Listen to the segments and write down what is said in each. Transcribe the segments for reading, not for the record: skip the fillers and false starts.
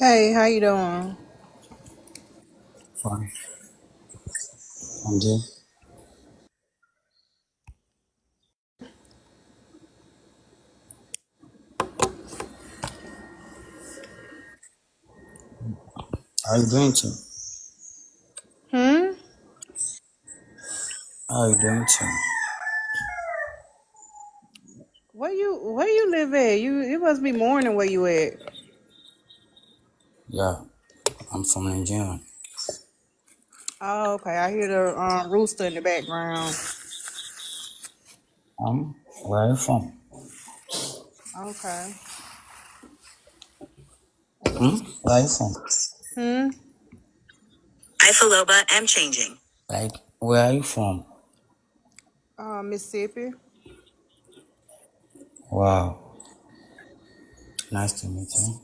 Hey, how you doing? Fine. And you? How you doing too? Hmm? How you doing too? Where you live at? It must be morning where you at. Yeah, I'm from Nigeria. Oh, okay. I hear the rooster in the background. Where are you from? Okay. Where are you from? Hmm? Ifaloba am changing. Like, where are you from? Mississippi. Wow, nice to meet you.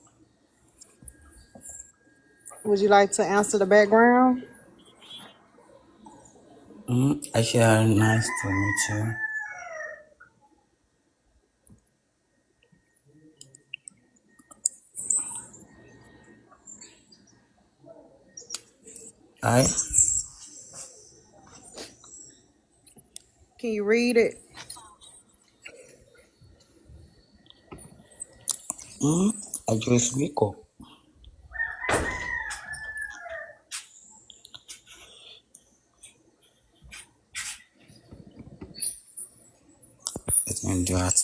Would you like to answer the background? Actually, nice to meet you. I, Can you read it? I just wake up. Let me do that.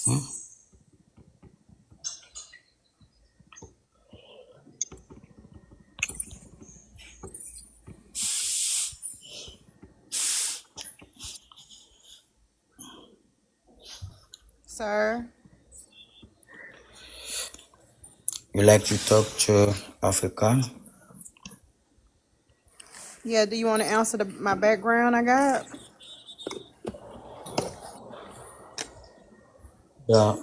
Sir? You like to talk to Africa? Yeah, do you want to answer my background I got? Yeah.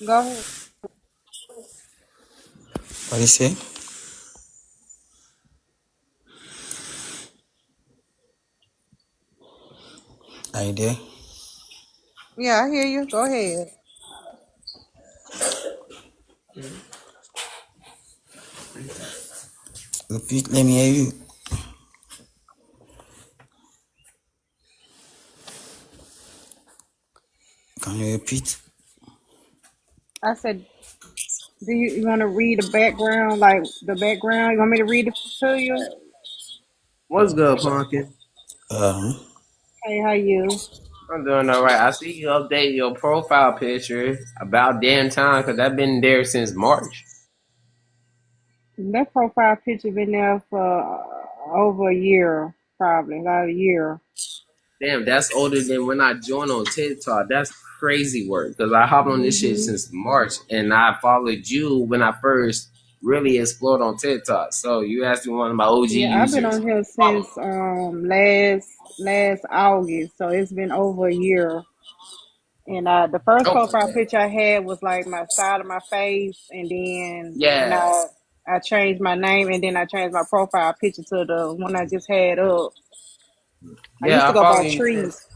Go ahead. What do you say? Are you there? Yeah, I hear you. Go ahead. Repeat, let me hear you. Can you repeat? I said, do you want to read the background, like the background? You want me to read it to you? What's good, Pumpkin? Um, Hey, how you? I'm doing all right. I see you update your profile picture about damn time because I've been there since March. That profile picture been there for over a year, probably about a year. Damn, that's older than when I joined on TikTok. That's crazy work because I hopped on this shit Hmm. since March and I followed you when I first really explored on TikTok. So you actually one of my OG Yeah, I've been users. on here Follow me. since last August, so it's been over a year. And the first profile Okay. picture I had was like my side of my face, and then when Yeah. I changed my name, and then I changed my profile picture to the one I just had up. I used Yeah, to I go follow by you Trees. since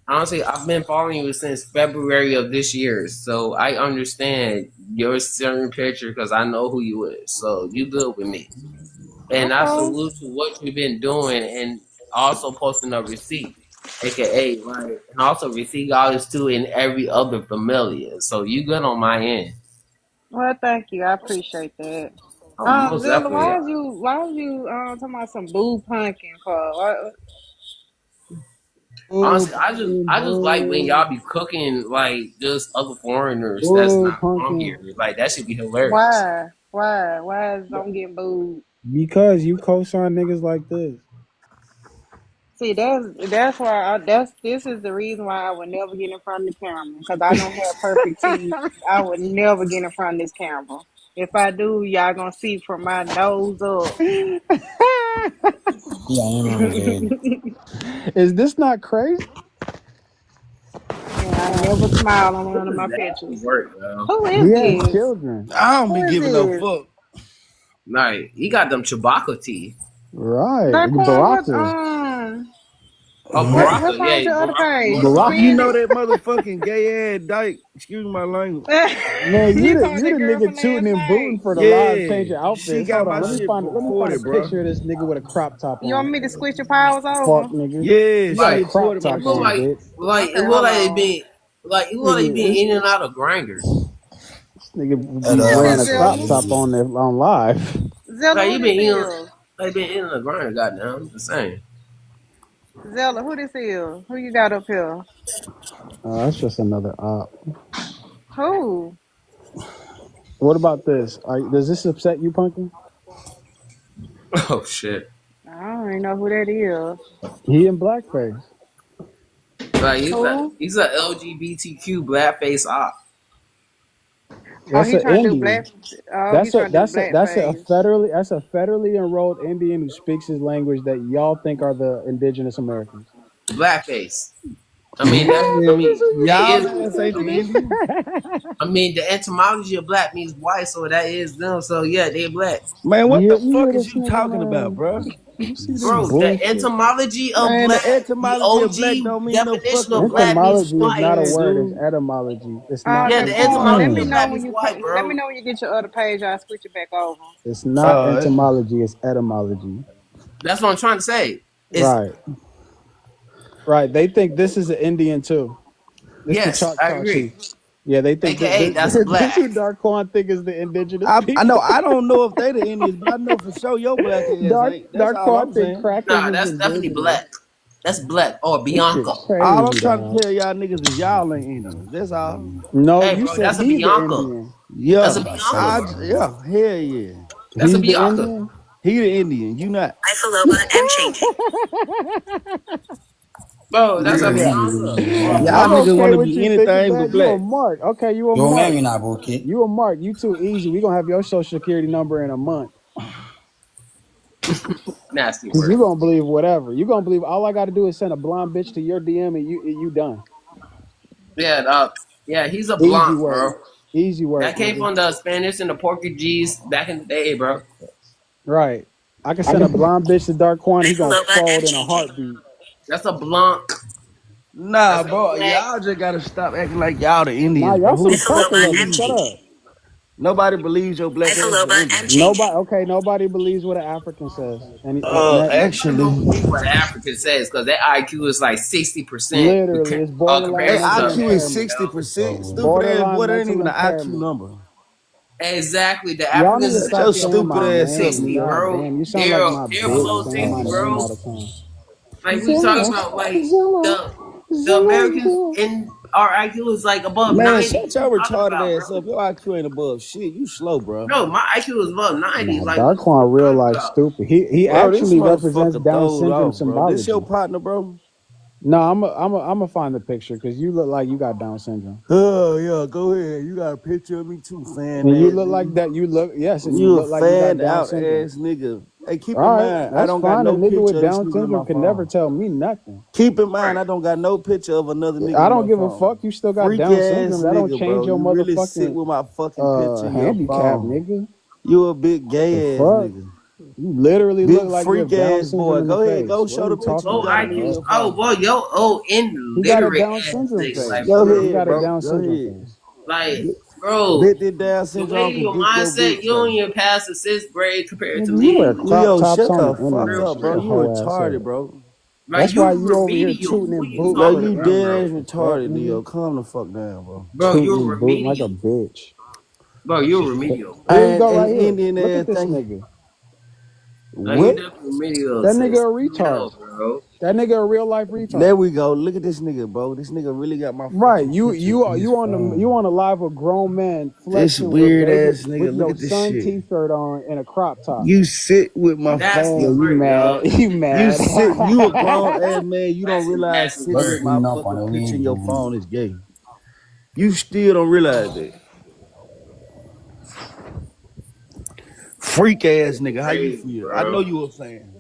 honestly, I've been following you since February of this year, so I understand your certain picture because I know who you is. So you good with me, and I Okay. salute to what you've been doing, and also posting a receipt, aka right, and also receipt goddess too, in every other familiar. So you good on my end. Well, thank you. I appreciate that. Most Zilla, definitely. why was you talking about some boo punking for? Oh, Honestly, I just like when pumpkin, y'all be cooking like just other foreigners that's oh, not from pumpkin. here. Like that should be hilarious. Why is I'm getting booed? Because you co-sign niggas like this. See, that's why this is the reason why I would never get in front of the camera because I don't have perfect teeth. I would never get in front of this camera. If I do, y'all gonna see from my nose up. yeah, I know, good. Is this not crazy? And I never smile on This one of is my nasty pictures. work, bro. Who is We have this? children. I don't Who be is giving no this? fuck. Like, he got them Chewbacca teeth. Right. Daquan, Baraka. Oh, What's Baraka, wrong with yeah, your other page? Baraka. Barack, You know Squid that motherfucking gay ass dyke. Excuse my language. man, you talking you that the girl nigga from tooting last and booting night? for the live changing Yeah, she outfits. got Hold on, my shit let me find a reported, bro. picture of this nigga with a crop top You want on. me to switch your powers Fuck over? nigga. Yeah, You got she a Like, crop reported it my top look on, shit. like, bitch. it Okay, look hold like it on. been, like, it look like it Nigga, been in and out of grinder. this nigga At be Who wearing this a Squid, crop Zilla? top nigga. on live. Zella, Like, who you this been in, is? like, been in and out of grinder, goddamn. I'm just saying. Zella, who this is? Who you got up here? That's just another op. Who? What about this? Does this upset you, Punkin? Oh shit. I don't even know who that is. He in blackface. Like, Who? he's a LGBTQ blackface op. Oh, That's he an trying to do Indian. black. Oh, he trying to do blackface. That's a federally enrolled Indian who speaks his language that y'all think are the indigenous Americans. Blackface. I mean, that, I Man, mean, it y'all is. ass ain't the Indian. I mean, the etymology of black means white, so that is them. So yeah, they black, Man, what the You hear fuck is this you nigga, talking about, man? bro? You see this bro. The bullshit? etymology of Man, the black, the etymology of black OG don't mean no definition fucking of white, black means you Etymology is stupid not white. a ass word, it's dude. etymology. It's not Yeah, the Nicole, let etymology me of Man. know black when means you white, let me bro. know when you get your other page. I'll switch it back over. It's not That's entomology, it's etymology. That's what I'm trying to say. It's Right. Right. They think this is an Indian too. This the yes, I Choctaw agree. Chief. Yeah, they think that AKA that's this who black. Darquan think is the indigenous I know people. I don't know if they the Indians, but I know for sure your black ass ain't. That's all Darquan I'm think saying. crackers Nah, is that's definitely indigenous. black. That's black or This shit Bianca. All I'm crazy, trying to dog. tell y'all niggas is y'all ain't Indians. That's all. No, Hey, you bro, said that's a he's the Bianca. Indian. That's a Yeah. Bianca, bro. Yeah, hell yeah. That's a He's the Bianca. Indian. He the Indian, you not. Ifaloba and changing. Bro, that's a Yeah. Bianca. Oh, Y'all I'm bro. niggas okay wanna with be you thinking anything but that. You a black. mark. Okay, you a Yo, man, mark. you're not okay. You a mark. You too easy. We gonna have your social security number in a month. Nasty Cause word. you gonna believe whatever. You gonna believe all I gotta do is send a blonde bitch to your DM and you done. Yeah, yeah, he's a Easy Blanc, work. bro. Easy work, That came nigga. from the Spanish and the Portuguese back in the day, bro. Right. I can send a blonde bitch to Darquan, he gonna Ifaloba fold and in a changing. heartbeat. That's a Blanc. Nah, That's a bro. black. Y'all just gotta stop acting like y'all the Nah, Indians, bro. y'all Who the some fuck Ifaloba sucker is lovers. and you? Shut changing. up. Nobody believes your black ass the Ifaloba and Indian. changing. Nobody believes what an African says. And that Everybody gonna Actually, believe what African says because their IQ is like 60% literally it's borderline they comparison mental to IQ is impairment. 60%. Stupid ass boy, Borderline that ain't mental even an IQ impairment. number. exactly the Y'all Africans need to is Shut stop your actually saying stupid my above ass up, name. 60, Neo. God bro. damn, you sound like They're my they're bitch below saying my 60, name bro. all the time. Like we talking Zilla, about like Zilla, the Zilla, Americans Zilla. in our IQ is like above Man, 90. shut What you your talking retarded about, ass bro? up. Your IQ ain't above shit. You slow, bro. No, my IQ is above 90. Nah, Like what the fuck Darkwan you real talking life about? stupid. He Bro, this actually represents motherfucker Down throwed syndrome off, bro. This your symbology. partner, bro? No, I'm a find the picture because you look like you got Down syndrome, Oh, yeah, go ahead. You got a picture of me too, fan and you ass look like nigga. that. You look yes, and you You a look like you got fanned Down out syndrome. ass nigga. Hey, keep in All right, mind, I that's don't got fine. A no nigga picture with of this Down nigga in syndrome my can never phone. tell me nothing. Keep in mind, Right. I don't got no picture of another nigga I in don't my give a phone. fuck. You still got Freak Down syndrome. ass That don't nigga, change bro. your You really sit motherfucking with my fucking picture in your handicap, phone. nigga. You a big The gay ass fuck? nigga. You literally look Big like you freak have Down ass syndrome boy. in the Go ahead, face. go What are show you the picture talking you Low got of me about, in dog? IQ. your Oh phone. boy, yo, oh He got a illiterate Down ass syndrome nigga. face. Like Go for He real. ahead, got a bro. Down Go syndrome ahead. face. Like, bro, Bet that Down the way syndrome can your dick your mindset, bitch you don't though. even pass the sixth grade compared to Nigga, you wear me. crop Neo, tops shut on the the fuck internet. Real up, Shut bro. your shit. You hoe ass retarded, up. bro. Like That's why you you over here remedial. tooting What and are you booting Bro, for talking the you about, dead internet. ass bro? The fuck, retarded, nigga? Neo. Calm the fuck down, bro. Bro, Tooting you're and booting like a remedial. bitch. Bro, you're remedial. Here you go, And right here. Indian Look ass at this thing. nigga. Like you What? definitely remedial That nigga sis. a No, retard. bro. That nigga a real life There retard. we go. Look at this nigga, bro. This nigga really got my Right, fucking picture in his you phone. on a live with grown men This flexing weird ass nigga. with Look your at this son shit. t-shirt on and a crop top. You sit with my Nasty Yeah, phone. you work, mad? yo. You You mad? sit. You a grown ass man. You don't That's some realize nasty sitting Just with work. my clean up on fucking the picture way, in your boo. phone is gay. You still don't realize that. Freak ass nigga. How you Crazy, feel? I know bro. you a fan.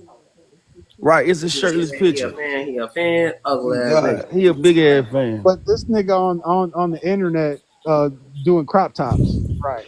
Right. It's a This shit, shirtless man. He a picture. fan. He a fan. Ugly ass God, nigga. he a big ass fan. But this nigga on the internet doing crop tops. Right.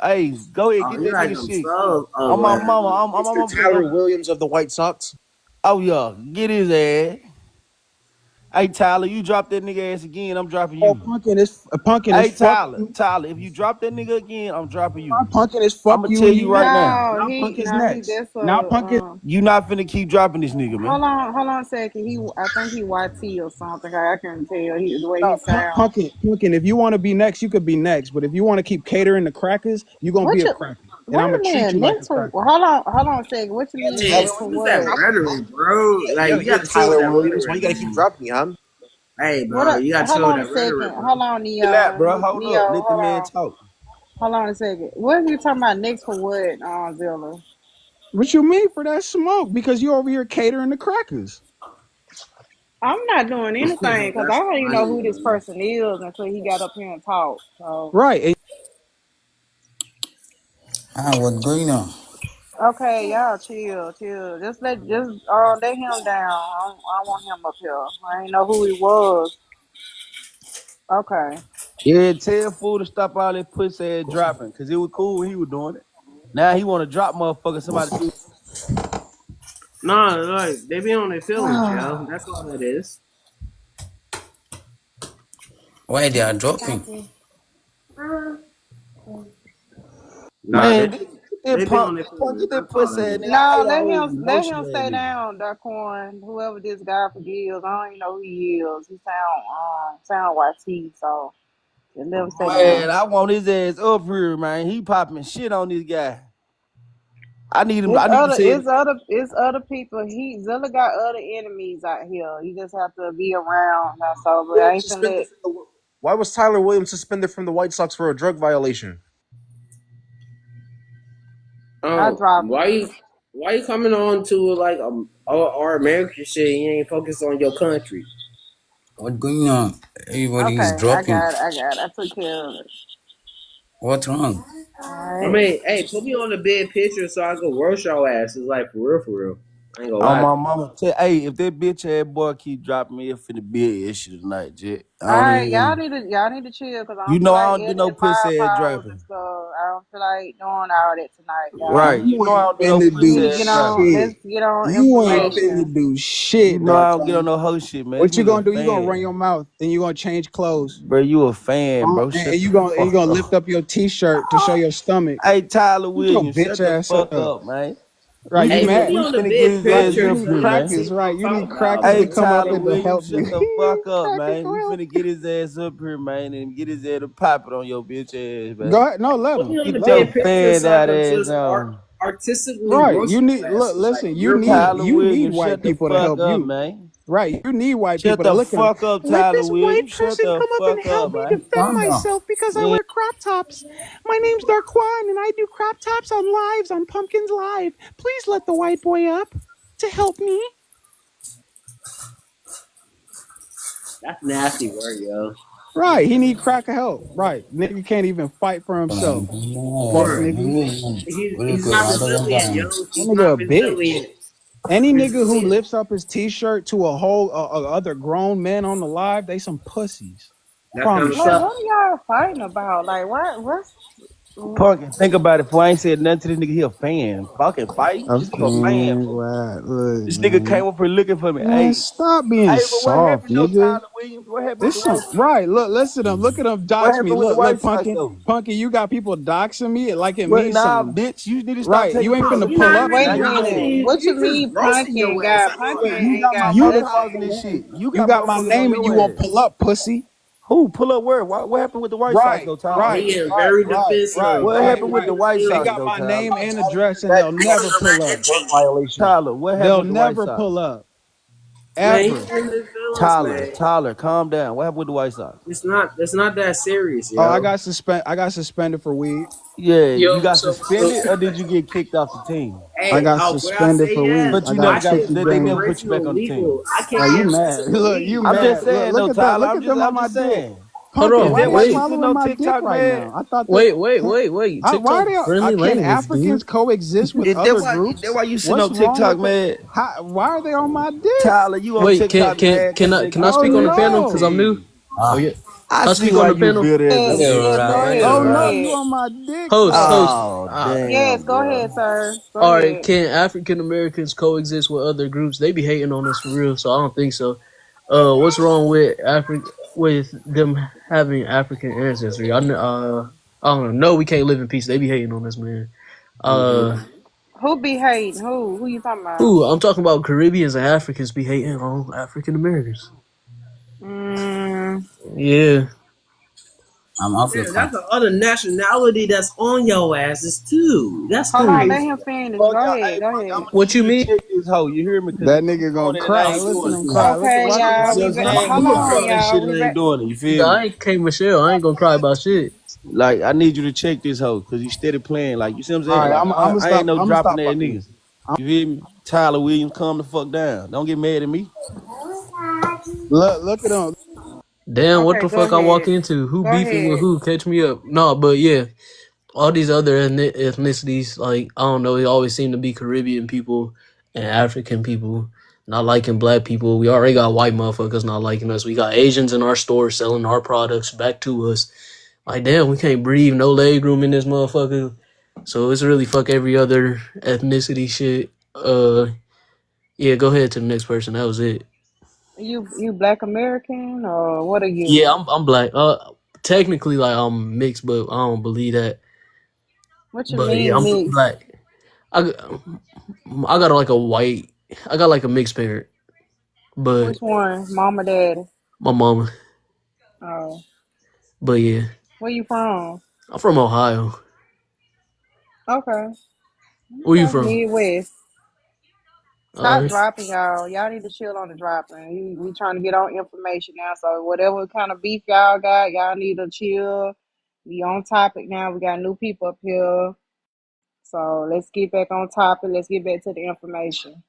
Hey, go ahead, Oh, get you that like nigga them shit. subs? Oh, I'm my word. mama. I'm Mr. finna go. Tyler Williams of the White Sox. Oh yeah, get his ass. Hey Tyler, you drop that nigga ass again, I'm dropping Oh, you. Pumpkin is Hey fuck Tyler, you. Tyler, if you drop that nigga again, I'm dropping you. Pumpkin is fuck I'ma you tell and you you right next. now. No, Now he Pumpkin's no he next. that's Now Pumpkin. You not finna keep dropping this nigga, man. hold on a second. I think he YT or something. I can tell the way he No, sounds. Pumpkin. If you want to be next, you could be next. But if you want to keep catering to crackers, you gonna What be a you cracker, and I'm wait gonna a treat minute, you like a next for cracker. hold on a second. What you Yeah, mean Man, Tyler, next what for are use you that doing, what? huh? rhetoric, bro. Like, you You're gotta chill with Tyler that Williams. Why rhetoric, you gotta keep man. dropping me, huh? Hey, bro, you gotta Hold chill with on a that second. rhetoric, Hold bro. on, Relax, bro. Hold Neo, up. Let the man talk. hold on a second. What are you talking about next for what, Zilla? What you mean for that smoke? Because you over here catering to crackers, I'm not doing anything because I That's don't even know funny, who this man. person is until he got up here and talked. So right? And What's going on? okay, y'all chill. Let him down. I don't want him up here. I ain't know who he was. Okay. Yeah, tell fool to stop all that pussy ass dropping. Cause it was cool when he was doing it. Now he wanna drop motherfucker somebody do. Nah, like, they be on their feelings, yo. That's all that is. Why they are dropping? Nah, Man, get that they be on their get feelings. that That's all pussy that ass is. nigga. I hate No, all those let him emotional ass stay niggas. down, Daquan. Whoever this guy forgives, I don't even know who he is. He sound YT, so just let him stay Man, down. I want his ass up here, man. He popping shit on this guy. I need him. I need to say it. It's other people. Zilla got other enemies out here. You just have to be around. Now, so, but I Williams ain't finna suspended let. from the. Why was Tyler Williams suspended from the White Sox for a drug violation? I dropped Why him. you coming on to like our American shit? You ain't focused on your country. What's going on? Everybody is Okay, dropping. I got it. I took care of it. What's wrong? All I right. mean, hey, put me on the big picture so I can roast your asses like for real, for real. I ain't gonna On lie to my you. mama, hey, if that bitch ass boy keep dropping me, it's finna be an issue tonight, Jet. I All don't right, even. y'all need to chill because I You don't feel know I like don't do no editing my pussy ass powers and dropping. stuff. I don't feel like doing all that tonight, Right. y'all. You you know I ain't don't do no finna pussy do ass dropping. Let's shit. get on You ain't Bro, finna information. do you shit, know I don't get on Darkwan. no hoe shit, man. This What you nigga gonna a do? You gonna run fan. your mouth and you gonna change clothes. Bro, you a fan, bro. And Shut the you fuck gonna lift up. up your t-shirt to show your stomach. Hey, Tyler Get your Williams, bitch shut the ass fuck up. up, man. Right, you Hey, put mad? me We on the finna get big his Right, ass you picture up need here, so we can man. see crackers, what right? I'm You need talking about, crackers to Hey, man. come up Tyler and to help Williams, shut you. the fuck up, Crackers man. gonna We help finna get his ass up here, man, and get his ass to pop it on your bitch ass, you. Go man. ahead. No, let Put me them. on the Get Let your big them. picture fan so I out can ass just on. artistically Right. roast You your need look, asses like listen, real, for real. Tyler you need Williams, white shut the people to fuck help up, you. man. Right. You need white Shut people to the look at them. fuck up, Let Tyler this white Williams. Shut person the come up and fuck help up, me man. defend Calm down. myself because I Yeah. wear crop tops. My name's Darquan and I do crop tops on lives on Pumpkins Live. Please let the white boy up to help me. That's nasty word, yo. Right. He need crack of help. Right. Nigga can't even fight for himself. Fuck Word. nigga. He's not resilient, yo. That He's nigga not a bitch. resilient. Any nigga who Resilient. lifts up his t-shirt to a whole other grown men on the live, they some pussies. That's kind of Promise Like, you. what tough. are y'all fighting about? Like, what's Punkin, think about it. Before I ain't said nothing to this nigga, he a fan. Fucking fight. This nigga a fan, Man, fool. look, This nigga man. came up here looking for me. Man, Hey, stop being but what soft, happened though, nigga. Tyler Williams? What happened with the This White some Sox? right. Look, listen to them. Look at them What dox me. happened with the Look, White Sox Punky. though? Punky, you got people doxing me like it What? means Nah, something. bitch. You need to stop Right. You taking ain't pictures finna of me, pull man. up. wait Now a you minute. doing it. What you He just mean roasting Pumpkin your ass. got I feel Pumpkin like You ain't got my got You mama the nothing. causing this shit. You you got got my motherfuckers on name and you your won't ass. pull up, pussy. Who? Pull up where? What happened with the White Sox Right, though, Tyler? right, he getting right, very right, right, defensive. What right, happened with right. the White They Sox got though, my Tyler? name and Tyler, address and that they'll was never an pull alleged up. drug violation. Tyler, what happened They'll with the White never Sox? pull up. Man, he Ever. in his feelings, Tyler, man. Tyler, calm down. What happened with the White Sox? It's not that serious, Oh, yo. I got suspended for weed. Yeah, you Yo, got so suspended or did you get kicked off the team? I hey, got when I suspended say for weed. yes, But I you got never my got. kicked shit the They game. never put you back recreational on the team. legal. I can't Oh, you get mad? physical Look, you weed, I'm just mad? yo. Look, saying look though, at them. Tyler. Look I'm at just, them on I'm my just dick. saying. Hold Pumpkin, on. Is why that they why you Wait, sitting swallowing on my dick TikTok, right man? now? I thought that. wait. Why TikTok they? friendly Can language, Africans dude. coexist with Is that other why? That groups? why you sitting What's on wrong TikTok, with them? man? Why are they on my dick? Tyler, you on Wait, TikTok, man? Cause they can I get Oh speak you on the as a panel? Cause no! I'm new. bitch. Oh yeah. I Can I see speak on why the you panel? built as a Yes, bitch, yes, go man. ahead, Oh go no! You ahead. on my dick Host. though? Oh Yes, damn, go bro. ahead, sir. Go All right. ahead. Can African Americans coexist with other groups? They be hating on us for real, so I don't think so. What's wrong with with them having African ancestry? I don't know. No, we can't live in peace. They be hating on us, man. Mm-hmm. Uh, Who be hating? Who you talking about? Ooh, I'm talking about Caribbeans and Africans be hating on African Americans. Mm, Yeah. I'm also Yeah, that's the other nationality that's on your asses too. That's hold on, let crazy. him finish. Fuck Go y'all. ahead, Hey, go fuck, I'm ahead. gonna What need you you to mean? check this hoe. You hear me? Cause That you nigga doing gonna it and I cry. ain't Listen doing to him shit. cry. Okay, Watch him. You y'all, see Watch what we I'm him back. cry. saying? Hold You doing on, all that y'all, shit we and ain't back. doing it. You feel Nigga, me? I ain't K Michelle. I ain't gonna cry about shit. Like I need you to check this hoe, cause you steady playing. Like you see what I'm All saying? right, Like I'm I, gonna I ain't stop. no I'm gonna dropping stop that fucking with nigga. You feel me? Tyler Williams, calm the fuck down. Don't get mad at me. you. Look at him. Damn, what Okay, the go fuck I walk ahead. into? Who Go beefing with ahead. who? Catch me up. No, but yeah, all these other ethnicities, like I don't know, they always seem to be Caribbean people and African people not liking black people. We already got white motherfuckers not liking us. We got Asians in our store selling our products back to us. Like damn, we can't breathe, no leg room in this motherfucker. So it's really fuck every other ethnicity shit. Yeah, go ahead to the next person. That was it. You Black American or what are Yeah, you? I'm black. Technically, like I'm mixed, but I don't believe that. What you But yeah, mean I'm mixed? black. I got, I got like a white. I got like a mixed parent, but Which one? Mom or daddy? my mama. Oh, But yeah, where you from? I'm from Ohio. Okay, Where you okay, from? Midwest. All Stop right. dropping, y'all. Y'all need to chill on the dropping. We trying to get on information now. So whatever kind of beef y'all got, y'all need to chill. We on topic now. We got new people up here. So let's get back on topic. Let's get back to the information.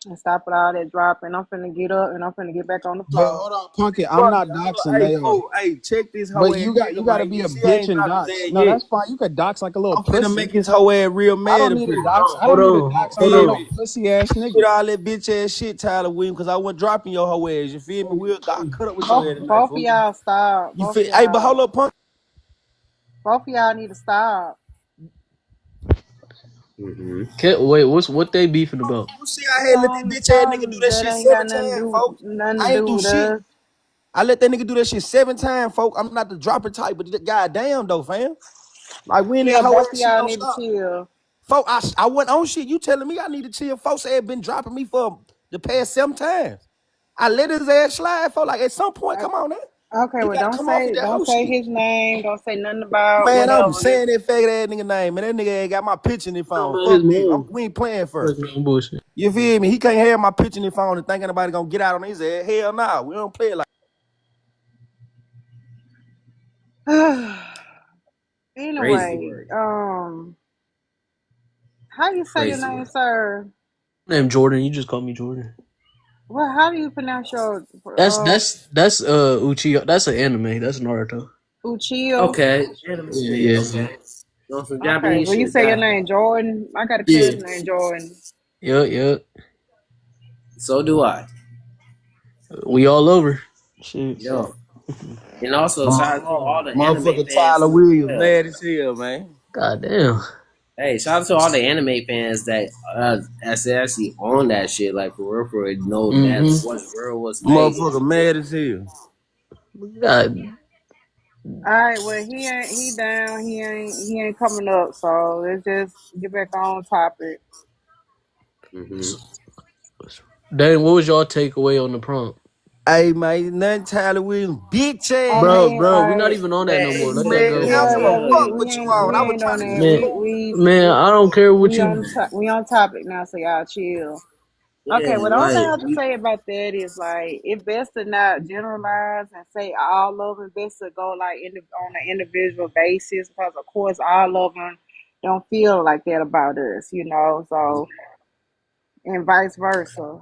And stop with all that dropping. I'm finna get up and I'm finna get back on the But floor. hold on, Punky. I'm Fuck not it. doxing Hey, they. fool. Hey, check this hoe But ass you nigga, gotta man. be You a see, I bitch ain't and dropped his dox. ass No, yet. that's fine. You could dox like a little I'm finna pussy. make his hoe ass real I mad don't up need here. to dox. I Hold don't need to on. dox on Hold no Feel little me? on. pussy ass With nigga. all that bitch ass shit, Tyler Williams, cause I wasn't dropping your hoe ass. You feel me? I cut up with your head tonight, Both of fool. y'all stop. You Both of feel? Hey, but hold y'all. up, punk. Both of y'all need to stop. Mm-hmm. Wait, what they beefing about? You see, I had let that bitch ass nigga do Some that that shit ain't got 7 times, folks. nothing to I ain't do do with shit. us. I let that nigga do that shit 7 times, folks. I'm not the dropping type, but goddamn though, fam. Like when that Yeah, hoe both of ass shit y'all don't need to stop. chill. Folk, I went on shit. You telling me I need to chill? Folks had been dropping me for the past 7 times. I let his ass slide for like at some point. Uh, Come on now. Okay, He well gotta come off with that don't whole say shit. his name. Don't say nothing about Man, I'm whatever. saying that faggot ass nigga name, man. That nigga ain't got my picture in his Talking phone. about his Fuck that. mom. We ain't playing first. Fucking bullshit. You feel me? He can't have my picture in his phone and think anybody gonna get out on his ass. Hell nah. We don't play it like Crazy Anyway, work. how you say your Crazy name, work. sir? My name Jordan. You just call me Jordan. Well, how do you pronounce your Uchiha. That's an anime. That's Naruto. Uchiha? Okay. Anime Yeah, shit. yeah, yeah. Okay. On some Okay, Japanese well you shit. say your Got it. name Jordan. I got a Yeah. cousin named Jordan. Yeah. So do I. We all over. Shit. Yo. And also shout out to all the anime motherfucker fans Tyler too as Williams. well. Mad as hell, man. God damn. Hey, shout out to all the anime fans that that's actually on that shit. Like for real, know that Mm-hmm. what girl was made and Motherfucker shit. mad as hell. God. All right, well he down. He ain't coming up. So let's just get back on topic. Mm-hmm. Dang, what was y'all takeaway on the prompt? Hey man, nothing Tyler Williams, bitch I ass Bro, nigga. mean, bro, we not like, even on that no more. Man, Let that Man, go. I don't yeah, give a yeah, fuck we what you ain't on. I we was ain't on trying to that. get you Man, on. man, I don't care what you. We on topic now. So y'all chill. Okay, yeah, well, the only thing I like have to say about that is like it's best to not generalize and say all of them. Best to go like on an individual basis because of course all of them don't feel like that about us, you know. So and vice versa,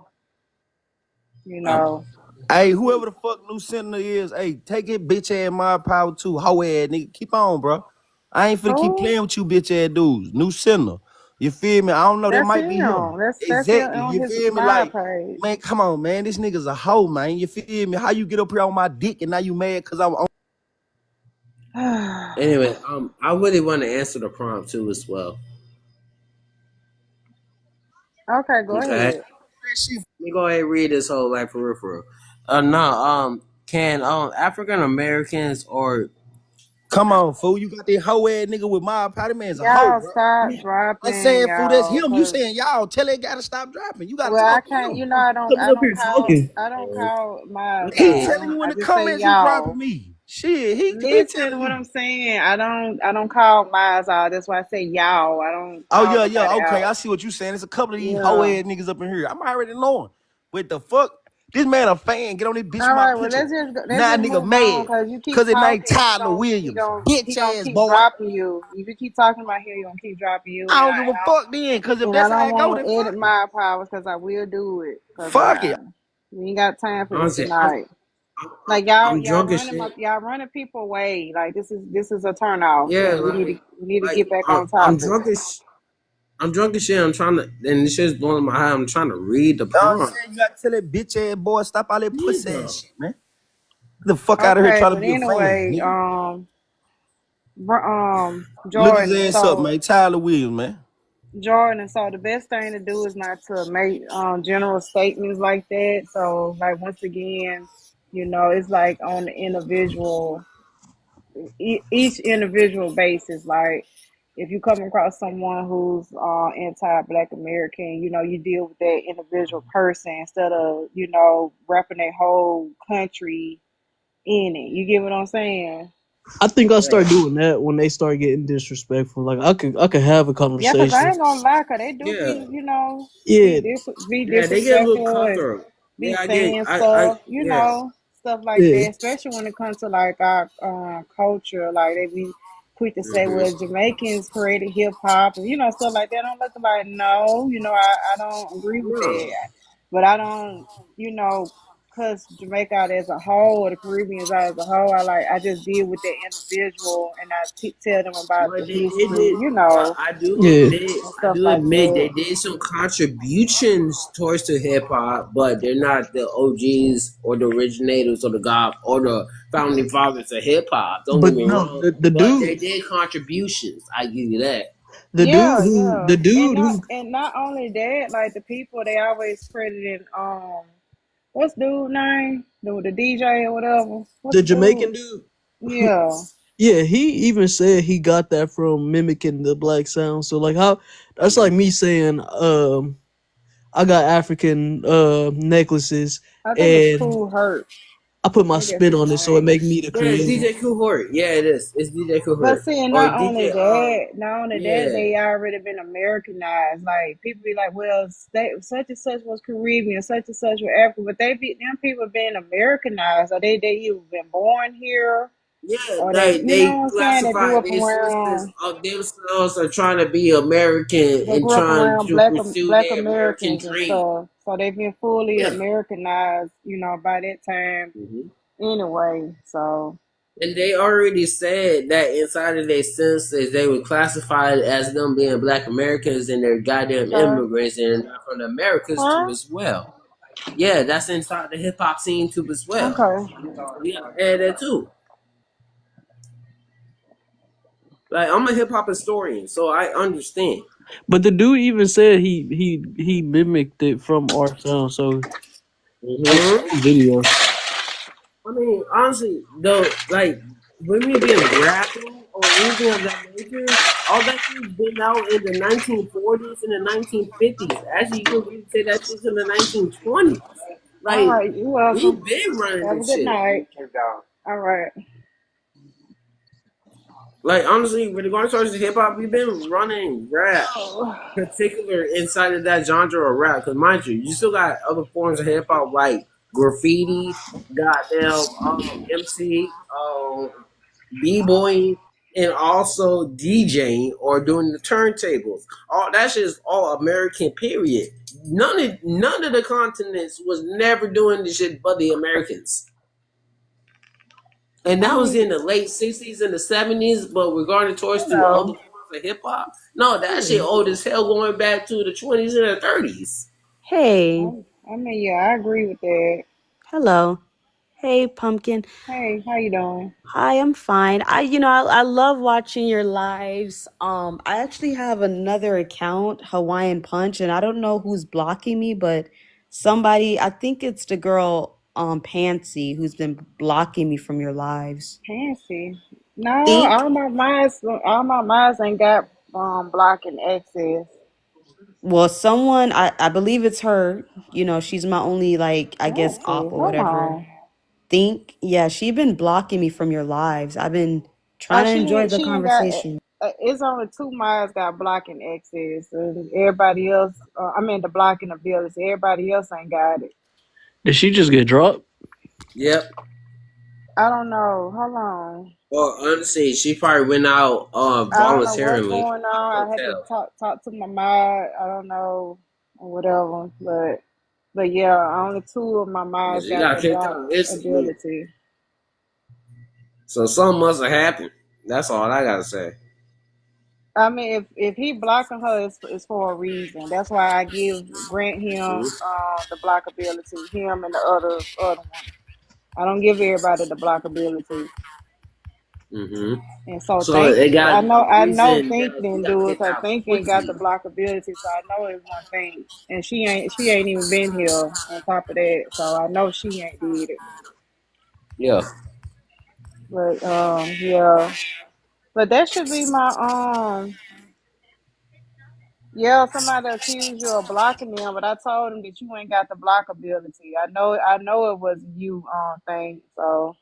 you know. Hey, whoever the fuck new senator is, hey, take it bitch ass my power too. Hoe ass nigga. Keep on, bro. I ain't finna keep Who? playing with you bitch ass dudes. New senator. You feel me? I don't know. That That's might be him. him. That's him Exactly. on You his feel me? live Like, page. man, come on, man. This nigga's a hoe, man. You feel me? How you get up here on my dick and now you mad cause I'm on anyway, I really want to answer the prompt too as well. Okay, go Okay. ahead. that shit? Let me go ahead and read this whole like for real. No. Can African Americans or Come on, fool. You got that hoe ass nigga with my Patty Man's a hoe, Y'all bro. stop I'm dropping saying, fool, that's y'all, him. You cause saying y'all tell that guy to stop dropping. You gotta well, I talk to can't. him. You know, I don't. Coming I up don't here call. talking. I don't call my He out. okay. telling you in I the just say comments he dropping y'all. me. Shit, he Listen to telling what you. I'm saying. I don't call my out. That's why I say y'all. I don't Oh call yeah, yeah, nobody okay. I out. see what you saying. It's a couple of these hoe Yeah. ass niggas up in here. I'm already knowing. What the fuck? This man a fan. Get on this bitch with All my right. Well, picture. let's Now just nigga move on, mad. cause you keep Cause it ain't talking. Tyler He Williams. gon' he Bitch gonna ass keep boy. dropping you. If you keep talking about him, he gonna keep dropping you. I don't give a fuck then. Cause if And I that's how don't it go, then want to fuck edit it. my powers, cause I will do it. Cause Fuck it. we ain't got time for this Honestly, I'm tonight. I'm, I'm Like y'all, I'm drunk as shit. y'all running people away. Like this is a turn off, Yeah, and we need to like get back I'm, on I'm topic. drunk as I'm drunk as shit. I'm trying to, and this shit's blowing my head. I'm trying to read the You know what I'm prompt. saying? You gotta tell that bitch ass boy stop all that pussy ass Nigga. shit, man. Get the fuck out of here Okay, trying to but be a fan, anyway, nigga. Look his Jordan. ass up, So man. Tyler Williams, man. Jordan. So the best thing to do is not to make general statements like that. So like once again, it's like on the individual each individual basis. Like if you come across someone who's anti-Black American, you deal with that individual person instead of wrapping that whole country in it. You get what I'm saying? I think I Yeah. start doing that when they start getting disrespectful. Like I could have a Yeah, cause I conversation. ain't gonna lie, cause they do Yeah. be Yeah, be Yeah, they get a little disrespectful and cutthroat. be Yeah, I get. saying I. stuff, Yeah. stuff like yeah. that. Especially when it comes to like our culture, like they be quick to say, Hmm. "Well, Jamaicans created hip hop," and stuff like that. I'm looking like, no, I don't agree with No. that, but I don't, cause Jamaica out as a whole, or the Caribbeans out as a whole, I just deal with that individual and I tell them about the But they history, did. But Yeah. and I stuff do like admit they that. did some contributions towards the hip hop, but they're not the OGs or the originators or the god or the founding fathers of hip hop. Don't get But me no, wrong. the But dude they did contributions. I give you that. Yeah, the yeah, dude who and not only that, like the people they always crediting what's dude name? The DJ or whatever. What's the the dude? Jamaican dude. Yeah. Yeah, he even said he got that from mimicking the black sound. So like how that's like me saying I got African necklaces I think it's and Cool Hurt. I put I my think that's spin his on it so it name. make me the Yeah, it's creator. DJ Cool Hort. Yeah, it is. It's DJ Cool But Hort see, or not DJ. only that, Yeah, they already been Americanized. Like people be like, well, such and such was Caribbean, such and such were African, but them people been Americanized, or they either been born here, yeah. or they, They they what I'm saying, they grew classify up themselves around. of themselves are trying to be American They and grew up trying around to pursue black their American Americans and dream. stuff, so they've been fully Yeah. Americanized, by that time. Hmm. Anyway, so And they already said that inside of their census, they were classified as them being Black Americans and they're goddamn okay, immigrants and not from the Americas too huh? as well. Yeah, that's inside the hip hop scene too as well. Okay. So we have to add that too. Like I'm a hip hop historian, so I understand. But the dude even said he mimicked it from our sound. So I Hmm. saw the video. I mean, honestly, though, like when we been rapping or anything of that nature, all that shit's been out in the 1940s and the 1950s. Actually, you can really say that shit's in the 1920s. All Like right. You're we've welcome. been running Have a this good shit. night. All right. Like honestly, with regards to hip hop, we've been running rap, particular inside of that genre of rap. Because mind you, you still got other forms of hip hop like graffiti, goddamn MC, b-boying, and also DJing or doing the turntables. All that shit is all American. Period. None of the continents was never doing this shit but the Americans. And I that was mean, in the late '60s and the '70s. But regarding towards you to other know. forms of hip hop, no, that shit old as hell, going back to the '20s and the '30s. Hey, I mean, yeah, I agree with that. hello. Hey, Pumpkin. Hey, how you doing? Hi, I'm fine. I love watching your lives. I actually have another account, Hawaiian Punch, and I don't know who's blocking me, but somebody, I think it's the girl. Pansy, who's been blocking me from your lives. Fancy. No, Think? all my minds ain't got blocking access. Well, someone, I believe it's her. You know, she's my only, like, I guess, Fancy. op or Hold whatever. on. Think? Yeah, she been blocking me from your lives. I've been Oh, trying to enjoy the she ain't got. conversation. It's only two minds got blocking access, and everybody else. I mean the blocking ability. Everybody else ain't got it. Did she just get dropped? Yep. I don't know. Hold on. Well, honestly, she probably went out I don't know what's voluntarily. going I on. don't I had to tell. talk to my mind. I don't know or whatever, but yeah, only two of my But minds she got got that kicked block out instantly. ability. So something must have happened. That's all I gotta say. I mean, if he blocking her, it's for a reason. That's why I grant him the block ability. Him and the other one. I don't give everybody the block ability. Mm-hmm. And so So it got to be a I know reason Think that she didn't got do it kicked because out Think ain't got the quickly. blockability, so I know it's one thing. And she ain't even been here on top of that, so I know she ain't did it. Yeah. But yeah. But that should be my yeah, somebody accused you of blocking them, but I told him that you ain't got the blockability. I know it was you thing, so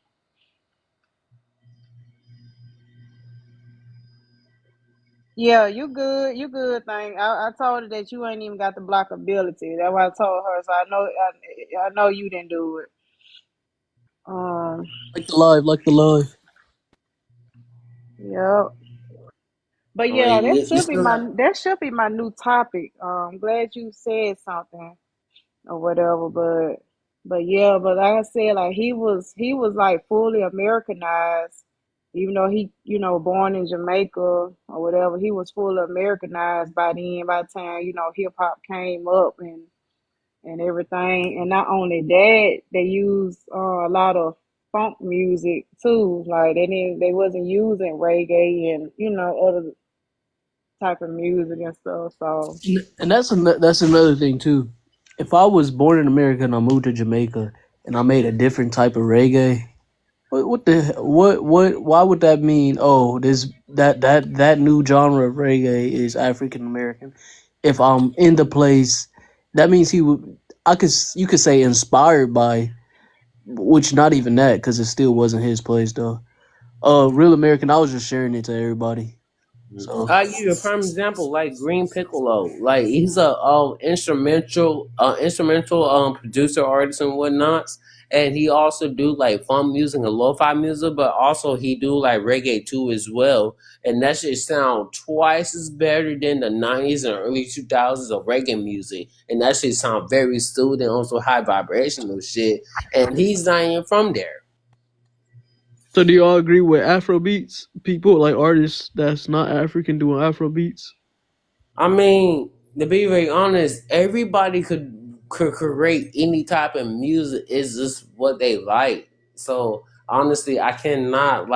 yeah, you good thing. I told her that you ain't even got the blockability. That's what I told her. So I know you didn't do it. Um, Like the live. yeah. But I yeah, mean, you still have. that should be my new topic. I'm glad you said something or whatever, but yeah, but like I said, like he was like fully Americanized, even though he, born in Jamaica or whatever, he was fully Americanized by then, by the time, hip hop came up and everything. And not only that, they used a lot of funk music too. Like they wasn't using reggae and other type of music and stuff. So And that's another thing too. If I was born in America and I moved to Jamaica and I made a different type of reggae, what why would that mean? Oh, this that new genre of reggae is African American. If I'm in the place, that means he would. You could say inspired by, which not even that because it still wasn't his place though. Real American. I was just sharing it to everybody. So I give you a prime example, like Green Piccolo. Like he's a instrumental producer, artist, and whatnot. And he also do like funk music and lo-fi music, but also he do like reggae too as well. And that shit sound twice as better than the '90s and early 2000s of reggae music. And that shit sound very soothing, also high vibrational shit. And he's not even from there. So do y'all agree with Afro beats? People like artists that's not African doing Afro beats? I mean, to be very honest, everybody could create any type of music. It's just what they like. So honestly, I cannot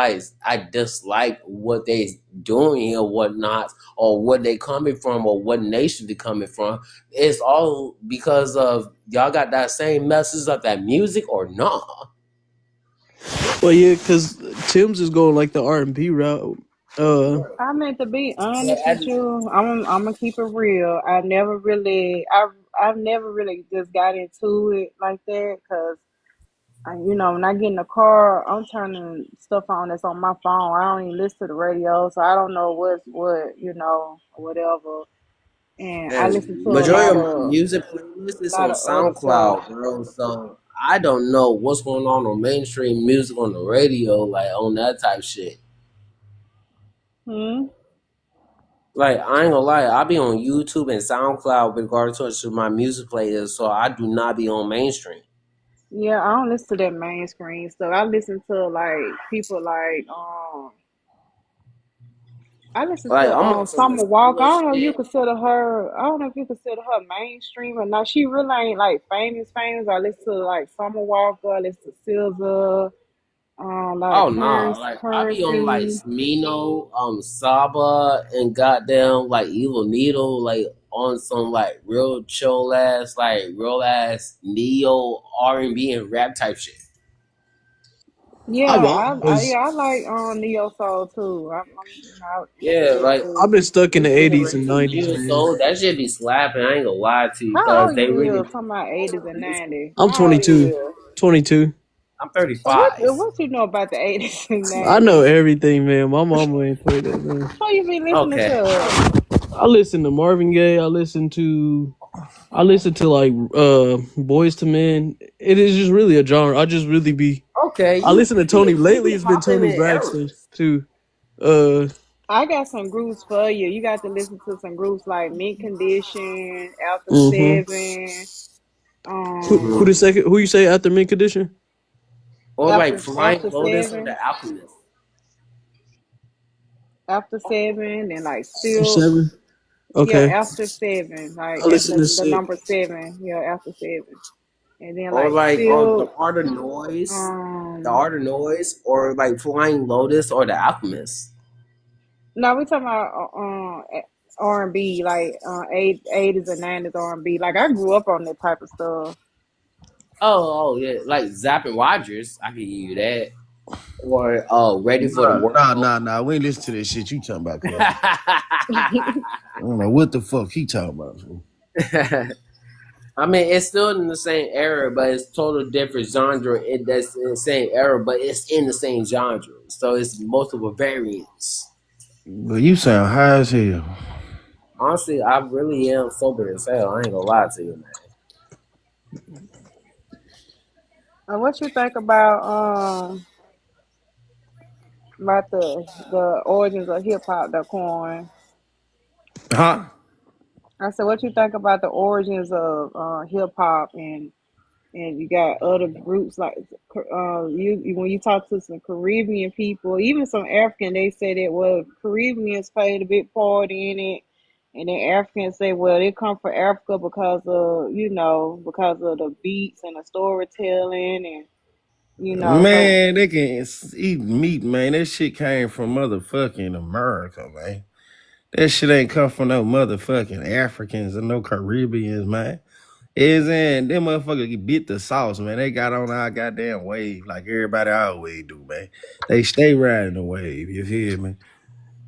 I dislike what they doing or whatnot, or what they coming from, or what nation they coming from. It's all because of y'all got that same message of that music or not. Well, yeah, because Tim's is going like the R&B route. I meant to be Yeah, honest with you. I'm gonna keep it real. I've never really just got into it like that because when I get in the car, I'm turning stuff on that's on my phone. I don't even listen to the radio, so I don't know what's what, or whatever. And I listen and to a majority lot of my of music playlist is on other stuff. SoundCloud, bro. So I don't know what's going on mainstream music on the radio, like on that type shit. Hmm. Like I ain't gonna lie, I be on YouTube and SoundCloud with regards to my music playlist, so I do not be on mainstream. Yeah, I don't listen to that mainstream stuff. I listen to like people like I listen Like to I'm on some Summer Walker. newer I don't know if you shit. consider her. I don't know if you consider her mainstream or not. She really ain't like famous. I listen to like Summer Walker. I listen to SZA. A lot of Oh nah, like I be on like currency. Smino, Saba, and goddamn like Evil Needle, like on some like real chill ass, like real ass neo R&B and rap type shit. I want because I like neo soul too. I Yeah, listen like I've to. been stuck in the this '80s and generation '90s, neo man. soul, that shit be slapping. I ain't gonna lie to you, How cause old they you really. is? Talking about 80s and 90s. I'm How old 22. you is? 22. I'm So 35. what you know about the 80s and I know 90s? everything, man. My mama ain't played that, man. What you be listening Okay. to? I listen to Marvin Gaye. I listen to like Boys to Men. It is just really a genre. I just really be. Okay, I listen to Tony. you Lately, be it's been hopping Tony in Braxton eras. too. Uh, I got some groups for you. You got to listen to some groups like Mint Condition, After mm-hmm. Seven, Who the um, second? Who you say after Mint Condition? Or like Flying After Lotus or Seven, The Alchemist. After Seven, and like After still, seven. yeah, Okay, After Seven, like I at listen to the six. number seven, yeah, After Seven, and then Or like like The still, Art of Noise. The um, Art of Noise. Or like Flying Lotus or The Alchemist. no, we talking about R&B, like 80s and 90s R&B. Like I grew up on that type of stuff. Oh yeah. Like Zapp and Rogers. I can give you that. Or Ready for the World. Nah. We ain't listen to that shit you talking about, cuz. I don't know what the fuck he talking about. Fool. I mean, it's still in the same era, but it's total different genre. That's in the same era, but it's in the same genre. So it's multiple variants. But you sound high as hell. Honestly, I really am sober as hell. I ain't gonna lie to you, What you think about the origins of hip hop, the corn? Huh? I said, what you think about the origins of hip hop and you got other groups like when you talk to some Caribbean people, even some African, they say that well Caribbeans played a big part in it, and then Africans say well they come from Africa because of because of the beats and the storytelling and so Man, they can eat meat, man. That shit came from motherfucking America, man. That shit ain't come from no motherfucking Africans or no Caribbeans, man. Is in them motherfuckers bit the sauce, man. They got on our goddamn wave like everybody always do, man. They stay riding the wave, you feel me?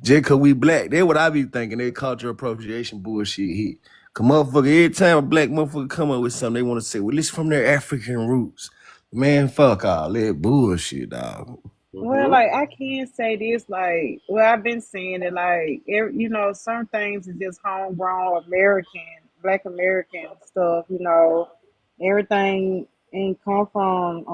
Just cause we black. That's what I be thinking. They cultural appropriation bullshit hit. Cause motherfucker, every time a black motherfucker come up with something, they want to say, well, it's from their African roots. Man, fuck all that bullshit, dog. well, man. like I can say this, like, well, I've been saying it, like, some things is just homegrown American, Black American stuff. Everything ain't come from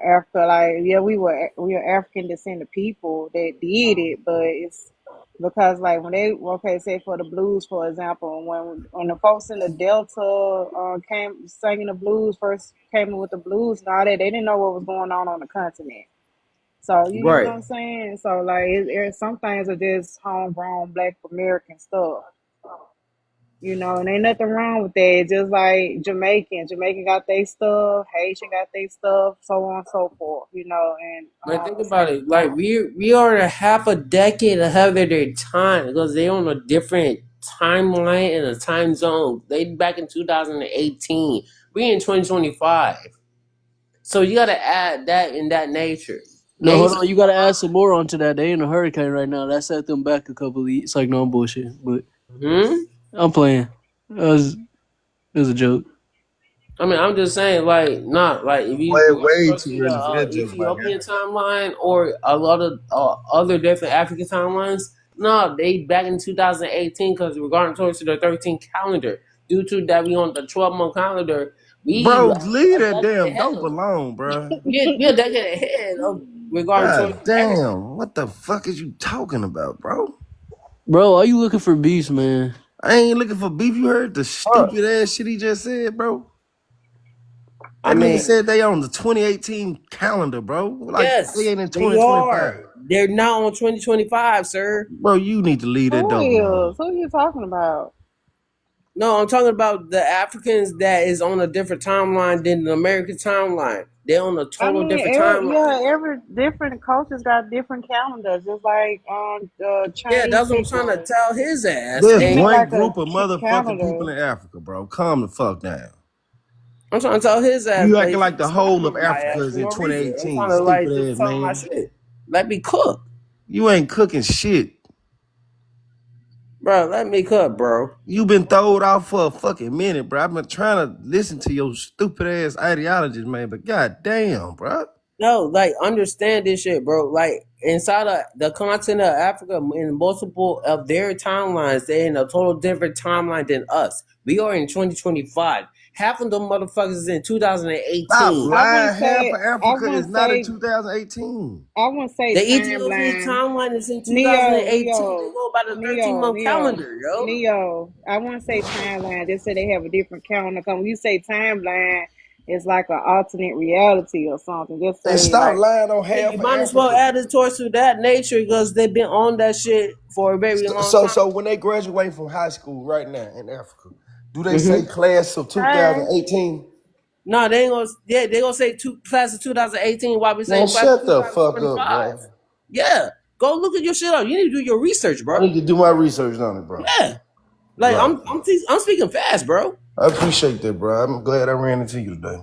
Africa. Like, yeah, we are African descended people that did it, but it's because like when they okay, say for the blues, for example, when the folks in the Delta came singing the blues, first came in with the blues and all that, they didn't know what was going on the continent. So you get what Right. I'm saying? So like, some things are just homegrown Black American stuff, and ain't nothing wrong with that. It's just like Jamaican got their stuff, Haitian got their stuff, so on and so forth. And But think about it, like we are a half a decade ahead of their time because they on a different timeline and a time zone. They back in 2018. We in 2025. So you gotta add that in that nature. No, They hold on. You gotta add some more onto that. They in a hurricane right now. That set them back a couple of. It's like no bullshit, but I'm playing. It was a joke. I mean, I'm just saying, like, not like if you Way go too to the early for that joke, my Ethiopian guy. timeline or a lot of other different African timelines, no, they back in 2018 because regarding towards to the 13th calendar, due to that we on the 12-month calendar, we Bro, leave a that decade damn ahead dope of alone, bro. we a decade ahead of regarding towards God everything. damn, what the fuck is you talking about, bro? Bro, are you looking for beefs, man? I ain't looking for beef. You heard the Huh. stupid ass shit he just said, bro? I That nigga mean, said they on the 2018 calendar, bro. Like they yes, ain't in they 2025. are. They're not on 2025, sir. Bro, you need to leave that who dope alone. is? Who you talking about? No, I'm talking about the Africans that is on a different timeline than the American timeline. They're on a I total mean, different timeline. yeah, every different cultures got different calendars, just like Yeah, Chinese that's what I'm trying to people. tell his ass. There's You And mean one like a group of motherfucking people calendar? in Africa, bro. Calm the fuck down. I'm trying to tell his ass, You but acting he like keeps the whole snapping of on my Africa ass is for in no reason. I'm 2018. trying to like Stupid just ass tell him my man. shit. Let me cook. You ain't cooking shit. Bro, let me cook, bro. You been throwed off for a fucking minute, bro. I've been trying to listen to your stupid ass ideologies, man. But goddamn, bro. No, like understand this shit, bro. Like inside of the continent of Africa, in multiple of their timelines, they're in a total different timeline than us. We are in 2025. Half of them motherfuckers is in Stop 2018. lying. Half of I Africa is wouldn't not in say, 2018. I wouldn't say The Ethiopian timeline. timeline is in Neo, 2018. They Neo, go by the 13 Neo, month Neo, calendar, yo. Neo. I wouldn't say timeline. Just say they have a different calendar. Cause when you say timeline, it's like an alternate reality or something. Just And say stop like, lying on Yeah, half you of might as well Africa. add it towards to that nature because they've been on that shit for a very long So, time. so when they graduate from high school right now in Africa, do they say Mm-hmm. class of hey, 2018? No, they ain't gonna. Yeah, they gonna say class of 2018 while we Man, saying class of shut the fuck up, 2025. bro. Yeah, go look at your shit up. You need to do your research, I bro. need to do my research on it, bro. Yeah, like Right. I'm speaking fast, bro. I appreciate that, bro. I'm glad I ran into you today.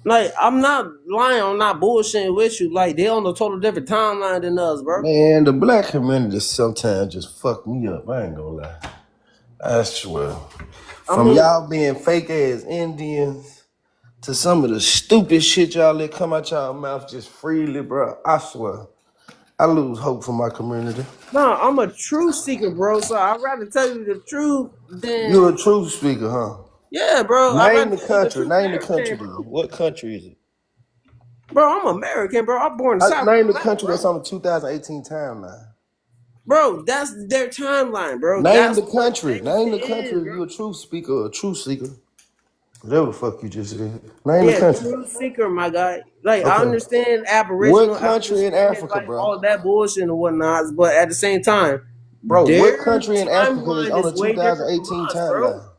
Like I'm not lying. I'm not bullshitting with you. Like they on a total different timeline than us, bro. Man, the black community sometimes just fuck me up. I ain't gonna lie. I swear. I From mean, y'all being fake ass Indians to some of the stupid shit y'all let come out y'all mouth just freely, bro. I swear. I lose hope for my community. no, I'm a truth seeker, bro. So I'd rather tell you the truth You're than a truth speaker, huh? yeah, bro. I'd Name rather the tell you the country. truth Name than the country everything, then. bro. What country is it? Bro, I'm American, bro. I'm born in South Name the Carolina, country that's bro. on the 2018 timeline. Bro, that's their timeline, bro. Name That's the what country. their Name the shit is, country. bro. You're a truth speaker or a truth seeker. Whatever the fuck you just said. Name the Yeah, country. true seeker, my guy. Like I Okay. understand What Aboriginal, I country in understand Africa, like bro? all that bullshit and whatnot, but at the same time, Bro, what their country in Africa is timeline on is the way different from 2018 us, bro. timeline?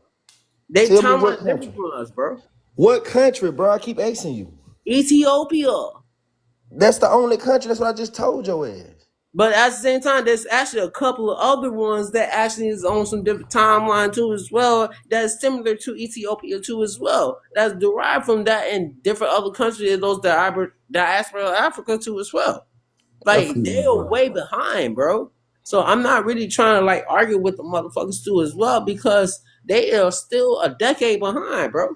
Their Tell me what timeline different country. from us, bro. What country, bro? I keep asking you. Ethiopia. That's the only country. That's what I just told your ass. But at the same time, there's actually a couple of other ones that actually is on some different timeline too as well. That's similar to Ethiopia too as well. That's derived from that in different other countries, those diaspora of Africa too as well. I Like feel you, they're bro. way behind, bro. So I'm not really trying to like argue with the motherfuckers too as well because they are still a decade behind, bro.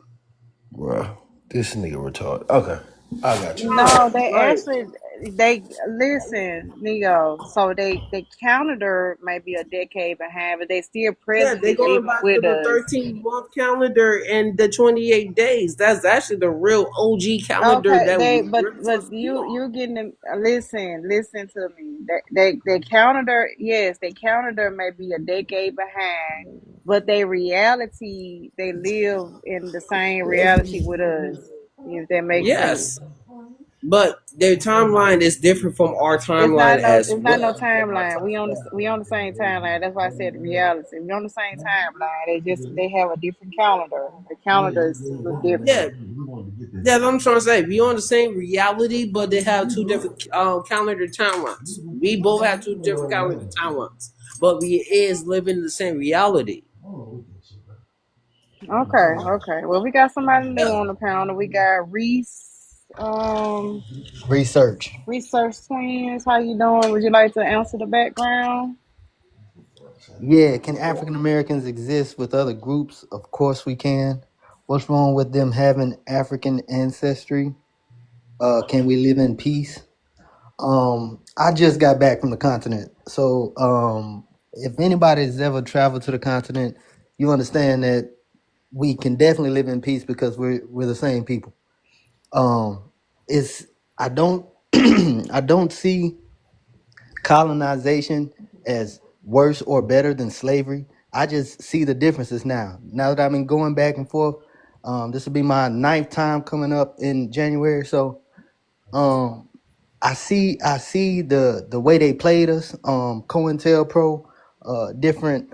Bro, this nigga retarded. Okay, I got you. no, No, they like actually they listen, Neo. So they calendar maybe a decade behind, but they still yeah, they presently going living back to with the us. 13-month calendar and the 28 days. That's actually the real OG calendar Okay, that they we really but supposed to be on. you getting them. Listen to me. They calendar, yes, they calendar may be a decade behind, but they reality they live in the same reality with us. If that makes sense. Yes, but their timeline is different from our timeline as It's not no well. timeline. We on the same timeline. That's why I said reality. We on the same timeline. They have a different calendar. The calendar is Yeah, different. yeah, I'm trying to say we on the same reality, but they have two different calendar timelines. We both have two different calendar timelines, but we is living the same reality. Okay. Well, we got somebody new Yeah, on the panel. We got Reese, Research. Research Twins. How you doing? Would you like to answer the background? Yeah, can African Americans exist with other groups? Of course we can. What's wrong with them having African ancestry? Can we live in peace? I just got back from the continent. So if anybody's ever traveled to the continent, you understand that we can definitely live in peace because we're the same people. It's I don't I don't see colonization as worse or better than slavery. I just see the differences now. Now that I've been going back and forth, this will be my ninth time coming up in January. So um, I see the way they played us. COINTELPRO, different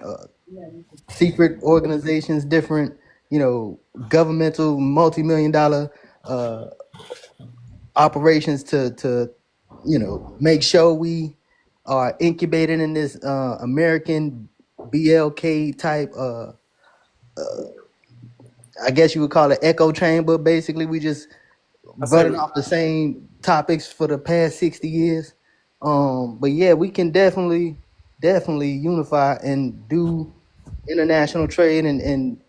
secret organizations, different governmental multi-million dollar uh, operations to make sure we are incubated in this American BLK type. I guess you would call it echo chamber. Basically, we just I say, running off the same topics for the past 60 years. But yeah, we can definitely unify and do international trade and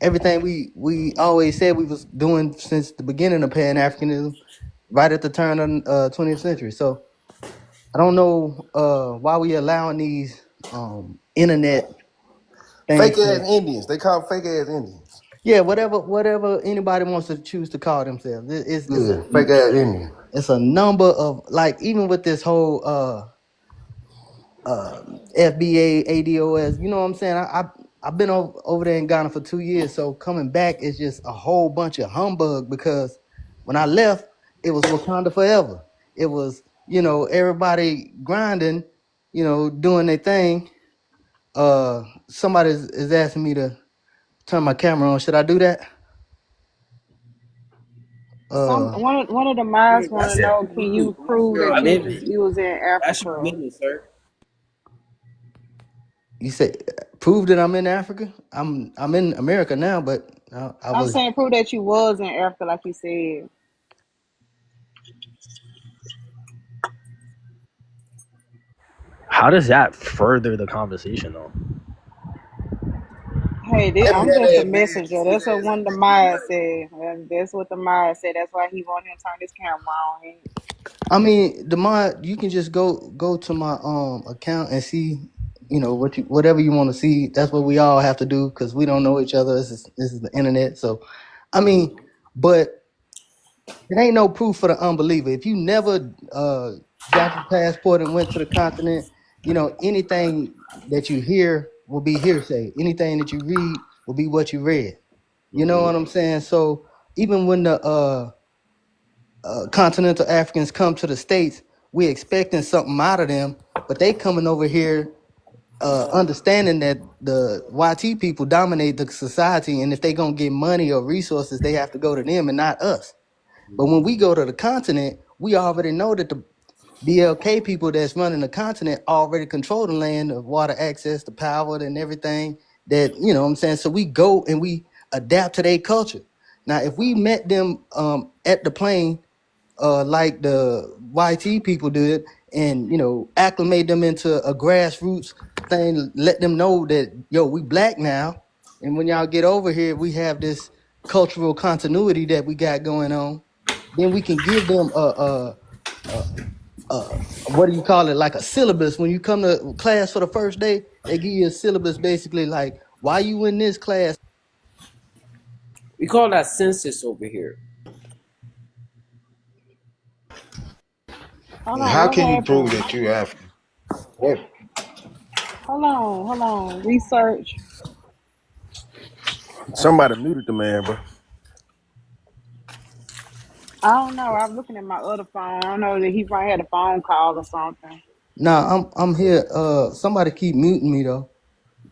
everything we always said we was doing since the beginning of Pan Africanism, right at the turn of 20th century. So I don't know why we allowing these internet things fake ass to, Indians. They call fake ass Indians. yeah, whatever anybody wants to choose to call themselves. Yeah, fake ass Indian. It's a number of, like, even with this whole FBA ADOS, you know what I'm saying? I've been over there in Ghana for 2 years, so coming back is just a whole bunch of humbug, because when I left, it was Wakanda forever. It was, everybody grinding, doing their thing. Somebody is asking me to turn my camera on. Should I do that? One of the mods want That's to know, can you prove your that living. you was in That's your Africa? living, sir. You say prove that I'm in Africa? I'm in America now, but I I'm was. saying prove that you was in Africa, like you said. How does that further the conversation, though? Hey, Every I'm just a that ass bad messenger. sweet That's what ass one of the nigga mods anyway. said. And that's what the mod said. That's why he wanted to turn his camera on. I mean, the mod, you can just go to my account and see, whatever you want to see. That's what we all have to do, because we don't know each other. This is the internet. So, I mean, but it ain't no proof for the unbeliever. If you never got your passport and went to the continent, anything that you hear will be hearsay. Anything that you read will be what you read. You know what I'm saying? So even when the continental Africans come to the States, we expecting something out of them, but they coming over here understanding that the YT people dominate the society, and if they gonna get money or resources, they have to go to them and not us. But when we go to the continent, we already know that the BLK people that's running the continent already control the land, the water access, the power, and everything that, what I'm saying? So we go and we adapt to their culture. Now, if we met them at the plane, like the YT people did, and acclimate them into a grassroots thing, let them know that, yo, we black now, and when y'all get over here, we have this cultural continuity that we got going on. Then we can give them what do you call it, like a syllabus. When you come to class for the first day, they give you a syllabus, basically like, why you in this class. We call that census over here. Hold on, How what can you prove happened? that you African? What? Hold on. Research. Somebody muted the man, bro. I don't know. I'm looking at my other phone. I don't know that he probably had a phone call or something. Nah, I'm here. Somebody keep muting me though.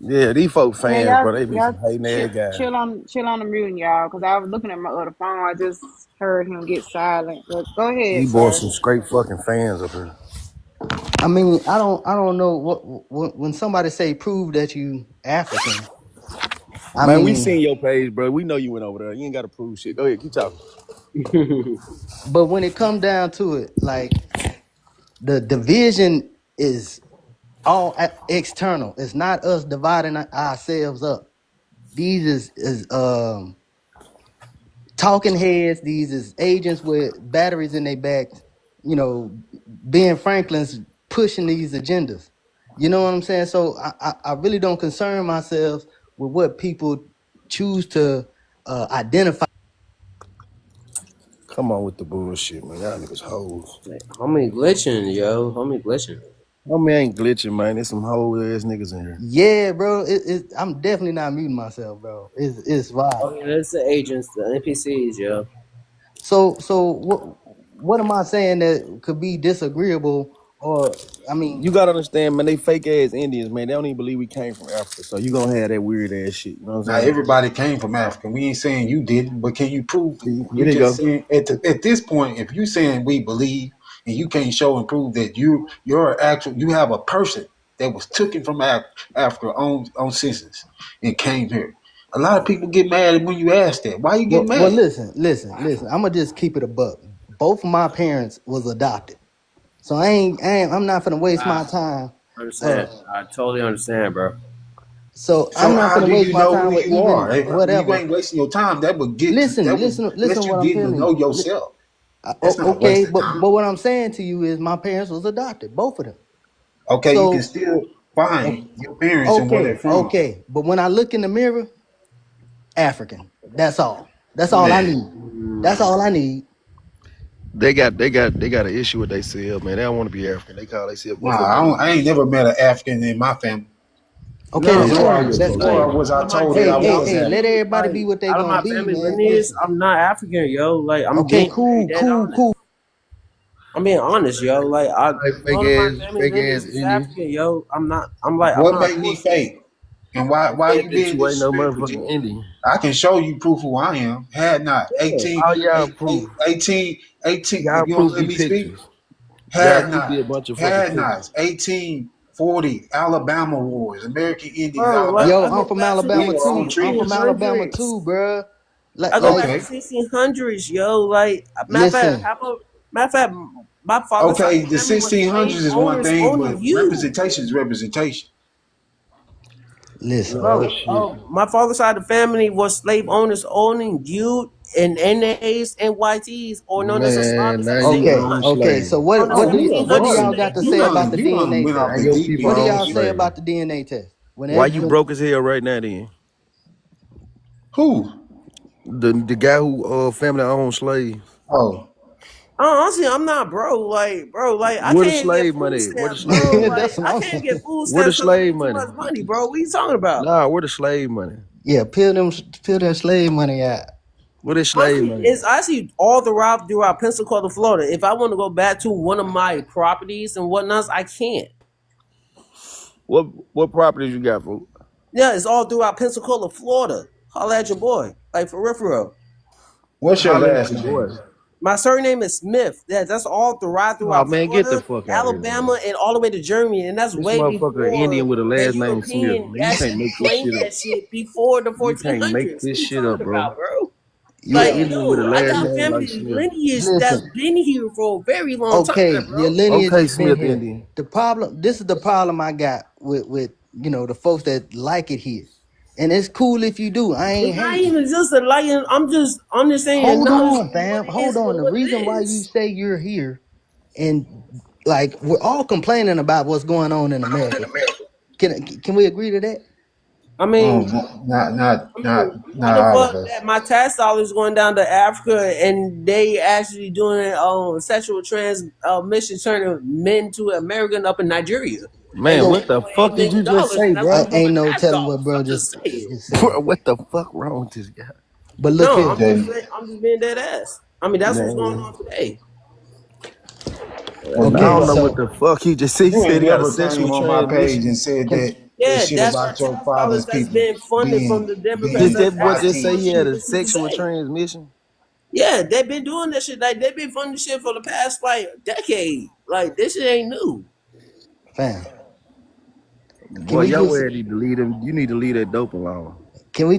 Yeah, these folk Yeah, fans, bro. They be some hating ass guys. chill on the muting, y'all, because I was looking at my other phone. I just heard him get silent. But go ahead, These boys sir. some straight fucking fans up here. I mean, I don't know when somebody say prove that you African. I Man, we mean, seen your page, bro. We know you went over there. You ain't got to prove shit. Go ahead, keep talking. but when it come down to it, like, the division is all external. It's not us dividing ourselves up. These is talking heads. These is agents with batteries in their backs. Ben Franklin's pushing these agendas. You know what I'm saying? So I really don't concern myself with what people choose to identify. Come on with the bullshit, man. Y'all niggas hoes. Like, homie glitching, yo. Homie glitching. No man ain't glitching, man. There's some whole ass niggas in here. Yeah, bro. I'm definitely not muting myself, bro. It's Oh, wild. yeah, it's the agents, the NPCs, yo. So what am I saying that could be disagreeable or I You mean, gotta understand, man, they fake ass Indians, man. They don't even believe we came from Africa. So you gonna have that weird ass shit. You know what Now I'm saying? everybody came from Africa. We ain't saying you didn't, but can you prove it? See, here You they just go. saying at this point, if you saying we believe and you can't show and prove that you're actual, you have a person that was taken from Africa on census and came here. A lot of people get mad when you ask that. Why you get well, mad? listen. I'm gonna just keep it a buck. Both of my parents was adopted, so I'm not gonna waste my I time. understand. I totally understand, bro. So So I'm not how gonna do waste you my know who time with you are? even You whatever. ain't wasting your time. That would Listen let what you I'm getting to telling you. know yourself. That's not Okay, wasting but time. what I'm saying to you is my parents was adopted, both of them. Okay, you can So still find your parents and where they're from. okay. But when I look in the mirror, African. That's all. That's all I Man, need. That's all I need. They got an issue with themselves, man. They don't want to be African. They call themselves nah, Buffalo I ain't Negroes. never met an African in my family. Okay, No, that's Yeah, all fine. your That's folks like cool. are. Was out I of my told that Hey, I hey, was hey, genealogy, let African? everybody like be what they out of gonna my be, family man. lineage, Listen. I'm not African, yo. Like I'm Okay, being very cool, dead cool, honest. cool. I'm being honest, yo. Like none of my family Fake lineage ass is Indian. African, yo. I'm What not made me bullshitting. fake? And why Said you that being you ain't no disrespectful, G? motherfucking Indian. I can show you proof who I am. Had not Yeah. 18, All y'all 8, proof. 18, 18. Y'all You want proof to let be me speak? pictures. Y'all Had proof not, be a bunch of fucking had pictures. not. 1840 Alabama Wars, American Indians, Bro, like Alabama Yo, I I'm go from Wars. back to the We Alabama were on too. I'm from trips. Alabama 1600s. too, bruh. I go back to Okay, 1600s, yo. Like Listen, matter of fact, my father's side of okay. the The family was slave 1600s is one owners thing, owning but you. representation is representation. listen. Oh Bro, shit. my father's side of the family was slave owners owning you and NAs and YTs, or known as the Man, slaves at now the same you Okay, own time. okay. slave. So On the Oh, what do 1700s y'all and got to you say 1800s. about done the you done DNA went test? off Now the your deep people What do end. own y'all say slave. about the DNA test? Why you broke as hell right now then? Who? The guy who family owned slaves. Oh, Honestly, I'm not bro. Like I Where the can't even get slave food money at? Where the stamps, bro. slave money? Like That's what I I'm can't saying. get food Where the stamps because I slave make too money? much money, bro. What are you talking about? Nah, where the slave money? Yeah, peel them slave money out. Where the slave Honestly, money? it's actually all throughout Pensacola, Florida. If I want to go back to one of my properties and whatnot, I can't. What properties you got, fool? Yeah, it's all throughout Pensacola, Florida. Holla at your boy. Like for real, for real. what's your Holla at last your boy. name? My surname is Smith. Yeah, that's all Oh throughout man, get the Florida, fuck out of here, man. Alabama, and all the way to Germany. And that's This way motherfucker before Indian with a the last name Smith. European Man, you can't actually make this claimed shit up. that shit before the You can't make 1400s. What this are you shit up, talking bro. about, bro? You an Yeah. Like, Indian with a no, I last got name like family Smith. lineage that's Listen. been here for a very long Okay, time, your bro. lineage Okay, has been Smith here. Indian. The problem, this is the problem I got with the folks that like it here. And it's cool if you do. I It's ain't not hating. even just a lion. I'm just saying Hold acknowledge on, what fam. it Hold is on. for The what it reason why you is. say you're here and like we're all complaining about what's going on in America. Can we agree to that? I mean, why Not the all of fuck us. that my tax dollars going down to Africa and they actually doing sexual transmission turning men to American up in Nigeria, and Man, then So what they the go ahead fuck and did make you just dollars, say, and that's bro? coming from my ain't no tax telling what dollars. bro I'm just saying. just said. Bro, what the fuck wrong with this guy? But look No, here. I'm just Then saying, I'm just being dead ass. I mean, that's what's going Man, on today. well, I Okay, don't you know what so the fuck he just said. He you said ain't he got a never came sexual on my page transmission. and said can that Yeah, shit that's our about your tax father's dollars that's people been funded from the Democrats Did being that that's boy actually just say he funding had IT a this to this sexual day. transmission? Yeah, they've been doing this shit. Like they've been funding shit for the past like decade. Like this shit ain't new. fam, can Boy, we just your ass need to leave him. You need to leave that dope alone. can we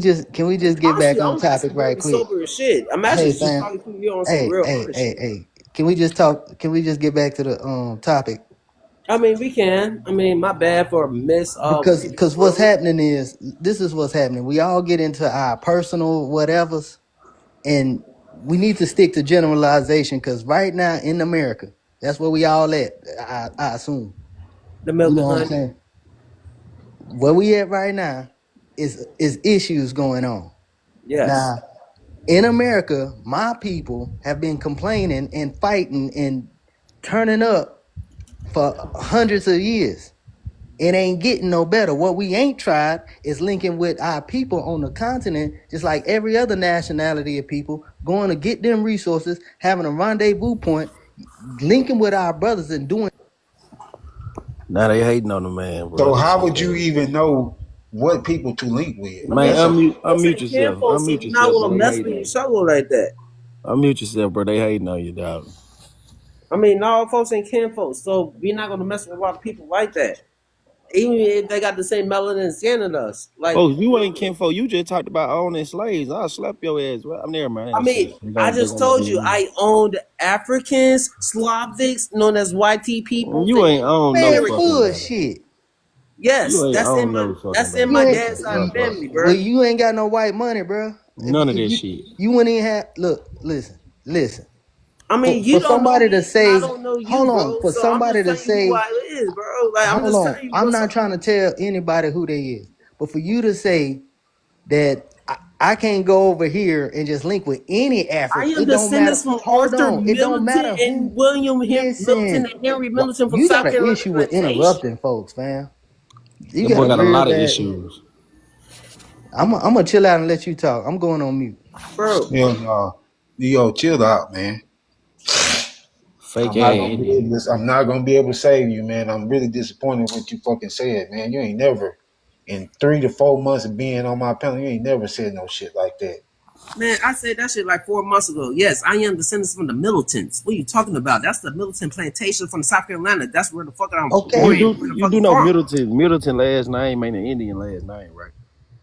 just get back Honestly, on I'm topic actually right very quick? sober as shit. I'm actually Hey just fam, talking to you on some real honest shit. hey. Can we just talk? Can we just get back to the topic? I mean, we can. I mean, my bad for miss keeping it Because what's real. happening is this is what's happening. We all get into our personal whatevers, and we need to stick to generalization. Because right now in America, that's where we all at. I assume. The You milk know and what I'm honey. saying? Where we at right now is issues going on. Yes. Now in America, my people have been complaining and fighting and turning up for hundreds of years. It ain't getting no better. What we ain't tried is linking with our people on the continent, just like every other nationality of people, going to get them resources, having a rendezvous point, linking with our brothers and doing. Now they hating on the man, bro. So This how shit would you crazy. even know what people to link with? I Man, mean, That's a folks unmute ain't yourself. kinfolk, so Unmute you're not yourself, bro. gonna They mess with hating on each you. other like that. Unmute yourself, bro. They hating on you, dog. I mean, no, folks ain't kinfolk, so we're not gonna mess with a lot of people like that. Even if they got the same melanin skin as us. Like, Folks, you ain't kinfolk. You just talked about owning slaves. I'll slap your ass. Well, I'm there, man. I ain't I gonna say mean, it. I They just gonna told you believe me. I owned Africans, Slavics, known as YT people. You ain't own no Man, fucking Americans. body. bullshit. You Yes, ain't own no fucking that's in body. You my ain't. dad's side of the family, Well, bro. you ain't got no white money, bro. None of If that shit. you wouldn't even have. Look, listen. I mean, you For don't know somebody to me, and I say, don't know you, hold on, bro. for So I'm somebody just to telling you who say, I is, bro. Like I'm hold just on, telling you I'm what's not up. trying to tell anybody who they is, but for you to say that I can't go over here and just link with any I African, am it don't matter. descendants from Hold Arthur on, it don't Middleton matter and who. William Middleton Listen, and Henry Middleton from you got South an Carolina issue with plantation, interrupting folks, fam. You That got boy a got a real lot of bad. issues. I'm gonna chill out and let you talk. I'm going on mute. bro. yo, chill out, man. Fake ass Indian. I'm not gonna be able to save you, man. I'm really disappointed with what you fucking said, man. You ain't never in 3 to 4 months of being on my panel, you ain't never said no shit like that. Man, I said that shit like 4 months ago. Yes, I am descendants from the Middletons. What are you talking about? That's the Middleton plantation from South Carolina. That's where the fuck I'm Okay, You born and do where the you fuck do I'm know from. Middleton last name ain't an Indian last name, right?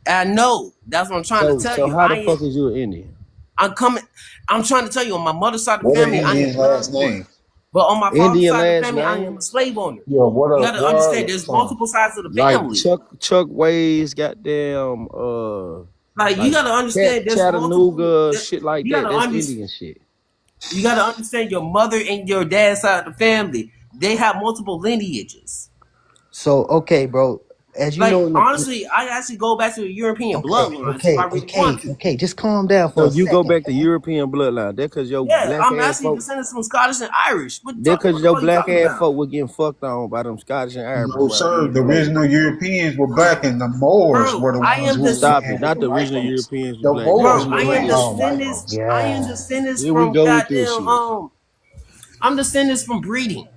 I know. That's what I'm trying to tell So you. how the fuck is you an Indian? I'm coming. I'm trying to tell you on my mother's side of the What an family, I am Indian last blood. name? But on my father's Indian side of the last family, I am name? a slave owner. Yeah, You got to what understand, are there's from? multiple sides of the Like family. Chuck Ways, goddamn Like you like got to understand, there's multiple. Chattanooga, shit like You got that. to That's understand. Indian shit. You got to understand your mother and your dad's side of the family. They have multiple lineages. so okay, bro. As you Like know, in the honestly, I actually go back to the European bloodlines if I really want to. okay. Just calm down for So a you go second, back to fam. European bloodline. That cause your Yeah, black I'm ass actually folk. descendants from Scottish and Irish. That cause What the your fuck are you black talking ass about, folk were getting fucked on by them Scottish and Irish No, while sir. being The slaves. original Europeans were black, and the Moors bro? were the I ones am who this, Stop ran it. with Not the the white original folks. Europeans was The black. That Moors bro. was were I the am ran white with the folks. white Oh folks. descendants. I am God. descendants Here we from go with this goddamn shit. I'm descendants from breeding,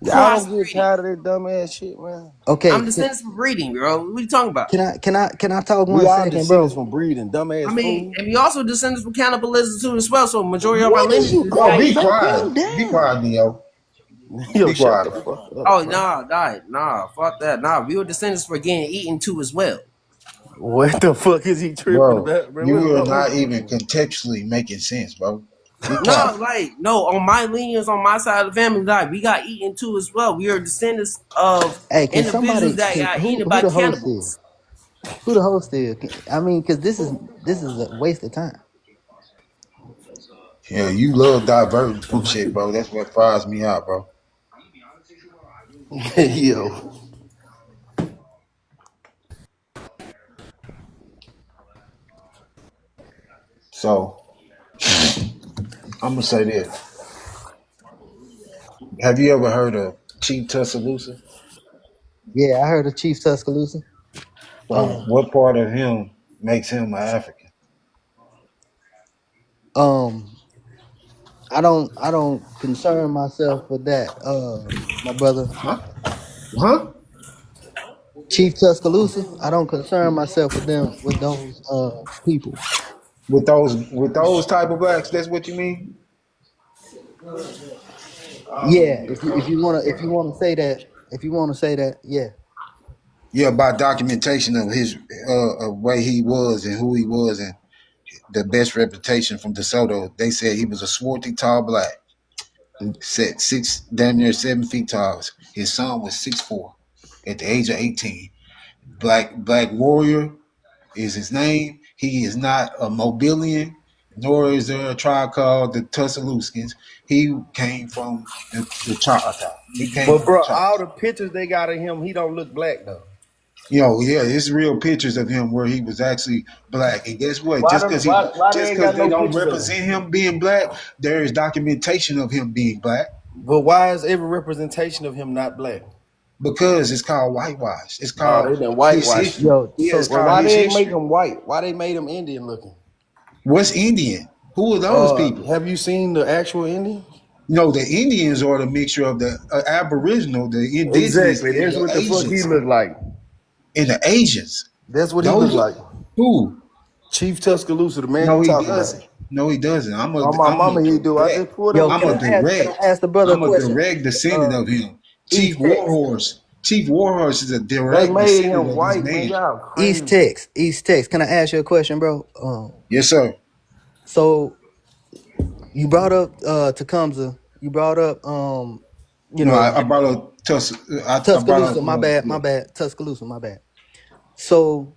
Y'all don't get crossbreeding. tired of that dumb ass shit, man. Okay, I'm descendants from breeding, bro. What are you talking about? can I talk We one all second, descendants bro? from breeding, I dumbass mean, fool. and we also descendants from cannibalism too as well. So majority of our What is lineage you is Yo, calm, be bro? Caucasian. quiet. Calm Be down. quiet, Neo. Yo, Be shut quiet, the bro. fuck up, Oh man. nah, fuck that. Nah, we were descendants for getting eaten too as well. What the fuck is he tripping Bro, about, bro? What you are wrong with not this even man? contextually making sense, bro. Be quiet. No, like no, on my lineage, on my side of the family, like we got eaten too as well. We are descendants of Hey, can individuals somebody that can got eaten who by the host is? cannibals. Who the host is? I mean, because this is a waste of time. Yeah, you love diverting from shit, bro. That's what fires me out, bro. Yo. So I'm gonna say this. Have you ever heard of Chief Tuscaloosa? Yeah, I heard of Chief Tuscaloosa. So what part of him makes him an African? Um, I don't concern myself with that. My brother, Huh? Huh? Chief Tuscaloosa. I don't concern myself with them with those people. With those type of blacks, that's what you mean? Yeah, if you wanna say that, yeah. Yeah, by documentation of his way he was and who he was and the best reputation from DeSoto. They said he was a swarthy tall black, set six damn near 7 feet tall. His son was 6'4" at the age of 18. Black warrior is his name. He is not a Mobilian, nor is there a tribe called the Tuscalooskans. He came from the Choctaw. He came But from the bro, all Choctaw. the pictures they got of him, he don't look black though. Yeah, it's real pictures of him where he was actually black. And guess what? Why they Just ain't because got they no don't pictures of him? represent him being black, there is documentation of him being black But why is every representation of him not black? because it's called whitewash. It's Oh, called they done his whitewashed history. him. Yo, Yeah, it's so Well, called why his they ain't make history. him white? Why they made him Indian looking? What's Indian? Who are those people? Have you seen the actual Indian? No, the Indians are the mixture of the Aboriginal, the indigenous, Exactly. and That's the what the fuck he Asians. look like. And the Asians. That's what he look Those like. who? Chief Tuscaloosa, the man No, you he talking about. doesn't. No, he doesn't. On my mama, he do. I just pulled up Yo, a I'm a picture. can I direct. ask the brother a I'm a question? direct descendant of him. Chief East Tex. Warhorse. Chief Warhorse is a They direct made descendant him of this white, man. man. Y'all crazy. East Tex. Can I ask you a question, bro? Yes, sir. So you brought up Tecumseh. You brought up you No, know, I brought up I brought Tuscaloosa. up My bad. yeah. My bad. Tuscaloosa. My bad. So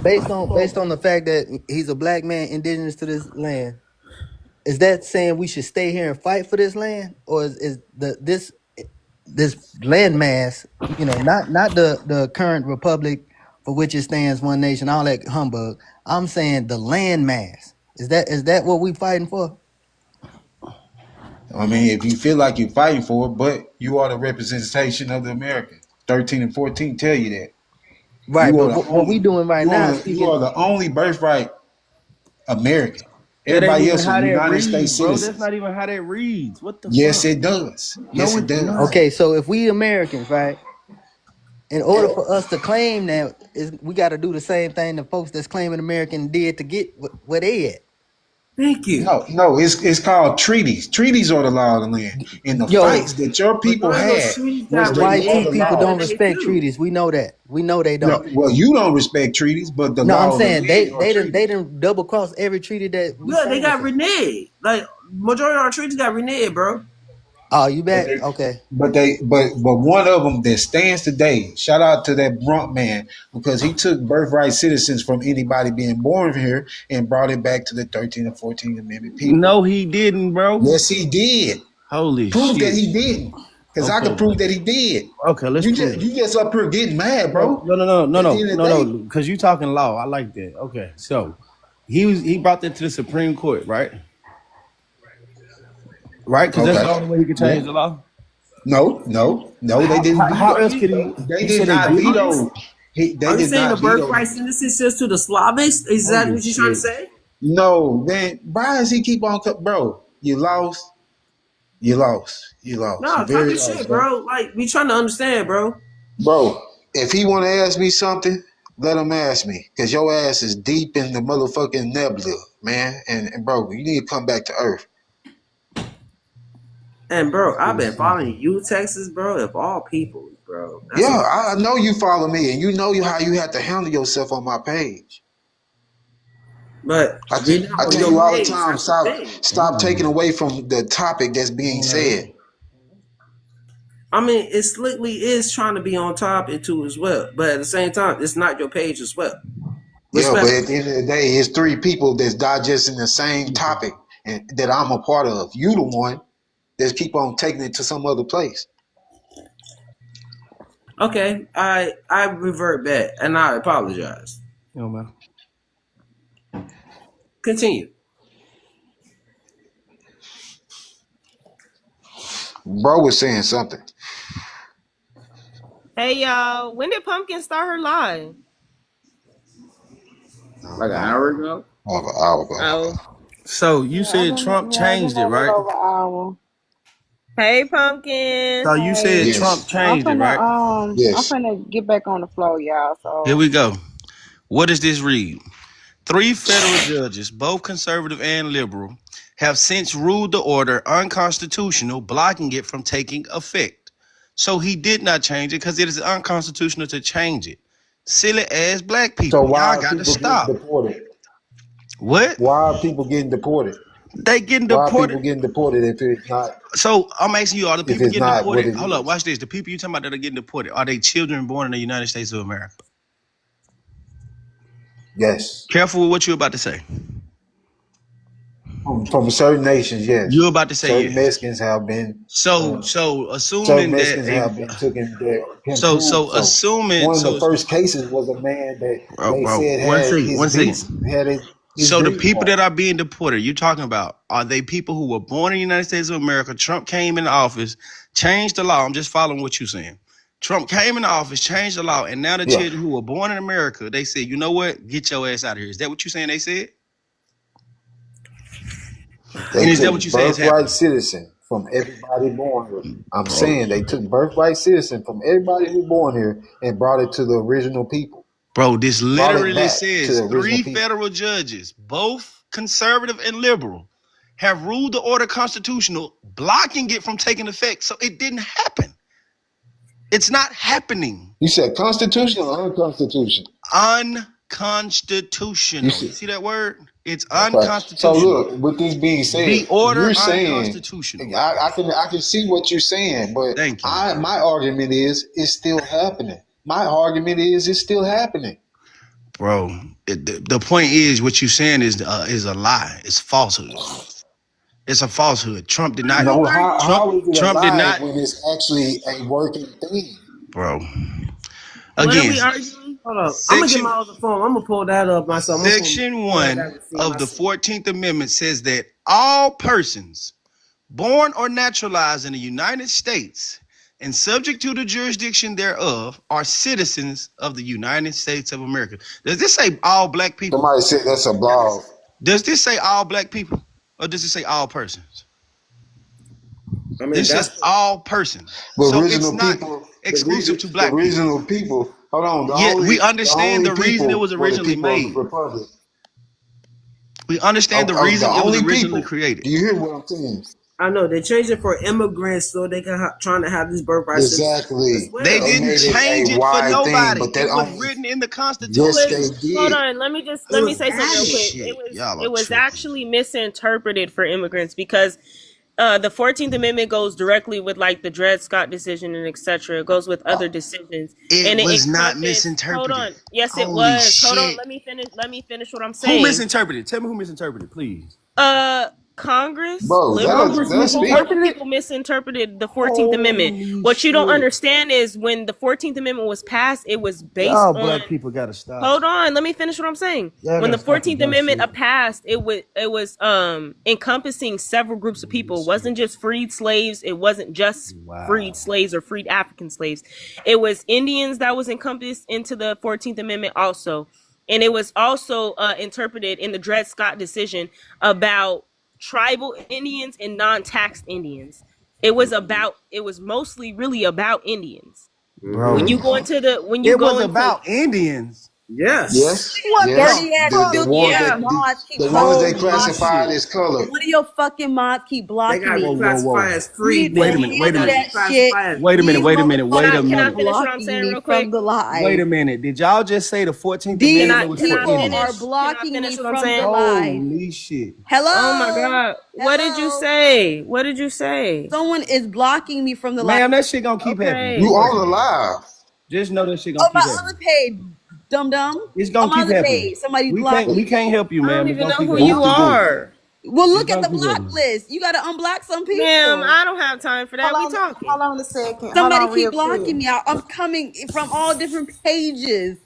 based on the fact that he's a black man indigenous to this land, is that saying we should stay here and fight for this land, or is this landmass, not the current republic for which it stands, one nation, all that humbug? I'm saying the landmass. Is that what we fighting for? I mean, if you feel like you're fighting for it, but you are the representation of the American. 13 and 14 tell you that. Right, You are but the what we only doing right now is you are speaking. the only birthright American. That ain't Everybody even else are how that United reads, States bro. That's citizens. not even how that reads. What the Yes, fuck? it does. No, Yes, it it's does. not. Okay, so if we Americans, right, in order for us to claim that, we got to do the same thing the folks that's claiming American did to get where they at. Thank you. No, it's called treaties. Treaties are the law of the land. And the Yo, fights that your people Majority of those had treaties was got the white law of tea the reneged people after don't law. they respect too. treaties. We know that. We know they No, don't. well, you don't respect treaties, but the No, I'm law of the saying land are they treaties. didn't double cross every treaty that we Yeah, they signed up got for. reneged. Like majority of our treaties got reneged, bro. Oh, you But back? Okay. but one of them that stands today. Shout out to that Brunt man because he took birthright citizens from anybody being born here and brought it back to the 13 and 14 Amendment people. No, he didn't, bro. Yes, he did. Holy Prove that shit. he didn't, because I Okay. can prove that he did. Okay, let's prove it. You just up here getting mad, No, bro. no, no, no, no, At the no, end of no, the no, day, because you talking law. I like that. Okay, so he brought that to the Supreme Court, right? Right, because that's the okay, only way he could change yeah. the law. No, they didn't How veto. else could he? They You did said they not didn't. veto. They Are you did saying the not veto. birthright sentences says to the Slavics? Is that Holy what you're trying to shit. say? No, man. Why does he keep on? Bro, you lost. You lost. You lost. You No, talk very your lost, shit, bro. bro. Like we trying to understand, bro. Bro, if he want to ask me something, let him ask me, because your ass is deep in the motherfucking nebula, man. And bro, you need to come back to earth. And bro, I've been following you, Texas, bro, of all people, bro. That's Yeah, what, I know you follow me, and you know how you have to handle yourself on my page. but I we're not on tell you your all the page. time, That's the thing. stop taking away from the topic that's being said. I mean, it slickly is trying to be on top and too as well, but at the same time, it's not your page as well. Yeah, but Respect. at the end of the day, it's three people that's digesting the same topic and that I'm a part of. You the one that keep on taking it to some other place. Okay, I revert back and I apologize. No, man. Continue. Bro was saying something. Hey y'all, when did Pumpkin start her live? Like an hour ago? Over an hour ago. Oh, So you Yeah, said Trump I've changed been it, at it right? over an hour. hey Pumpkin. So you said Hey, Trump Yes. changed it, right? I'm Yes. finna get back on the flow, y'all. Here So we go. What does this read? 3 federal judges, both conservative and liberal, have since ruled the order unconstitutional, blocking it from taking effect. So he did not change it because it is unconstitutional to change it. Silly ass black people. So why Y'all are got to people getting stop. deported? What? Why are people getting deported? They getting Why are people deported. getting deported if it's not So I'm asking you, are the if people it's getting not what deported? it Hold up, is? watch this. The people you talking about that are getting deported, are they children born in the United States of America? Yes. Careful with what you're about to say. From certain nations, yes. You're about to say Certain yes. Mexicans have been So certain assuming Mexicans that have been taken there. so assuming One of the first cases was a man that they said one had second, his one beats, second. had his So the beat people part. that are being deported, you're talking about, are they people who were born in the United States of America? Trump came into office, changed the law. I'm just following what you're saying. Trump came into office, changed the law, and now the Yeah. children who were born in America, they said, you know what? Get your ass out of here. Is that what you're saying they said? They And is that took what you say is birthright happening? citizen from everybody born here. I'm Bro, saying they took birthright citizen from everybody who born here and brought it to the original people. this Brought it literally back to says the original 3 people. federal judges, both conservative and liberal, have ruled the order constitutional, blocking it from taking effect. So it didn't happen. It's not happening. You said constitutional or unconstitutional? Unconstitutional. You You said see that word? It's okay. So unconstitutional. look, with this being said, The order you're saying unconstitutional. I can see what you're saying, but Thank you. my argument is it's still happening. My argument is it's still happening. Bro, the point is what you're saying is a lie. It's falsehood. It's a falsehood. Trump did not. No, how is it Trump did alive not. when it's actually a working thing? Bro. What are Again, we arguing? Hold up. I'm gonna get my other phone. I'm gonna pull that up myself. Section 1 of the 14th Amendment says that all persons born or naturalized in the United States and subject to the jurisdiction thereof are citizens of the United States of America. Does this say all black people? Somebody said that's a blog. Does this say all black people? Or does it say all persons? I mean, This that's says all persons. But So original it's not people, exclusive to black the people. original people. Hold on. We understand the reason it was originally made. Republic. We understand the reason it was originally created. Do you hear what I'm saying? I know they changed it for immigrants so they can trying to have this birthright. Exactly. Well. They didn't made it change a it for wide nobody. thing, but that It was only- written in the Constitution. Yes, they did. Hold on, let me say something real quick. Shit, y'all are It was tripping. actually misinterpreted for immigrants because the 14th Amendment goes directly with like the Dred Scott decision and etc. It goes with other decisions. It was not encompassed- misinterpreted. Hold on. Yes, it Holy was. Hold on. shit. Let me finish what I'm saying. Who misinterpreted? Tell me who misinterpreted, please. Congress, Bro, liberals, that's people misinterpreted the 14th Amendment. What you don't understand is when the 14th Amendment was passed, it was based on black people gotta stop. Hold on, let me finish what I'm saying. Y'all When the gotta stop 14th the dumb Amendment shit. passed, it was encompassing several groups of people. It wasn't just freed slaves. It wasn't just freed slaves or freed African slaves. It was Indians that was encompassed into the 14th Amendment also. And it was also interpreted in the Dred Scott decision about tribal Indians and non-taxed Indians. It was mostly really about Indians. Bro. When you go into It was about Indians. Yes. What Yes. dirty ass The filthy ones ass that mods keep the ones they blocking me? classified as color. One of your fucking mods keep They blocking got me. classified as free. Wait a minute, wait a minute. That shit. Wait a minute, wait a minute, wait a Can I minute. finish what I'm Blocking saying me real quick? from the live. Wait a minute. Did y'all just say the 14th These Amendment was for people Indians? are blocking Can I me finish what I'm from saying? the live. Holy shit. Hello. Oh my god. What did you Hello? say? What did you say? Someone is blocking me from the live. Ma'am, that shit gonna keep Okay. happening. You on the live. Just know that shit Oh, gonna my keep other happening. page, dum dum. It's gonna On my keep other happening. page, somebody's We blocking. can't help you, I ma'am. don't It's even know gonna who keep you happening. are. Well, look It's at the gonna keep block happening. list. You gotta unblock some people. Ma'am, I don't have time for that. We talking. Hold on a second. Somebody Hold on real keep blocking quick. me out. I'm coming from all different pages.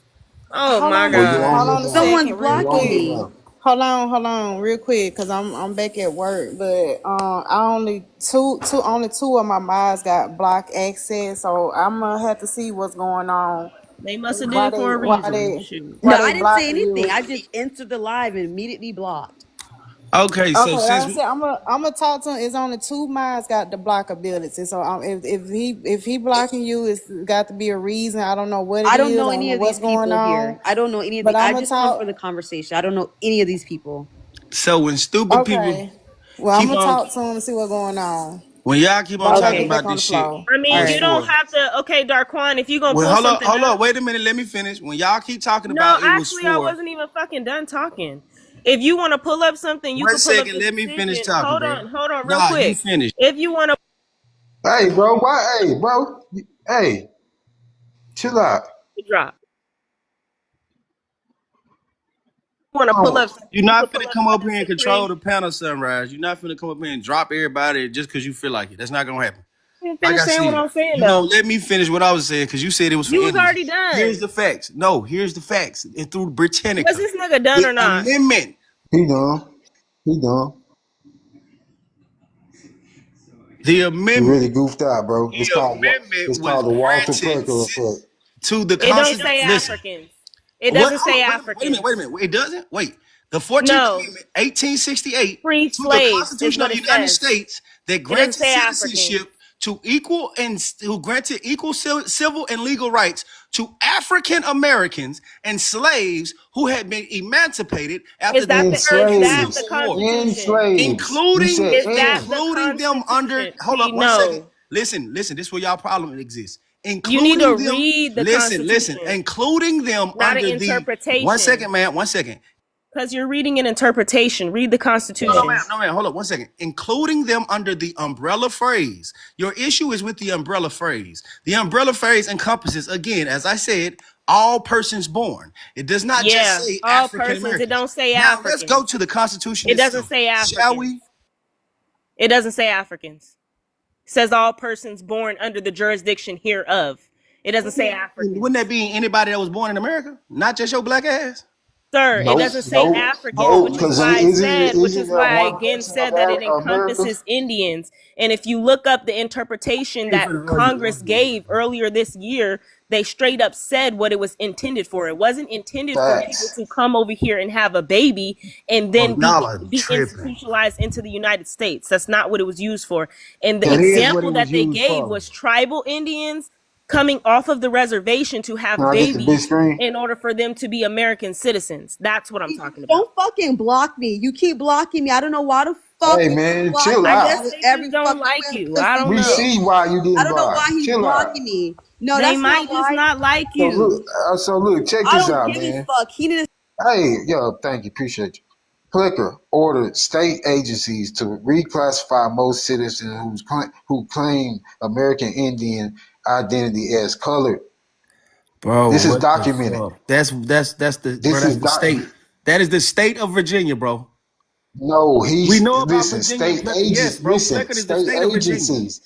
Oh Hold my on, Well, you god. on hold the on a live. Someone's second, real blocking quick. me. Hold on, real quick, cause I'm back at work. But I only two of my mods got block access, so I'm gonna have to see what's going on. They must have did Why it for a they reason. Shoot. No, why I they didn't say blocking anything. you? I just entered the live and immediately blocked. Okay, so Okay, like since I said, I'm gonna talk to him. It's only two minds got the block ability. So if he blocking you, it's got to be a reason. I don't know what it is. I don't know any of what's these people going on. here. I don't know any of But these. I I'ma just come talk. for the conversation. I don't know any of these people. so when stupid people Okay. Well, I'm keep gonna on talk to him and see what's going on. when y'all keep But on I gotta talking get back about on the this shit. floor. I mean, All It's you right. don't for have to. Okay, Darquan, if you gonna well, pull hold up, something up. wait a minute, let me finish. When y'all keep talking No, about it was actually, I for wasn't even fucking done talking. If you want to pull up something, you one can pull up second, the let me finish decision. talking, Hold bro. on, real Nah, you quick. finish. If you want to Hey, bro. Why? Hey, bro. Hey, chill out. drop, you want to pull Oh, up something, You're you not can pull finna up come up something here and control the panel, Sunrise. You're not finna come up here and drop everybody just because you feel like it. That's not gonna happen. Finish Like I saying what said, I'm saying you know, though. let me finish what I was saying because you said it was for You was Indians. already done. Here's the facts. No, here's the facts. And through Britannica, Was this nigga done or the not? amendment. he done. He done. The He amendment. really goofed out, bro. It's The called amendment was the Walter granted Perkins effect. to the It don't Constitution. say Listen, Africans. It what? doesn't say Wait a Africans. minute. It doesn't. Wait. The 14th No, Amendment, 1868, freed to the slaves is Constitution what of the it United says. States that It doesn't granted say African. citizenship to equal and who granted equal civil and legal rights to African Americans and slaves who had been emancipated after Is that the the Enslaved. Constitution? Enslaved. You said Is that the including them under. Constitution? Hold up See, 1 second. no. Listen. This is where y'all problem exists. You need to Including them. read the Listen. Constitution, Including them not an under the. 1 interpretation. second, man. 1 second. Because you're reading an interpretation. Read the Constitution. No, man. Hold up 1 second. Including them under the umbrella phrase. Your issue is with the umbrella phrase. The umbrella phrase encompasses, again, as I said, all persons born. It does not just say all African persons. Americans. It don't say Now Africans. let's go to the Constitution It doesn't itself. say Africans. Shall we? It doesn't say Africans. It says all persons born under the jurisdiction hereof. It doesn't say Africans. Wouldn't that be anybody that was born in America? Not just your black ass? Sir, it doesn't say Africans, which is why I again said that it encompasses Indians. And if you look up the interpretation that Congress gave earlier this year, they straight up said what it was intended for. It wasn't intended for people to come over here and have a baby and then be institutionalized into the United States. That's not what it was used for. And the example that they gave was tribal Indians coming off of the reservation to have babies in order for them to be American citizens. That's what I'm talking about. Don't fucking block me. You keep blocking me. I don't know why the fuck. Hey man, block chill me. out. I guess they just don't like you. I don't We know. see why you didn't I don't know block. why he's Chill blocking out. me. No, They that's might not just why. not like So you. look, check I this don't out, give man. a fuck. He didn't. Hey, yo, thank you, appreciate you. Plicker ordered state agencies to reclassify most citizens who claim American Indian identity as colored. Bro, this is documented. That's the state. That is the state of Virginia, bro. No, we know about listen, Virginia. state agencies. Yes, bro. Listen, state agencies.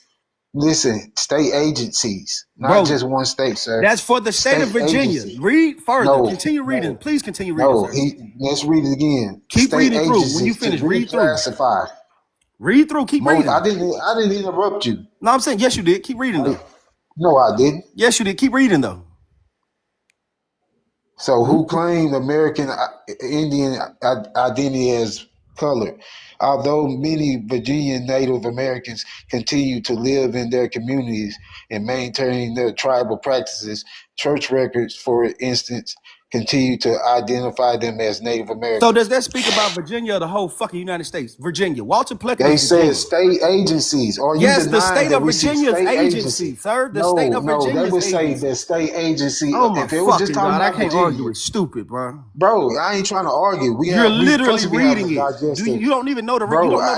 Listen, state agencies, not just one state, sir. That's for the state of Virginia. Agency. Read further. No, continue reading. Please continue reading. No, let's read it again. Keep state reading through. When you finish, read through. Read through. Keep reading. I didn't interrupt you. No, I'm saying yes, you did. Keep reading though. No, I didn't. Yes, you did. Keep reading though. So, who claimed American Indian identity as colored? Although many Virginia Native Americans continue to live in their communities and maintain their tribal practices, church records, for instance, continue to identify them as Native Americans. So does that speak about Virginia or the whole fucking United States? Virginia. Walter Plecker. They said state agencies. Or yes, the state of Virginia's agency, sir. The state of Virginia's they would say the state agency. Oh my fucking God, I can't argue. It's stupid, bro. Bro, I ain't trying to argue. You're literally reading it. You don't even know the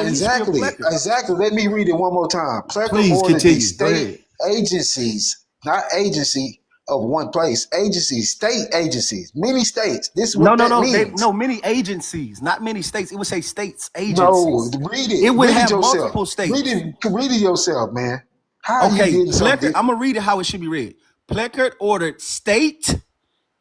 exactly. Let me read it one more time. Please continue. State agencies, not agency of one place. Agencies, state agencies, many states. This is what that means. Many agencies, not many states. It would say states agencies. No, read it. It would read have yourself. multiple states. Read it yourself, man. How okay, you Pleckert, I'm gonna read it how it should be read. Pleckert ordered state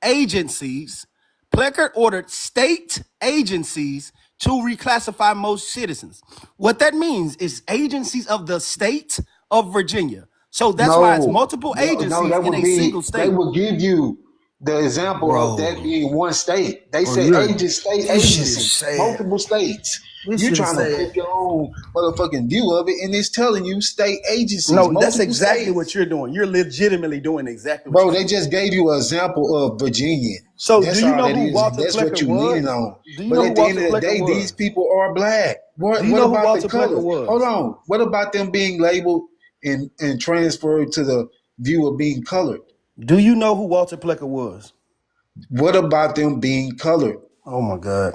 agencies. Pleckert ordered state agencies to reclassify most citizens. What that means is agencies of the state of Virginia. So that's why it's multiple agencies in a single state. They will give you the example of that being one state. They say state agencies, multiple states. You're trying to pick your own motherfucking view of it, and it's telling you state agencies. No, that's exactly what you're doing. You're legitimately doing exactly what you're doing. Bro, they just gave you an example of Virginia. So do you know who Walter Plecker was? That's what you're leaning on. But at the end of the day, these people are black. What about the color? Hold on. What about them being labeled and transferred to the view of being colored? Do you know who Walter Plecker was? What about them being colored? Oh my God.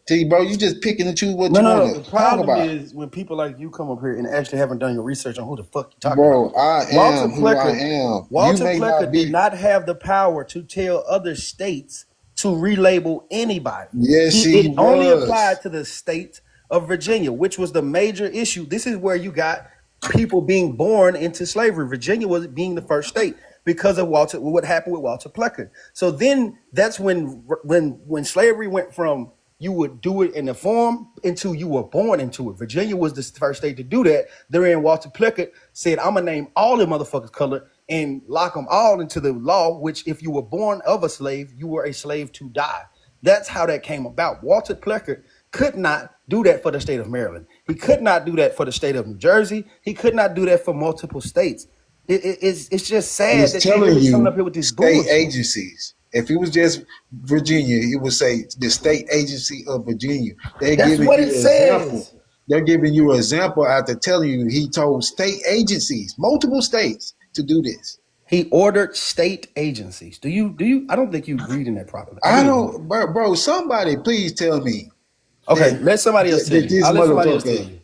See, bro, you just picking and choose what you want to talk about. The problem is when people like you come up here and actually haven't done your research on who the fuck you talking Bro, about. I am who I am. Walter Plecker did not have the power to tell other states to relabel anybody. Yes, it only applied to the state of Virginia, which was the major issue. This is where you got people being born into slavery. Virginia was being the first state because of what happened with Walter Plecker. So then that's when slavery went from you would do it in the form until you were born into it. Virginia was the first state to do that. Therein, Walter Plecker said, I'm going to name all the motherfuckers colored and lock them all into the law, which if you were born of a slave, you were a slave to die. That's how that came about. Walter Plecker could not do that for the state of Maryland. He could not do that for the state of New Jersey. He could not do that for multiple states. It's just sad He's that you're telling really coming you up here with this state bullshit. agencies. If it was just Virginia, he would say the state agency of Virginia. They're That's giving what you it an says. example. They're giving you an example after telling you he told state agencies, multiple states, to do this. He ordered state agencies. Do you? I don't think you reading that properly. I don't, bro. Somebody, please tell me. Okay, that, let somebody else tell that you. this I'll let somebody else tell motherfucker you.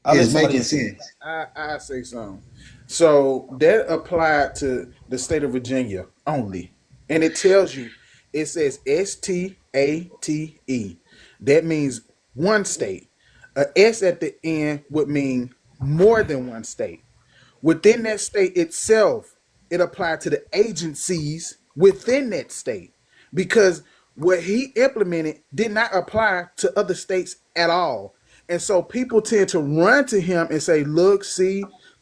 I'll let is somebody making else tell you. sense. I say something. So that applied to the state of Virginia only, and it tells you, it says STATE. That means one state. A S at the end would mean more than one state. Within that state itself, it applied to the agencies within that state, because what he implemented did not apply to other states at all. And so people tend to run to him and say, look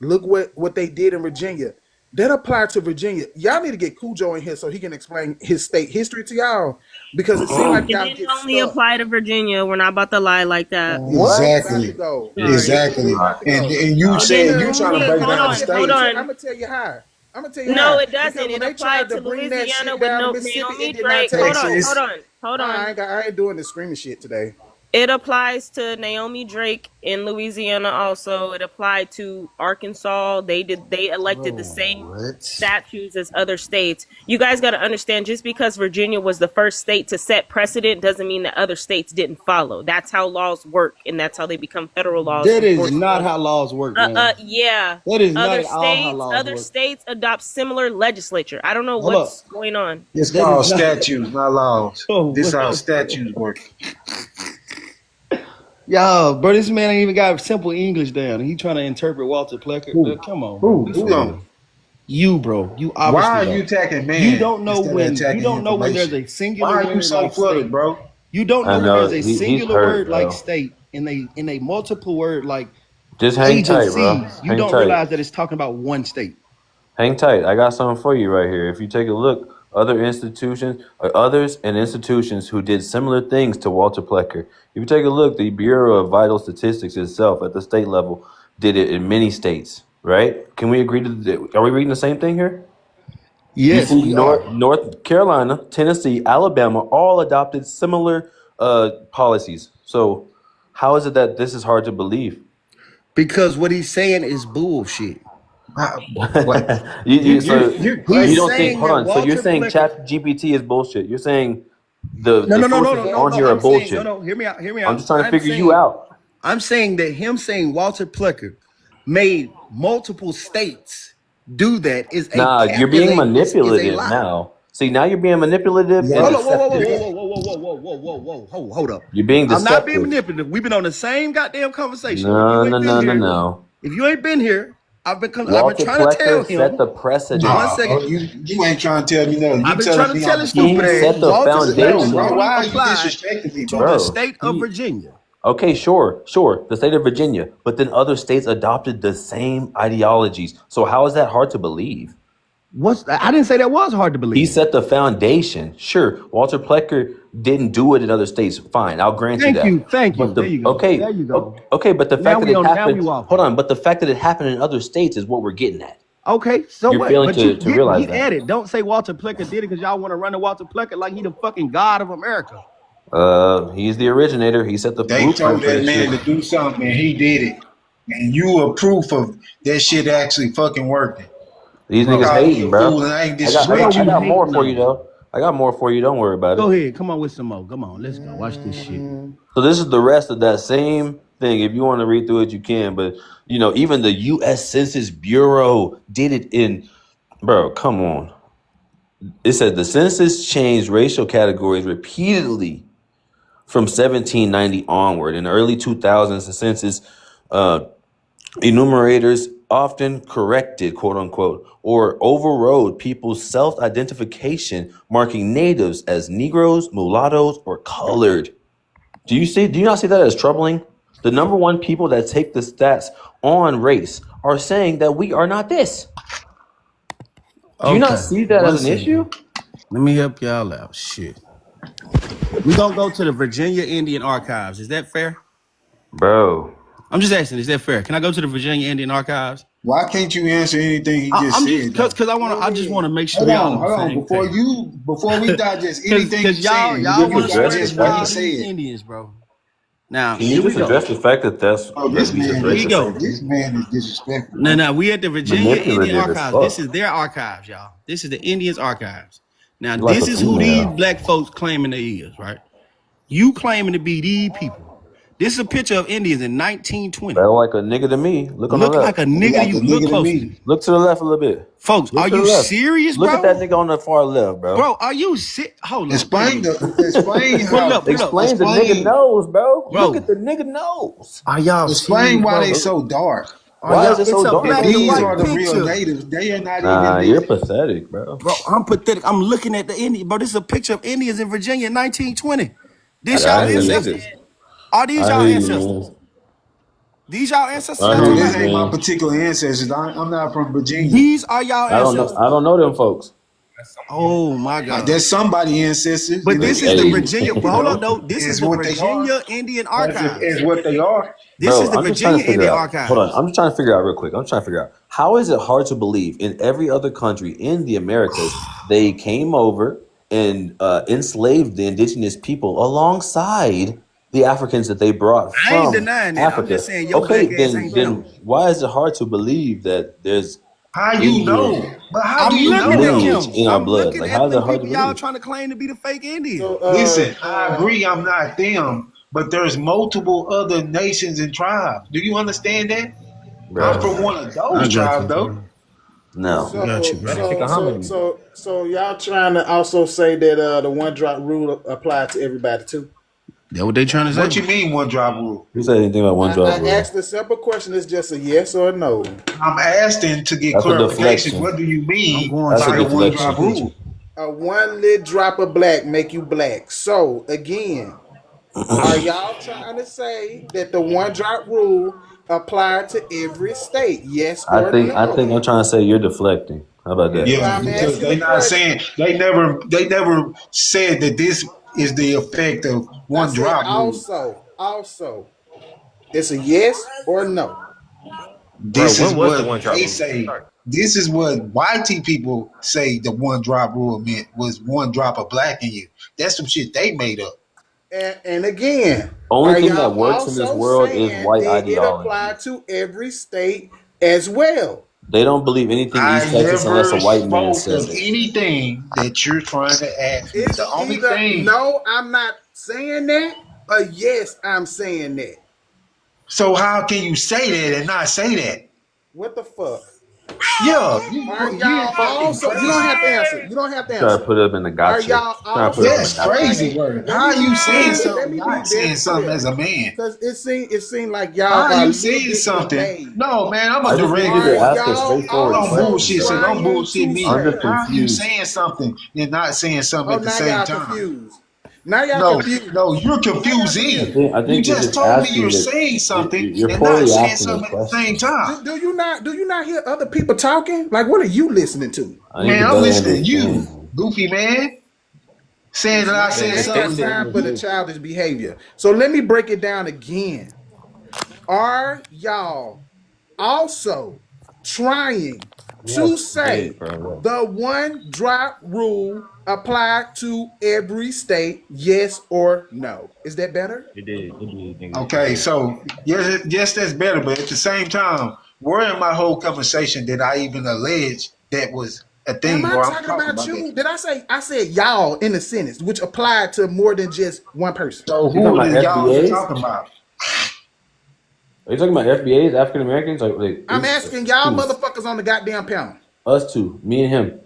what they did in Virginia. That applied to Virginia. Y'all need to get Cujo in here so he can explain his state history to y'all, because it seems like It y'all didn't get only stuck. apply to Virginia. We're not about to lie like that. Exactly. Go. Exactly. And you It said didn't you trying to only- break hold down on, states. hold on. I'm gonna tell you how. No, it Because doesn't. when It they applied tried to bring that Louisiana shit with down to Mississippi, Naomi it did not Drake. take Hold on, Texas. hold on, hold on. I ain't doing the screaming shit today. It applies to Naomi Drake in Louisiana also. It applied to Arkansas. They elected the same statutes as other states. You guys got to understand, just because Virginia was the first state to set precedent doesn't mean that other states didn't follow. That's how laws work, and that's how they become federal laws. That is not how laws work, man. Yeah. That is not Other all how laws other work. states adopt similar legislature. I don't know Hold what's going on. It's That called is not- statutes, not laws. Oh, This is how what? statutes work. Yo, bro, this man ain't even got simple English down. He trying to interpret Walter Plecker. Who? Come on, bro. Who? Be Who for don't? real. You, bro. You Why obviously are don't. you attacking man? You don't know instead of when attacking you don't know when there's a information? singular Why are word you so like flooded, state. bro? You don't know I when know there's a he's singular hurt, word like bro. state in a multiple word like Just hang tight, bro. agencies. You Hang don't tight. realize that it's talking about one state. Hang tight. I got something for you right here. If you take a look, others and institutions who did similar things to Walter Plecker. If you take a look, the Bureau of Vital Statistics itself at the state level did it in many states, right? Can we agree to are we reading the same thing here? Yes, You see, we are. North Carolina, Tennessee, Alabama all adopted similar policies. So how is it that this is hard to believe? Because what he's saying is bullshit. What? you He's don't saying think? Hold that on. So you're Walter saying Plecker- Chat GPT is bullshit. You're saying the No, sources on here are I'm saying- bullshit. no. Hear me out. I'm just trying to figure you out. I'm saying that him saying Walter Plecker made multiple states do that is a Nah, you're being calculate- is a manipulative lie. now. See, now you're being manipulative. Yeah. and Hold on, deceptive. whoa, hold up. You're being I'm not deceptive. being manipulative. We've been on the same goddamn conversation. No. If you ain't been here, I've been trying Walter to tell Plecker him. set the precedent. One second. Oh, you ain't trying to tell me nothing. I've You been trying to me tell I'm his a fool. stupid ass. set the Walter foundation. Plecker Why are you applied disrespecting me, to bro? the state of Virginia. Okay, sure, the state of Virginia, but then other states adopted the same ideologies. So how is that hard to believe? I didn't say that was hard to believe. He set the foundation. Sure, Walter Plecker didn't do it in other states. Fine, I'll grant you that. Thank you. But There you go. Okay, There you go. Okay, but the Now fact that we it on- now happened. we off. Hold on, but the fact that it happened in other states is what we're getting at. Okay, so You're what? failing But to- you to realize get that. at it. Don't say Walter Plecker did it because y'all want to run to Walter Plecker like he the fucking god of America. He's the originator. He set the They blueprint told for that this man shit. to do something and he did it. And you are proof of that shit actually fucking working. These Bro, niggas I ain't hating, bro. fool and I ain't I disrespecting got you. more for you though. I got more for you. Don't worry about it. Go ahead, come on with some more. Come on, let's go. Watch this shit. So this is the rest of that same thing. If you want to read through it, you can. But even the U.S. Census Bureau did it in. Bro, come on. It said the census changed racial categories repeatedly from 1790 onward. In the early 2000s, the census enumerators often corrected, quote unquote, or overrode people's self-identification, marking natives as Negroes, mulattoes, or colored. Do you not see that as troubling? The number one people that take the stats on race are saying that we are not this. Do you not see that as an issue? Let me help y'all out. Shit. We're gonna go to the Virginia Indian Archives. Is that fair? Bro. I'm just asking, is that fair? Can I go to the Virginia Indian Archives? Why can't you answer anything he just I'm said? just because I just want to make sure Hold y'all on, on the hold on. same Before we digest anything because he's y'all saying, y'all you want to address spread the digest the what fact he of these said. Indians, bro. Now Can you here we just address go. the fact that that's Oh, this he's man Here you is go. disrespectful? this man is disrespectful, No, bro. no, we at the Virginia Indian Manipulative as Archives. This fuck. is their archives, y'all. This is the Indians' archives. Now, You're like this a is who these female. black folks claiming they is, right? You claiming to be these people. This is a picture of Indians in 1920. Better like a nigga to me. Look on the Look like left. a Look nigga. like You a look nigga to closely, me. Look to the left a little bit. folks. Look Are to the you left. serious, Look at bro? that nigga on the far left, bro. Bro, are you sick? Hold up. Explain Put it how up. Put it up. Explain the nigga nose, bro. Look at Bro, the nigga nose. are y'all explain serious, why bro? they so dark. Are Why is y'all? it It's so a dark, black bro? and These white are the real picture. natives. They are not Nah, even you're this. pathetic, bro. Bro, I'm pathetic. I'm looking at the Indian. Bro, this is a picture of Indians in Virginia in 1920. This Yeah, y'all I hear you. ancestors? Are these I y'all hear you, ancestors? man. These y'all ancestors I y'all hear No, talking you, this about? ain't my man. particular ancestors. I'm not from Virginia. These are y'all I don't know. ancestors. I don't know them folks. Oh my God. That's somebody ancestors, But and this is the Hey, Virginia. But hold up, though. This is is the what they are. Virginia Indian That's Archives. is what they are. This bro, is the I'm just trying Virginia to figure Indian out. Hold on, Archives. I'm just trying to figure out real quick. I'm trying to figure out how is it hard to believe in every other country in the Americas they came over and enslaved the indigenous people alongside the Africans that they brought I ain't from denying that. I'm Africa. just saying your Okay, black ass then ain't then them. why is it hard to believe that there's How you Indian know? But how I'm do you looking know at though? lineage them. in our I'm blood? looking Like, at how is it them hard to people y'all believe? trying to claim to be the fake Indians. So Listen, I agree. I'm not them, but there's multiple other nations and tribes. Do you understand that? I'm Bro, from one of I those got you, tribes, though. bro. no. I got you, bro. so y'all trying to also say that the one drop rule applied to everybody too? That what they trying to What say? you mean one drop rule? Who said anything about one drop I rule? asked a simple question. It's just a yes or a no. I'm asking to get That's a clarification. deflection. What do you I'm mean going That's to a by the the one actual drop deflection. picture. rule? A one lit drop of black make you black. So again, are y'all trying to say that the one drop rule applied to every state? Yes or I think no? I'm trying to say you're deflecting. How about that? Well, Yeah, I'm because asking they the not question. saying they never said that this is the effect of I one said drop rule. also. It's a yes or no. Bro, This when is was the what one drop they rule say. start? This is what YT people say the one drop rule meant was one drop of black in you. That's some shit they made up. And again, Only are thing that y'all works in this also world is saying white did it ideology. apply to every state as well? They don't believe anything East I Texas unless a never white man spoke says of it. anything that you're trying to ask me. It's The only either thing. no, I'm not saying that, or yes, I'm saying that. So how can you say that and not say that? What the fuck? Yeah, Are you're y'all fucking also? You don't crazy. have to answer. You don't have to Try to answer. put it up in the Are gotcha. y'all Try to put it up in also the That's gotcha. crazy trying? word. Let How me are you be saying clear. Let something, me be not saying very something clear. as a man? Because it seemed like How y'all are are a you little saying bit something? delayed. No, man, I'm a I just need direct you to Are ask question. a y'all straightforward Don't also question, bullshit. So bro. don't trying bullshit to I'm me. just say? How are you confused. saying something and not saying something Oh, at the now same y'all time? confused. Now y'all No, confused. no, you're Now y'all confusing. confused. I You think you're just just told me you're asking the saying something you're and not poorly saying asking the something at the same question. time. Do you not hear other people talking? Like, what are you listening to? I need Man, to I'm better listening to understand you, you. goofy man, saying This that I man said They ain't got something. tested. time for the childish behavior. So let me break it down again. Are y'all also trying to Hey, say bro. the one drop rule apply to every state? Yes or no? Is that better? It did. It did, nigga. It Okay, did. so yes, that's better. But at the same time, where in my whole conversation did I even allege that was a Am thing, I or I'm talking talking about about that? you? Did I said y'all in a sentence, which applied to more than just one person? So You talking who about is y'all you FBAs? talking about? Are you talking about FBAs, African Americans? Like I'm asking y'all who? motherfuckers on the goddamn panel. Us two, me and him.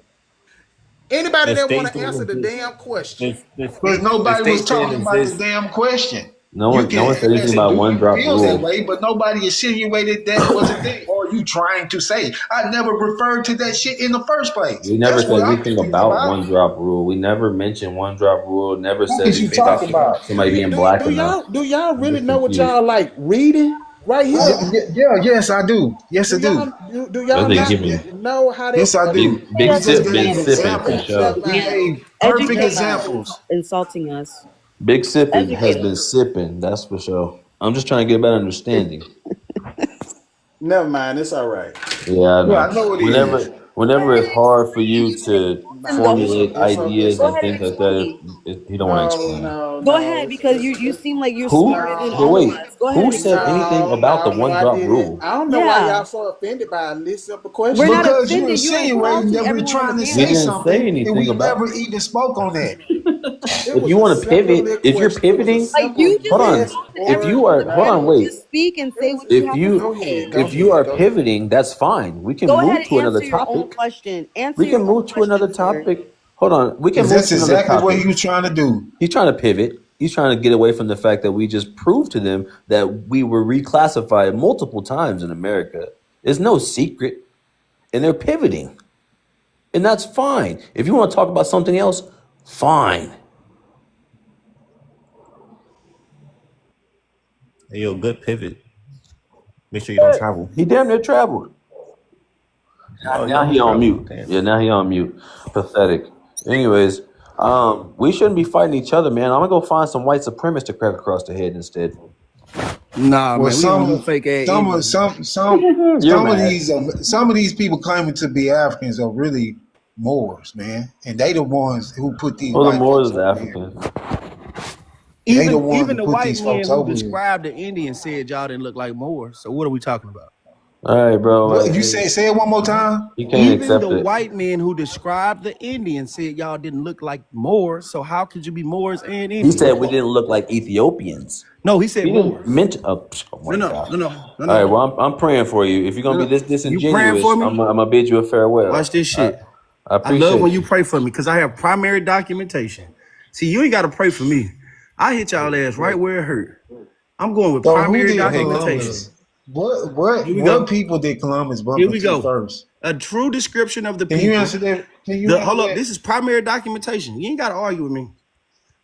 Anybody The that want states to don't answer the exist. damn question. Because The nobody was states didn't talking about the exist. damn question. No You one, no can one said anything ask it, about do one you drop feel that rule. way, but nobody insinuated that was a thing. Or you trying to say. I never referred to that shit in the first place. We never That's said what I'm anything confused about about. one drop rule. We never mentioned one drop rule. Never What said is you anything about talking about? somebody being Do, black do enough. y'all do y'all I'm really just know what confused. y'all like reading right here? Yes, I do. Yes, Do I do. y'all do That y'all nigga not give me know how Yes, that? I do. big, Hey, big He just sip, educate been gave us. sipping for examples. sure. Never He mind. gave perfect Educate Never us mind. for examples. insulting us. Big sipping has Educate been us. sipping. That's for sure. I'm just trying to get a better understanding. Never mind, it's all right. Yeah, I Yeah, know. I know it Whenever, is. Go whenever ahead it's and hard for explain. you You said to you listen Nah, though. formulate ideas Go and ahead and things like that, explain. he don't want to no, explain. no, Go no. ahead because you It's seem like you're smarter Who? than But all of no, wait, us. Go ahead who and said explain. anything about the no. one I drop didn't. rule? I don't know why Yeah. y'all so offended by this simple We're question. not Because you offended. You're insinuating insulting that we're everyone on the trying to He say panel. didn't say something and anything we about. never even spoke on that. It If was you a want to simple pivot, little if you're question. It was a pivoting, Like simple you just hold on. yes insulted If or you everyone on are, the hold on, panel. no. wait. Just speak and It say was. what you If have to you, Go ahead. say. Go if you ahead. are Go ahead. pivoting, that's fine. We can Go ahead move and to another answer your own topic. question. Answer We your can own move to another question, sir. topic. Hold on. We can Because move that's to another exactly what topic. he was trying to do. He's trying to pivot. He's trying to get away from the fact that we just proved to them that we were reclassified multiple times in America. It's no secret. And they're pivoting. And that's fine. If you want to talk about something else, fine. Hey, yo, good pivot. Make sure you don't travel. He damn near traveled. Oh, you Now he almost on traveled. mute. Damn. Yeah, now he on mute. Pathetic. Anyways, we shouldn't be fighting each other, man. I'm gonna go find some white supremacists to crack across the head instead. Nah, Well, man, we don't do fake ass Indians. You're mad. some of these people claiming to be Africans are really Moors, man, and they the ones who put these Well, the white folks Moors is over here. African. They the ones Even who the put white these men folks who over here. described the Indians said y'all didn't look like Moors. So what are we talking about? All right, bro. What you say it one more time? He can't Even the accept it. white men who described the Indians said y'all didn't look like Moors. So how could you be Moors and He Indians? said we didn't look like Ethiopians. No, he said He didn't Moors. mention. Oh my God. No. All right, well, I'm praying for you. If you're gonna be this You praying disingenuous, for me? I'm gonna bid you a farewell. Watch this shit. I I appreciate love when you. you pray for me because I have primary documentation. See, you ain't got to pray for me. I hit y'all ass right where it hurt. I'm going with So who primary did documentation. Columbus? Here we What go. people did Columbus bump Here we into go. first? A true description of the Can people. you answer that? Can you answer Hold up. that? This is primary documentation. You ain't got to argue with me.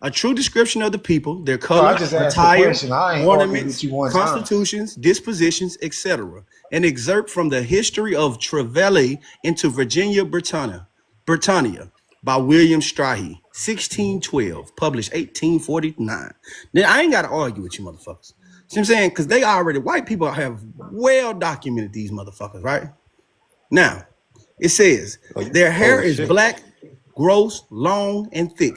A true description of the people, their No, color, I just asked the attire, question. I ain't argued ornaments, with you one time. constitutions, dispositions, etc. An excerpt from the history of Trevally into Virginia, Britannia by William Strahi, 1612, published 1849. Then I ain't got to argue with you motherfuckers. See what I'm saying? Because they already, white people have well documented these motherfuckers, right? Now, it says, their hair is Shit. black, gross, long, and thick.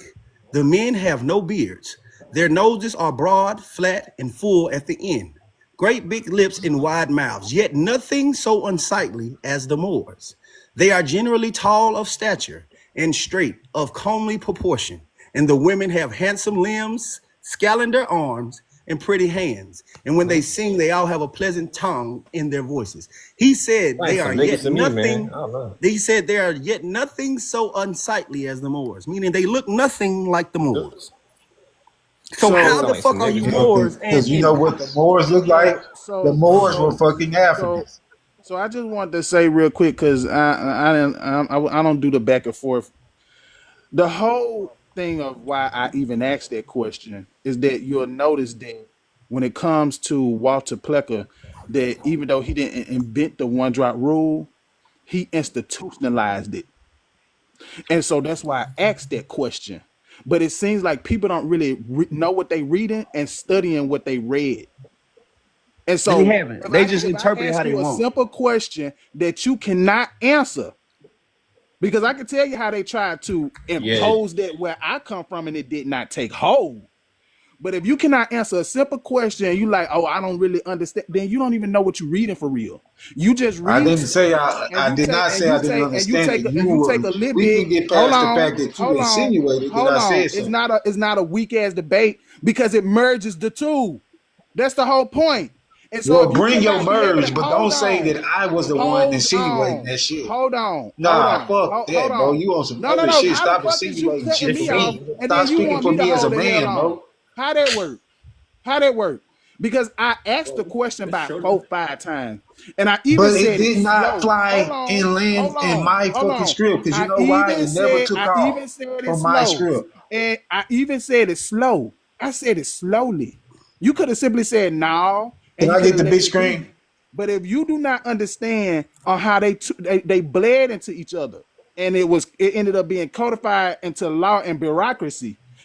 The men have no beards. Their noses are broad, flat, and full at the end. Great big lips and wide mouths, yet nothing so unsightly as the Moors. They are generally tall of stature and straight, of comely proportion, and the women have handsome limbs, scallender arms, and pretty hands. And when they sing, they all have a pleasant tongue in their voices. He said Like they some are niggas yet to me, man. nothing. I don't know. He said they are yet nothing so unsightly as the Moors, meaning they look nothing like the Moors. So So- how Sound the like fuck some are niggas you to me. Moors and Because you know what the Moors look like? The Moors were fucking Africans. So I just wanted to say real quick because I don't do the back and forth. The whole thing of why I even asked that question is that you'll notice that when it comes to Walter Plecker, that even though he didn't invent the one drop rule, he institutionalized it, and so that's why I asked that question. But it seems like people don't really know what they reading and studying what they read. And so They haven't. They just if interpret it ask how they you a want. simple question that you cannot answer, because I can tell you how they tried to impose that where I come from and it did not take hold. But if you cannot answer a simple question, you like, oh, I don't really understand, then you don't even know what you're reading for real. You just read. I didn't say I did not say I didn't understand it. You take a little We bit. can get Hold past the on, fact that you hold on, insinuated that hold I on. said It's something. not a weak ass debate because it merges the two. That's the whole point. And so Well, if you bring your cannot be able merge, to but don't say that I was the one insinuating that shit. Nah, fuck that, bro. You on some other shit. How the Stop fuck is you insinuating cutting shit me for off me. and Stop then you speaking want for me to me as a hold the hell man, on? bro. How that work? How that work? Because I asked the question about 4-5 times, and I even But said it did not slow. fly and land in my Hold fucking on. script. Because you know why? It never took off Said it from my slow, script. and I even said it slow. I said it slowly. You could have simply said no, and Can you I could get have the let big it screen? be. But if you do not understand on how they bled into each other, and it ended up being codified into law and bureaucracy,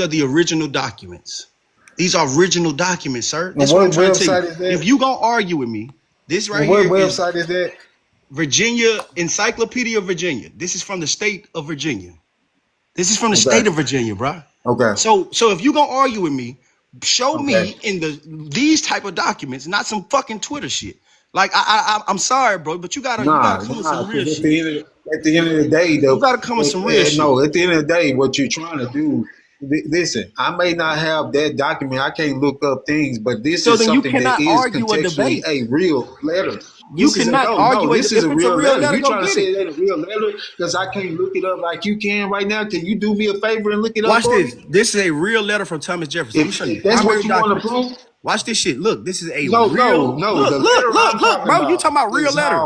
are the original documents. These are original documents, sir. And This is what I'm what trying to tell website you. is that? If you gonna argue with me, this right And what here is website is that? Virginia, Encyclopedia of Virginia. This is from the state of Virginia. This is from the Okay. state of Virginia, bro. Okay. So if you gonna argue with me, show Okay. me in these type of documents, not some fucking Twitter shit. Like I'm sorry, bro, but you gotta come with some real Because shit. at the end of the day, though, You gotta come with some real shit. no, at the end of the day, what you're trying to do. Listen, I may not have that document. I can't look up things, but this So is then you something that cannot is argue a contextually debate. a real letter. You This is cannot no, argue this is if a it's a real real letter. letter, You go trying to get say it. it ain't a real letter because I can't look it up like you can right now? Can you do me a favor and look it up Watch for this. me? This is a real letter from Thomas Jefferson. Let me show you. If that's what Primary you want to documents. prove, Watch this shit. Look, this is a no. real. The letter I'm Look, bro. You talking about real is letters?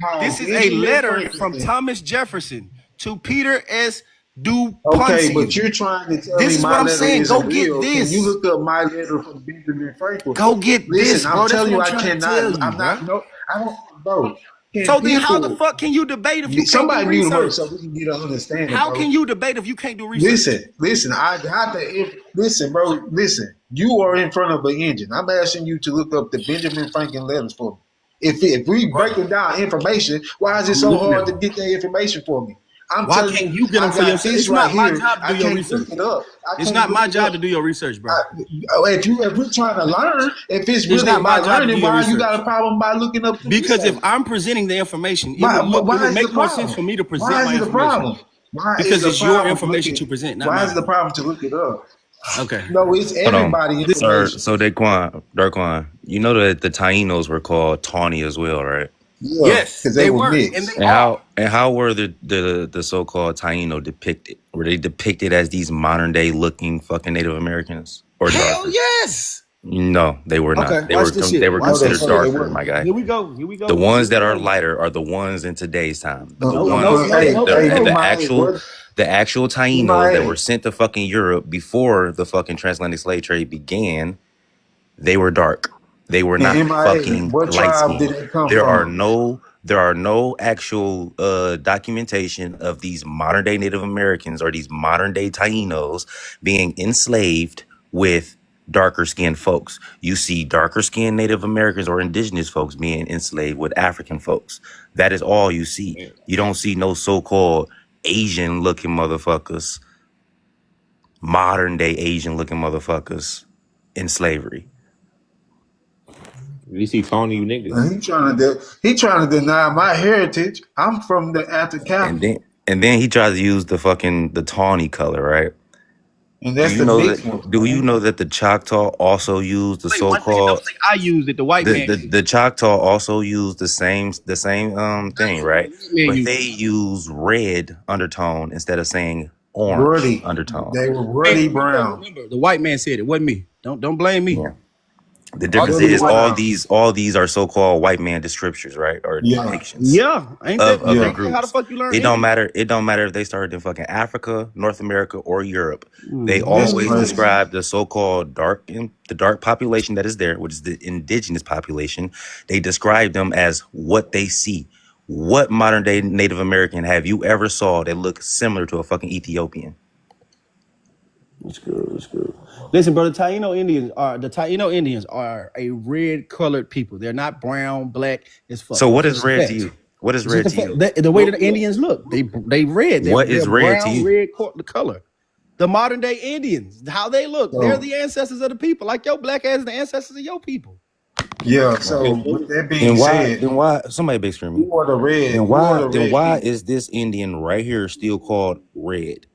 how This is a Benjamin letter from Franklin. Thomas Jefferson to Peter S. Du Okay, but Ponce. you're trying to tell This me is my what I'm letter saying. isn't Go get real. Can you this. look up my letter from Benjamin Franklin? Go get this, Listen, bro. I'm That's telling you, what I I'm trying to cannot. tell you, I'm not. bro. No, I don't, bro. Can So then, how the people? fuck can you debate if you can't do Somebody mute him up research? so we can get an understanding, How bro. can you debate if you can't do research? Listen. I got to. Listen, bro. Listen. You are in front of an engine. I'm asking you to look up the Benjamin Franklin letters for me. If we breaking down information, why is it so hard to get that information for me? I'm Why telling can't you, you get I them for got yourself? this It's right not my here. job to I do your can't research. look it up. It's not my job to do your research, bro. If we're trying to learn, if it's It's really not my about job to do learning, your why you research. got a problem by looking up the Because research? if I'm presenting the information, it Why would is make the more problem? sense for me to present Why my is it a information. problem? Why Because is it it's a your problem information looking- to present, not Why is mine. it a problem to look it up? Okay. No, it's Hold on, everybody sir. information. So Daquan, you know that the Tainos were called Tawny as well, right? Yeah, Yes, because they they were were, mixed. and they And are. how were the so-called Taino depicted? Were they depicted as these modern day looking fucking Native Americans or Hell darker? yes. No, they were not. Okay, They watch were this shit. they were Watch considered this shit. They darker, were. my guy. Here we go. Here we go. The ones Here that we are go. lighter are the ones in today's time. But the No, ones no, Hey, no, the, no, the no. actual the actual Tainos that were Hey, sent to fucking Europe before the fucking transatlantic slave trade began, they were dark. They were not and MIA, fucking what light tribe did skinned. it come There are from? no actual documentation of these modern day Native Americans or these modern day Tainos being enslaved with darker skinned folks. You see darker skinned Native Americans or indigenous folks being enslaved with African folks. That is all you see. You don't see no so-called Asian looking motherfuckers, modern day Asian looking motherfuckers in slavery. You see Tony, you niggas. He trying to deny my heritage. I'm from the And Atacama, then he tries to use the tawny color, right? and Do that's you the know mixed that one. do you know that the Choctaw also used the Wait, one second. Don't so-called say I used it. The white man. the Choctaw also used the same thing, right? Man But used they use red undertone instead of saying orange Ruddy. undertone. They were ruddy it. brown. Remember, the white man said it. Wasn't me. Don't blame me. Yeah. The difference Ruddy is brown. all these are so-called white man descriptions, right? Or Yeah. depictions Yeah, ain't that of the Yeah. how the groups. fuck you learn? It don't English? matter. It don't matter if they started in fucking Africa, North America, or Europe. They That's always crazy. describe the so-called the dark population that is there, which is the indigenous population. They describe them as what they see. What modern day Native American have you ever saw that look similar to a fucking Ethiopian? It's good. It's good. Listen, bro. The Taino Indians are a red colored people. They're not brown, black as fuck. So what It's is just a red to fact. you? What is It's red just to a you? fact. The way that the Indians look, they red. What is they're red to brown, you? red color. The modern day Indians, how they look, So, they're the ancestors of the people. Like your black ass is the ancestors of your people. yeah. So with that being Then said, why somebody big scream me? who are the red? Then Who are why the then red why people? is this Indian right here still called red?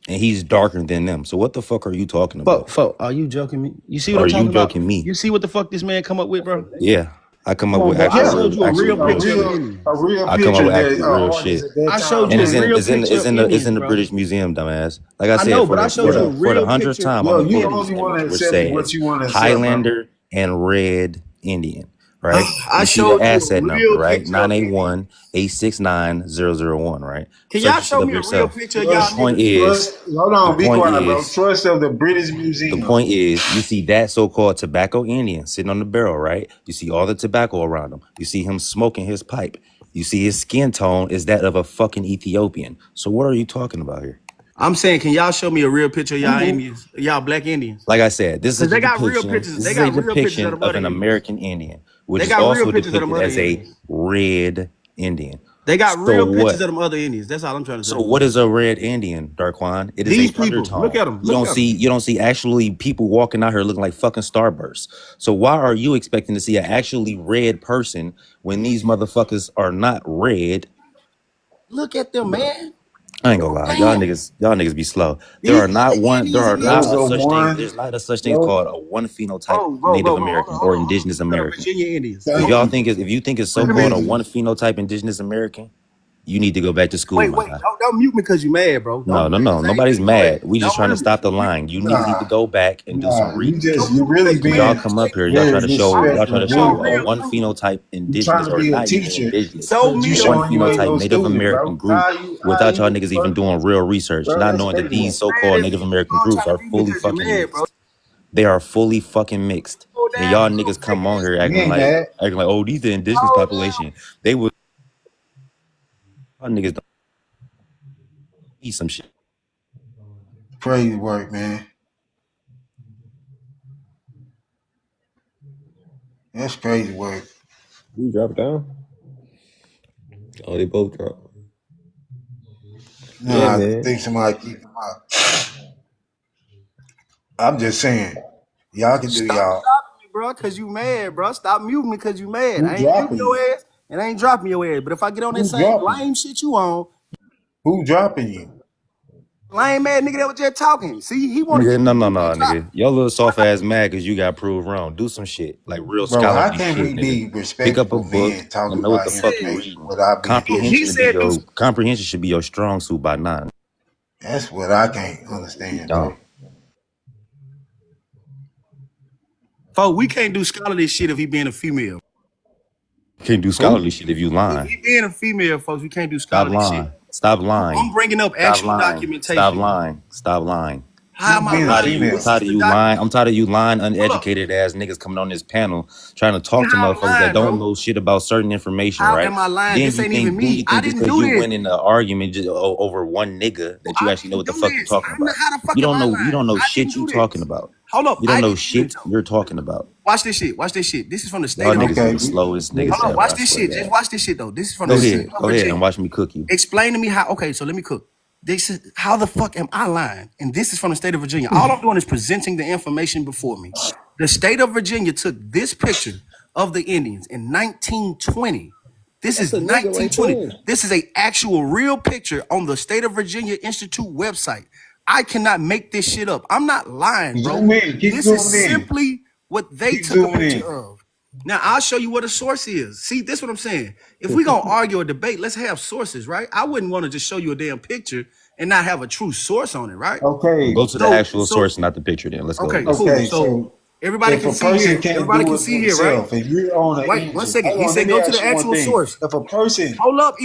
And he's darker than them. So what the fuck are you talking about? Fuck, are you joking me? You see what Are I'm you talking about? joking me? You see what the fuck this man come up with, bro? Yeah. I come up Come on, with bro. I actual showed you a real A picture of the real, Indian. a real I come up picture with that actual real artists shit. at that I time showed And you it's a in real it's in picture it's of in the Indians, it's in the bro. British Museum, dumbass. Like I I said, know, for but I the showed you a for the real 100th picture. time, Well, I'm you gonna only quote want to these accept what which you say want to accept, bro. Highlander and Red Indian, right? I You see the showed you a asset number, real right? picture of Indians. 981-869-001, right? Can y'all Search this show up me a real yourself. picture of y'all Trust, Point niggas? is, hold the on, be point quiet, bro. is, Trust of the British the Museum. point is, you see that so-called tobacco Indian sitting on the barrel, right? You see all the tobacco around him. You see him smoking his pipe. You see his skin tone is that of a fucking Ethiopian. So what are you talking about here? I'm saying, can y'all show me a real picture of y'all Indians, y'all black Indians? Like I said, this is Because a they got real depiction. pictures. This They is got a real pictures of depiction the of mother an Indians. American Indian, which They is got real also pictures of the depicted mother as a Indians. red Indian. They got So real pictures of what? them other Indians. That's all I'm trying to So say. what is a red Indian, Darquan? It is a These people, look undertone. at them. You Look at them. don't see actually people walking out here looking like fucking Starbursts. So why are you expecting to see an actually red person when these motherfuckers are not red? Look at them, man. I ain't gonna lie, y'all niggas be slow. There These are not one. There Indians are and not Those a are such thing. one. There's not a such thing Those, called a one phenotype bro, Native hold American on, or hold on. Indigenous American. Virginia Indians. If thank y'all you. think if you think it's so Wait a called a minute. one phenotype Indigenous American, you need to go back to school, Wait, my guy. don't mute me because you mad, bro. No, Don't no, no. say Nobody's this. Go ahead. mad. We just Don't trying to mute me. stop the line. You need to Nah, go back and do some nah. reading. You really Cause y'all being come up here, very y'all try disrespectful. to show a You one phenotype you trying indigenous to or be a not even teacher, indigenous, Show but me you the one one showing you ain't phenotype no Native student, American bro. group How without y'all you niggas even bro? doing real research, Bro, not that's knowing that crazy these work. so-called Native American I'm groups trying to are beat me fully because you're fucking mad, bro. mixed. They are fully fucking mixed. Go And down, y'all go niggas fake come on ass. here We ain't mad. acting like, oh, these the indigenous Hold down. population. They would y'all niggas don't eat some shit. Crazy work, man. That's crazy work. You drop it down? Oh, they both drop. Yeah, Nah, I man. think somebody keep them out. I'm just saying, y'all can do Stop y'all. dropping me, bro, because you mad, bro. Stop muting me because you mad. Who I ain't muting dropping your you? ass and I ain't dropping your ass. But if I get on that Who same dropping you? lame shit you on, Who dropping you? lame mad nigga that was just talking. See, he want to Nigga, keep no, me no, from no, getting dropped. nigga. Your little soft ass mad because you got proved wrong. Do some shit. Like real Bro, how scholarly can shit, we nigga. be Pick up a respectable book men talking and know what about the fuck you information reading. without being He political? said do Comprehension should be your strong suit by 9. That's what I can't You understand, dumb. bro. folks, we can't do scholarly shit if he being a female. Can't do Who? scholarly shit if you If lying. he being a female, folks, we can't do Stop scholarly shit. lying. Stop I'm lying. bringing up Stop actual lying. Stop documentation. lying. Stop lying. How Who am I I'm being a tired of lying? you. I'm This female? is tired of the you doc. lying. I'm tired of you lying, Hold up. uneducated ass niggas coming on this panel trying to talk to How I'm motherfuckers that lying, don't bro? know shit about certain information, How right? am I lying? Then This you ain't even think, then me. you I think just didn't because do you this. win in the argument just over one nigga that you I actually know didn't what the do fuck you're this. talking about. How the fuck You am don't I know. You lying? don't know I didn't shit you do talking this. about. Hold up. You don't I know didn't do this, shit though. you're talking about. Watch this shit. Watch this shit. This is from the Y'all state of niggas Okay, be the Virginia. slowest niggas Hold up. listen, ever. Watch I this swear to shit. Just God. watch this shit, though. This is from the Go state listen. ahead. of Go ahead and Virginia. watch me cook you. Explain to me how. Okay, so let me cook. This is how the fuck am I lying? And this is from the state of Virginia. All I'm doing is presenting the information before me. The state of Virginia took this picture of the Indians in 1920. This That's is a nigga right 1920. there. This is a actual real picture on the State of Virginia Institute website. I cannot make this shit up. I'm not lying, bro. Zoom in. Keep This is zooming in. simply what they Keep took a zooming picture in. of. Now I'll show you what a source is. See, this is what I'm saying. If we gonna argue or debate, let's have sources, right? I wouldn't want to just show you a damn picture and not have a true source on it, right? Well, Okay. go to the So, actual so source, not the picture. Then let's go. okay, Let's cool. Okay. go. So So everybody if can a see person here. can't Everybody do can it see here, right? themselves, and you're on an Wait, one engine, second. hold He on. Let said me go to ask the you one actual thing. source. If a person, Hold up,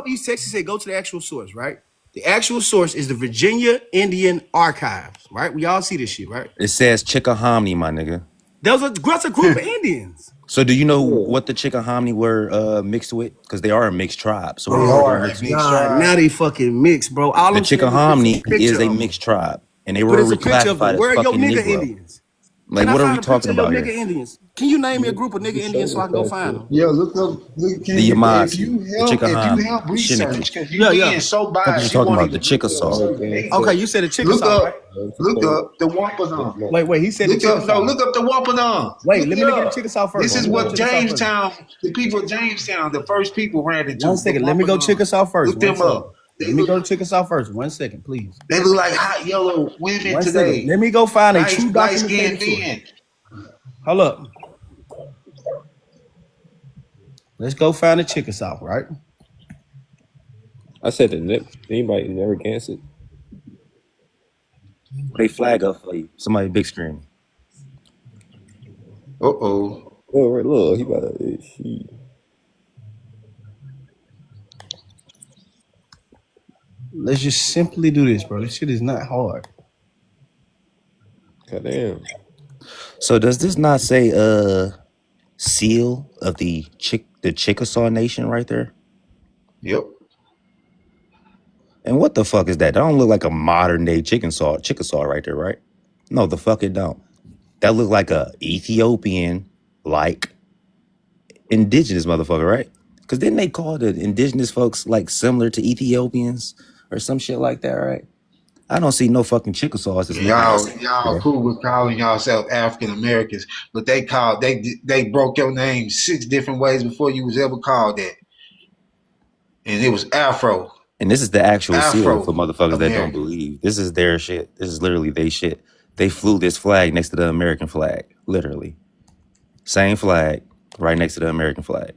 East Texas said go to the actual source, right? The actual source is the Virginia Indian Archives, right? We all see this shit, right? It says Chickahominy, my nigga. That's a group of Indians. So do you know what the Chickahominy were mixed with? Because they are a mixed tribe. So what they the Oh fuck are they are my a mixed with? mixed God, tribe. now they fucking mixed, bro. All The I'm saying is it's a Chickahominy picture is a of them. mixed tribe, and they But were it's a picture of them. reclassified as Where are your fucking nigga Negro. Indians? Like, Can I what are we find a picture talking of your about nigga here? Indians? Can you name me a group of nigga Indians so I can go find them? Yeah, look up. Look, The can you if Yamasee, you the help Chickahominy, help the Shinnecock. research because you Yeah, yeah. being so What you biased, you talking won't about? The even look up Chickasaw. certain names. Okay, you said a Look Chickasaw, right? up. Look up the Wampanoag. Wait. He said the Look up. No, Chickasaw. look up the Wampanoag. Wait, Look let it me look at the up. Chickasaw first. This Let is me go to what Chickasaw first. Jamestown, the people of Jamestown, the first people ran One into the second. Let me go Wampanoag. Chickasaw first. Look One them second. up. Let me go to Chickasaw first. 1 second, please. They look like hot yellow women One second. today. Let me go find a true Light skinned documented source. men. Hold up. Let's go find a Chickasaw, right? I said that anybody never canceled. They flag up for you. Somebody big screen. Oh. Oh, right, look, he about to. She. Let's just simply do this, bro. This shit is not hard. God damn. So does this not say seal of the Chickasaw Nation right there? Yep. And what the fuck is that? That don't look like a modern day Chickasaw right there, right? No, the fuck it don't. That look like a Ethiopian like indigenous motherfucker, right? Because didn't they call the indigenous folks like similar to Ethiopians or some shit like that, right? I don't see no fucking Chickasaws as making that Y'all bro. cool with calling yourself African Americans, but they broke your name 6 different ways before you was ever called that, and it was Afro And this is the actual seal for Afro motherfuckers that don't American. believe. This is their shit. This is literally they shit. They flew this flag next to the American flag, literally. Same flag, right next to the American flag.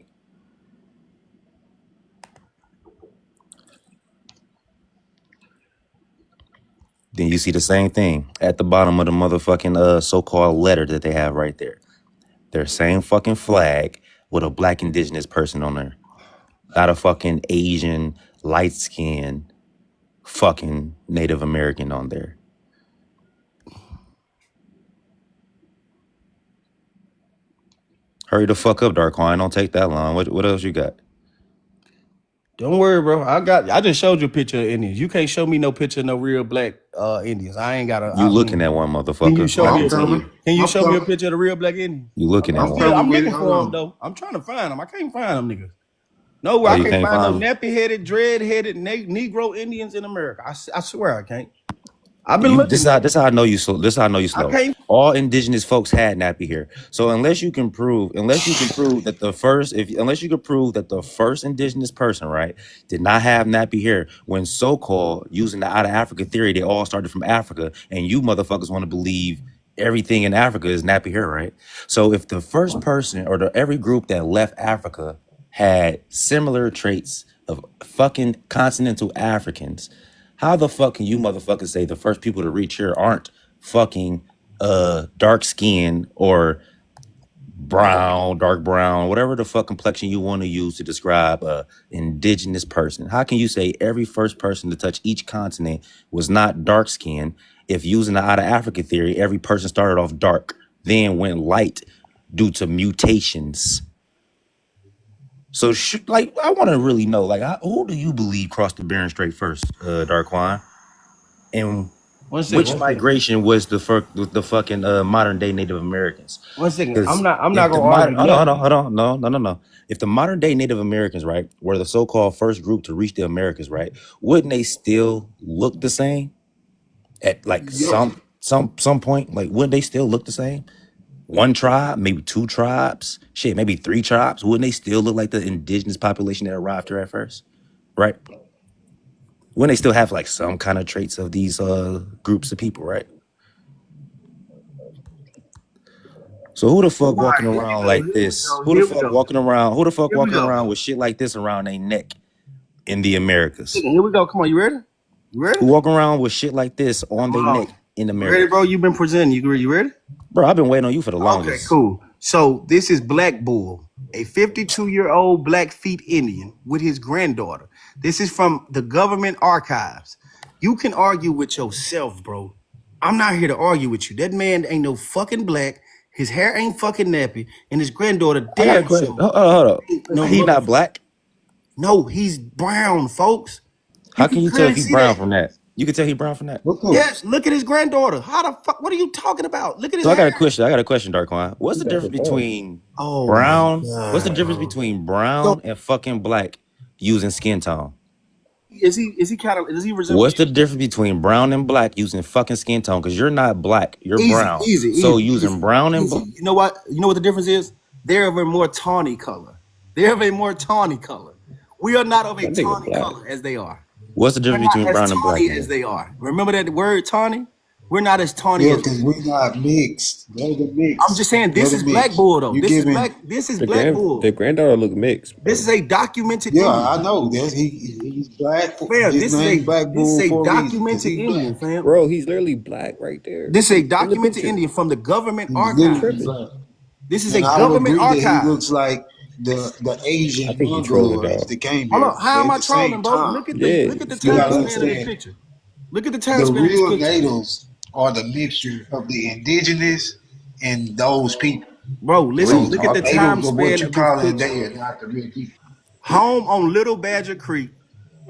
Then you see the same thing at the bottom of the motherfucking so-called letter that they have right there. Their same fucking flag with a black indigenous person on there. Not a fucking Asian, light-skinned, fucking Native American on there. Hurry the fuck up, Darkwine. Don't take that long. What else you got? Don't worry, bro. I just showed you a picture of Indians. You can't show me no picture of no real black Indians. I ain't got a. You looking at one, Can you motherfucker. show me? I'm coming. Can you I'm show me a coming. picture of the real black Indian? You looking at I'm one. coming I'm with looking it. for Hold them on. though. I'm trying to find them. I can't find them niggas. No, Oh, I you can't can't find no find them? nappy-headed, dread-headed Negro Indians in America. I swear I can't. I've been You looking. this how I know you slow. This how I know you I slow. can't. All indigenous folks had nappy hair. So unless you can prove that the first indigenous person, right, did not have nappy hair, when so-called using the out of Africa theory, they all started from Africa, and you motherfuckers want to believe everything in Africa is nappy hair, right? So if the first person or every group that left Africa had similar traits of fucking continental Africans, how the fuck can you motherfuckers say the first people to reach here aren't fucking dark skin or brown, dark brown, whatever the fuck complexion you want to use to describe a indigenous person? How can you say every first person to touch each continent was not dark skin if using the out of Africa theory, every person started off dark, then went light due to mutations? So, I want to really know, who do you believe crossed the Bering Strait first, Darkwan? And One second. which migration was the fucking modern day Native Americans? One second. I'm Because not if gonna the argue. hold on, no. If the modern day Native Americans, right, were the so-called first group to reach the Americas, right, wouldn't they still look the same at like Yep. some point? Like, wouldn't they still look the same? One tribe, maybe 2 tribes, shit, maybe 3 tribes. Wouldn't they still look like the indigenous population that arrived here at first, right? Wouldn't they still have like some kind of traits of these groups of people, right? So who the fuck All right, walking here we around go. like Here we this? go. Here we go. Who the fuck Here we walking go. around with shit like this around their neck in the Americas? Here we go. Come on, you ready? You ready? Who walking around with shit like this on their Hold neck on. in You ready, America? bro? You've been presenting. You ready? Bro, I've been waiting on you for the Okay, longest. cool. So this is Black Bull, a 52-year-old Blackfeet Indian with his granddaughter. This is from the government archives. You can argue with yourself, bro. I'm not here to argue with you. That man ain't no fucking black. His hair ain't fucking nappy, and his granddaughter I got a damn question. sure Hold up. ain't no He not motherfucker. black? No, he's brown, folks. You How can can you tell clearly if he see brown that. from that? You can tell he brown from that. Look up. Yes, look at his granddaughter. How the fuck? What are you talking about? Look at his So I got a hair. question, Darkwan. What's the difference between Oh my brown? What's the god, difference bro. between So brown and fucking black using skin tone? is he kind of does he resemble What's you? the difference between brown and black using fucking skin tone? Because you're not black, you're brown. So using brown and black. You know what? You know what the difference is? They're of a more tawny color. They're of a more tawny color. We are not of a tawny color as they are. What's the We're difference not between as brown and black? tawny as they are. Remember that word tawny? We're not as tawny Yeah, as because they are. we're not mixed. They're the mix. I'm just saying this They're is the Black mix. Bull though. You This is giving? black. This is Black Bull. granddaughter look mixed, bro. This is a documented Yeah, Indian. I know. He's black. Fam, His name Black this is Bull a for a reason because documented he's Indian, black. fam. Bro, he's literally black right there. This is a In the documented picture. Indian from the government He's literally archives. black. This is a And I would government agree that he archive. looks like the I Asian think he trolling, Mongoloids dog. that came Hold here. on, how But am at I the trolling, same bro? time, Look at Yeah, the it's you time gotta span of this understand picture. Look at the time the span of this real picture. natives are the mixture of the indigenous and those people. Bro, listen, Those look at the natives time are what span you of this calling picture. they are not the real people. Home on Little Badger Creek,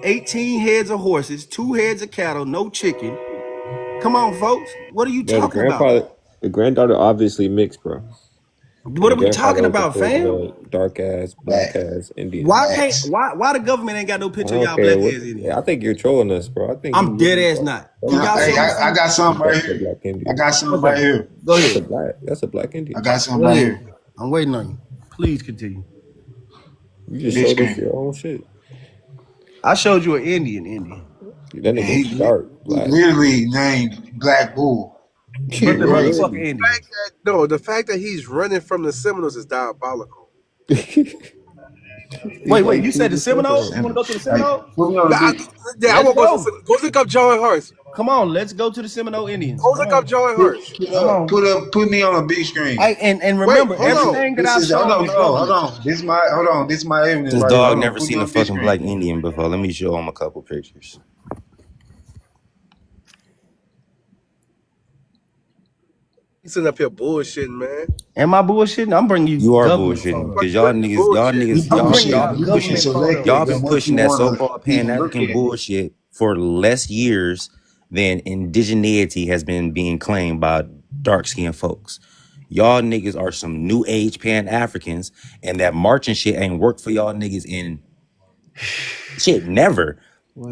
18 heads of horses, 2 heads of cattle, no chicken. Come on, folks. What are you Bro, talking about? the granddaughter obviously mixed, bro. What My are we grandfather talking was a about, full fam? blood, dark ass, black Black. ass Indian. Why can't Blacks. why the government ain't got no I picture of don't y'all care black what. ass Indian? I think you're trolling us, bro. I think you I'm dead really ass are not. Can trolling y'all us. Hey, show me I some? got something right That's a here. black I Indian. got something right Okay, here. go That's a ahead. black. That's a black I Indian. got something Go right ahead. here. I'm waiting on you. Please continue. You just Big showed us screen. your own shit. I showed you an Indian. That And nigga dark he black. literally named Black Bull. But the Crazy. motherfucker Really? Indian. No, the fact that he's running from the Seminoles is diabolical. He's Wait, like you said two the percent Seminole? You from want to go to the Hey, Seminole? put me on the I, beat. yeah, I Let's want to go. go. Go look up Joey Hurst. Come on, let's go to the Seminole Indians. Go Come look up on. Joey Hurst. Come on. Put me on a big screen. And Wait, remember, hold on. everything that This I is hold show on, is hold government. on. This is my evidence This right here. dog Hold on, never put me seen a on big fucking black screen. Indian before. Let me show him a couple pictures. He's sitting up here bullshitting, man. Am I bullshitting? I'm bringing you You are government bullshitting photos. Fuck, because you ain't bullshit. You I'm bringing bullshit. y'all You get government selective y'all photos. been than what pushing you that want so-called to even look Pan-African at. bullshit for less years than indigeneity has been being claimed by dark-skinned folks. Y'all niggas are some new age Pan-Africans, and that marching shit ain't worked for y'all niggas in shit never.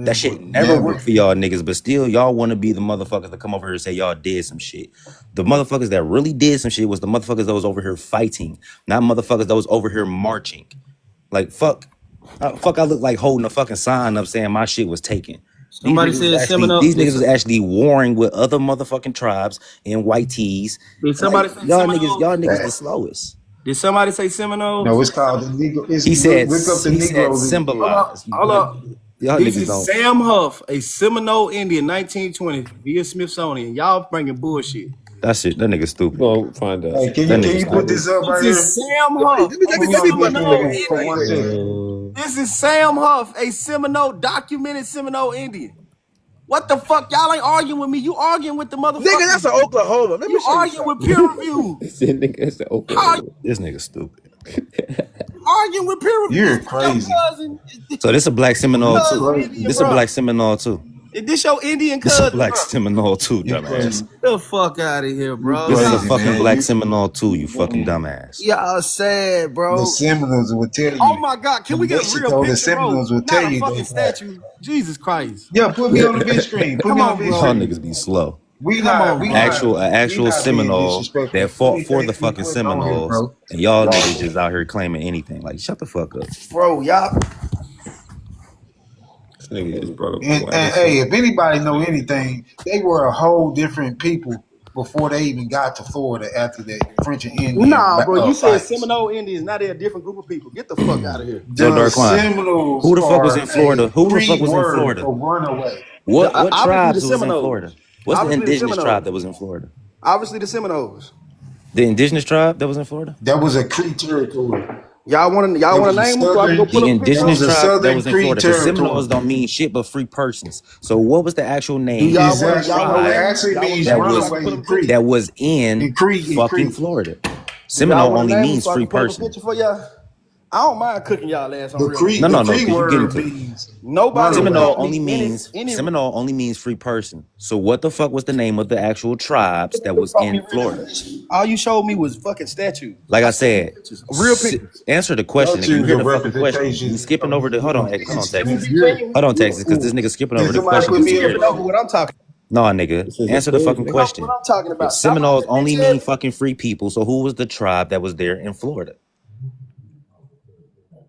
That shit never worked Never. for y'all niggas, but still y'all want to be the motherfuckers that come over here and say y'all did some shit. The motherfuckers that really did some shit was the motherfuckers that was over here fighting, not motherfuckers that was over here marching. Like fuck, I look like holding a fucking sign up saying my shit was taken. Somebody said Seminole. These niggas was actually warring with other motherfucking tribes in white tees. Did Like somebody say Seminoles? y'all niggas the That. slowest. Did somebody say No, Seminoles? it's called the Negro. He said Look up the he said Negro League. Hold up, symbolize. hold Like up. y'all This niggas is don't. Sam Huff, a Seminole Indian, 1920, via Smithsonian. Y'all bringing bullshit. That nigga You stupid. gonna find Hey, us. That can nigga you put stupid. this up right This here? is Sam Let me Huff, let me a let Put me me let on me the big put my Seminole screen phone for right Indian. 1 second. here. This is Sam Huff, a Seminole, documented Seminole Indian. What the fuck? Y'all ain't arguing with me. You arguing with the Nigga, that's motherfuckers. an Oklahoma. Let me You show you arguing something. with peer review. This nigga is the How Oklahoma. This nigga stupid. you arguing with peer review? You're Is this your crazy. cousin? So this a black Seminole You too. Cousin crazy. Indian, This a bro. black Seminole too. Is this your Indian This a cousin, black bro? Seminole too, You dumbass. crazy. The fuck out of here, You bro. This is a Y'all crazy, fucking man. black You Seminole too, you fucking dumbass. y'all sad, the bro. Seminoles will tell Oh you. my God, can we In get a real Mexico, the picture, bro? Seminoles will Not tell a you fucking they black. statue. Jesus Christ. Yeah, put me on the big screen. Put Come me on on, the big bro. Y'all screen. niggas be slow. Come on, bro. We Actual not being Seminole that disrespectful. fought for the Anything fucking we putting on here, Seminoles, bro. and y'all niggas just out here claiming anything. Like, shut the fuck up. Bro, y'all. This nigga just brought up the And whitest hey, shit. if anybody know anything, they were a whole different people before they even got to Florida after the French and Indian Nah, bro. You said fights. Seminole Indians. Now they're a different group of people. Get the fuck out of here. So The Darkline, Seminoles who the fuck was in are Florida? a Who the fuck Cree was in word Florida? for runaway. What Obviously the tribes was in Seminoles. Florida? What's the Obviously the indigenous tribe Seminoles. that was in Florida? Obviously the Seminoles. The indigenous tribe that was in Florida? That was a Cree territory. Y'all want It to was a name them so I can go southern. pull The up a picture It of was indigenous them? a tribe that southern was in Cree Florida. Because territory. Seminoles don't mean shit but free persons. So what was the actual Do name y'all of the want to Exactly. y'all want to No, it tribe name them? actually Y'all want to means that name them so I was can runaway pull up in a picture? Cree. that was in In Cree, in fucking Cree. Florida? Do y'all Seminole want to only name them means so I free can pull up a person. picture for y'all? I don't mind cooking y'all ass on real nigga No, The no, shit. no, Cree because you getting word cooked. means Nobody will runaway. Seminole tell only me means any Seminole only means free person. So what the fuck was the name of the actual tribes that was taught me in really Florida? much. All you showed me was fucking statues. Like I I sent you said, pictures, real pictures. answer the question, nigga. You Statues hear are the fucking question. You representations skipping of over the human hold on, entities. Texas. You're, Hold on, Texas, because ooh, this nigga skipping over can the somebody question put You because me he's in skipping there? scared. over what I'm talking. No, nigga. This is a Answer the quiz, fucking nigga. What question. I'm talking If about. Stop all Seminoles that only bitch mean ass. fucking free people, so who was the tribe that was there in Florida?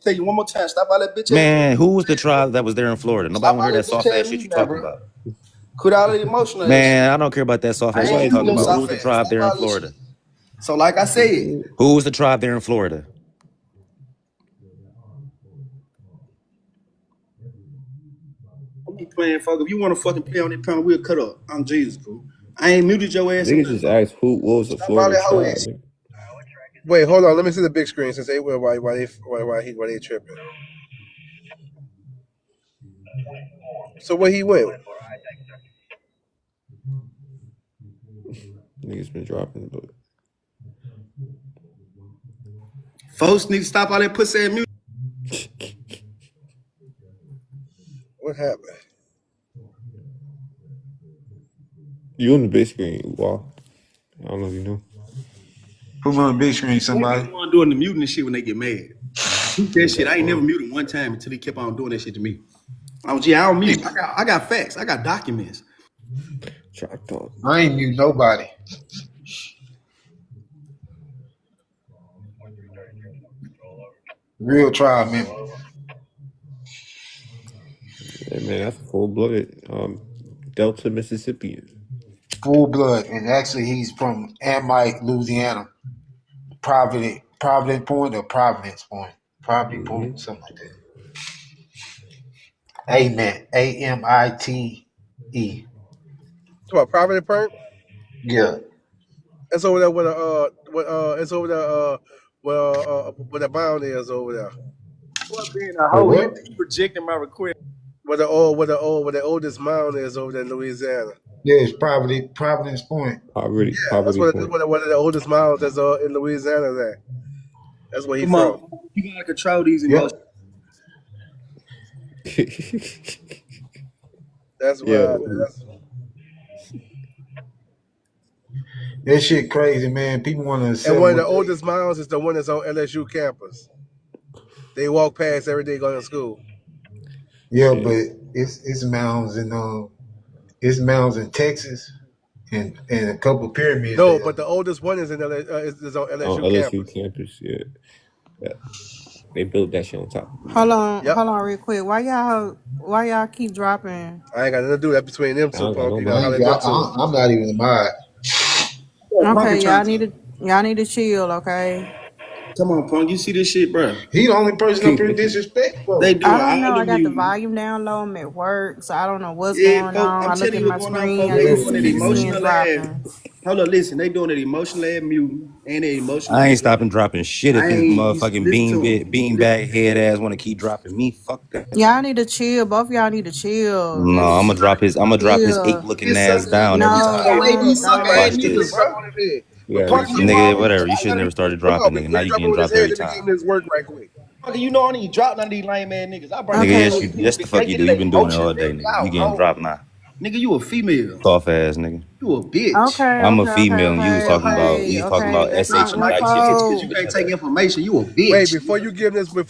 Tell you one more time. Stop all that bitch ass. Man, who was the tribe that was there in Florida? Nobody Stop want to all hear that that bitch soft ass ass shit you music now, talking bro. about. Quit all that emotional ass shit. Man, I don't care about that soft I ass shit ain't you into talking your about. Who was soft the ass. tribe Stop there in all that shit. Florida? So like I said, Who was the tribe there in Florida? don't be playing, fuck. If you want to fucking play on that panel, we'll cut up. I'm Jesus, cool. I ain't muted your ass or Niggas nothing. just asked who what was the Stop all Florida that hoe tribe, ass. nigga. Wait, hold on. Let me see the big screen since they why they tripping. So where he went? Niggas been dropping, but Folks need to stop all that pussy ass music. What happened? you on the big screen, wow. I don't know if you know. Put me on the big screen, They be the somebody. one doing the muting and shit when they get mad. That shit, I ain't never muted one time until he kept on doing that shit to me. I don't mute. I got facts. I got documents. Trap talk. I ain't mute nobody. Real tribe member. Yeah, man, that's full blooded. Delta Mississippian. Full blood. And actually he's from Amite, Louisiana. Providence Point or Providence Point. Providence Point, something like that. Amite. A-M-I-T-E. What, Providence Point? Yeah. That's over there with it's over there where the mound is over there. Boy, being a Wait, hoe, what? he projecting my request. Where the oldest mound is over there in Louisiana. Yeah, it's Providence Point. Poverty Yeah, that's point. one of the oldest mounds that's in Louisiana there. That's where he's Come from. on, you gotta control these Yep. emotions. That's Yeah. where That shit crazy, man. People want to and settle one of the with oldest mounds is the one that's on LSU campus. They walk past every day going to school. Yeah, Shit. but it's mounds in Texas and a couple pyramids. No, there. but the oldest one is is on On LSU LSU campus. campus, yeah. They built that shit on top. Hold on, Yep. hold on, real quick. Why y'all keep dropping? I ain't got nothing to do that between them I two, don't got punk. no You know how mind. they look to. I'm not even a mod. Okay, y'all need to chill, okay? Come on, punk. You see this shit, bro? He the only person up here disrespectful. They do I it don't know. all I the got the music. volume down low. I'm at work, so I don't know what's Yeah, going folks, on. I'm I look telling at you my what's going on, screen. folks. I They can doing see it the skins emotional ass. dropping. Hold on, listen. They doing it emotional ass muting and they emotional. I ain't stopping dropping shit if I his ain't motherfucking listen to him. beanbag head ass want to keep dropping me. Fuck that. Y'all need to chill. Both of y'all need to chill. No, I'm Just gonna drop his ape chill. looking This ass sucker, down every No, time. hey, these sucker ass Watch niggas this, suck on his head. We But gotta Parker, you reset. nigga. already, Whatever. You I should gotta, never started Hold on, dropping, nigga. before Now you you drop getting on his dropped head, every let me give time. him this work right quick. Fucker, you know I don't even drop none of these lame ass niggas. I bring Nigga, them Okay. yes, to you. the Yes, people the to fuck they you get do. You their been doing it emotions. all day, Nigga, nigga. You y'all getting hoe. dropped now. Nigga, you a female. Soft ass, nigga. You a bitch. Okay. I'm a Okay. Okay. female, and you was Okay. talking about Okay. That's SH not and my Like dyke a shit. bitch because fault. you can't take information. You a Wait, bitch. before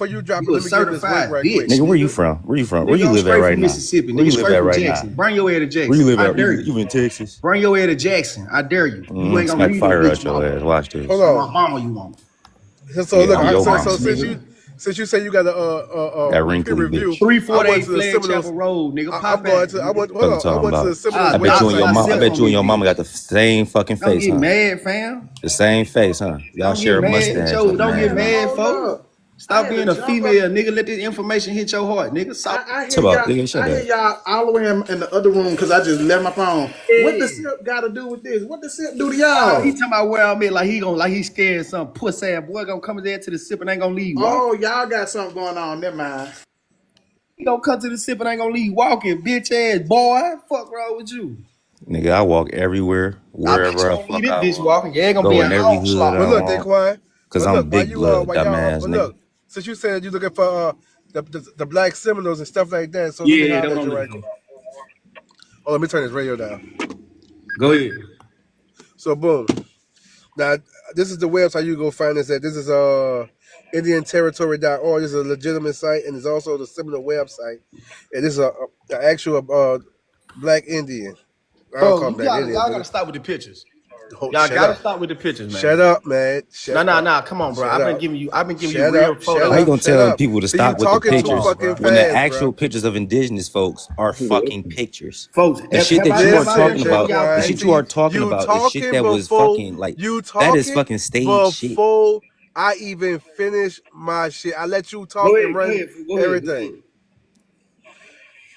you drop it, You a let me give him this work certified right quick. bitch, Nigga, where you nigga. from? Where you from? Where Nigga, you I'm live at straight right from now? Mississippi. Where Nigga, you live straight at from right now? Jackson. Bring your ass to Where you Jackson. live I at? dare you. You in Texas? Bring your ass to Jackson. I dare you. You ain't gonna Smack leave this fire bitch out your alone. ass. Watch Hold this. On my on. mama, you won't. So Yeah, look, I'm your so mama, since nigga. you say you got That a peer wrinkly review, bitch. I went 348 to the Seminoles. Flagchapel Road, nigga. I'm Pop going at, to nigga. hold Fucking on. I talking went to the about. Seminoles I bet you and your website mom. I myself today. bet on you and this your mama got bitch. the same fucking Don't face, get huh? mad, fam. The same face, huh? Y'all Don't get share a mad. mustache Don't looking get ass, man, nigga. mad, hold folks. up. I Stop had to being a jump up. female, nigga. Let this information hit your heart, nigga. Stop. I hear Talk about, y'all. nigga. Shut I hear up. y'all all the way in the other room because I just left my phone. What the Yeah. SIP got to do with this? What the SIP do to He y'all? talking about where I'm at, like he scared some pussy ass boy gonna come there to the sip and ain't gonna leave walking. Oh, y'all got something going on. Never mind. He gonna come to the sip and ain't gonna leave walking, bitch ass boy. Fuck wrong with you? Nigga, I walk everywhere, I bet you wherever the won't leave fuck this I bitch want. walking. Yeah, it gonna be Go in an every hood But I onslaught. look, want. Daquan. Cause But I'm look, big blood, dumbass but nigga. look, since you said you're looking for the black Seminoles and stuff like that, so let me Yeah, holler that's what at I'm you looking right for. quick. Oh, let me turn this radio down. Go ahead. So boom. Now this is the website you go find this at. This is IndianTerritory.org. This is a legitimate site, and it's also the Seminole website. And this is a actual black Indian. I don't Bro, call him black Indian, y'all but gotta stop with the pictures. Y'all shut gotta up. stop with the pictures, man. Shut up, man. Shut up. Nah. Come on, bro. Shut I've been up. giving you Shut real up. Shut How you photos. up. gonna Shut tell up. people to See, you stop with the talking Come too pictures on, fucking bro. when the fast, bro. actual pictures of indigenous folks are fucking pictures? Folks, The shit have that I you are have I Listen, been talking showing about, y'all the Daquan. shit pictures? you See, are talking you about is shit that was fucking like that is fucking stage shit. before I even finish my shit. I let you talk and Go run ahead. everything.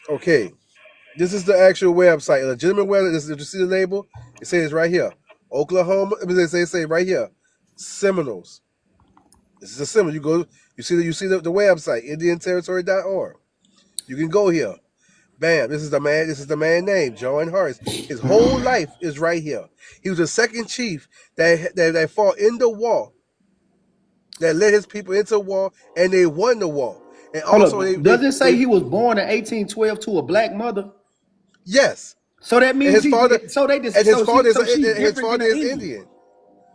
Okay. This is the actual website. A legitimate website. This is, did you see the label? It says right here. Oklahoma. They say right here. Seminoles. This is a Seminole. You see the website, IndianTerritory.org. You can go here. Bam. This is the man named John Harris. His whole life is right here. He was the second chief that fought in the war, that led his people into the war, and they won the war. And Hold also up. Does it say he was born in 1812 to a black mother? yes. So that And means his father so his father she's different than an is Indian. Indian.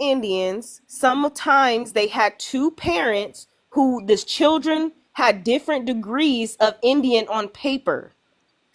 Indians, sometimes they had two parents who the children had different degrees of Indian on paper.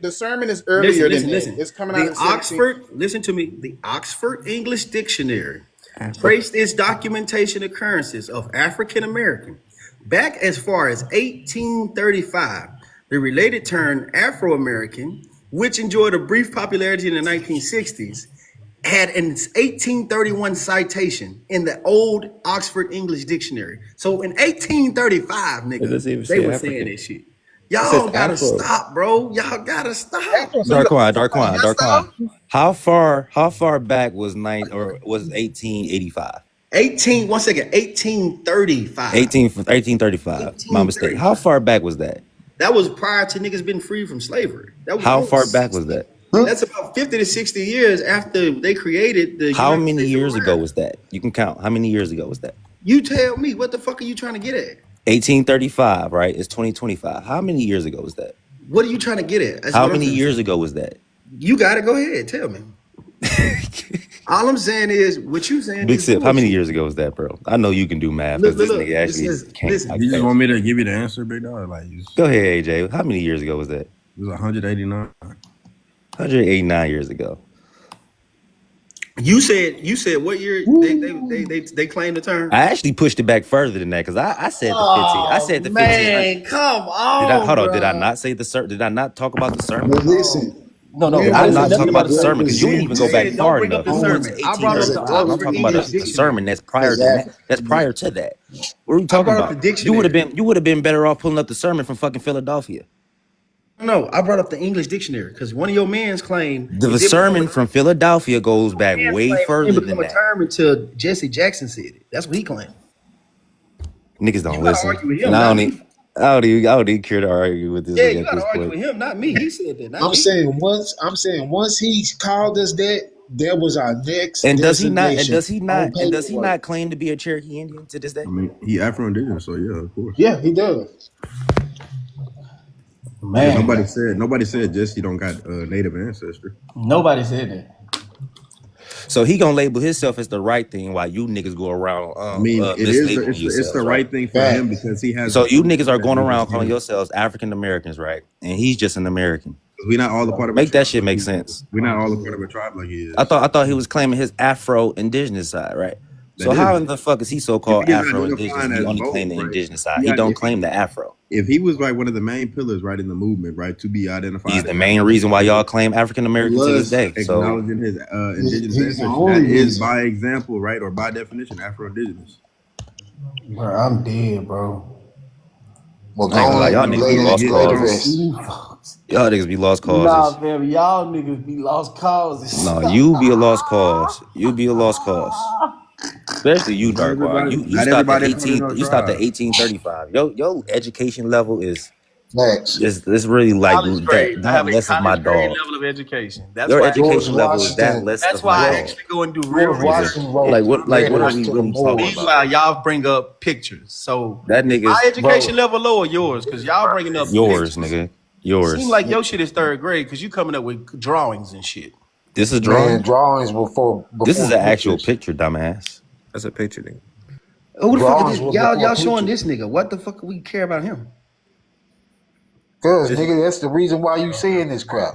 The sermon is earlier than that. Listen. It's coming out in 17. Listen to me. The Oxford English Dictionary traced its documentation occurrences of African American back as far as 1835. The related term Afro American, which enjoyed a brief popularity in the 1960s, had an 1831 citation in the old Oxford English Dictionary. So in 1835, It nigga, doesn't even they say were saying African. this shit. It Y'all says gotta Afro. stop, bro. Y'all gotta stop. Darquan. How far back was 1885? 1 second, 1835. 1835. My mistake. How 1835. far back was that? That was prior to niggas being free from slavery. That was How only far back was 60. that? That's about 50 to 60 years after they created the How United many States of years ago America. was that? You can count. How many years ago was that? You tell me, what the fuck are you trying to get at? 1835, right? It's 2025. How many years ago was that? What are you trying to get at? That's How what I'm many trying to years say. ago was that? You got to go ahead. Tell me. All I'm saying is, what you saying Big is Sip, how many bullshit. years ago was that, bro? I know you can do math Look, because this look, look. nigga It actually says, can't. listen. You just Like, want me to give you the answer, big dog? Like, go ahead, AJ. How many years ago was that? it was 189. 189 years ago. You said what year they claimed the term? I actually pushed it back further than that because I said the 15. I said the 15. Man, come Did I on, hold on? Did I bro. not say the sermon? Did I not talk about the sermon? But listen, No, Did I I didn't say not nothing talk about about the the sermon. sermon? Because you didn't even You go back said don't far bring up enough. the You went to sermon. I brought up the 1835. I'm Oxford talking about English the Dictionary. sermon that's prior to that. That's prior to that. What are you I talking brought up about? the dictionary. You would have been better off pulling up the sermon from fucking Philadelphia. No, I brought up the English dictionary because one of your mans claimed The it didn't become sermon from Philadelphia goes back man's way claim it further didn't than become a that. term until Jesse Jackson said it. That's what he claimed. Niggas You don't gotta listen, argue with and him, not me. I don't even care to argue with this Yeah, nigga you at this gotta argue point. with him, not me. He said that, not I'm me. saying once he called us that was our next And does he destination on paperwork. not claim to be a Cherokee Indian to this day? I mean, he Afro-Indigenous, so yeah, of course. Yeah, he does. Yeah, Man, nobody said Jesse don't got native ancestry. nobody said that. So he gonna label himself as the right thing while you niggas go around I mean, mislabeling it's yourselves, the right? right thing for him Facts. because he has. So you niggas are that going nigga around calling skin. yourselves African Americans, right? And he's just an American. We're not all a part of a Make that tribe. shit make sense. We're not all a part of a tribe like he is. I thought he was claiming his Afro-Indigenous side, right? So That how is. in the fuck is he If so-called he is Afro-Indigenous identifying and he as only both, claim the right? indigenous side? He He don't if claim the Afro. if he was like one of the main pillars, right, in the movement, right, to be identified, He's the as main reason why y'all claim African American to this plus day. So acknowledging his indigenous He's the ancestry, only that is reason. by example, right, or by definition, Afro-Indigenous. Bro, I'm dead, bro. Well, I ain't gonna go lie, on y'all and niggas lay be that lost to causes. rest. Y'all niggas be lost Nah, causes. fam, y'all niggas be lost causes. No, you be a lost cause. You be a lost cause. Especially you, Darkwa. You Not stopped at everybody part of 18. no You stopped at tribe. 1835. Your education level is Facts. it's really like College grade. I that have a less of my college grade dog. level of education. That's Your why. education George level is that Washington. less That's of my why I dog. actually go and do real George research. Washington wrote Like what are letters we to the really talking Moors. about? Meanwhile, y'all bring up pictures. So That my nigga's education level low or yours? Because y'all bringing up yours, pictures. nigga. Seem Yours. like your shit is third grade because you coming up with drawings and shit. This is Man, drawing. drawings before This is an actual pictures. picture, dumbass. That's a picture thing. Who the fuck Drawings is this? was Y'all before showing pictures. this nigga. What the fuck we care about him? Cause nigga, that's the reason why you saying this crap.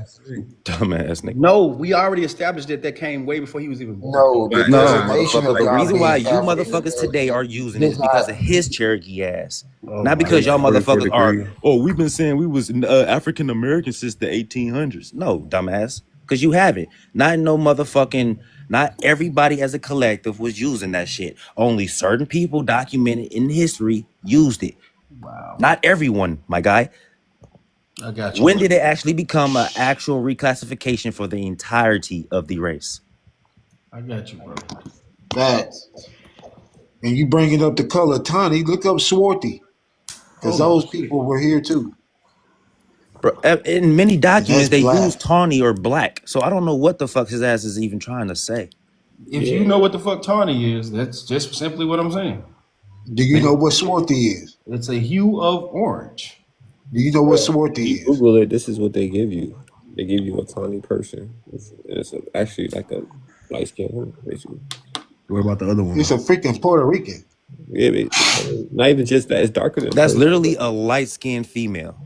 Dumbass nigga. No, we already established that came way before he was even born. No, the No, designation motherfucker. of The y'all reason why being you African motherfuckers today are using it did is because not. of his Cherokee ass. Oh Not my because y'all God. motherfuckers are, 44 oh, we've been saying we was African American since the 1800s. No, dumbass. Because you haven't. Not everybody as a collective was using that shit. Only certain people documented in history used it. Wow. Not everyone, my guy. I got you. When did it actually become an actual reclassification for the entirety of the race? I got you, bro. Facts. And you bringing up the color Tani, look up Swarthy. Because those people were here too. Bro, in many documents, That's they black. use tawny or black. So I don't know what the fuck his ass is even trying to say. If you know what the fuck tawny is, that's just simply what I'm saying. Do you know what Swarthy is? It's a hue of orange. Do you know what Swarthy You is? Google it. This is what they give you. They give you a tawny person. It's actually like a light skinned woman, basically. What about the other one? It's a freaking Puerto Rican. Yeah, but not even just that. It's darker than That's her. literally a light skinned female.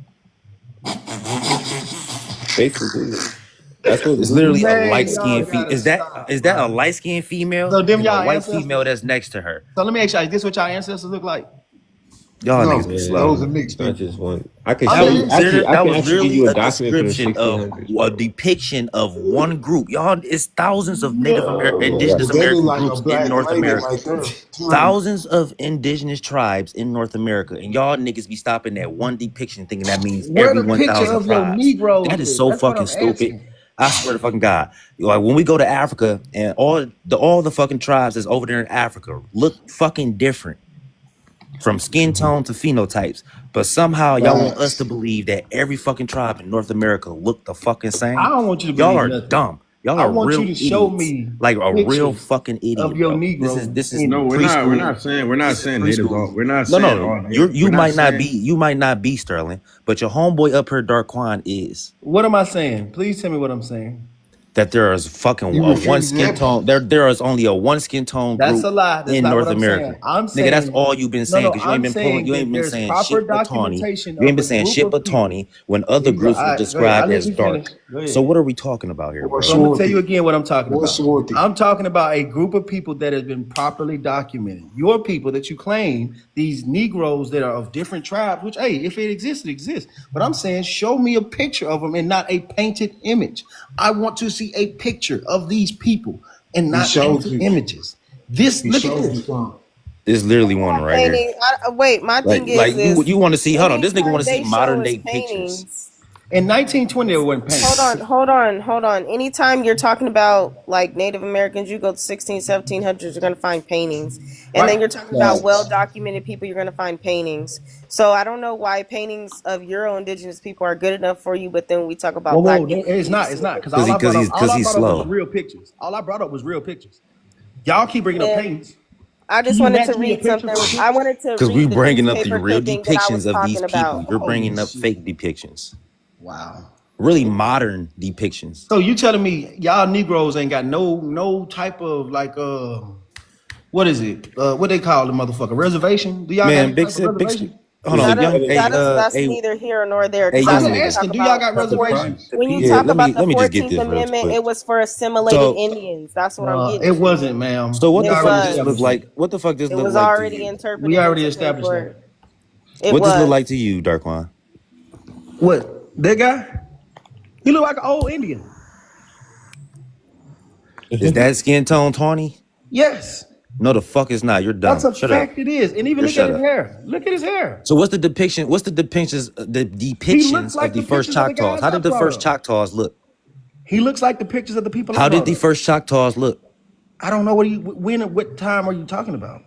Basically. That's what It's Google literally a said. Man, light y'all skinned gotta is that stop, is that a bro. light skinned female So them and a y'all white ancestors. female that's next to her? So let me ask y'all, is this what y'all ancestors look like? Y'all niggas No, be Man, those slow. are mixed not people. just one. I can I'm show That you. was just Actually, I that can was actually give literally you a a document from the description of 1600s, a bro. depiction of one group. Y'all, it's thousands of Yeah, I got indigenous But you. they look American like a groups in black North lady America. right there, too. Thousands of indigenous tribes in North America, and y'all niggas be stopping at one depiction, thinking that means where every the picture 1,000 of your tribes. Negroes That is is. so That's what fucking I'm stupid. asking. I swear to fucking God. Like when we go to Africa and all the fucking tribes that's over there in Africa look fucking different from skin tone to phenotypes. But somehow y'all want us to Facts. believe that every fucking tribe in North America look the fucking I same. don't want you to Y'all believe are nothing. dumb. Y'all I are want you real to show idiots. me Like a real pictures fucking of idiot, your bro. Negro This is No, in we're preschool. not saying we're not This is saying natives preschool. all we're not No, saying no, all native. We're not saying you might not be Sterling, but your homeboy up here, Darquan, is. what am I saying? Please tell me what I'm saying. That there is fucking You a one refuting skin that tone. part. There is only a one skin tone That's group a lie. That's in not what North I'm saying. America. I'm Nigga, that's saying all you've been no, saying no. because I'm you saying ain't that been there's saying proper shit but Tawny. documentation You ain't of been a saying group shit of but people. Tawny when other Here you go. groups All were right, go ahead. I'll described let as you finish. dark. Go So ahead. what are we talking about here, What's So bro? I'm gonna with tell you it? again what I'm talking What's about. with it? I'm talking about a group of people that has been properly documented. Your people that you claim, these Negroes that are of different tribes, which, hey, if it exists, it exists. But I'm saying, show me a picture of them and not a painted image. I want to see a picture of these people and He not showed painted you. images. This, He look at showed you this. some. There's literally one right here. Painting. Wait, my thing Like is you want to see? Hold on, this nigga want anytime to see they show modern us day pictures. paintings. In 1920, it wasn't painted. Hold on. Anytime you're talking about like Native Americans, you go to 1700s, you're going to find paintings. And then Right. you're talking about well Facts. documented people, you're going to find paintings. So I don't know why paintings of Euro indigenous people are good enough for you, but then we talk Whoa, about whoa, black people. it's You not. see It's it not. Because different. all Cause I he's brought up was slow. real pictures. All I brought up was real pictures. Y'all keep bringing up And paintings. I Can just you wanted to match me a read picture something. for a I picture? wanted to Cause we read the bringing up the newspaper real clipping that I depictions was of these talking people. about. You're Holy bringing up shit! fake depictions. Wow. Really modern depictions. So you telling me y'all Negroes ain't got no type of like what is it? What they call the motherfucker? Reservation? Do y'all got Man, any type of big reservation? hold It's on, young That's neither here nor there because I'm young just that's when you nigga. talk asking, do y'all about got That's the reservations? price. when you Yeah, talk about the let me just get 14th this real Amendment, quick. it was for assimilated So Indians. That's what I'm getting It to. wasn't, ma'am. so what We the It fuck already does this look was. established that. like? What the fuck does It this look was like to already you? We interpreted in already Supreme established that. Court. It What does this look was. like to you, Darkwan? What? That guy? He look like an old Indian. Is that skin tone Tawny? Yes. No, the fuck is not. You're That's dumb. a Shut up. fact it is. And even You're look at shut his up. hair. Look at his hair. So what's the depiction? What's the depictions? The He looks depictions of like the the first pictures of the Choctaws. guys How I did the brought first up. Choctaws look? He looks like the pictures of the people I How did brought the up. first Choctaws look? I don't know what time are you talking about?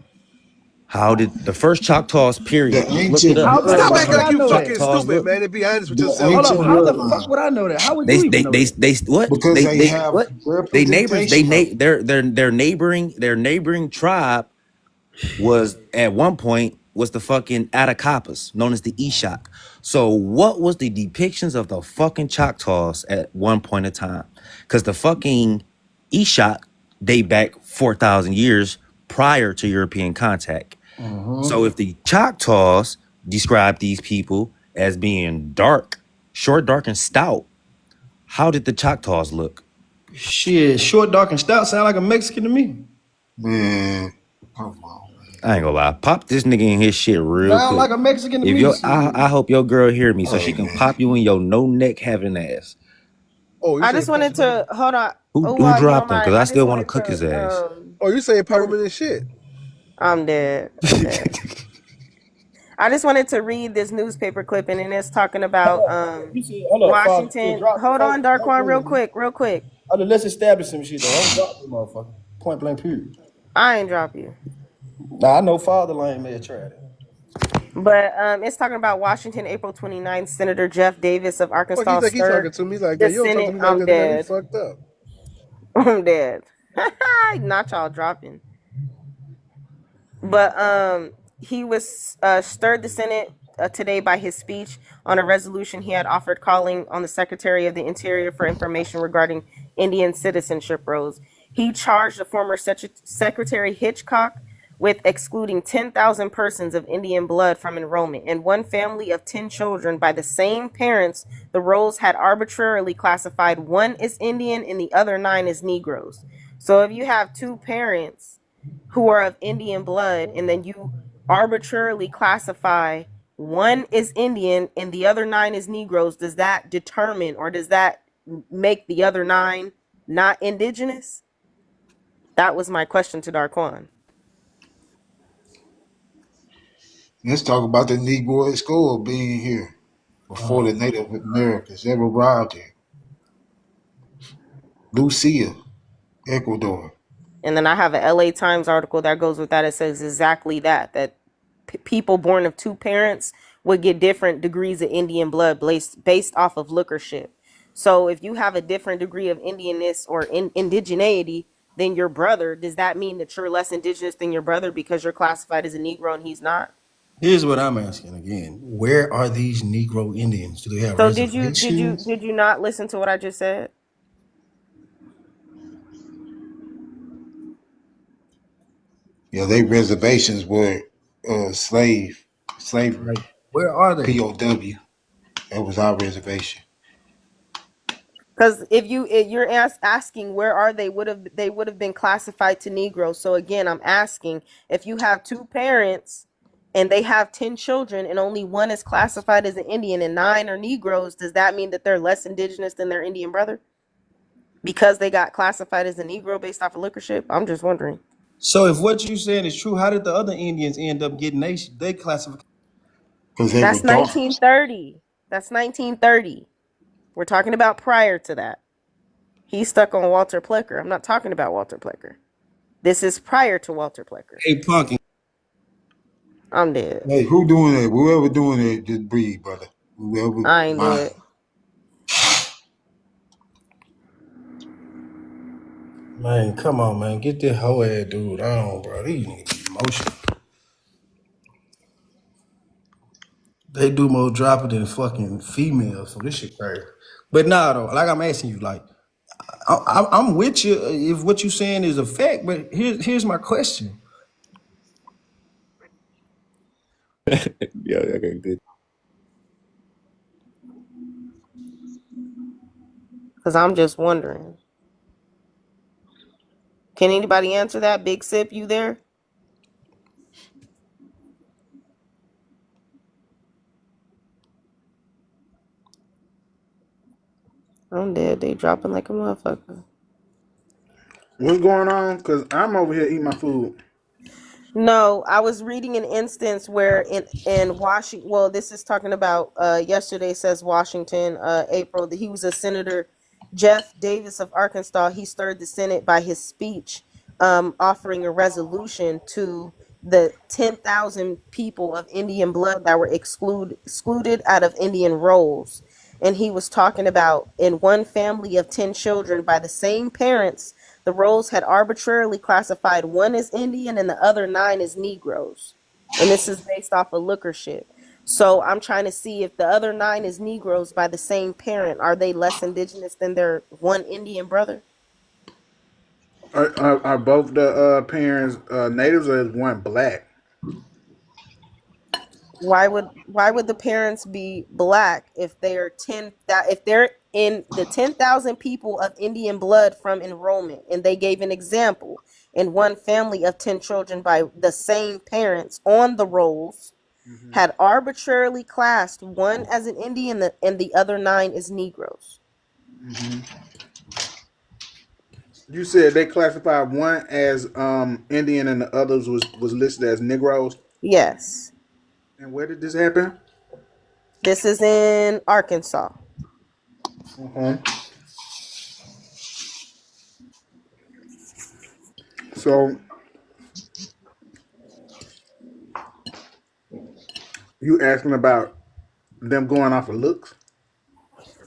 How did the first Choctaws The period? Look it ancient up. How the How did Stop the fuck acting would first like I you know that? fucking Choctaws stupid, look? man, and be honest with the yourself. Hold up. ancient How the fuck bloodline. would I know that? How would you even know that? They what? Because they They have what? They neighbors. representation of it. Their neighboring tribe was at one point was the fucking Attakapas, known as the Eshok. So what was the depictions of the fucking Choctaws at one point in time? Because the fucking Eshok date back 4,000 years prior to European contact. So if the Choctaws describe these people as being dark, short, dark, and stout, how did the Choctaws look? Shit, short, dark, and stout sound like a Mexican to me. Man, come on, man. I ain't gonna lie. Pop this nigga in his shit real Sound quick. like a Mexican to If me. I hope your girl hear me so she Hey, can man. pop you in your no neck having ass. Oh, you I say just pop wanted him in to hold on. Oh, Who wow, you don't dropped him? Cause mind. I I just still want to wanted cook his ass. to Oh, you say pop him in his shit. I'm dead. I'm dead. I just wanted to read this newspaper clipping and it's talking about You see, hold up, father. Washington. Drop, Hold on, Darquan, real drop. quick, real quick. Let's establish some shit though. Don't drop the motherfucker. Point blank period. I ain't drop you. Now I know fatherland may have tried it. But it's talking about Washington, April 29th. Senator Jeff Davis of Fuck, he Arkansas think he talking stirred to me. He's like, the man, you don't talk to Senate. me like I'm this, man. He dead. fucked up. I'm dead. Not y'all dropping. But he was stirred the Senate today by his speech on a resolution he had offered calling on the Secretary of the Interior for information regarding Indian citizenship rules. He charged the former Secretary Hitchcock with excluding 10,000 persons of Indian blood from enrollment. In one family of 10 children by the same parents, the rolls had arbitrarily classified one as Indian and the other 9 as Negroes. So if you have two parents who are of Indian blood and then you arbitrarily classify one is Indian and the other 9 is Negroes, does that determine or does that make the other 9 not indigenous? That was my question to Darquan. Let's talk about the Negro at school being here before the Native Americans ever arrived here. Lucia, Ecuador. And then I have a LA Times article that goes with that. It says exactly that people born of two parents would get different degrees of Indian blood based off of lookership. So if you have a different degree of Indianness or indigeneity than your brother, does that mean that you're less indigenous than your brother because you're classified as a Negro and he's not? Here's what I'm asking again. Where are these Negro Indians? Do they have So reservations? did you not listen to what I just said? Yeah, they reservations were slavery. Where are they? POW. That was our reservation. Because if you're asking where are they would have been classified to Negroes. So again, I'm asking if you have two parents and they have 10 children and only one is classified as an Indian and 9 are Negroes, does that mean that they're less indigenous than their Indian brother because they got classified as a Negro based off of lookership? I'm just wondering. So if what you saying is true, how did the other Indians end up getting they classification? Because they That's were dark. 1930. That's 1930. We're talking about prior to that. He's stuck on Walter Plecker. I'm not talking about Walter Plecker. This is prior to Walter Plecker. Hey, Punky. I'm dead. Hey, who doing that? Whoever doing it, just breathe, brother. Whoever. I ain't dead. Man, come on, man. Get this hoe ass dude on, bro. These niggas emotional. They do more dropping than fucking females, so this shit crazy. But nah, though, like I'm asking you, like, I'm with you if what you saying is a fact, but here's my question. Yeah, okay, good. Because I'm just wondering. Can anybody answer that? Big Sip, you there? I'm dead. They dropping like a motherfucker. What's going on? Because I'm over here eating my food. No, I was reading an instance where in Washington, well, this is talking about yesterday says Washington, April, that he was a senator, Jeff Davis of Arkansas. He stirred the Senate by his speech offering a resolution to the 10,000 people of Indian blood that were excluded out of Indian rolls. And he was talking about in one family of 10 children by the same parents, the rolls had arbitrarily classified one as Indian and the other 9 as Negroes. And this is based off of lookership. So I'm trying to see if the other 9 is Negroes by the same parent. Are they less indigenous than their one Indian brother? Are both the parents natives or is one black? Why would the parents be black if they're in the 10,000 people of Indian blood from enrollment? And they gave an example in one family of 10 children by the same parents on the rolls had arbitrarily classed one as an Indian and the other 9 as Negroes. You said they classified one as Indian and the others was listed as Negroes? Yes. And where did this happen? This is in Arkansas. So you asking about them going off of looks?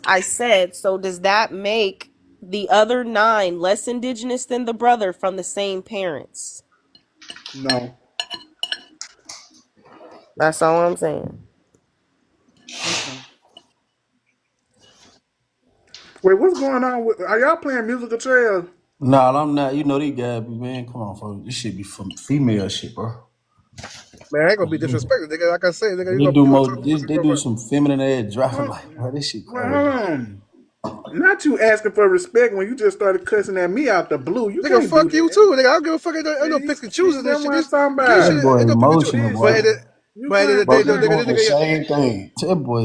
I said, so does that make the other 9 less indigenous than the brother from the same parents? No. That's all I'm saying. Wait, what's going on? Are y'all playing musical chairs? Nah, I'm not. You know these guys, man. Come on, folks. This shit be from female shit, bro. Man, I ain't gonna be disrespected, nigga. Like I say, nigga, They do you gonna more. talk to They, pussy they for do what? some feminine ass driving Well, like, bro. This shit well, crazy. hold on. Not you asking for respect when you just started cussing at me out the blue. You Nigga, can't do fuck you that. too, nigga. I don't give a fuck. Ain't no picks and choosing That's this shit. what I'm talking This That shit about. boy ain't no pick and choose. emotional, This But boy. you at the end of the can't day, you Both though, they nigga, can't doing this the nigga, same thing. That boy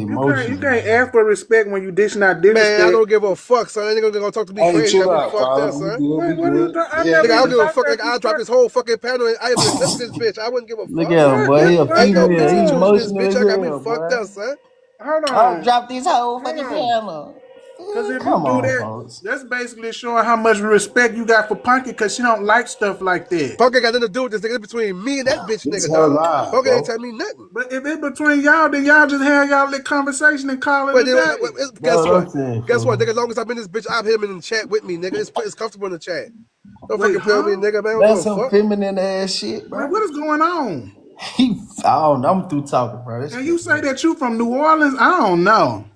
you emotional, can't man. ask for respect when you dishing out man, I disrespect. don't give a fuck, son. That nigga gonna talk to me Hey, crazy. chill Got me out, fucked up, Carl. We son. good. We Wait, what are you good. talking? I Yeah, Nigga, I never don't even give a yeah. talked fuck. that Nigga, you I dropped first. this whole fucking panel and I even accepted this bitch. I wouldn't give a Look fuck. at him, What? boy. He a Ain't no female. picks and He choosing this emotional bitch. as I got me hell, fucked boy. up, son. Hold I on. dropped this whole Hold fucking on. piano. Because if you Come do on, that, folks. that's basically showing how much respect you got for Punky because she don't like stuff like that. Punk ain't got nothing to do with this, nigga. It's between me and that bitch, This nigga, her dog. live, Punk ain't bro. telling me nothing. But if it's between y'all, then y'all just have y'all little conversation and call it But a then, day. That's guess what what? I'm saying, Guess what, fool. nigga? As long as I'm in this bitch, I've hit him in the chat with me, nigga. It's comfortable in the chat. Don't Wait, fucking play with me, huh? nigga, man. I don't give That's a some fuck. feminine ass shit, Wait, bro. what is going on? I don't know. I'm through talking, bro. This And shit. you say that you from New Orleans? I don't know.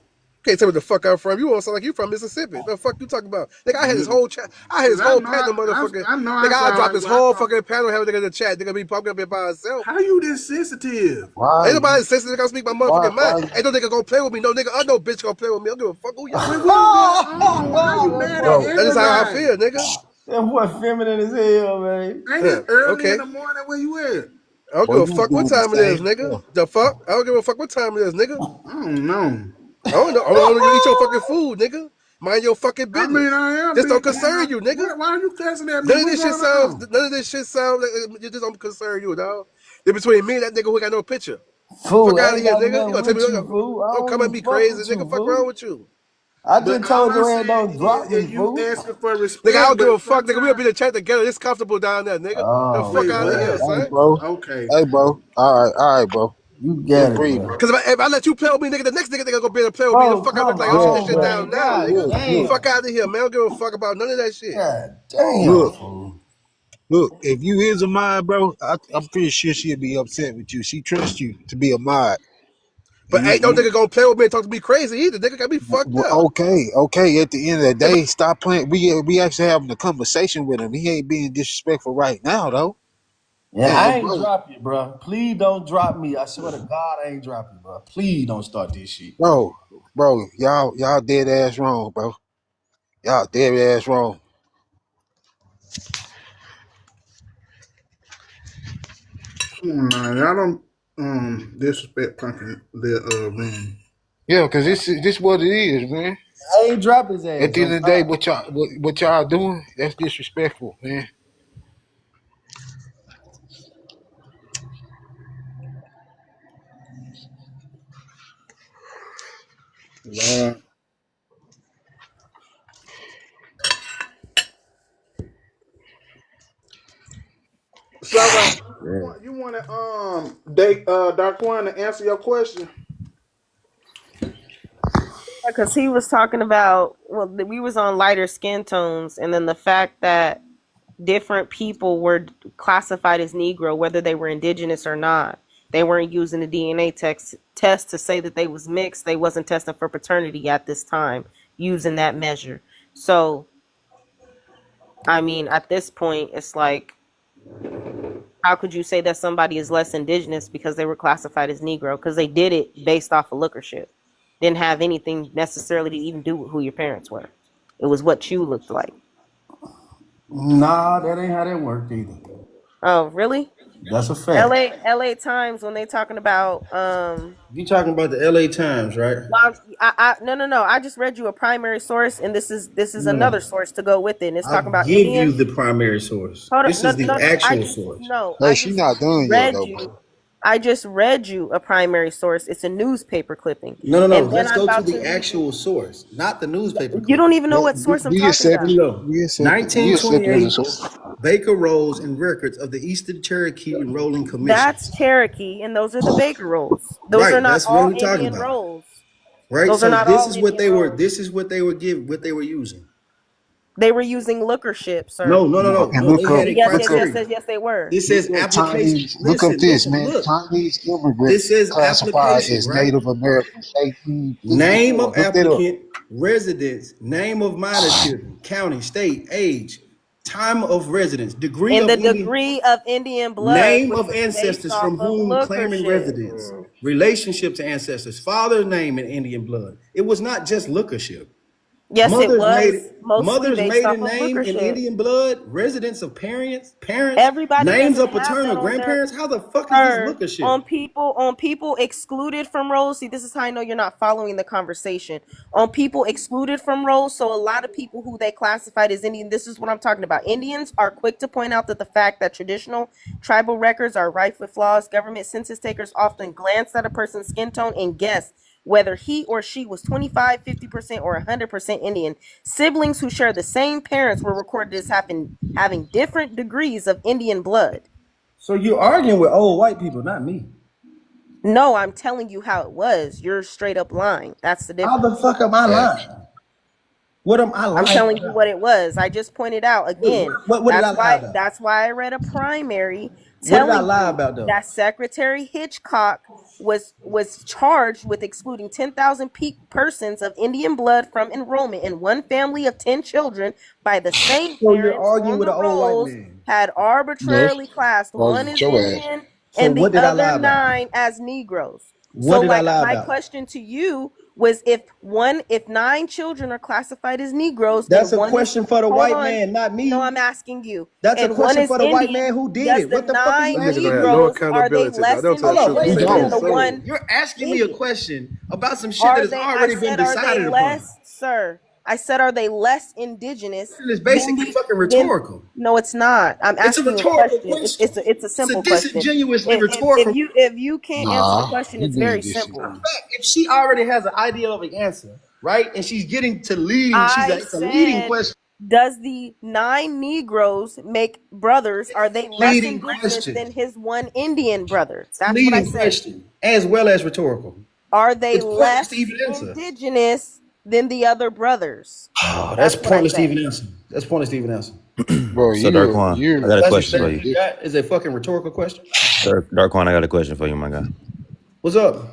Can't tell me the fuck I'm from. You all sound like you from Mississippi. The fuck you talking about? Nigga, I had this Cause whole chat. I had this I whole know panel, motherfucker. I know I Nigga, I sound dropped like this where I whole come fucking from. panel, have a nigga in the chat. Nigga be poking up here by himself. How you this sensitive? Why? Ain't nobody sensitive. Nigga, I speak my Why? motherfucking mind. Ain't no nigga gonna play with me. No nigga, no bitch gonna play with me. I don't give a fuck who y'all Wait, is. what is going on? How you That mad at boy, Bro, That is how I everybody? feel, nigga. that boy feminine as hell, man. Ain't Yeah, it early in okay. the morning where you at? I don't boy, give a you fuck what doing the time it is, same nigga. stuff. The fuck? I don't give a fuck what time it is, nigga. I don't know. I don't know. I don't know you eat your fucking food, nigga. Mind your fucking I mean, business. I am This don't big man. concern you, nigga. Why are you cussing at me? None of What's this shit going sounds. on? None of this shit sounds like it just don't concern you, dog. It's between me and that nigga who got no picture. Fool, Fuck I out of ain't here, got nigga. You nothing gonna tell me? with you, fool. I Don't don't come at even me fuck crazy, with you, nigga. Fuck wrong fool. with you, I But just all told I'm your ass saying don't drop me, is you fool. asking for nigga. I respect, don't give but a fuck, nigga. We'll be sometimes. in the chat together. It's comfortable down there, nigga. The Oh, fuck Wait, out of God. here, what? Hey, son. bro. Okay. Hey, bro. All right, bro. You Just got it, breathe, bro. bro. Cause if I let you play with me, nigga, the next nigga gonna be able to play with me. The Bro, fuck I look come like? I'll shut this Look, on, shit look, down man. now, God nigga. look, look, damn. Fuck out of here, man. I don't give a fuck about none of that shit. God damn, look, fool. look. If you is a mod, bro, I'm pretty sure she'll be upset with you. She trusts you to be a mod. And But ain't no nigga gonna play with me and talk to me crazy either. Nigga got me fucked up. okay. At the end of the If day, stop playing. We actually having a conversation with him. He ain't being disrespectful right now, though. Yeah, I ain't Bro, drop you, bro. Please don't drop me. I swear to God, I ain't drop you, bro. Please don't start this shit. bro, y'all dead ass wrong, bro. Y'all dead ass wrong. Come on now. Y'all don't disrespect Punky man. Yeah, because this what it is, man. I ain't drop his At ass the end on of the day, God. what y'all doing, that's disrespectful, man. Lord. So Yeah. you want to date Dr. One to answer your question? Because he was talking about, well, we was on lighter skin tones, and then the fact that different people were classified as Negro, whether they were indigenous or not. They weren't using the DNA test to say that they was mixed. They wasn't testing for paternity at this time using that measure. So, I mean, at this point, it's like, how could you say that somebody is less indigenous because they were classified as Negro? Because they did it based off of lookership. Didn't have anything necessarily to even do with who your parents were. It was what you looked like. Nah, that ain't how that worked either. Oh, really? That's a fact. LA Times, when they talking about You talking about the LA Times, right? no. I just read you a primary source, and this is No. another source to go with it. And it's I talking about give you Indians. the primary source. Hold This on, no, is the no. actual source. Hey, she not done yet, Read though, you. bro. I just read you a primary source. It's a newspaper clipping, No. and then Let's I'm go to about to the read you. actual source, not the newspaper You don't clipping. even know what source I'm We talking accept about. it. Here we go. We accept it as a 1928, source. Baker Rolls and Records of the Eastern Cherokee Enrolling That's Commissions. Cherokee, and those are the Baker rolls. Those are Right, not that's what all we're talking Indian about. rolls. Right? Those are So not this all is what Indian they were, rolls. this is what they were giving, what they were using. They were using lookership, sir. And No, they had a Yes, criteria. they were. This says application. look up Listen, this, listen, man. look. Chinese This immigrants says classified application, as right? Native Americans, Name 1854. of Look that up. applicant, residence, name of minor children, county, state, age, time of residence, degree And of the Indian, degree of Indian blood name was of based ancestors off from of whom claiming lookership. residence, relationship to ancestors, father's name in Indian blood. It was not just lookership. Yes, it Mother's was mostly mother's based off maiden of name in lookership. Indian blood, residence of parents, Everybody names doesn't of have that paternal on their grandparents. How the fuck is this lookership? on people excluded from roles. See, this is how I know you're not following the conversation. On people excluded from roles, so a lot of people who they classified as Indian, this is what I'm talking about. Indians are quick to point out that the fact that traditional tribal records are rife with flaws. Government census takers often glance at a person's skin tone and guess whether he or she was 25, 50%, or 100% Indian. Siblings who share the same parents were recorded as having different degrees of Indian blood. So you're arguing with old white people, not me. No, I'm telling you how it was. You're straight up lying. That's the difference. How the fuck am I lying? What am I lying I'm telling you about? what it was. I just pointed out again. What did I lie about? That's why I read a primary What did I telling lie you about though? that Secretary Hitchcock was charged with excluding 10,000 persons of Indian blood from enrollment in one family of 10 children by the same So you're parents arguing on with the an old white rolls, man. had arbitrarily classed one as Indian and the what did I lie other about? 9 as Negroes. What So did I like lie my about? question to you was if 9 children are classified as Negroes, That's then a one question is, for the hold white on. man, not me. No, I'm asking you. That's a And one question is for the white Indian. man who did Does it. the What the fuck are you 9 asking Niggas don't me? have no Negroes, are they accountability. less They don't tell the truth. Indigenous They than don't. the one You're asking me a Indian? question about some shit Are that has they? already I been said, are decided they upon. less, sir? I said, are they less indigenous? It's basically fucking rhetorical. No, it's not. I'm It's a asking you a rhetorical question. question. It's a simple It's a question. disingenuously rhetorical. If you can't answer the Nah, question, you it's being very disingenuous. simple. If she already has an idea of an answer, right, and she's getting to leading, it's a leading Said, question. does the 9 Negroes make brothers? Are they less Leading indigenous question. than his one Indian brother? That's what I Leading said. question, as well as rhetorical. Are they It's pointless less to even answer. indigenous than the other brothers? Oh, that's what I pointless to said. even answer. That's pointless to even answer. Bro, So Darkwan, I got a That's question for exactly you. that is a fucking rhetorical question. Darkwan, I got a question for you, my guy. What's up?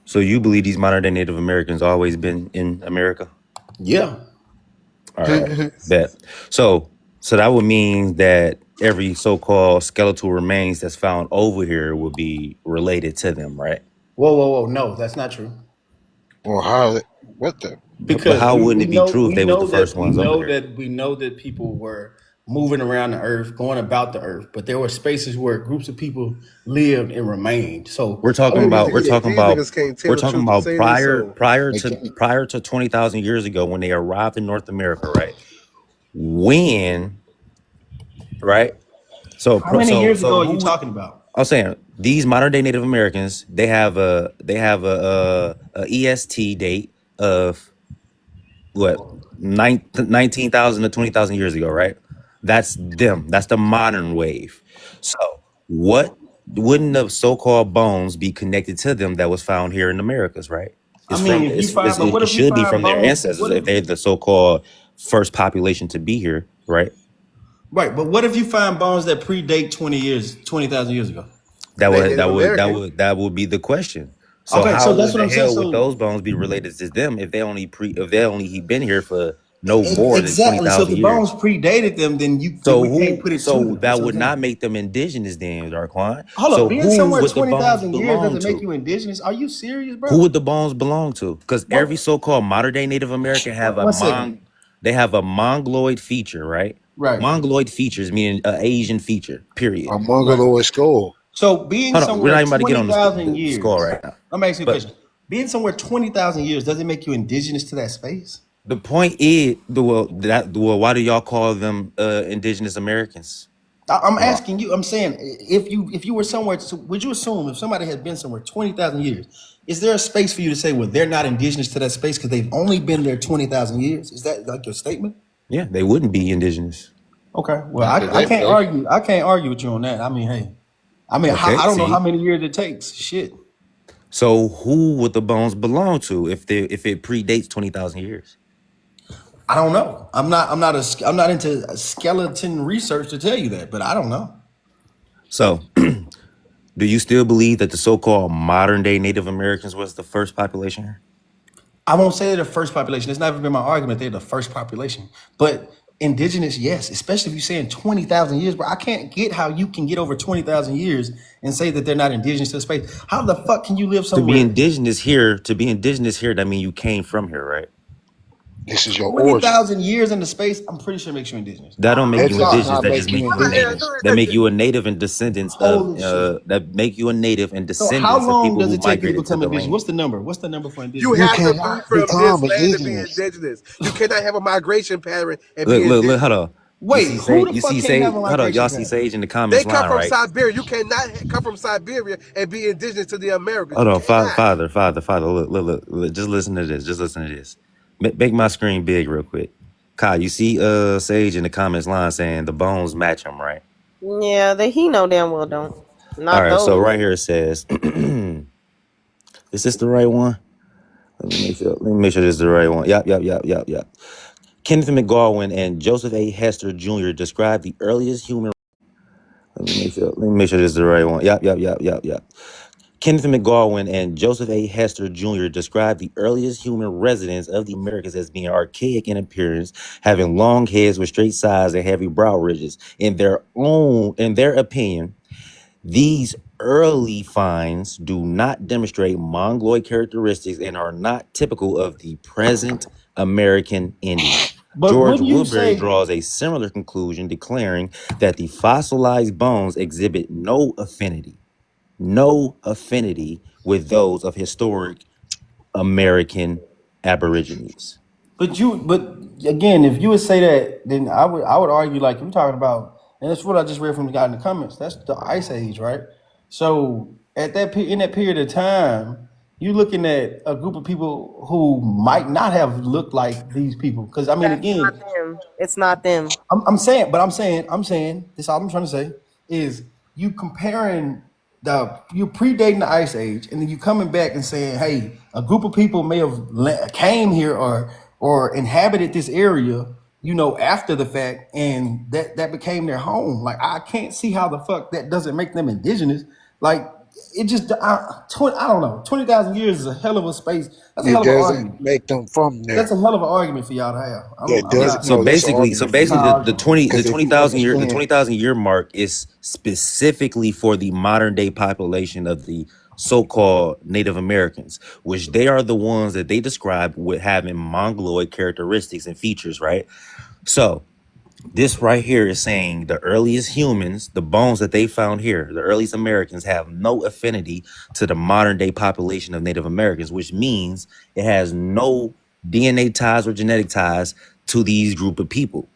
So you believe these modern day Native Americans always been in America? Yeah. All right, bet. So that would mean that every so-called skeletal remains that's found over here would be related to them, right? Whoa. No, that's not true. Well, how? What the? Because But how wouldn't we it be know, true if we they was know the first that we ones over know here? that we know that people were moving around the earth, going about the earth, but there were spaces where groups of people lived and remained. So We're talking about These niggas can't tell the truth to save their soul. prior to 20,000 years ago when they arrived in North America, right? When, right? So how many years ago are you who- talking about? I'm saying these modern day Native Americans, they have a EST date of what 19,000 to 20,000 years ago, right? That's them. That's the modern wave. So what wouldn't the so-called bones be connected to them that was found here in Americas, right? I mean, if you find, but what It if you should be find from their bones? ancestors What if if, they're the so-called first population to be here, right? right, but what if you find bones that predate 20,000 years ago? That They would Native American. that would be the question. So Okay, how so would that's what the I'm saying. hell would So those bones be related to them if they only he been here for no more than exactly. So if 20,000 the years? bones predated them, then we can't put it to So them. that That's what would I'm not saying. make them indigenous then, Darquan. Hold So up, being who somewhere would the bones 20,000 years belong doesn't make to? you indigenous. Are you serious, bro? Who would the bones belong to? Because What? every so-called modern day Native American have a One second. they have a mongoloid feature, right? Right. Mongoloid features meaning an Asian feature, period. A mongoloid skull. So being Hold on, we're somewhere not even about to get on 20,000 the years. skull right now. I'm asking you a But question. Being somewhere 20,000 years doesn't make you indigenous to that space. the point is, why do y'all call them indigenous Americans? I'm asking you. I'm saying if you were somewhere, so would you assume if somebody had been somewhere 20,000 years, is there a space for you to say, well, they're not indigenous to that space because they've only been there 20,000 years? Is that like your statement? Yeah, they wouldn't be indigenous. Okay. Well, I can't argue. I can't argue with you on that. I mean, hey, Okay, I don't know see? how many years it takes. Shit. So who would the bones belong to if it predates 20,000 years? I don't know. I'm not into skeleton research to tell you that, but I don't know. So do you still believe that the so-called modern day Native Americans was the first population here? I won't say they're the first population. It's never been my argument they're the first population. But Indigenous, yes, especially if you're saying 20,000 years, bro. I can't get how you can get over 20,000 years and say that they're not indigenous to the space. How the fuck can you live To be somewhere indigenous here, that means you came from here, right? This is your origin. 20,000 years in the space? I'm pretty sure it makes you indigenous. That don't make That you does indigenous. not That just make you make you a native. indigenous. That make you a native and descendants of. Holy shit. That make you a native and So how descendants of long people does who it take you to migrated to become the indigenous? land. What's the number? What's the number for You indigenous? have to be cannot from this become land to be indigenous. indigenous. You cannot have a migration pattern and be Look, hold indigenous. on. Wait, who the You fuck see can't have Sage. a Hold on, migration y'all see pattern? Sage in the They comments come line, from right? Siberia. You cannot come from Siberia and be indigenous to the Americas. Hold You on, cannot. father. Look. Just listen to this. Make my screen big real quick. Kai, you see Sage in the comments line saying the bones match him, right? Yeah, he know damn well don't. All Not right, so those. right here it says, is this the right one? Let me make sure this is the right one. Yep. Kenneth McGowan and Joseph A. Hester Jr. described the earliest human. Let me make sure this is the right one. Yep. Kenneth McGowan and Joseph A. Hester Jr. described the earliest human residents of the Americas as being archaic in appearance, having long heads with straight sides and heavy brow ridges. In their opinion, these early finds do not demonstrate mongoloid characteristics and are not typical of the present American Indian. But George wouldn't you Woodbury say, draws a similar conclusion, declaring that the fossilized bones exhibit no affinity with those of historic American Aborigines. but again, if you would say that, then I would argue like you're talking about, and that's what I just read from the guy in the comments. That's the Ice Age, right? So in that period of time, you're looking at a group of people who might not have looked like these people. Because I mean, That's again, not them. It's not them. I'm saying, this all I'm trying to say is you comparing you predating the Ice Age, and then you coming back and saying, hey, a group of people may have came here or inhabited this area, after the fact, and that became their home. Like, I can't see how the fuck that doesn't make them indigenous. Like, it just, I don't know, 20,000 years is a hell of a space. That's a It hell of an doesn't argument. make them from That's there. a hell of an argument for y'all to have. That I'm doesn't. not. So No, that's an basically, argument for It's you. not an argument. Because if you 20,000 year mark is specifically for the modern day population of the so-called Native Americans, which they are the ones that they describe with having mongoloid characteristics and features, right? So this right here is saying the earliest humans, the bones that they found here, the earliest Americans have no affinity to the modern day population of Native Americans, which means it has no DNA ties or genetic ties to these group of people,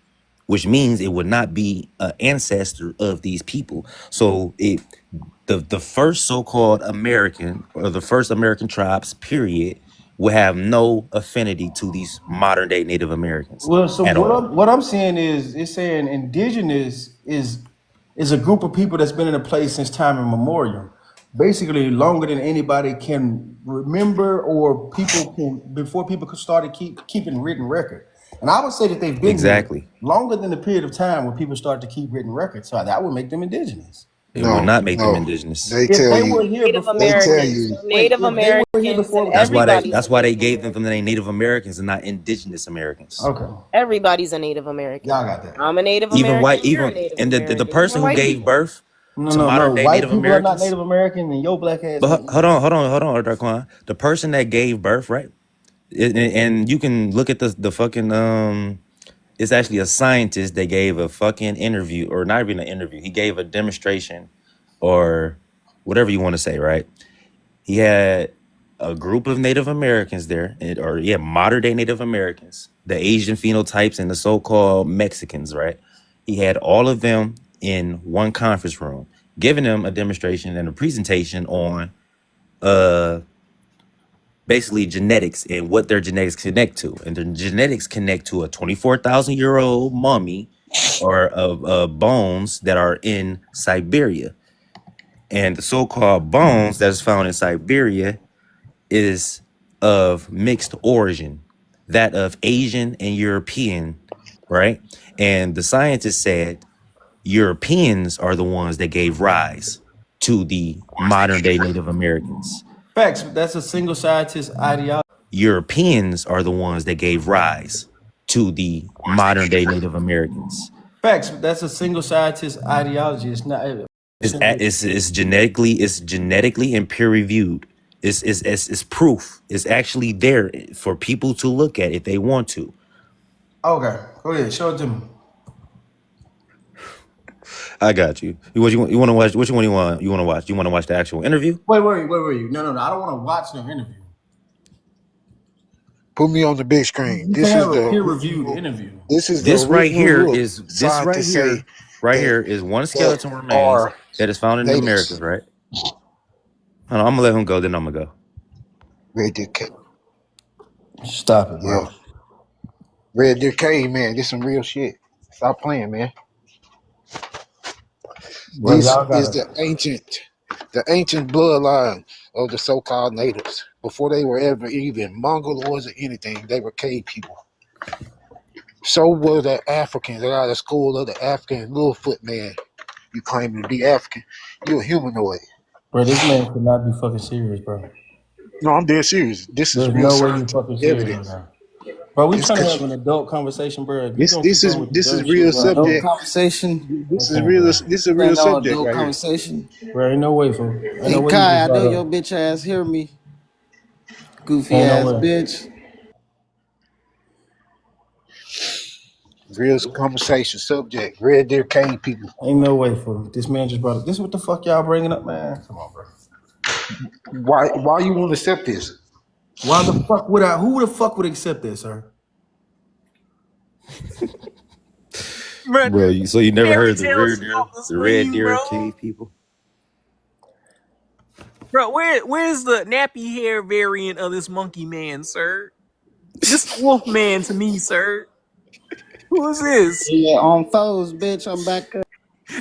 which means it would not be an ancestor of these people. So the first so-called American, or the first American tribes, period, will have no affinity to these modern day Native Americans Well, so at what all. I'm saying is, it's saying indigenous is a group of people that's been in a place since time immemorial, basically longer than anybody can remember, or people can before people could started keeping written record. And I would say that they've been here Exactly. longer than the period of time when people started to keep written records. So that would make them indigenous. It would No, not make them no. indigenous. They If tell they you. were here Native before, They tell Americans. you. wait, Native if they were here Americans before, and everybody's That's a why they Native gave them American. the name Native Americans and not indigenous Americans. okay, Everybody's a Native American. y'all got that. I'm a Native Even white, American. You're a even Native and the American. person Even who white gave people. birth No, to no, modern no. day White Native people are not Americans. Native American, and your black ass But ain't hold either. on, Darquan. The person that gave birth, right? And you can look at the fucking it's actually a scientist that gave a fucking interview, or not even an interview. He gave a demonstration, or whatever you want to say, right? He had a group of Native Americans there, modern day Native Americans, the Asian phenotypes and the so-called Mexicans, right? He had all of them in one conference room, giving them a demonstration and a presentation on basically genetics and what their genetics connect to. And their genetics connect to a 24,000-year-old mummy or bones that are in Siberia. And the so-called bones that is found in Siberia is of mixed origin, that of Asian and European, right? And the scientists said Europeans are the ones that gave rise to the modern day Native Americans. Facts. That's a single scientist ideology. Europeans are the ones that gave rise to the modern day Native Americans. Facts. That's a single scientist ideology. It's not. It's genetically and peer reviewed. It's proof. It's actually there for people to look at if they want to. Okay, go ahead. Show it to me. I got you. What you want to watch? Which one you want? You want to watch? You want to watch the actual interview? Wait. No. I don't want to watch no interview. Put me on the big screen. You This can is have a the peer-reviewed interview. this is This the right original here look. is this right Scientists here. say Right that here is one skeleton remains are that is found in the natives. Americas, right? Hold on, I'm gonna let him go, then I'm gonna go. Red Deer Cave. Stop it, bro. Yeah. Red Deer Cave, man. This some real shit. Stop playing, man. Well, This y'all is gotta. the ancient bloodline of the so-called natives. Before they were ever even Mongoloids or anything, they were cave people. So were the Africans. They are the school of the African Littlefoot man. You claim to be African. You're a humanoid. Bro, this man could not be fucking serious, bro. No, I'm dead serious. This is There's real no way you scientific fucking serious right evidence. now. Bro, we This trying to cause have an adult conversation, bro. If you this gonna this keep is on with the this is dumb real shit, bro, Adult subject. conversation. This is okay, real. bro. This is a real Ain't no subject adult right here. conversation. Bro, ain't no way, fool. Ain't Hey no way you Kai, I just know brought your up. bitch ass hear me. Goofy Ain't ass no way. bitch. Real conversation subject. Red Deer Cave people. Ain't no way, fool. This man just brought up. This is what the fuck y'all bringing up, man? Come on, bro. Why you want to accept this? Why the fuck would I? Who the fuck would accept this, sir? Bro, Bro, so you never fairy heard tale shit off the Red Deer bro. Cave people? Bro, where's the nappy hair variant of this monkey man, sir? This the wolf man to me, sir. Who is this? Yeah, on foes, bitch. I'm back up.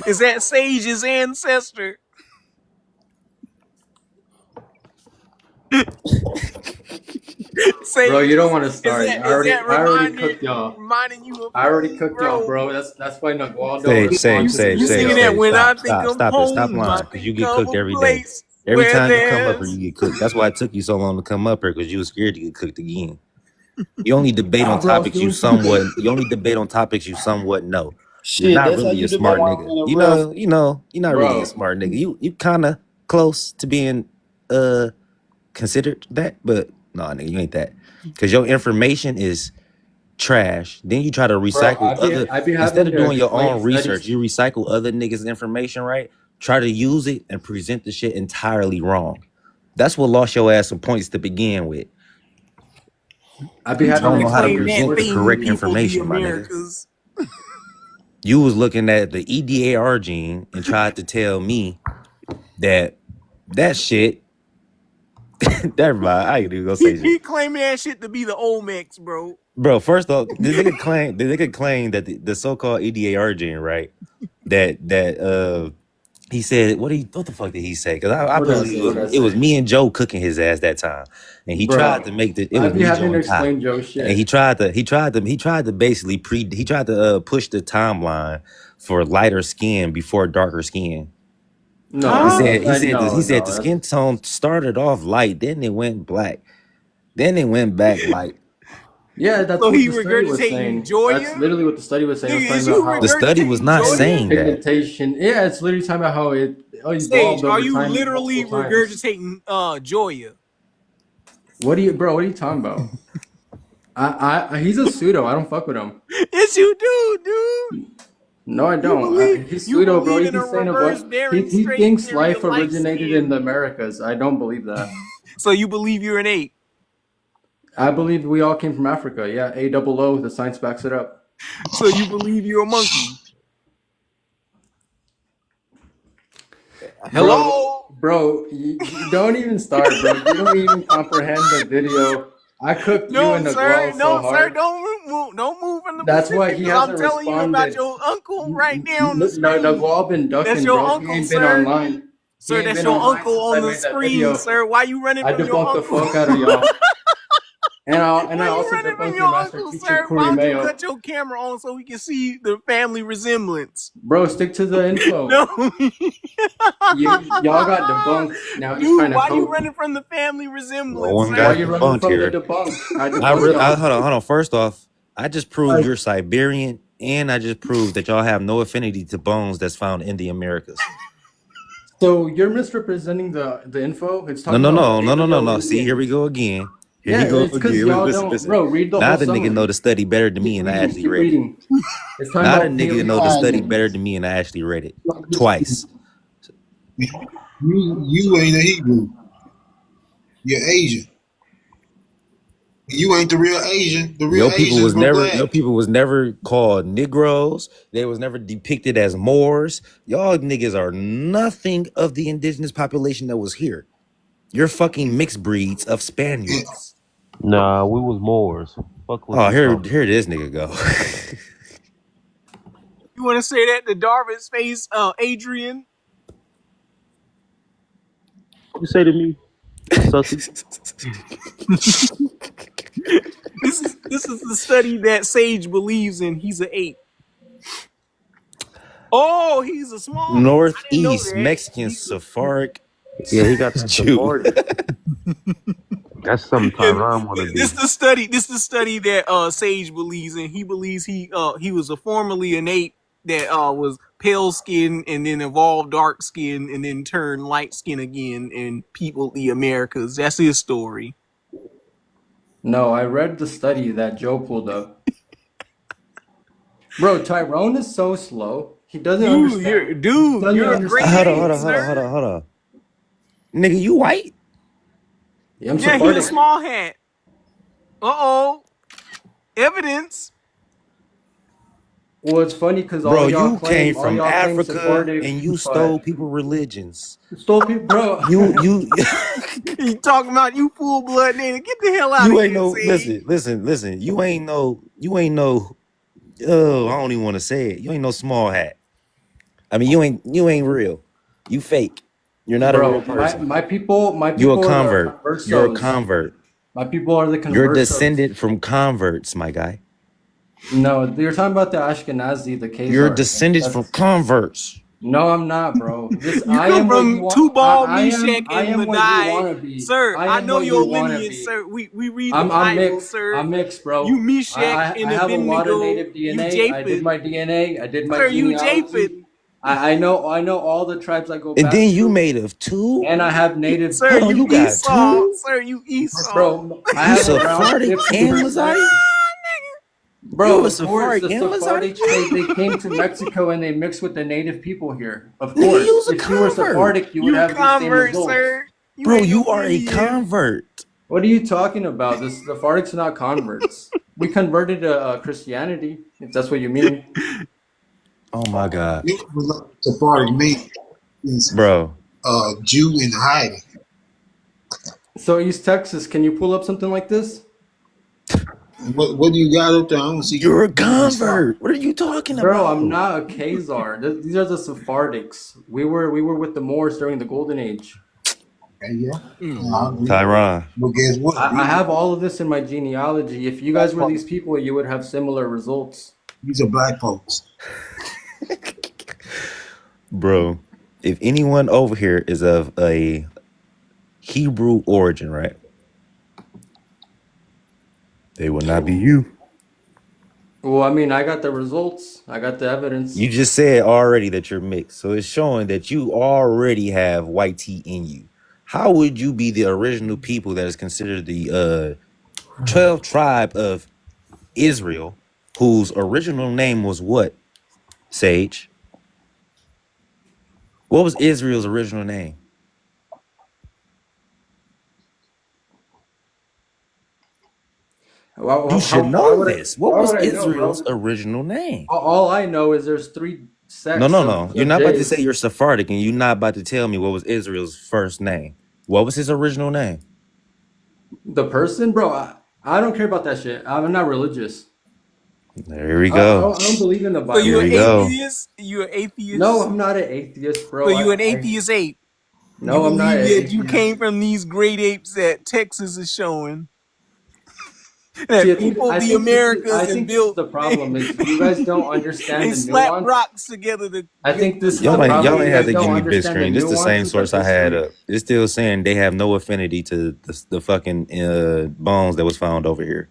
Is that Sage's ancestor? Sage, Bro, you don't want to is start. that I already reminding cooked y'all. you of I already cooked y'all, bro? bro. That's why Nagual don't Sage, respond to You me. singing that when I Stop, think of stop it, stop home, I lying, because you think get of cooked a every day. place Every where time you come up here, there's you get cooked. That's why it took you so long to come up here, because you was scared to get cooked again. You only debate on Bro, topics you somewhat. You only debate on topics you somewhat know. You're Shit, not that's how really you a debate smart when I'm nigga. in a rough. You're not really a bro, smart nigga. You kind of close to being considered that, but no, nigga, you ain't that. Because your information is trash. Then you try to bro. recycle I be instead having of to doing your explain own research, studies. you recycle other niggas' information, right? Try to use it and present the shit entirely wrong. That's what lost your ass some points to begin with. I be you You having don't trying to to know how to explain claim your that present the sources. thing correct people the information, my nigga. Americas. You was looking at the EDAR gene and tried to tell me that shit. Never mind. I ain't even gonna say shit. He claiming that shit to be the Olmecs, bro. Bro, first off, the nigga claim that the so-called EDAR gene, right? That he said, what the fuck did he say? Because I What did I believe say? What did I it was say? me and Joe cooking his ass that time. And he tried to Bro, make it I was be me, Joe, having to and Ty. explain Joe And he shit. tried to basically push the timeline for lighter skin before darker skin. He No, Huh? said the that's skin tone started off light, then it went black, then it went back light. yeah, that's So what he the study was regurgitating saying. That's Joya? literally what the study was saying. It was Nigga, is talking you about The how study was regurgitating not Joya? saying that. pigmentation. Yeah, it's literally talking about how it Sage, evolved are over you time literally multiple times. regurgitating Joya? What are you talking about? He's a pseudo. I don't fuck with him. Yes, you do, dude. No, I You don't. believe He's you pseudo, bro. believe He in a keeps saying reverse about Bering he Strait thinks theory of life light originated in skin. the Americas. I don't believe that. So you believe you're an ape? I believe we all came from Africa. Yeah, AOO. The science backs it up. So you believe you're a monkey? Hello? Bro, you don't even start, bro. You don't even comprehend the video. I cooked you No, and sir. Nagual so No, sir. hard. Don't move from the That's why position he because I'm hasn't telling you about responded. your uncle right now on the No, screen. Nagual been That's ducking, your bro. He uncle, ain't been sir. online. He Sir, ain't that's been your online uncle since on I the made that screen, video. sir. Why you running I from your debunked the uncle? fuck out of y'all. And I Why you also running from debunked your your master uncle, teacher, sir? Why don't you Mayo. cut your camera on so we can see the family resemblance? Bro, stick to the info. No. Y'all got debunked. Now he's Dude, trying to why you cope. running from the family No resemblance, one sir? Why got you running debunked from the here. debunk? I debunked y'all. Hold on. First off, I just proved you're Siberian, and I just proved that y'all have no affinity to bones that's found in the Americas. So you're misrepresenting the info. It's No, talking no, about no, no, no, no, no. Paleo See, here we Indians. go again. Here Yeah, he go it's because again. y'all Listen, don't, listen. bro. Read the Now whole the nigga know summary. the study better than me, and I actually Keep read it. reading. It's talking Now the about nigga know Paleo the study Indians. better than me, and I actually read it twice. You ain't a Hebrew. You're Asian. You ain't the real Asian. The real Your people Asians was were never black. your people was never called Negroes. They was never depicted as Moors. Y'all niggas are nothing of the indigenous population that was here. You're fucking mixed breeds of Spaniards. Nah, we was Moors. Fuck what Oh, you here talking. this nigga go. You want to say that to Darvin's face, Adrian? You say to me, sussy? This is the study that Sage believes in. He's an ape. Oh, he's a small. I didn't know Northeast that. Mexican Sephardic Yeah, he got that Jew. Sephardic. That's something Tyron want to This do. the study. This the study that Sage believes in. He believes he was formerly an ape that was pale skin and then evolved dark skin and then turned light skin again and peopled the Americas. That's his story. No, I read the study that Joe pulled up. Bro, Tyrone is so slow. He doesn't understand. He doesn't You're a great understand. ape, Hold on. Nigga, you white? Yeah, I'm Yeah, he's a Sephardic. small hat. Evidence. Well, it's funny because Bro, all y'all you came claim from Africa Sephardic, and you but stole people religions. stole people, bro. You He talking about you full blood native. Get the hell out you of ain't here, no Sage. listen. You ain't no I don't even want to say it. You ain't no small hat. I mean, you ain't real. You fake. You're not a real Bro, person. my people You're a are the convert. You're a conversos. convert. My people are the You're conversos. descended from converts, my guy. No, you're talking about the Ashkenazi, the You're Khazars. descended from converts. No, I'm not, bro. You come from Tubal, Meshach, I and am what you Madai. want to be. Sir, I am know what your you wanna lineage, be. sir. We read the I'm Bible, mixed. sir. I'm mixed, bro. You Meshach and I have a lot of Abednego. native DNA. You I did Japheth. my DNA. I did my Sir, you genealogy. Japheth. I know all the tribes I go And back then to. you made of two? And I have native. Sir, Hold on, you got Esau. two? Sir, you Esau. Bro, I You have around Sephardic and 50%. Messiah? Bro, You a of course, Sephardic the and Messiah? Sephardics, they came to Mexico and they mixed with the native people here. Of Nigga, course. you was a If you were convert. Sephardic, you would have these same convert, results. sir. Bro, ain't you no are a Indian. convert. What are you talking about? The Sephardics are not converts. We converted to Christianity, if that's what you mean. Oh my God. It was like Sephardic meat is Bro. Jew in hiding. So East Texas, can you pull up something like this? What do you got up there? I don't see. You're a convert. What are you talking Bro, about? I'm not a Khazar. These are the Sephardics. We were with the Moors during the Golden Age. Yeah. Tyron. But guess what? I have all of this in my genealogy. If you guys were these people, you would have similar results. These are black folks. Bro, if anyone over here is of a Hebrew origin, right? They will not be you. Well, I mean, I got the results. I got the evidence. You just said already that you're mixed. So it's showing that you already have white tea in you. How would you be the original people that is considered the 12th tribe of Israel, whose original name was what, Sage? What was Israel's original name? You should know this. What was Israel's original name? All I know is there's 3 sects. No. You're not about to say you're Sephardic, and you're not about to tell me what was Israel's first name. What was his original name? The person, bro, I don't care about that shit. I'm not religious. There we go. I don't believe in the Bible. So you an atheist? You an atheist? No, I'm not an atheist, bro. So you an atheist ape? No, I'm not. You came from these great apes that Texas is showing. That See, people, I the think Americas, I and think built. the problem is you guys don't understand They the slap nuance. rocks together. I think this is Y'all the ain't problem. have to You guys give me don't big understand screen. This is the same nuances source of I had history. up. It's still saying they have no affinity to the fucking bones that was found over here.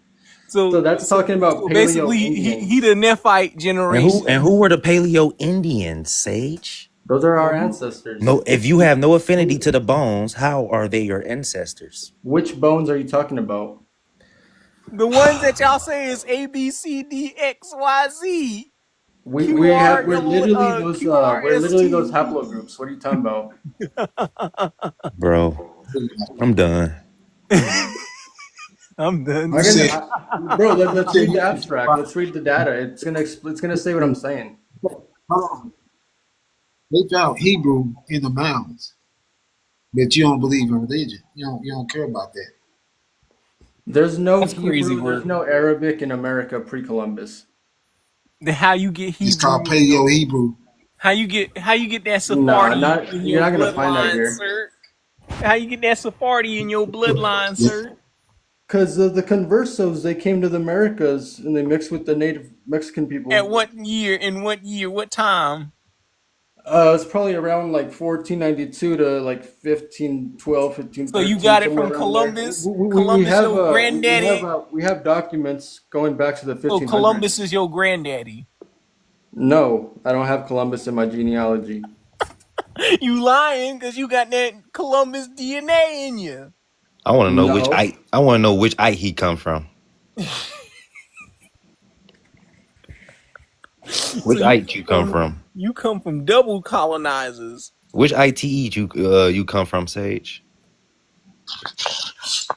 So that's talking about So Paleo basically, Indians. he the Nephite generation. And who were the Paleo Indians, Sage? Those are our ancestors. No, if you have no affinity to the bones, how are they your ancestors? Which bones are you talking about? The ones that y'all say is A B C D X Y Z. We're QRST. literally those haplogroups. What are you talking about? Bro, I'm done. I'm done. Bro, let's read the abstract. Let's read the data. It's gonna say what I'm saying. Hold on. They found Hebrew in the mounds, but you don't believe in religion. You don't care about that. There's no That's crazy Hebrew, work. there's no Arabic in America pre-Columbus. How you get Hebrew? It's called Paleo Hebrew. How you get that Sephardi in you're your not gonna find that bloodline, here. sir? How you get that Sephardi in your bloodline, sir? Because the conversos, they came to the Americas and they mixed with the native Mexican people. At what year? In what year? What time? It's probably around like 1492 to like 1512, 1513. So you got it somewhere from around Columbus? there. We Columbus, have, your granddaddy? we have documents going back to the 1500s. So Columbus is your granddaddy? No, I don't have Columbus in my genealogy. You lying because you got that Columbus DNA in you. I want to know which No. I want to know which ite he come from. Which ite you come from? You come from double colonizers. Which ite you come from, Sage?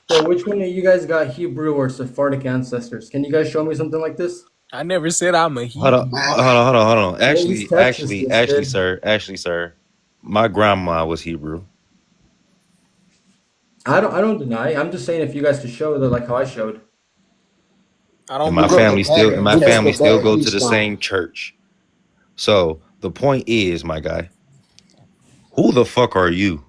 So which one of you guys got Hebrew or Sephardic ancestors? Can you guys show me something like this? I never said I'm a Hold on, Hebrew. hold on. East Texas Actually, did. sir. My grandma was Hebrew. I don't deny. I'm just saying if you guys could show that like how I showed. I don't. And my family still go to the same church. So the point is, my guy, who the fuck are you?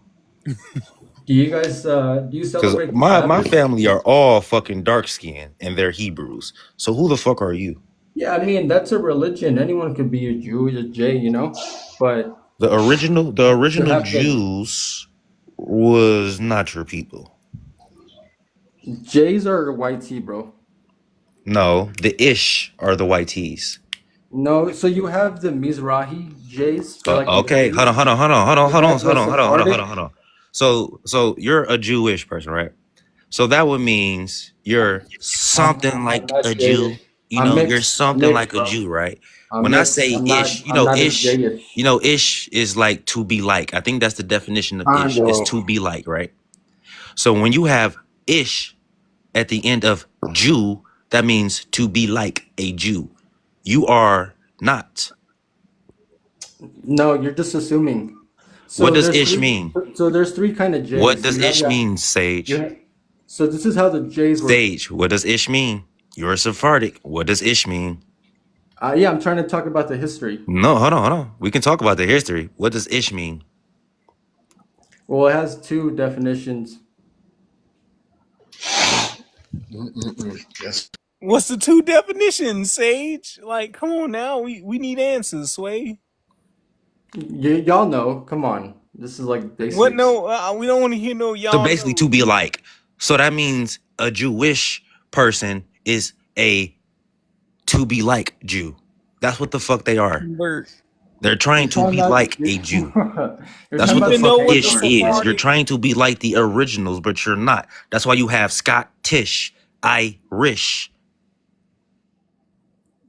Do you guys do you Because celebrate the my Sabbath? family are all fucking dark skinned and they're Hebrews. So who the fuck are you? Yeah, I mean that's a religion. Anyone could be a Jew, a J, you know. But The original have to- Jews was not your people. Jays are white tea, bro. No, the Ish are the white tees. No, so you have the Mizrahi Jays. They're like Okay, the hold on. Sephardic. So you're a Jewish person, right? So that would means you're something like not a Jew. Jewish. You I'm know, mixed, you're something like bro. a Jew, right? I'm When mixed. I say I'm not- Ish, I'm not as Ish, Jayish. Ish is like to be like. I think that's the definition of I Ish. know. Is to be like, right? So when you have Ish at the end of Jew, that means to be like a Jew. You are not. No, you're just assuming. So What does there's Ish three- mean? So there's three kind of Jays. What does You have Ish that- mean, Sage? So this is how the Jays work. Sage, what does Ish mean? You're a Sephardic. What does Ish mean? Yeah, I'm trying to talk about the history. No, hold on. We can talk about the history. What does Ish mean? Well, it has two definitions. Yes. What's the two definitions, Sage? Like, come on now. We need answers, Sway. Y'all know. Come on. This is like basics. What? No, we don't want to hear no y'all. So basically, to be like. So that means a Jewish person is a to be like Jew. That's what the fuck they are. They're trying to be like a Jew. That's what the fuck Ish is. You're trying to be like the originals, but you're not. That's why you have Scottish, Irish.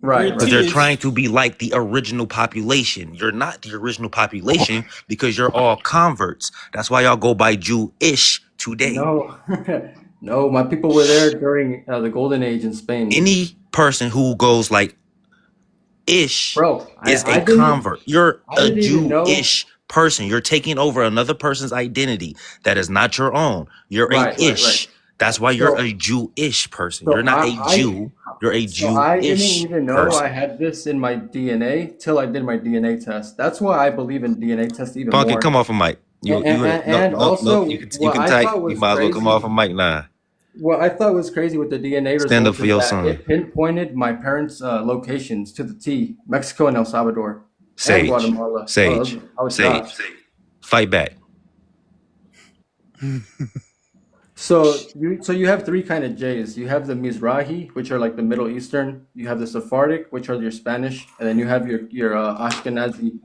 Right. Because they're trying to be like the original population. You're not the original population because you're all converts. That's why y'all go by Jewish today. No, no, my people were there during the Golden Age in Spain. Any person who goes like Ish is I a didn't- convert. You're I a didn't even know- Jewish person. You're taking over another person's identity that is not your own. You're Right, a right, Ish. right. That's why you're So- a Jewish person. so You're not I- a Jew. You're a So I didn't Jewish even know person. I had this in my DNA till I did my DNA test. That's why I believe in DNA tests even Pumpkin, more. come off a mic. You Also, you can what I type. thought You was might as well come crazy- off a mic now. What I thought was crazy with the DNA results Stand up for is your that son. it pinpointed my parents' locations to the T: Mexico and El Salvador, Sage, and Guatemala. Sage, I was Sage, shocked. fight back. So you have three kind of J's. You have the Mizrahi, which are like the Middle Eastern. You have the Sephardic, which are your Spanish, and then you have your Ashkenazi,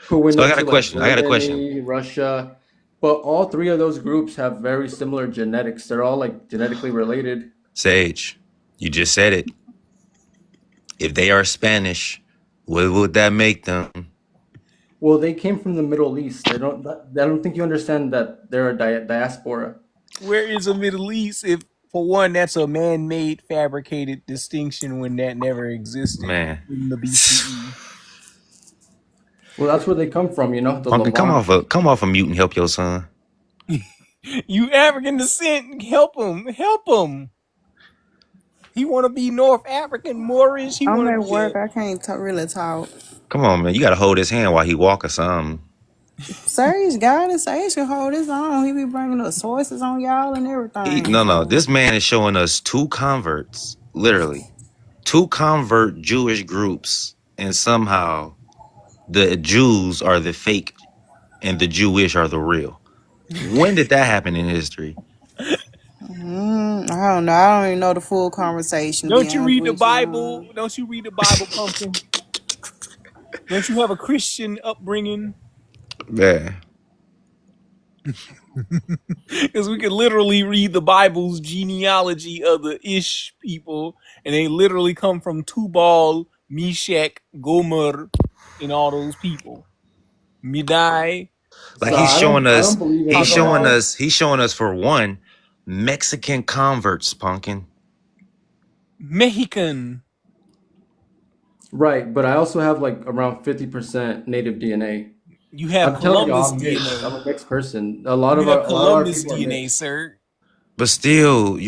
who went So I got into a like question. I got a question. Germany, Russia. But all three of those groups have very similar genetics. They're all like genetically related. Sage, you just said it. If they are Spanish, what would that make them? Well, they came from the Middle East. I don't think you understand that they're a diaspora. Where is the Middle East? If for one, that's a man-made, fabricated distinction when that never existed Man. in the BCE. Well, that's where they come from, you know. The Pumpkin, Levant. come off of mute and help your son. You African descent, help him, help him. He want to be North African, Moorish. He I'm want at to work. I can't really talk. Come on, man. You gotta hold his hand while he walk or something. Sage got it. Sage can hold his own. He be bringing up sources on y'all and everything. No. This man is showing us two converts, literally. Two convert Jewish groups, and somehow the Jews are the fake and the Jewish are the real. When did that happen in history? I don't know. I don't even know the full conversation. Don't you read the Bible? Don't you read the Bible, Pumpkin? Don't you have a Christian upbringing? Yeah. Because we could literally read the Bible's genealogy of the Ish people, and they literally come from Tubal, Meshach, Gomer, and all those people. Midai. Like he's showing us for one, Mexican converts, Pumpkin. Mexican. Right, but I also have like around 50% native DNA. You have I'm telling you, Columbus I'm mixed. DNA. I'm a mixed person. A lot You of have our Columbus people are DNA, mixed. sir. But still,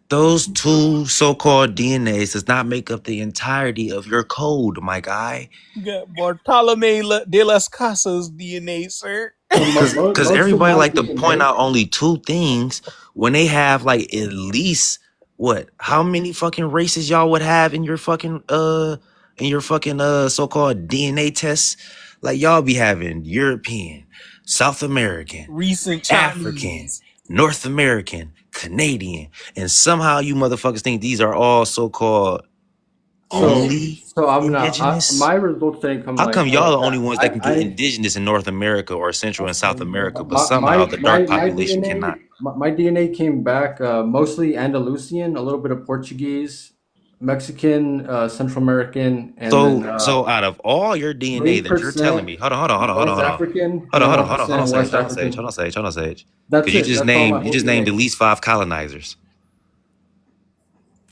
those two so-called DNAs does not make up the entirety of your code, my guy. You got Bartolome de las Casas DNA, sir. Because everybody like to point out only two things when they have like at least how many fucking races y'all would have in your fucking so-called DNA tests? Like y'all be having European, South American, recent Chinese, African, North American, Canadian, and somehow you motherfuckers think these are all so-called only indigenous. My results didn't come. How come like, y'all like the only that. ones that can get indigenous in North America or Central and South America, but somehow the dark population cannot? My DNA came back mostly Andalusian, a little bit of Portuguese, Mexican, Central American, and so out of all your DNA that you're telling me, hold on, Sage. Because you just named at least 5 colonizers.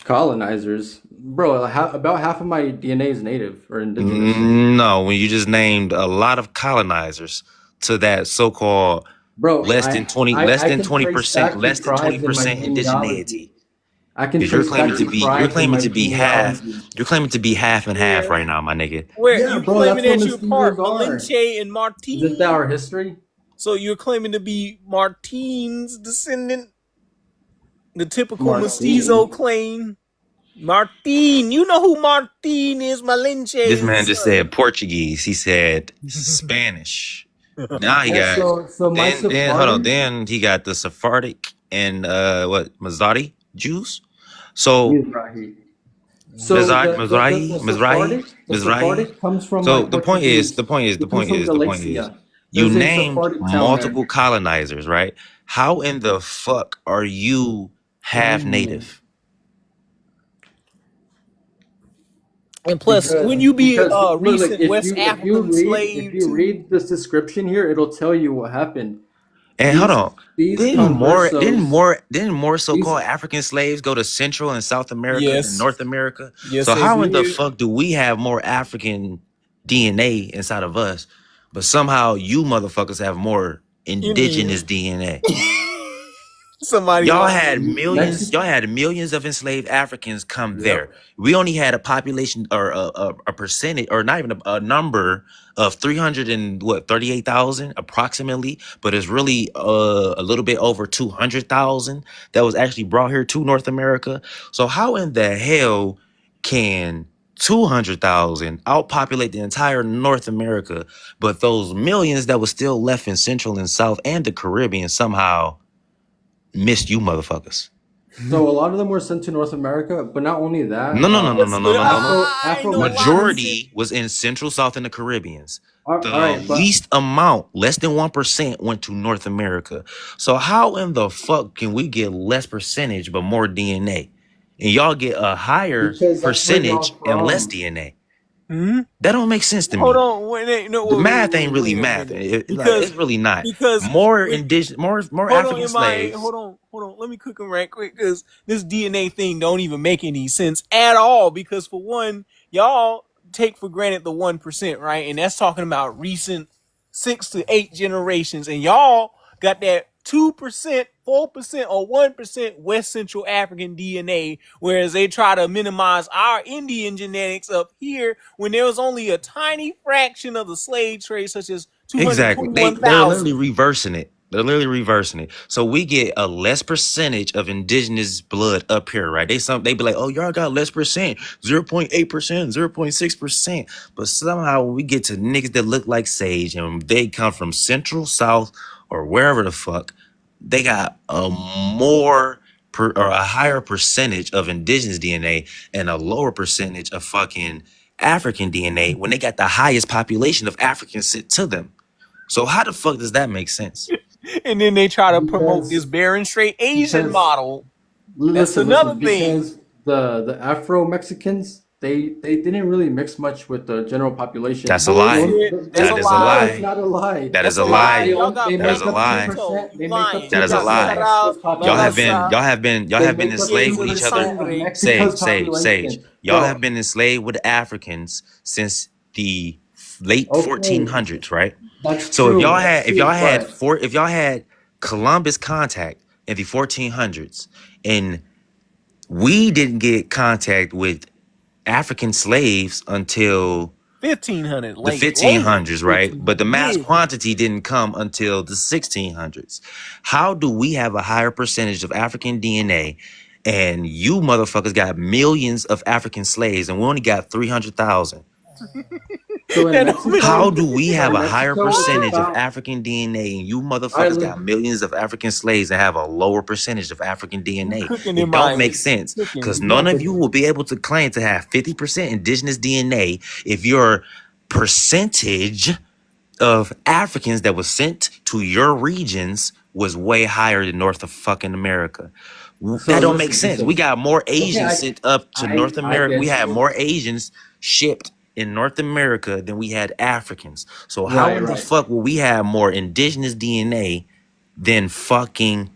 Colonizers, bro. About half of my DNA is native or indigenous. No, when you just named a lot of colonizers to that so-called less than 20% indigeneity. I can. You're claiming to be half and half right now, my nigga. Where you claiming that you're part Malinche and Martine? Isn't that our history? So you're claiming to be Martine's descendant? The typical mestizo claim. Martine, you know who Martine is, Malinche. This man just said Portuguese. He said Spanish. Now he got then he got the Sephardic and Mizrahi Jews. So Mizrahi comes from. So the point is, you named multiple colonizers, right? How in the fuck are you half native? And plus, when you be recent West African slave, if you read this description here, it'll tell you what happened. And hold on, didn't more so-called African slaves go to Central and South America and North America? Yes, so how in the fuck do we have more African DNA inside of us, but somehow you motherfuckers have more indigenous DNA? Y'all had millions of enslaved Africans come there. We only had a population or a percentage, or not even a number of 338,000 approximately, but it's really a little bit over 200,000 that was actually brought here to North America. So how in the hell can 200,000 outpopulate the entire North America, but those millions that were still left in Central and South and the Caribbean somehow missed you motherfuckers. So a lot of them were sent to North America, but not only that. No. Majority was in Central, South, and the Caribbeans. The Alright, but least amount, less than 1%, went to North America. So how in the fuck can we get less percentage but more DNA, and y'all get a higher because that's where y'all percentage and less from. DNA? Hmm? That don't make sense to me. Hold on, wait, no, The wait, math wait, ain't really wait a math. minute. It's really not. Because More wait, indigenous, more hold African on, slaves. hold on. Let me cook them right quick because this DNA thing don't even make any sense at all. Because for one, y'all take for granted the 1%, right? And that's talking about recent 6 to 8 generations, and y'all got that 2%, 4%, or 1% West Central African DNA, whereas they try to minimize our Indian genetics up here when there was only a tiny fraction of the slave trade, such as Exactly. They're 221,000. literally reversing it. They're literally reversing it. So we get a less percentage of indigenous blood up here, right? They be like, oh, y'all got less percent, 0.8%, 0.6%. But somehow when we get to niggas that look like Sage and they come from Central, South, or wherever the fuck, they got a higher percentage of indigenous DNA and a lower percentage of fucking African DNA when they got the highest population of Africans sent to them. So how the fuck does that make sense? And then they try to promote this barren straight Asian model. That's another thing. Because the Afro Mexicans, they didn't really mix much with the general population. That's a lie. That is a lie. It's not a lie. That is a lie. That is a lie. That is a lie. Y'all have been enslaved with each other. Sage. Y'all have been enslaved with Africans since the late 1400s, right? That's so true. if y'all had Columbus contact in the 1400s, and we didn't get contact with African slaves until 1500, the 1500s, right? But the mass quantity didn't come until the 1600s. How do we have a higher percentage of African DNA, and you motherfuckers got millions of African slaves, and we only got 300,000? How do we have a higher percentage of African DNA and you motherfuckers got millions of African slaves and have a lower percentage of African DNA? It don't make sense, because none of you will be able to claim to have 50% indigenous DNA if your percentage of Africans that was sent to your regions was way higher than North of fucking America. That don't make sense. We got more Asians sent up to North America. We had more Asians shipped in North America than we had Africans. So how in the fuck will we have more indigenous DNA than fucking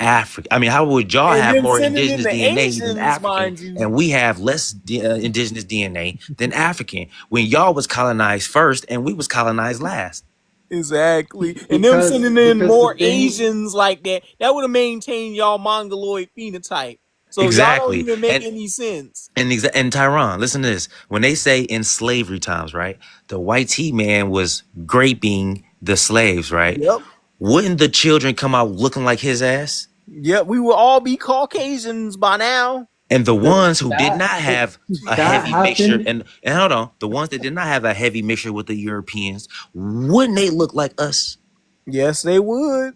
Africa? I mean, how would y'all have more indigenous DNA than African, and we have less indigenous DNA than African when y'all was colonized first and we was colonized last? Exactly. And them sending in more Asians like that would have maintained y'all mongoloid phenotype. So y'all don't even make any sense. And Tyron, listen to this. When they say in slavery times, right, the white tea man was graping the slaves, right? Yep. Wouldn't the children come out looking like his ass? Yep, we will all be Caucasians by now. And the ones who did not have a heavy mixture, and hold on, the ones that did not have a heavy mixture with the Europeans, wouldn't they look like us? Yes, they would.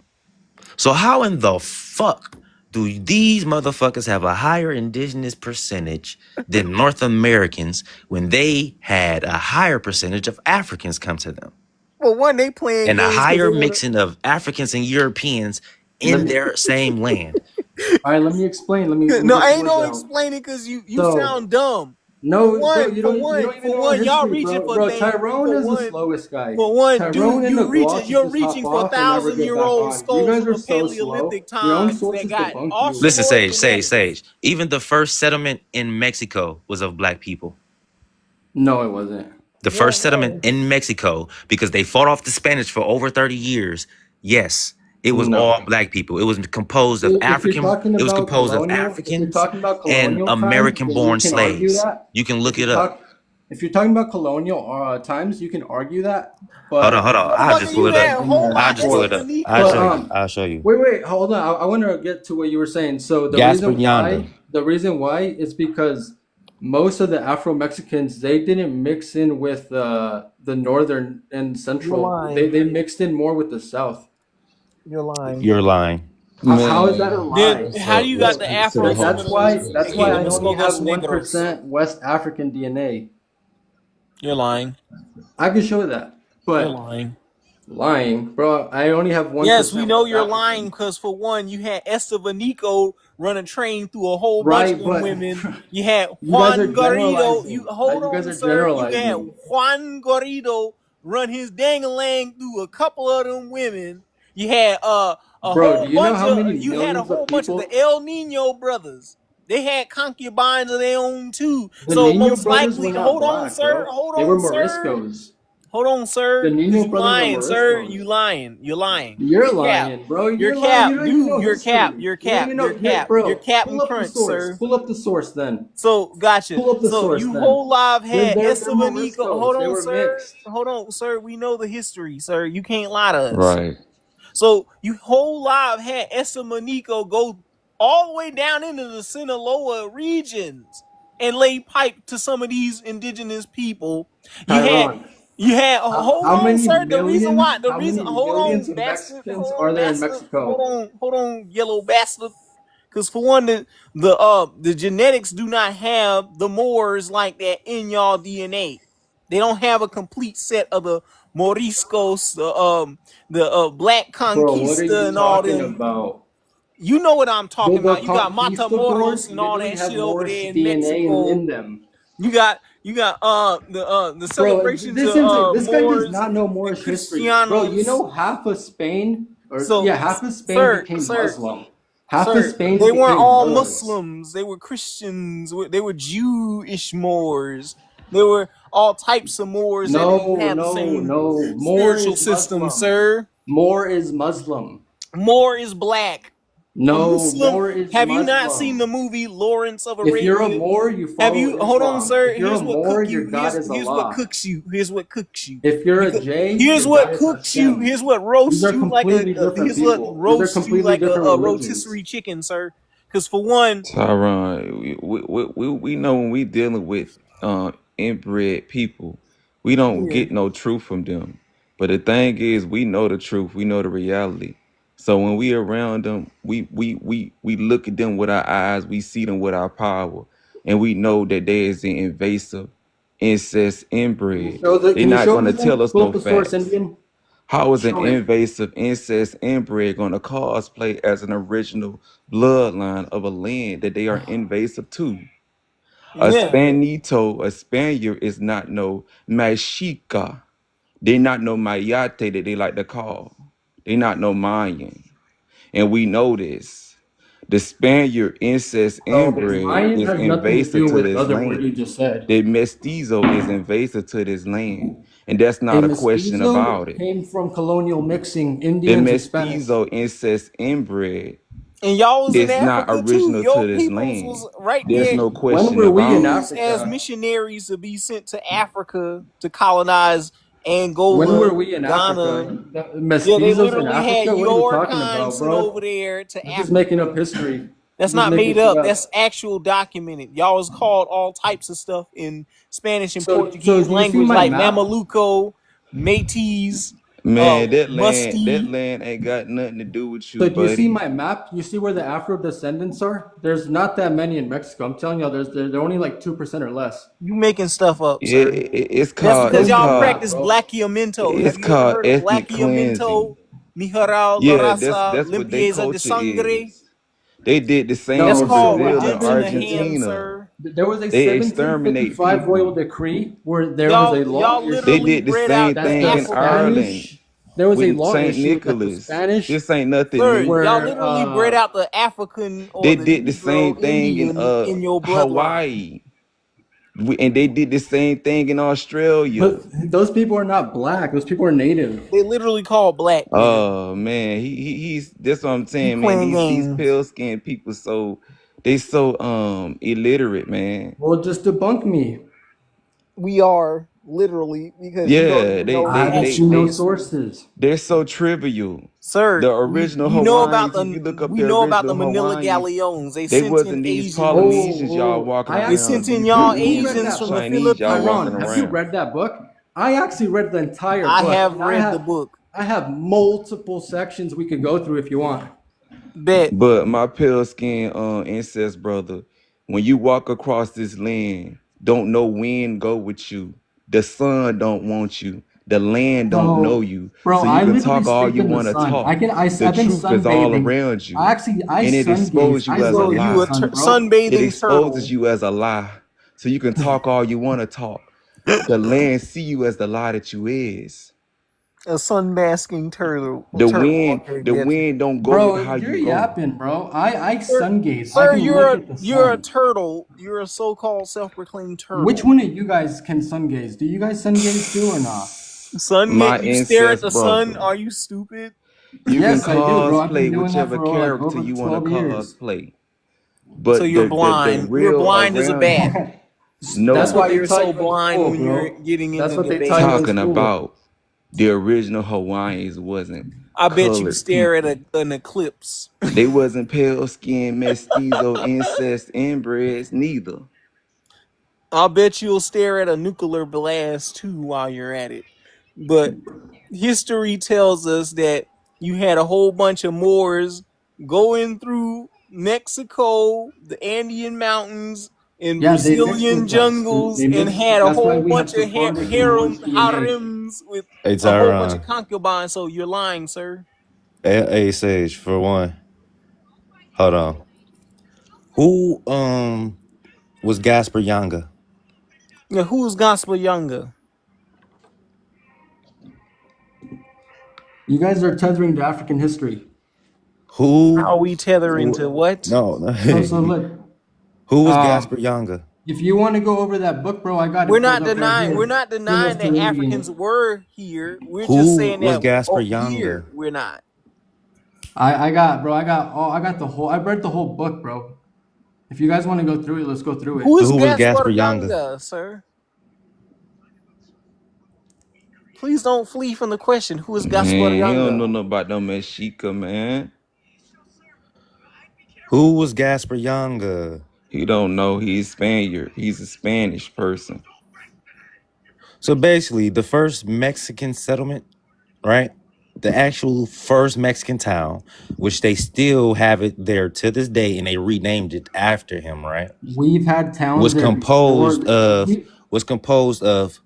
So how in the fuck do these motherfuckers have a higher indigenous percentage than North Americans when they had a higher percentage of Africans come to them? Well, one, they playing and a higher mixing of Africans and Europeans in their same land. All right, let me explain. No, I ain't gonna explain it because you sound dumb. No, for one, y'all reaching for bro. things. Tyrone is the slowest guy. For one, Tyrone dude, you're reaching for 1,000-year-old skulls from Paleolithic times that got off. Listen, Sage. Even the first settlement in Mexico was of black people. No, it wasn't. The first settlement in Mexico, because they fought off the Spanish for over 30 years. Yes, it was all black people. It was composed of Africans and American-born slaves. You can look it up. If you're talking about colonial times, you can argue that. But hold on. I'll just pull it up. I'll show you. Wait. Hold on. I want to get to what you were saying. So the reason why is because most of the Afro-Mexicans, they didn't mix in with the northern and central. They mixed in more with the south. You're lying. You're lying. How is that a Man. lie? Then how you got the Afro So That's Seminoles why and I los only have Locos Negros? 1% West African DNA. You're lying. I can show that, You're but lying. lying, bro. I only have 1%. Yes, we know West you're African. lying because for one, you had Estevanico run a train through a whole bunch Right, of them but women. You had you guys are Juan Garrido. generalizing. You hold You guys on, are sir. You had generalizing. Juan Garrido run his dangalang through a couple of them women. You had a Bro, whole do you know bunch how many of millions of bunch of people? the El Nino brothers. They had concubines of their own too. The So Nino most brothers likely, were not hold on, black, sir. bro. Hold They were on, sir. Moriscos. Hold on, sir. The 'Cause Nino you brothers are lying, sir. Moriscos. You lying. You're lying. You're You're cap. lying, bro. You're You're lying. You cap, don't even know dude. You're history. cap. You're You don't cap. even know. You're cap. Bro, You're Captain pull up the Crunch, source. sir. Pull up the source then. So gotcha. Pull up the So source you then. whole live had They're Estevanico. Hold Moriscos. They on, were sir. mixed. Hold on, sir. We know the history, sir. You can't lie to us. Right. So you whole live had Estevanico go all the way down into the Sinaloa regions and lay pipe to some of these indigenous people. Tyron, You had hold how on, many sir. The reason why, millions? How many hold millions on, of bastard. Mexicans Hold are on, there in bastard. Mexico? Hold on, yellow bastard. Because for one, the genetics do not have the Moors like that in y'all DNA. They don't have a complete set of the Moriscos, the Black Bro, what are Conquista you and all talking them. about? You know what I'm talking The about. You got Matamoros conquistadors and all literally that have shit over more there in DNA Mexico. in them. You got the Bro, celebrations this of guy does Moors not know and Moorish history. Bro, you Cristianos. know half of Spain, So, half of Spain sir, became Muslim. Half of sir, Spain they weren't became all Moors. Muslims. They were Christians. They were Jewish Moors. They were all types of Moors that didn't have the same Moor spiritual is system, Muslim. sir. Moor is Muslim. Moor is black. No, Muslim. Moor is Have you Muslim. not seen the movie Lawrence of If Arabia? you're a Moor, you follow Have you? Hold on, Islam. sir. If you're Here's a what Moor, cook your you. God is Here's Allah. what cooks you. Here's what cooks you. If you're a J, Here's your what God is cooks you. Hashem. Here's what roasts These are you like completely different here's what people. These are roasts you completely like a different religions. rotisserie chicken, sir. Because for one, Tyron, we know when we dealing with inbred people, we don't yeah. get no truth from them. But the thing is, we know the truth. We know the reality. So when we around them, we look at them with our eyes. We see them with our power, and we know that there is an invasive, incest, inbred. They're Can you not show gonna me then? tell us Pull no up the source, facts. Indian. How is an Show it. invasive, incest, inbred gonna cosplay as an original bloodline of a land that they are invasive to? A Yeah. Spanito, a Spaniard is not no Mexica. They not no Mayate that they like to call. They not no Mayan. And we know this. The Spaniard incest So inbred Mayan is has nothing to invasive do to with this other what you land. just said. The mestizo is invasive to this land. And that's A not a question mestizo about it. came from colonial mixing The Indians and Spanish. mestizo incest inbred And y'all was in is not Africa too. original Your to this peoples land. was right There's there. no When question were we in about it. Used as Africa? missionaries to be sent to Africa to colonize When Angola, were we in Ghana. Africa? Yeah, they Mestizos in literally had Africa? What are you your talking kind about, sent bro? over there to You're just Africa. making up history. You're That's just not making made shit up. up. That's actual documented. Y'all was called all types of stuff in Spanish and So Portuguese do you see language, my like map? Mameluco, Métis, Man, that Musty. land ain't got nothing to do with you, So do you see buddy. my map? You see where the Afro descendants are? There's not that many in Mexico. I'm telling you, they're only like 2% or less. You making stuff up, Yeah, sir. it's That's called because Show me y'all the map, practice bro. Blackiominto. it's Have you ever called heard of ethnic cleansing. Blackiominto? Mijaral, La Yeah, Raza, that's what their Limpieza de culture Sangre. is. They did the same That's to No, so called what Brazil and redemption of happened hand, Argentina. sir. there was a They exterminate 1755 royal people. decree where there was a law. Y'all They literally did the bred out same the That thing the in Ireland Spanish, there was a with law Saint issued that the Nicholas. Spanish This ain't nothing Sir, new. y'all were literally bred out the African or They the did the Negro same thing in Indian in your bloodline. Hawaii. And they did the same thing in Australia. but those people are not black. Those people are native. They literally call black, nigga. Oh man, he's that's what I'm You saying, man. playing These games. pale skinned people they so illiterate, man. Well, just debunk me. We are literally because you don't Yeah, even know I the haven't actual seen no history. sources. they're so trivial. Sir, The original you know about Hawaiians, if you look up we the know about the original Manila Hawaiians, Galleons. They they sent in wasn't these Asians. Polynesians y'all walking They sent in around. These y'all Who read Asians that from book? the Chinese y'all walking Tyron, have you around. read that book? I actually read the entire I book. have and read the book. I have multiple sections we could go through if you want. Bet. But my pale skin incest brother, when you walk across this land, don't know when go with you. The sun don't want you. The land don't know Bro, you. bro, So you I can literally talk all sleep you in the want to sun. talk. The I've been truth is all sunbathing. around you. I And it sungaze. exposes I you as a So sunbathe in you the a lie. sun, bro. It sunbathing exposes turtle. you as a lie. So you can talk all you want to talk. The land see you as the lie that you is. A sunbasking turtle. The Turtle. wind, Okay, the get you. wind don't go with Bro, how you're you go. yapping, bro. I Sir, sungaze. I sir, can look at the you're a sun. turtle. You're a so-called self-proclaimed Which turtle. one of you guys can sungaze? Do you guys sungaze too or not? Sun, My you stare at incest the sun. brother. Are you stupid? You can Yes, I do, bro. I've been cosplay doing that whichever for like character over you want to 12 years. cosplay. So But you're the blind. You're real blind as a around bat. you, That's That's no. why what they you're taught so you in blind school, when you're bro. getting That's into what they taught you in debates. Talking school. about the original Hawaiians wasn't I bet you colored stare at people. an eclipse. They wasn't pale skinned mestizo incest inbreds neither. I'll bet you'll stare at a nuclear blast too while you're at it. But history tells us that you had a whole bunch of Moors going through Mexico, the Andean mountains, and Yeah, they mixed Brazilian with us. jungles, They and mixed. had a That's why whole we have bunch of Sephardic and Moorish DNA. harems with Hey a whole bunch of Tyron. concubines. So you're lying, sir. Hey Sage, for one. Hold on. Who was Gasper Younger? Yeah, who's Gospel Younger? You guys are tethering to African history. Who? How are we tethering to what? No. So look, Who was Gasper Younger? if you want to go over that book, bro, I got it We're pulled not up right denying. We're here. not denying Philos that Turingian. Africans were here. We're just Who saying was that Gasper here Younger? we're not. I got the whole. I read the whole book, bro. If you guys want to go through it, let's go through it. Who So is who was Gaspar Gasper Younger? Younger, sir? Please don't flee from the question. Who is Gaspar Man, he don't know Younger? nothing about no Mexica, man. Who was Gasper Younger? He don't know he's Spaniard. He's a Spanish person. So basically, the first Mexican settlement, right? The actual first Mexican town, which they still have it there to this day, and they renamed it after him, right? We've had towns Was there before. composed of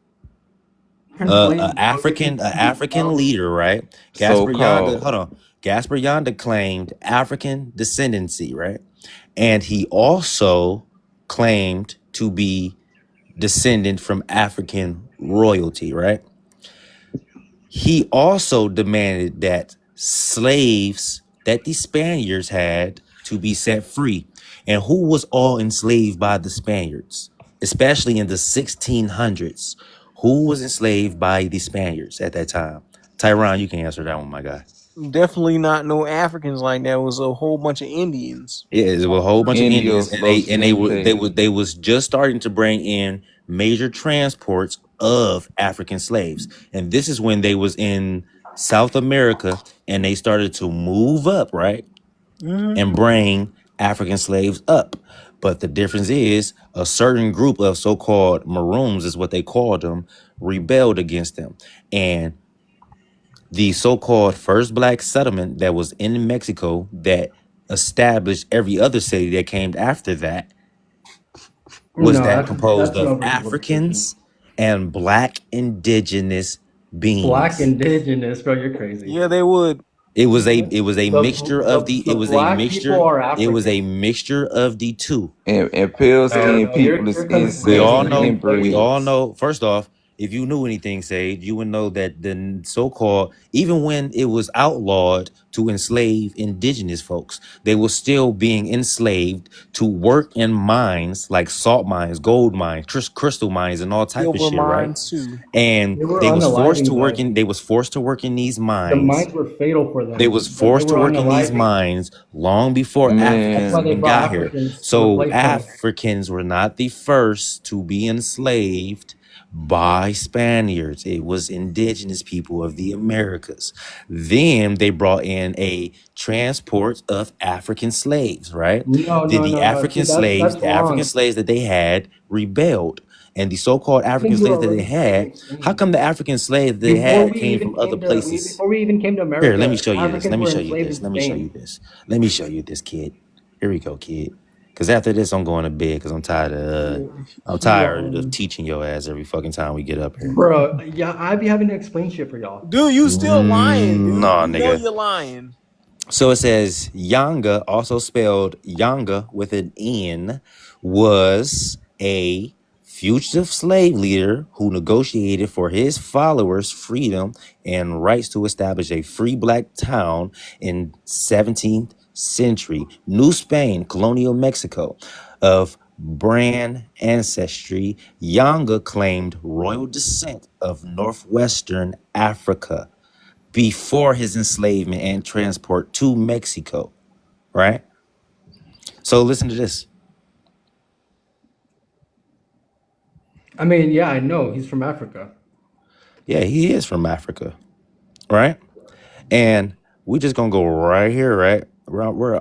an Enslaved African leader, right? So Gasper Yanda, called. hold on. Gasper Yanda claimed African descendancy, right? And he also claimed to be descendant from African royalty, right? He also demanded that slaves that the Spaniards had to be set free. And who was all enslaved by the Spaniards, especially in the 1600s? Who was enslaved by the Spaniards at that time? Tyron, you can answer that one, my guy. Definitely not no Africans like that. It was a whole bunch of Indians. Yeah, it was a whole bunch of Indians, Indios and Los Gente. they was just starting to bring in major transports of African slaves, and this is when they was in South America, and they started to move up, right, and bring African slaves up. But the difference is a certain group of so-called Maroons, is what they called them, rebelled against them, and the so-called first black settlement that was in Mexico that established every other city that came after that was No, that that's composed an of oversimplification. Africans and black indigenous Black beings. indigenous, bro, you're crazy. Yeah, they would. It was a mixture of The black people are it was a African. mixture of the two. And pale No, skinned no, people is you're We incest all conflating and know, we all inbreds. know, first off, if you knew anything, Sage, you would know that the so-called, even when it was outlawed to enslave indigenous folks, they were still being enslaved to work in mines like salt mines, gold mines, crystal mines, and all type of Silver shit, right? mines too. And They were unaliving them. they was forced to work in these The mines. mines were fatal for They them, was but they forced to were work in these unaliving. mines long before That's Africans why Man, they even brought got here. Africans to So replace them. Africans were not the first to be enslaved by Spaniards. It was indigenous people of the Americas. Then they brought in a transport of African slaves, right? No. See, The African that's slaves wrong. that they had rebelled. and the so-called I African think you slaves that they already fucking had, how explained. come the African slaves they Before had we came even from other came to places? before we even came to Here, let me America, show you this. Africans Let me were show you enslaved this. in Let me show you Spain. this. Let me show you this, kid. Here we go, kid. Because after this, I'm going to bed because I'm tired of teaching your ass every fucking time we get up here. Bro, yeah, I be having to explain shit for y'all. Dude, you still lying, dude. No, You know nigga. you're lying. So it says Yanga, also spelled Yanga with an N, was a fugitive slave leader who negotiated for his followers freedom and rights to establish a free black town in 17th century New Spain, colonial Mexico. Of Brand ancestry, Yanga claimed royal descent of northwestern Africa before his enslavement and transport to Mexico, right? So listen to this. I mean, yeah, I know he's from Africa. Yeah, he is from Africa, right? And we just gonna go right here, right?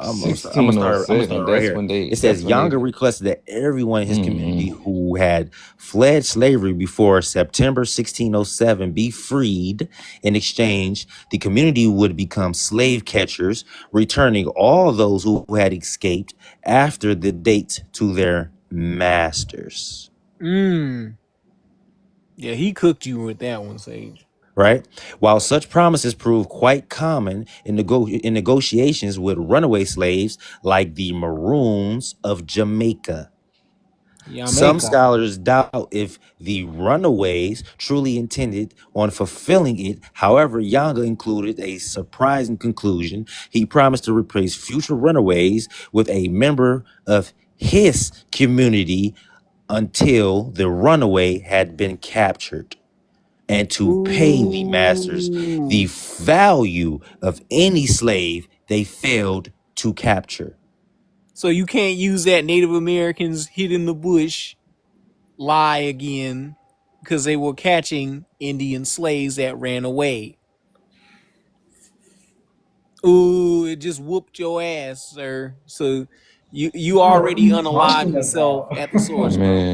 I'm gonna start 1607. right That's here. when they. It That's says when they. Yanga requested that everyone in his community Mm-hmm. who had fled slavery before September 1607 be freed. In exchange, the community would become slave catchers, returning all those who had escaped after the date to their masters. Yeah, he cooked you with that one, Sage. Right? While such promises prove quite common in negotiations with runaway slaves like the Maroons of Jamaica. Some scholars doubt if the runaways truly intended on fulfilling it. However, Yanga included a surprising conclusion. He promised to replace future runaways with a member of his community until the runaway had been captured, and to pay the masters the value of any slave they failed to capture. So you can't use that Native Americans hid in the bush lie again because they were catching Indian slaves that ran away. Ooh, it just whooped your ass, sir. So you What are already you unalive talking yourself about? at the source, bro.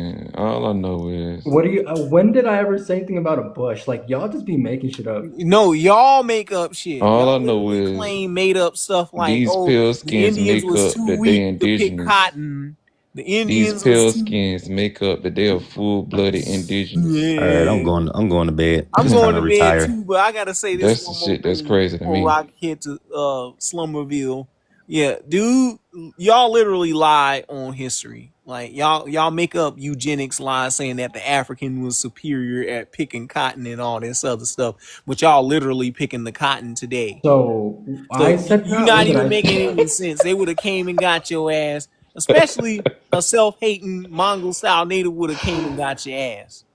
Man, all I know is What do you? When did I ever say anything about a bush? Like y'all just be making shit up. No, y'all make up shit. all I Y'all know literally is claim made up stuff like, these oh, pale the skins Indians make was up too that they weak to pick indigenous. cotton. The These Indians was pale too. skins make up that they are full-blooded indigenous. All right, I'm Yeah. going to bed. I'm It's time going to to bed retire. too, but I gotta say this That's the one more shit that's thing crazy to before me. I head to Slumberville. Yeah, dude, y'all literally lie on history. Like y'all make up eugenics lies saying that the African was superior at picking cotton and all this other stuff, but y'all literally picking the cotton today. So So I said you that, or not did even I say making that? any sense. They would have came and got your ass, especially a self-hating Mongol style native would have came and got your ass.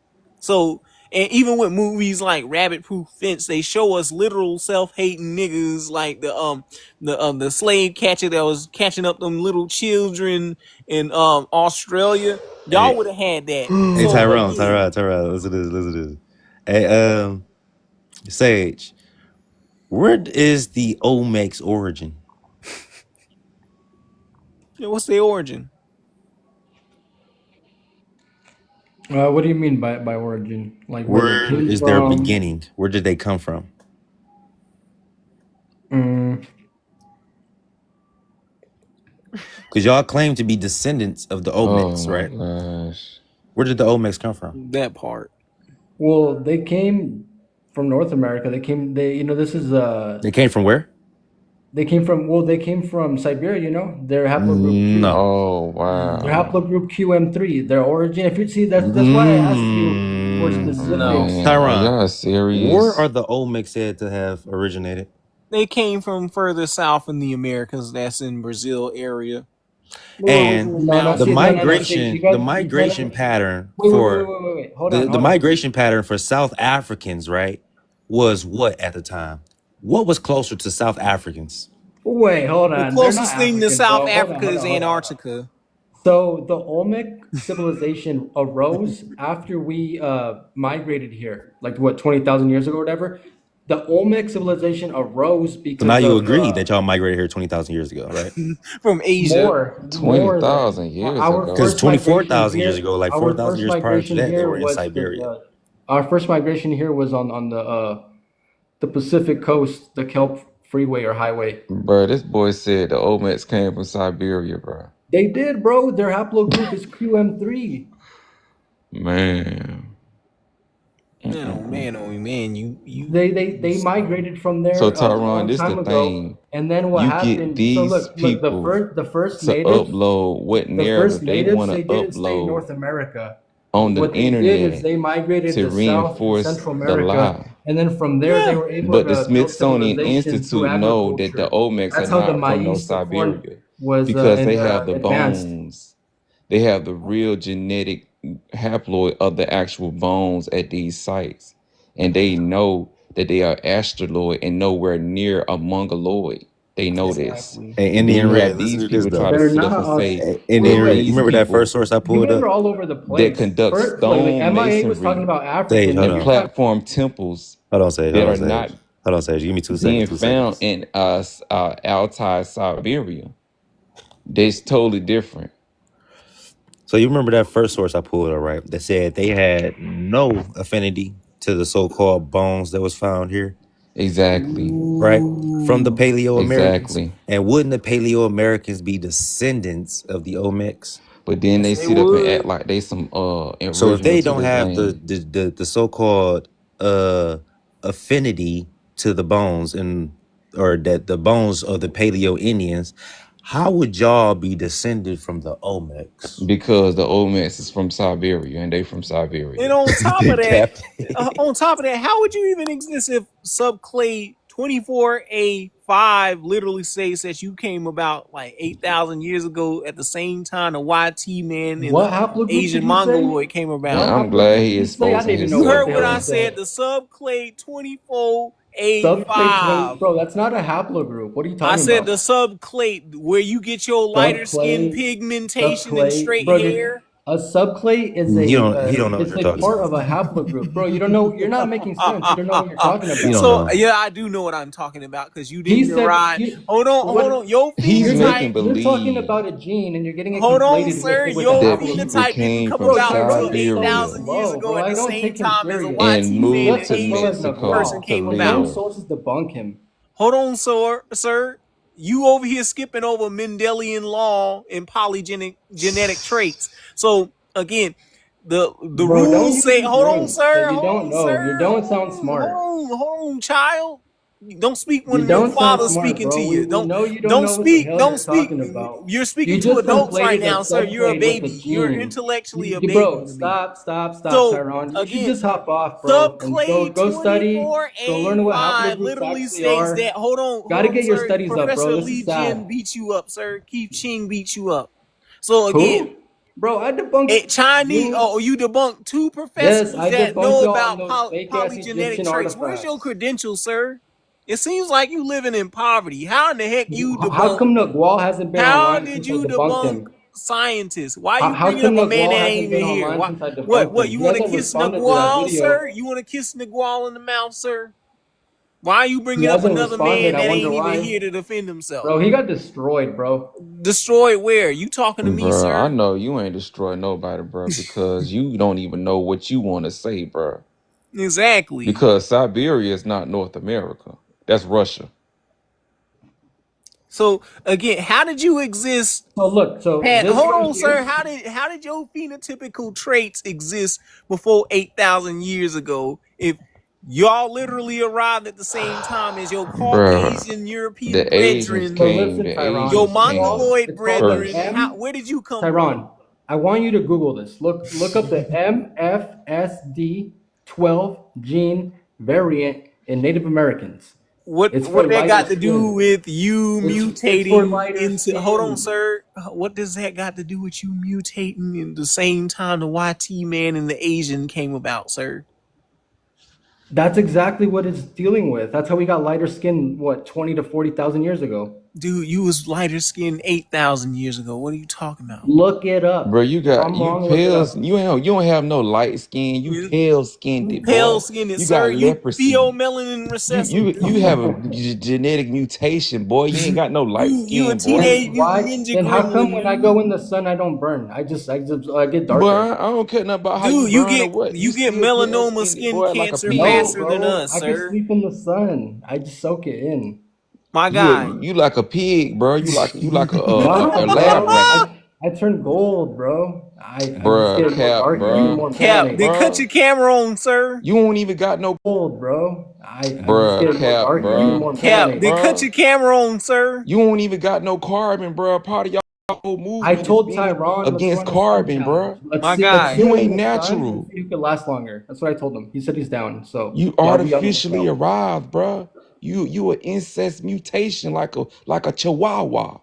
So, and even with movies like Rabbit Proof Fence, they show us literal self-hating niggas like the slave catcher that was catching up them little children in Australia. Y'all Hey, would have had that. hey, So Tyrone, again, listen to this. Hey, Sage, where is the Olmec's origin? what's the origin? What do you mean by origin? Like where they Where came is their from? beginning? Where did they come from? Mm, Because y'all claim to be descendants of the Oh Olmecs, my right? gosh. Where did the Olmecs come from? That part. well, they came from North America. This is They came from where? they came from Siberia. You know, their haplogroup Q. No. Oh Their wow. haplogroup QM3. Their origin. If you see, that's why I asked you for No. specifics. Man, are Tyron, y'all where serious? are the Olmecs said to have originated? They came from further south in the Americas. That's in Brazil area. And No. Mountains. See, no. See, you the guys, migration pattern for wait. Hold the on. migration pattern for South Africans, right, was what at the time? What was closer to South Africans? Wait, hold The on. They're not closest thing to African, South bro. Africa is Hold on. Antarctica. So the Olmec civilization arose after we migrated here, like what 20,000 years ago or whatever. the Olmec civilization arose because So now you of agree that y'all migrated here 20,000 years ago, right? From Asia. more 20,000 years our ago. Because first migration 24,000 years here. ago, like Our 4,000 first years prior to migration that, they here were in was Siberia. our first migration here was on the Pacific coast, the Kelp Freeway or Highway. Bro, this boy said the Olmecs came from Siberia, bro. They did, bro. Their haplogroup is QM3. Man. Man, you They migrated from there So a Tyron, long this time the ago. thing. And then what You happened? get So these look, people the first to natives, upload what the narrative first they natives, want to they didn't stay in upload North America. on the What they did is internet they migrated to to South and reinforce Central the America, lie. and then from there they were able But the to build Smithsonian civilization through Institute know that the agriculture. Olmecs are That's how the not from no maize, the corn, Siberia was because they have the advanced. bones. They have the real genetic haploid of the actual bones at these sites. And they know that they are astroloid and nowhere near a mongoloid. They know this. Exactly. Hey, And then Indian you Red, have listen these to this people though. try to They're sit up not and us. say Hey, Wait, Indian Red, you these remember that people first source I You pulled guys up? are all over the that place. conduct Wait, stone MIA was talking masonry about Sage, African. hold and on. platform temples Hold on, Sage. that Hold on, are Sage. not Hold on, Sage. Give me 2 being seconds. 2 found seconds. in Altai, Siberia. That's totally different. So you remember that first source I pulled up, right? That said they had no affinity to the so-called bones that was found here, Exactly. right? From the Paleo Americans. Exactly. And wouldn't the Paleo Americans be descendants of the Olmecs? But then they They sit up and act would. like they some So if original they to don't this have land. the so-called affinity to the bones and or that the bones of the Paleo Indians, how would y'all be descended from the Olmecs? Because the Olmecs is from Siberia and they from And Siberia. on top of that, Captain. how would you even exist if subclade 24A5 literally says that you came about like 8,000 years ago at the same time the YT man and What the haplogroup did Asian you say? Mongoloid came What about? And I'm glad haplogroup he did you say? I exposing didn't even know You what himself, heard the what hell I you bro. said. said. The subclade Subclade 20, 24A5. bro. That's not a haplogroup. What are you I talking said the about? subclade where you get your lighter skin Subclade, pigmentation and straight bro. hair. A subclade is He don't know what it's you're a talking part about. of a haplogroup, bro. You don't know. You're not making sense. You don't know what you're talking You don't about. So know. yeah, I do know what I'm talking about because you He didn't said, derive. Hold what? on. Your He's making phenotype. You're talking believe about a gene and you're getting it Hold on, conflated sir. with a Your that people haplogroup. phenotype didn't came come from Bro, about until Tyron is so 8,000 Siberia years slow, ago bro. at I the don't same take him time as a serious. and YT man moved and Just to as slow Asian as Mexico person Nagwal. to came His own about. live. sources debunk him. Hold on, sir. You over here skipping over Mendelian law and polygenic genetic traits. So again, the Bro, don't rules use say, these hold on, words sir, that you don't know. You don't sound smart. hold on, child. Don't speak You when your don't sound father's smart, speaking to bro. you. We know you don't Don't know what the speak. hell Don't you're speak. talking about. You're speaking You to just adults right conflated a now, sir. You're a subclade with a baby. You're gene. intellectually a baby Bro, to me. stop, So Tyron. You should again, just hop off, bro, and subclade go study, go learn what 24A5 haplogroups literally actually states are. that. Hold Gotta on, get your sir. studies up, bro. Professor This Lee is Jin sad. beat you up, sir. Keith Ching beat you up. So again, Who? Bro, I debunked Chinese. you. Oh, you debunked two Yes, professors I that debunked know y'all on about those fake ass polygenetic Egyptian traits. Where's your artifacts. credentials, sir? It seems like you living in poverty. How in the heck you How debunk? come Nagwal hasn't been How online did since I you debunked debunk him? scientists? Why are you How bringing come up a man Nagwal that ain't hasn't been even here? online since I What? debunked him? You He want to hasn't kiss responded to that Nagual, video. sir? You want to kiss Nagual in the mouth, sir? Why are you He bringing up hasn't another man responded. I that wonder ain't even why. here to defend himself? Bro, he got destroyed, bro. Destroyed where? You talking to me, Bro, I sir? know you ain't destroy nobody, bro, because you don't even know what you want to say, bro. Exactly. Because Siberia is not North America. That's Russia. So again, how did you exist? So look, so Pat, this hold right on, here. sir. How did your phenotypical traits exist before 8,000 years ago? If y'all literally arrived at the same time as your Bro, Caucasian European the Asians brethren, So came. listen, The Tyron. your Asians came Mongoloid It's called the brethren, where did you come from? Tyron, I want you to Google this. Look up the MFSD12 gene variant in Native Americans. What It's for that got lighter to do skin. with you It's for mutating lighter into? Hold on, skin. sir. What does that got to do with you mutating in the same time the YT man and the Asian came about, sir? That's exactly what it's dealing with. That's how we got lighter skin, what, 20 to 40,000 years ago. Dude, you was lighter skinned 8,000 years ago. What are you talking about? Look it up. Bro, you If got I'm you wrong, look it pale. up. You don't have no light skin. You pale skinned, You pale boy. skinned, You sir. got You leprosy. pheomelanin recessive. You have a genetic mutation, boy. You ain't got no light You a skin, boy. teenage mutant Why? ninja Then how come when I gremlin, go dude? in the sun I don't burn? I get Boy, darker. I don't care nothing about how you Dude, you burn or get what. You you get still pale melanoma skinned, skin boy, like a cancer pig. No, faster than bro. us, I can sir. sleep in the sun. I just soak it in. My guy. You like a pig, bro. You like No, a lab bro. rat. I turn gold, bro. I just Bruh, get more cap, darker, I get more bruh. Cap, Cap, melanate. then cut bruh. your camera on, sir. You don't even got no Gold, bro. I just bruh, get more cap, darker, I get bruh. more Cap, melanate. then cut your camera on, sir. You don't even got no carbon, bruh. Part of y'all whole I movement is told being Tyron, let's against run a sun carbon, challenge. bruh. Let's My see. Let's guy. do You it in ain't the sun and natural. see who can last longer. That's what I told him. He said he's down. So You y'all be on the artificially lookout. arrived, bruh. You an incest mutation like a chihuahua.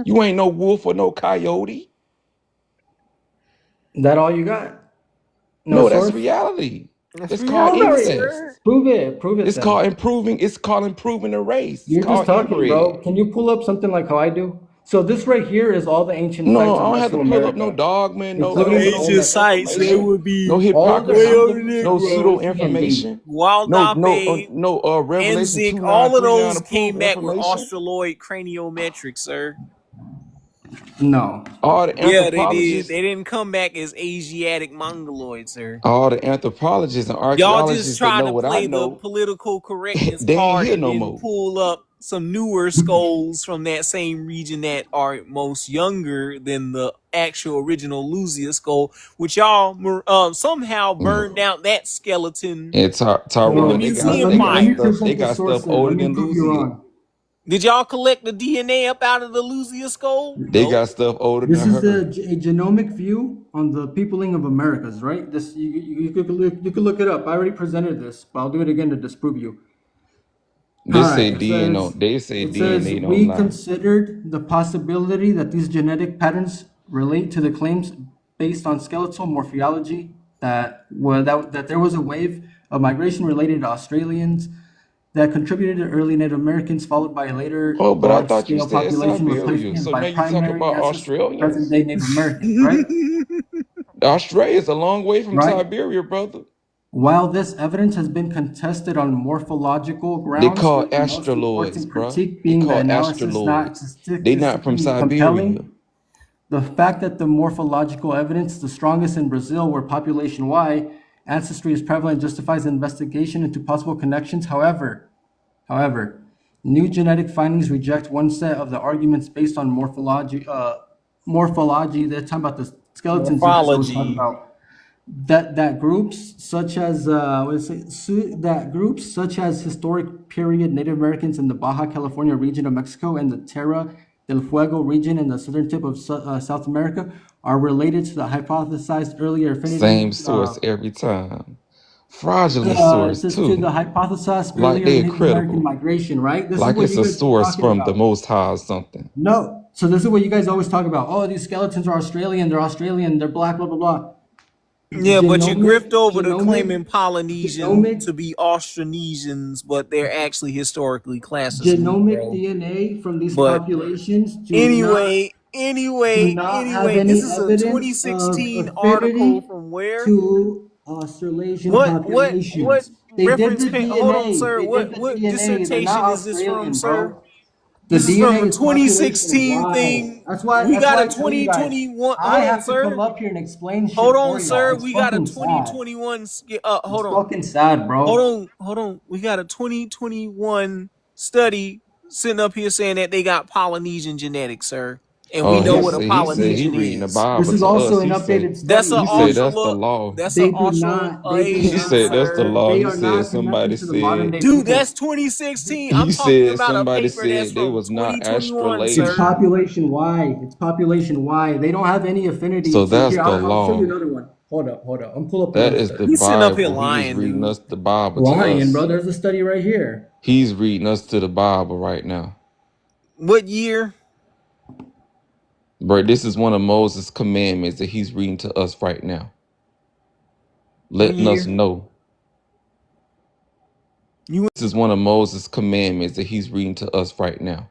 You ain't no wolf or no coyote. That all you got? No No, that's source? reality. That's It's called reality, Sorry. incest. sir. Prove it. Prove it It's then. called improving the race. It's You're just called talking, bro. inbred. Can you pull up something like how I do? So this right here is all the ancient No, sites I of don't have to pull up no Mesoamerica, dogman, including the Ancient Olmec sites, they information. would be no All the way over hypocrisy, there, no A, bro. pseudo B, C, and D. information, Waldape, Revelation Enzik, all of 2:939 those approved came back with information. Australoid craniometrics, sir. No. All the Yeah, they did. anthropologists, They didn't come back as Asiatic Mongoloid, sir. all the anthropologists and Y'all just archaeologists that try know to what I play the know, political correctness they ain't card here and no then more. pull up some newer skulls from that same region that are most younger than the actual original Lusia skull, which y'all somehow burned out that skeleton And in the Tyrone, museum Let me fire. they present the got source stuff then. Let older me than prove you Lucia. wrong. Did y'all collect the DNA up out of the Lusia skull? They No. got stuff older This than is her. a genomic view on the peopling of Americas, right? This you could look it up. I already presented this, but I'll do it again to disprove you. They All say right. It DNA. says They say it says DNA don't we lie. considered the possibility that these genetic patterns relate to the claims based on skeletal morphology that there was a wave of migration related to Australians that contributed to early Native Americans, followed by a later Oh, but I thought you large-scale said population Siberia. replacement So by now you talk primary about ancestors of Australians? present-day Native Americans, right? Australia's a long way from Right. Siberia, brother. While this evidence has been contested on morphological They grounds, call with the most astroloids, important bruh. critique They being the call analysis not astroloids. They not from statistically Siberia. compelling, the fact that the morphological evidence, the strongest in Brazil, where population Y ancestry is prevalent, justifies investigation into possible connections. However, new genetic findings reject one set of the arguments based on morphology. They're talking about the skeletons you guys always talk Morphology. about. That groups such as historic period Native Americans in the Baja California region of Mexico and the Tierra del Fuego region in the southern tip of South America are related to the hypothesized earlier affinity. Same source every time. Fraudulent to source the too. hypothesized Like earlier they're Native American credible. migration, right? This is Like what it's you a guys are source talking from the about. Most High or something. No, so this is what you guys always talk about. Oh, these skeletons are Australian. They're black. Blah blah blah. Yeah, but you grift over to genomic, claiming Polynesian genomic, to be Austronesians, but they're actually historically classed as genomic Negro. DNA from these But populations do anyway, not have this any is a evidence of 2016 article affinity from where? to Australasian What populations. They did reference? the Hold on, DNA. sir. They did the What DNA. They're dissertation not is this from, Australian, sir? bro. The This is from DNA a is population 2016 wide. thing. That's why We got I a tell you guys, 2021. I Hold on, have to come sir. up here and explain shit Hold for on, y'all. sir. It's We got a fucking sad. 2021. It's Hold on. fucking sad, bro. Hold on. We got a 2021 study sitting up here saying that they got Polynesian genetics, sir. And we Oh, know he what a said he Polynesian reading the is. Bible This is to also us. an He updated said That's study. an that's the Australo. law. That's an They do not. He said that's the sir. law. They He are said not somebody connected to the modern said day Dude, people. that's 2016. I'm he talking said about a somebody paper that's said they from was not 2021, It's Australasian. sir. population Y. It's population Y. They don't have any affinity So to that's here. the I'll show you law. another one. Hold up. I'm pull up That another is study. the He's sitting up here Bible. He's lying, reading dude. us the Bible to Lying, bro. us. There's a study right here. He's reading us to the Bible right now. What year? Bro, this is one of Moses' commandments that he's reading to us right now. Letting us know. This is one of Moses' commandments that he's reading to us right now.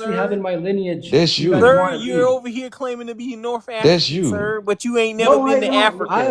actually have in my lineage. That's You guys you. Sir, want to you're be. over here claiming to be North That's African, you. sir, but you ain't never No, been I to don't. Africa.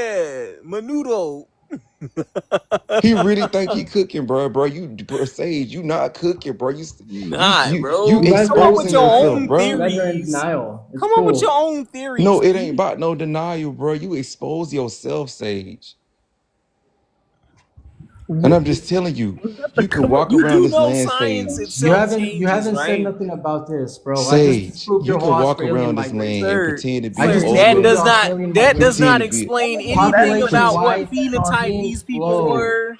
Yeah, Menudo. He really think he cooking, bro. Bro, Sage, you not cooking, bro. Not, You bro. You guys Come up are with exposing your yourself, own you bro. guys are in theories. denial. It's Come up with your cool. own theories. No, it P. ain't about no denial, bro. You expose yourself, Sage. And I'm just telling you, You got to you can come up. walk You around do this know land, science Sage. You itself haven't you changes, haven't said right? nothing about this, bro. I just Sage, disproved you your can whole walk Australian around this land migration. and Sir, pretend to be I an just sir, disproved ogre. your Australian that does migration. Pretend not to be. explain anything Population about what wise, phenotype continent these people flow. were.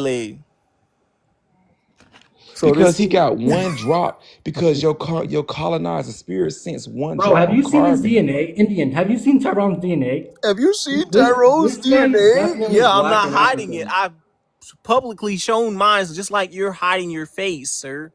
leg. So Because this, he got one drop. Because your colonizer spirit sense one Bro, drop have of you seen his carbon. DNA? Indian, have you seen Tyrone's DNA? have you seen This Tyrone's guy is DNA? definitely Yeah, I'm black not and hiding it. African. I've publicly shown mine, just like you're hiding your face, sir.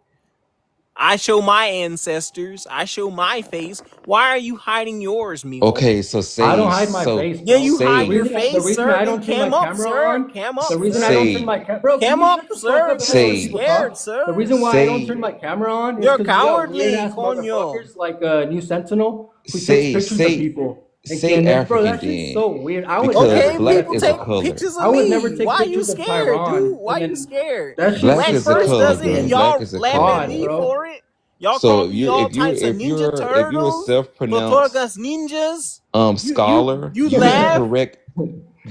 I show my ancestors. I show my face. Why are you hiding yours, Migo? Okay, so I don't Sage, hide my so face, Yeah, bro. you hide your Sage, The face, reason sir. I Then don't turn my cam up, camera sir. on, Cam the up, reason I sir. don't turn Sage, my camera, bro, can Cam you up, shut the fuck sir. up and let other Because you're people scared, talk? sir. The reason why I don't turn Sage, my camera on is You're because you got weird cowardly, ass coño. motherfuckers like New Sentinel who takes say pictures of people. say And bro, African that shit's then, so weird. I would because never Okay, do that black people to is a take Tyron. color. pictures I of would never me. take Why you pictures of scared, dude? Tyron. Why you scared? That shit's Black Black is a first color, does it, disgusting. and bro. Black y'all is a laugh color. at God, me bro. for it. Y'all So call if me you're all if you're types of if ninja you're if you're a turtles, self-pronounced Tortugas ninjas. scholar, You use the laugh. correct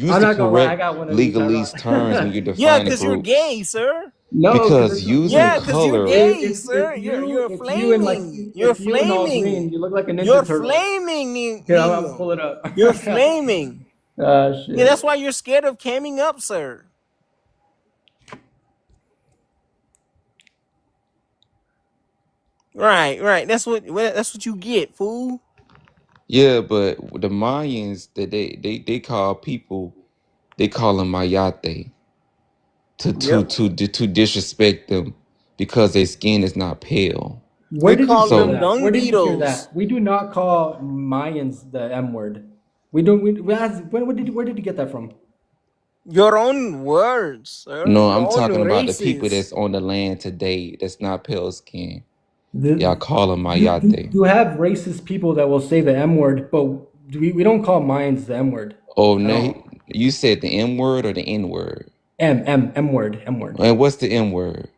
I'm not gonna lie, I got one of these, legalese terms when Tyron. you're Yeah, defining because you're groups. gay, sir. No, because Because it's using Yeah, look, because you're color, gay, sir. You're if you and like flaming. You're if you and all green, flaming. you look like a Ninja You're Turtle. flaming, Here, I'll Neo. pull it up. You're flaming. Shit. Yeah, that's why you're scared of camming up, sir. Right. That's what you get, fool. yeah, but the Mayans that they call people, they call them Mayate Yep. to disrespect them because their skin is not pale. Where They did you call hear them So that? dung Where did you hear beetles. that? We do not call Mayans the M word. We don't. Where did you get that from? Your own words, sir. no, Your I'm own talking about the people races. that's on the land today that's not pale skin. The, Y'all call them you Mayate. you have racist people that will say the M word, but we don't call Mayans the M word Oh, at no, all. you said the M word or the N word? M word. And what's the M word?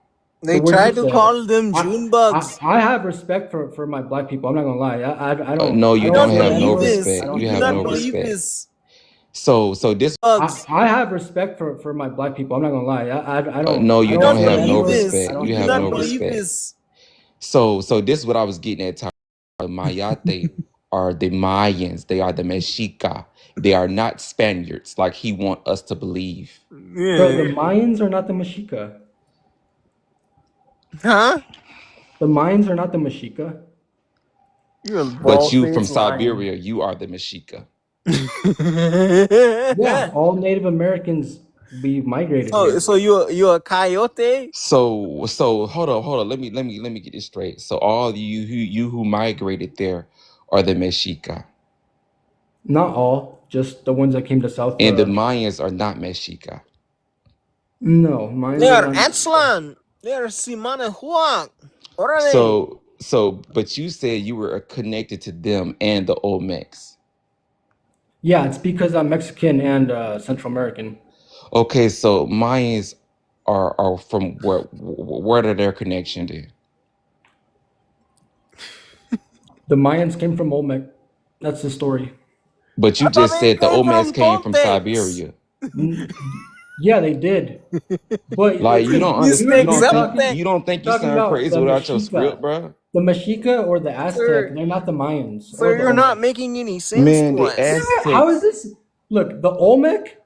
They The word try you to said. call them June bugs. I have respect for my black people. I'm not gonna lie. I don't. No, I you don't don't say the have N no word. this. I respect. don't You You say do the have not N no word. believe respect. this. So this Bugs. I have respect for my black people. I'm not gonna lie. I don't. no, I you You don't don't not say the have N no believe word. this. I respect. don't You You say have the not no N word. believe respect. this. So this is what I was getting at. The Mayate are the Mayans. They are the Mexica. They are not Spaniards like he want us to believe. Bro, the Yeah. Mayans are not the Mexica. Huh? The Mayans are not the Mexica. You're a But bald you from faced lion. Siberia, you are the Mexica. Yeah, all Native Americans we migrated here. So you're a coyote? So hold on. Let me get this straight. So all you who migrated there are the Mexica. Not all, just the ones that came to South. And the Mayans are not Mexica. No, Mayans They are are not. Atzlan. They are Simane Huang. Orale. But you said you were connected to them and the Olmecs. Yeah, it's because I'm Mexican and Central American. Okay, so Mayans are from where are their connection to? The Mayans came from Olmec. That's the story. But you I thought just they said the came Olmecs from came from Toltecs. Siberia. Yeah, they did. But Like you don't understand. Mistake. You don't think you talking sound about crazy the without your Mexica. script, bro. The Mexica or the Aztec, Sir, they're not the Mayans or Sir, the you're Olmec. not making any sense Man, to the us. How is Aztecs. this? Look, the Olmec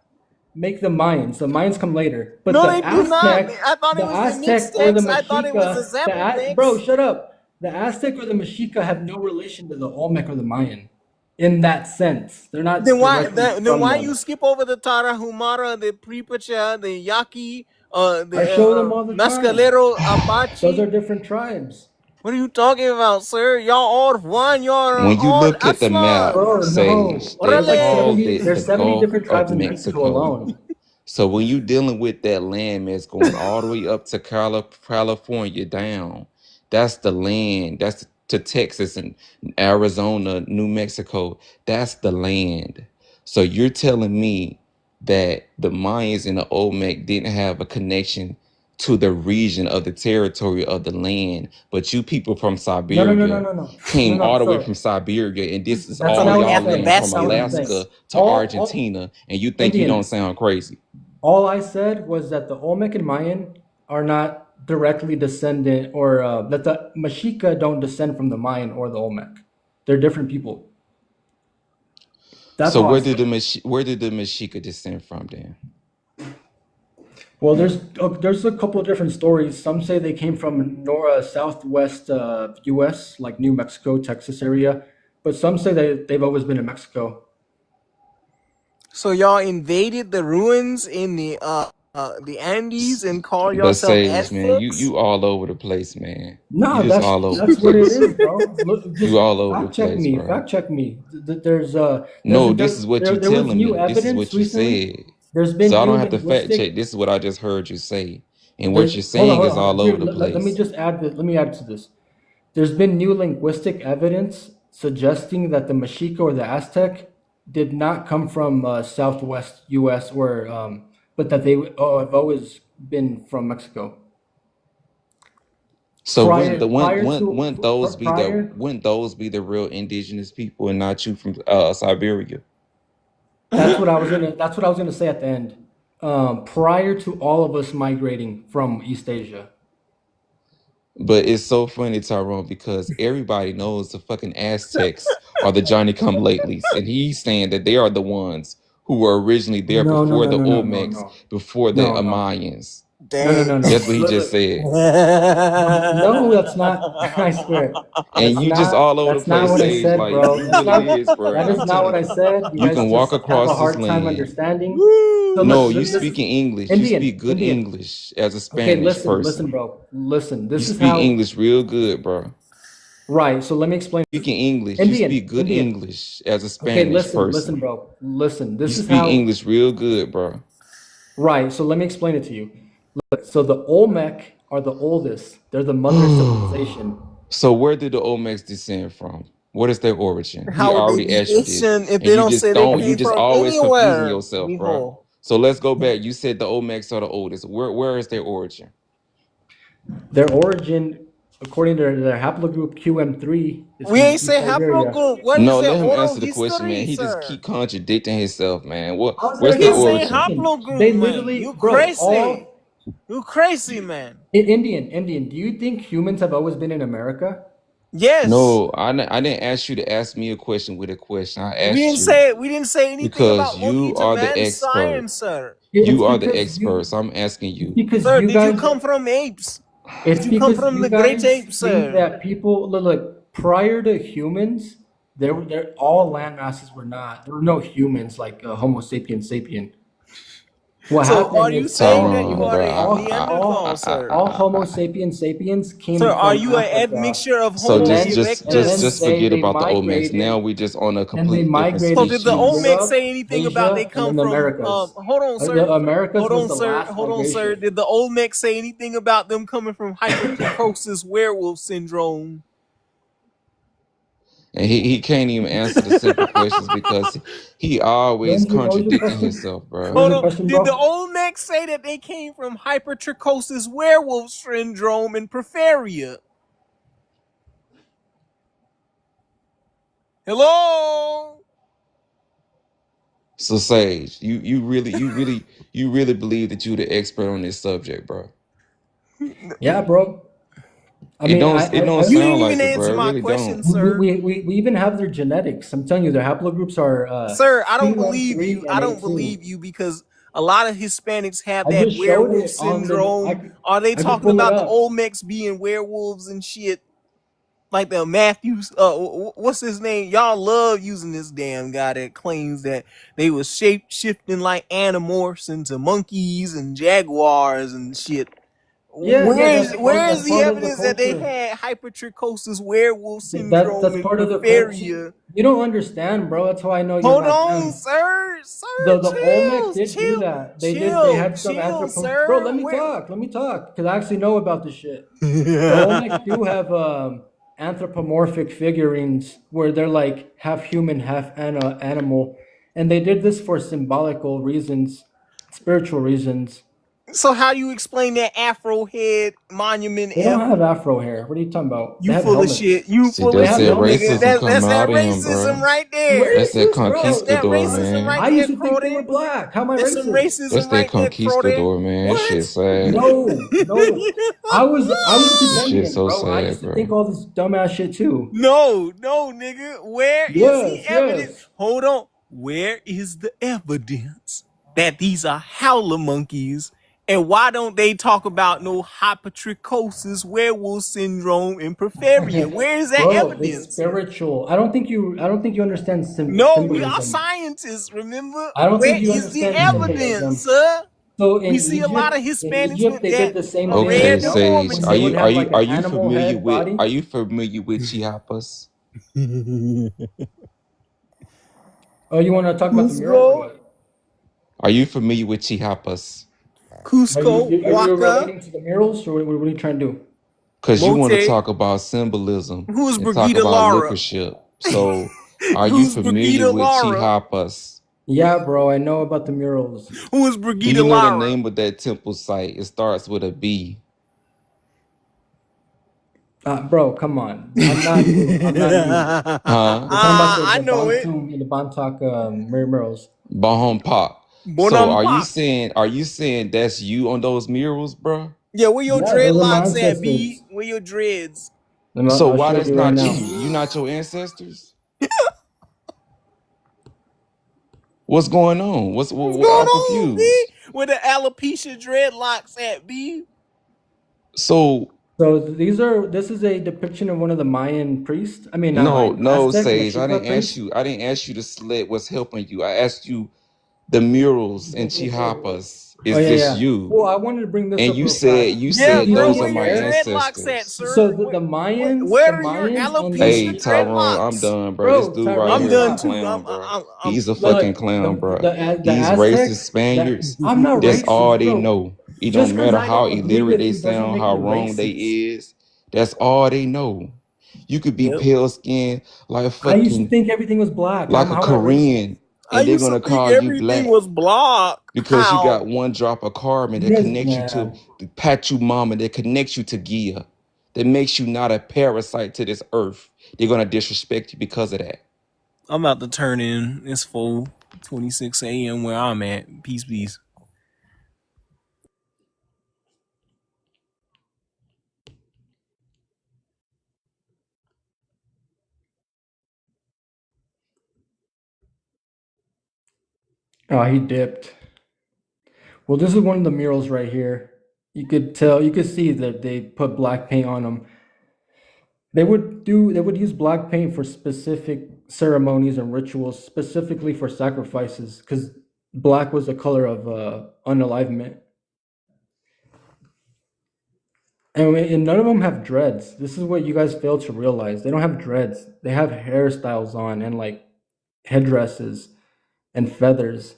make the Mayans. The Mayans come later. But No, the they do not. Aztec, I thought it the was the Aztec or the Mixtecs. I thought it was the Mexica, bro, Zapotecs. shut up. The Aztec or the Mexica have no relation to the Olmec or the Mayan. In that sense, they're not Then directly from why them. you skip over the Tarahumara, the Pripacha, the Yaqui, I show them all the time. Mescalero, Those Apache? are different tribes. What are you talking about, sir? Y'all all one. Y'all are When you all look at the map, Aslan. Bro, no. Sage, they There's like call 70, it there's the 70 Gulf different tribes of in Mexico Mexico. alone. So when you dealing with that land that's going all the way up to California down, that's the land. That's to Texas and Arizona, New Mexico. That's the land. So you're telling me that the Mayans and the Olmec didn't have a connection to the region of the territory of the land, but you people from Siberia came all the way from Siberia, and this is That's all not what y'all I'm saying. land from That's not what I'm saying. Alaska to All Argentina, and you think you don't Indians. sound crazy. All I said was that the Olmec and Mayan are not directly descendant, or that the Mexica don't descend from the Mayan or the Olmec. They're different people. That's So all I where said. did the Mexica descend from then? Well, there's a couple of different stories. Some say they came from southwest U.S., like New Mexico, Texas area, but some say they've always been in Mexico. So y'all invaded the ruins in the the Andes and call But yourself Sage, man, you Aztecs? you all over the place, man. No, You just all over the that's what it place. is, bro. Look, just You all over the fact check place, me. bro. Fact check me. No, this is what you there was telling new me. This is evidence what you recently. said. There's been So I new don't have to fact check. linguistic. This is what I just heard you say. And There's what you're hold on, saying hold is on. all Here, over the let me place. just add this. Let me add to this. There's been new linguistic evidence suggesting that the Mexica or the Aztec did not come from Southwest U.S. or but that they have always been from Mexico. So Prior to wouldn't those be prior. the real indigenous people and not you from Siberia? That's what I was gonna say at the end. Prior to all of us migrating from East Asia. But it's so funny, Tyrone, because everybody knows the fucking Aztecs are the Johnny come latelys, and he's saying that they are the ones who were originally there No, before the no. Olmecs, before the No. Mayans. No. That's what he Look, just said. no, that's not. I swear. And you just all over the That's not place, what I Sage, said, like bro. you really is, bro. That is I'm not what telling I you. said. You You guys can walk just have across a this hard time land. understanding. So No, you listen, speak in English. Indian, You speak good Indian. English as a Okay, Spanish listen, person. bro. Listen, You this is speak how. English real good, bro. Right. So let me explain. Speaking English, you Indian, speak good Indian. English as a Okay, Spanish listen, person. bro. Listen, You this is speak how. English real good, bro. Right. So let me explain it to you. Look, so the Olmec are the oldest. They're the mother civilization. So where did the Olmecs descend from? What is their origin? He How would they already be asked you this, Asian if and they you don't just say they don't. You came just from always confusing anywhere, yourself, bro. mijo? So let's go back. You said the Olmecs are the oldest. Where is their origin? Their origin, according to their haplogroup QM3, is We from ain't East say Siberia. haplogroup. What No, is their let him oral answer the question, man. history, He just sir? keep contradicting himself, man. How's Where's that their He's saying origin? haplogroup, They man. literally, You bro, crazy. You crazy, man. Indian, do you think humans have always been in America? Yes. No, I didn't ask you to ask me a question with a question. I We asked didn't you say anything because about monkey you to are the man expert. science, sir. It's You are the because expert. So I'm asking you. Sir, you did you guys, come from apes? it's Did you come because from you the great guys apes, think sir? that people, look, prior to humans, there all land masses were not. There were no humans like Homo sapiens sapien. What So happened are you is saying that Tyrone, you are bro. a Neanderthal, sir? all Homo sapiens sapiens came Sir, are from you an Africa, admixture of So Homo and then erectus? forget they about the Olmecs. migrated. Now we just on a And they completely different So migrated did the to species. Olmecs Europe, say anything about they Asia, and come then the from Americas. hold on, sir. The Americas Hold was on, the sir. last Hold on, sir. migration. Did the Olmecs say anything about them coming from hypertrichosis werewolf syndrome? And he can't even answer the simple questions because he always What was your contradicting question? himself, What bro. was Hold your on. question, Did the bro? Olmecs say that they came from hypertrichosis werewolf syndrome and porphyria? Hello? So Sage, you really believe that you're the expert on this subject, bro? Yeah, bro. I It mean, don't You sound didn't like even it, bro. answer It my really question, don't. sir. we even have their genetics. I'm telling you, their haplogroups are Sir, I don't believe P13 you. and I don't A2. believe you because a lot of Hispanics have I that just showed werewolf it on the. syndrome. Are they I could talking pull it about the up. Olmecs being werewolves and shit? Like the Matthews, what's his name? Y'all love using this damn guy that claims that they was shape shifting like animorphs into monkeys and jaguars and shit. Yeah, Where's that's the part of the evidence that they culture. had hypertrichosis werewolf That's syndrome and part of the culture. porphyria? You don't understand, bro. That's how I know you're Hold not on, them. sir. The Olmec did do that. They had some Chill, anthropo. sir. Bro, let me talk, because I actually know about this shit. The Olmec do have anthropomorphic figurines where they're like half human, half animal, and they did this for symbolical reasons, spiritual reasons. So how do you explain that Afro head monument? They don't have afro hair. What are you talking about? You They have full of helmets. shit. You See, full of that's shit, that nigga. racism coming That's that out of him, racism bro. right there. That's that Racist, bro. That's that conquistador, racism man. right I there, used to think they Crody. were black. How am I That's some racist? That's racism that right there, Crody. conquistador, man. That shit sad. No. I was This shit pretending, so bro. I sad, used to bro. think all this dumbass shit too. No, nigga. Where is the evidence? Yes. Hold on. Where is the evidence that these are howler monkeys? And why don't they talk about no hypertrichosis, werewolf syndrome, and porphyria? Where is that Bro, evidence? it's spiritual. I don't think you understand No, we symbolism. are scientists, remember? I don't Where think you is the understand evidence, symbolism. sir? So We in see a lot of In Hispanics Egypt, with they did that the same thing Okay, when red Sage, uniform when are they and would you shit. are have you like are an you animal familiar head with body. Chiapas? Oh, you want to talk about the murals or Cusco, what? Are you familiar with Chiapas? Cusco, Are you Waka, relating to the murals or what are you trying to do? Because you want to Mote. talk about symbolism Who's and talk Brigida about Lara? leadership. So, are you Who's familiar Brigida with Lara? Chiapas? Yeah, bro, I know about the murals. Who is Do Brigida you know the Lara? name of that temple site? It starts with a B. Bro, come on. I'm not you. I'm not you. Huh? We're talking about I the know it. Bantu and the Bantak murals. Baham Pop. So Bonampak. are you saying that's you on those murals, bro? Yeah, where your Yeah, those are my dreadlocks at, B? ancestors. Where your dreads? So I'll why show that's you right not now. you? You not your ancestors? What's going on? What's going I'm on, B? confused. Where the alopecia dreadlocks at, B? So So this is a depiction of one of the Mayan priests. I mean, not Mayan, no, Aztec Sage. Mexica priests. I didn't ask you to select what's helping you. I asked you the murals in Chiapas. Oh Is yeah, this yeah. you? Well, I wanted to bring this And up real fast. you Yeah, said You bro, see those where are his my your hair? dreadlocks at, ancestors. sir? So the Where are your Mayans on the Hey, alopecia Tyrone, I'm dreadlocks? done, bro. This bro, dude right Tyrone, I'm here is a done stop. too. clown, bro. I'm He's a Look, fucking clown, bro. the These racist Aztecs. That Spaniards, I'm not that's all racist, they bro. know. It Just don't because matter I how don't agree illiterate with they you doesn't sound, make how me wrong they racist. is. That's all they know. You could be Yep. pale skinned like I used to fucking think everything was black. like a How am I racist? Korean, I and they're used to gonna think call you everything black was block. because you How? got one drop of carbon You that guys, connects you to man. the Pachu Mama, that connects you to Gia, that makes you not a parasite to this earth. They're gonna disrespect you because of that. I'm about to turn in. It's 4:26 a.m. where I'm at. Peace, peace. Oh, he dipped. Well, this is one of the murals right here. You could see that they put black paint on them. They would use black paint for specific ceremonies and rituals, specifically for sacrifices, because black was the color of unalivement. And none of them have dreads. This is what you guys fail to realize. They don't have dreads. They have hairstyles on and like headdresses and feathers.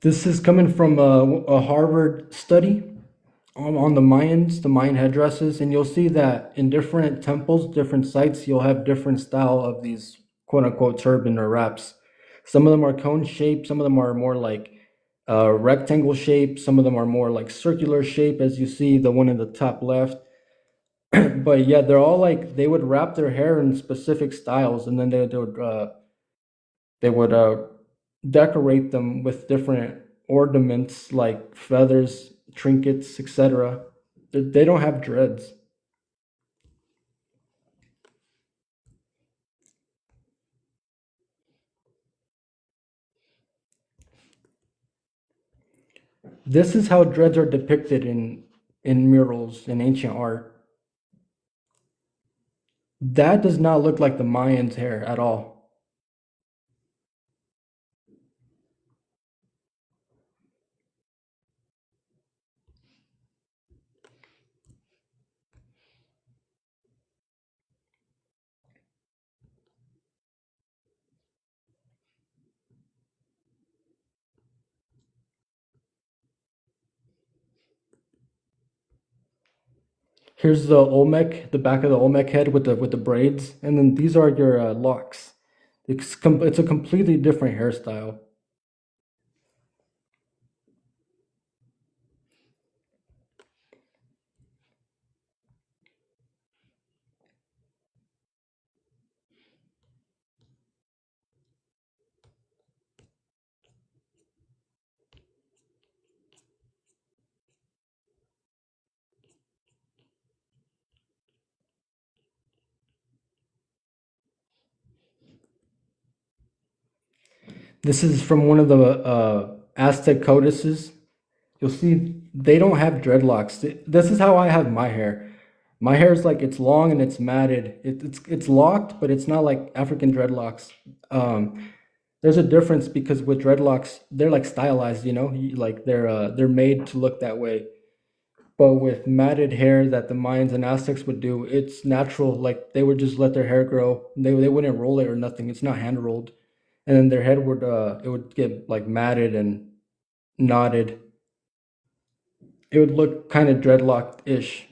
This is coming from a Harvard study on the Mayans, the Mayan headdresses, and you'll see that in different temples, different sites, you'll have different style of these quote unquote turban or wraps. Some of them are cone shaped, some of them are more like rectangle shape, some of them are more like circular shape, as you see the one in the top left. But yeah, they're all like they would wrap their hair in specific styles, and then they would decorate them with different ornaments like feathers, trinkets, etc. They don't have dreads. This is how dreads are depicted in murals in ancient art. That does not look like the Mayans' hair at all. Here's the Olmec, the back of the Olmec head with the braids, and then these are your locks. It's a completely different hairstyle. This is from one of the Aztec codices. You'll see they don't have dreadlocks. This is how I have my hair. My hair is like it's long and it's matted. It's locked, but it's not like African dreadlocks. There's a difference because with dreadlocks, they're like stylized, you know, like they're made to look that way. But with matted hair that the Mayans and Aztecs would do, it's natural. Like they would just let their hair grow. They wouldn't roll it or nothing. It's not hand rolled, and then their head would it would get like matted and knotted. It would look kind of dreadlocked ish.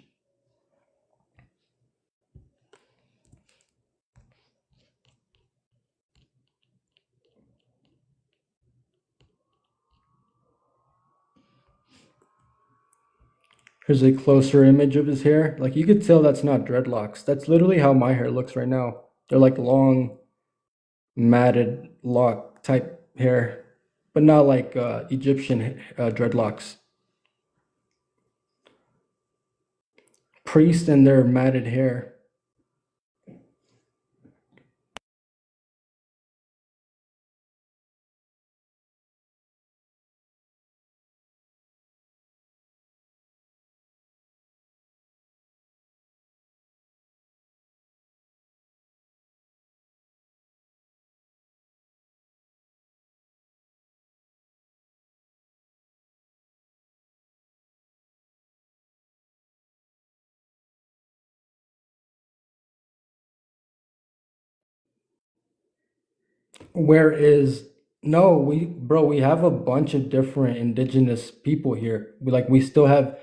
Here's a closer image of his hair. Like you could tell that's not dreadlocks. That's literally how my hair looks right now. They're like long, matted lock type hair, but not like Egyptian dreadlocks. Priests and their matted hair. Where is no, we have a bunch of different indigenous people here. We still have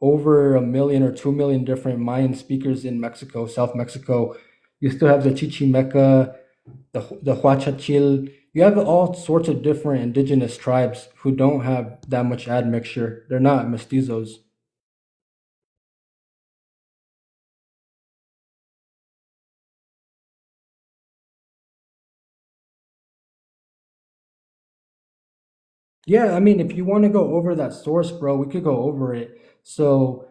over 1 million or 2 million different Mayan speakers in Mexico, South Mexico. You still have the Chichimeca, the Huachachil. You have all sorts of different indigenous tribes who don't have that much admixture. They're not mestizos. Yeah, I mean, if you want to go over that source, bro, we could go over it. So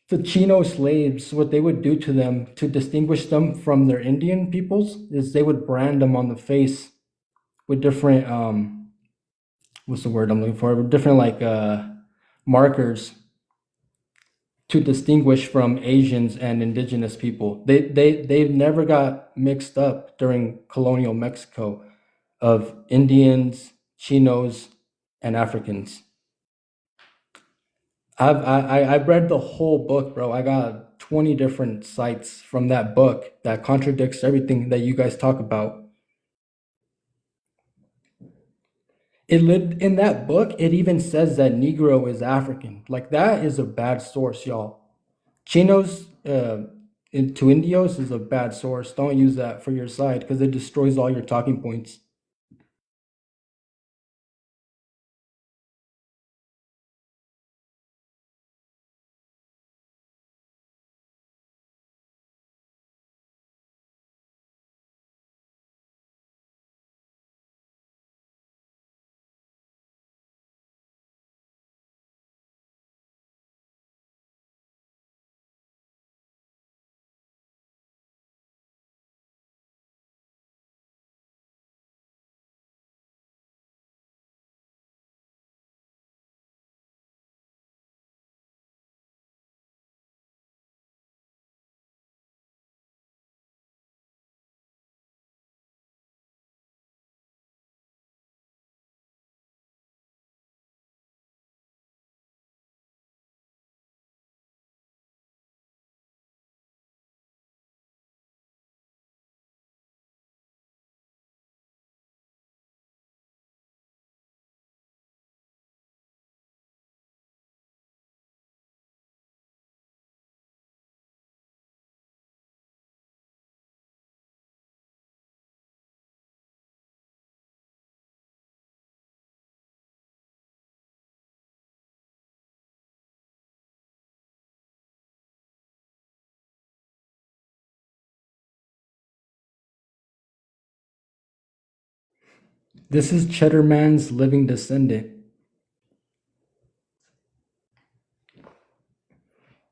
the Chino slaves, what they would do to them to distinguish them from their Indian peoples is they would brand them on the face with different what's the word I'm looking for? With different markers to distinguish from Asians and indigenous people. They never got mixed up during colonial Mexico of Indians, Chinos, and Africans. I've read the whole book, bro. I got 20 different sites from that book that contradicts everything that you guys talk about. It lived in that book, it even says that Negro is African. Like that is a bad source, y'all. Chinos to Indios is a bad source. Don't use that for your side because it destroys all your talking points. This is Cheddar Man's living descendant.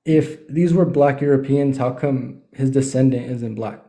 If these were black Europeans, how come his descendant isn't black?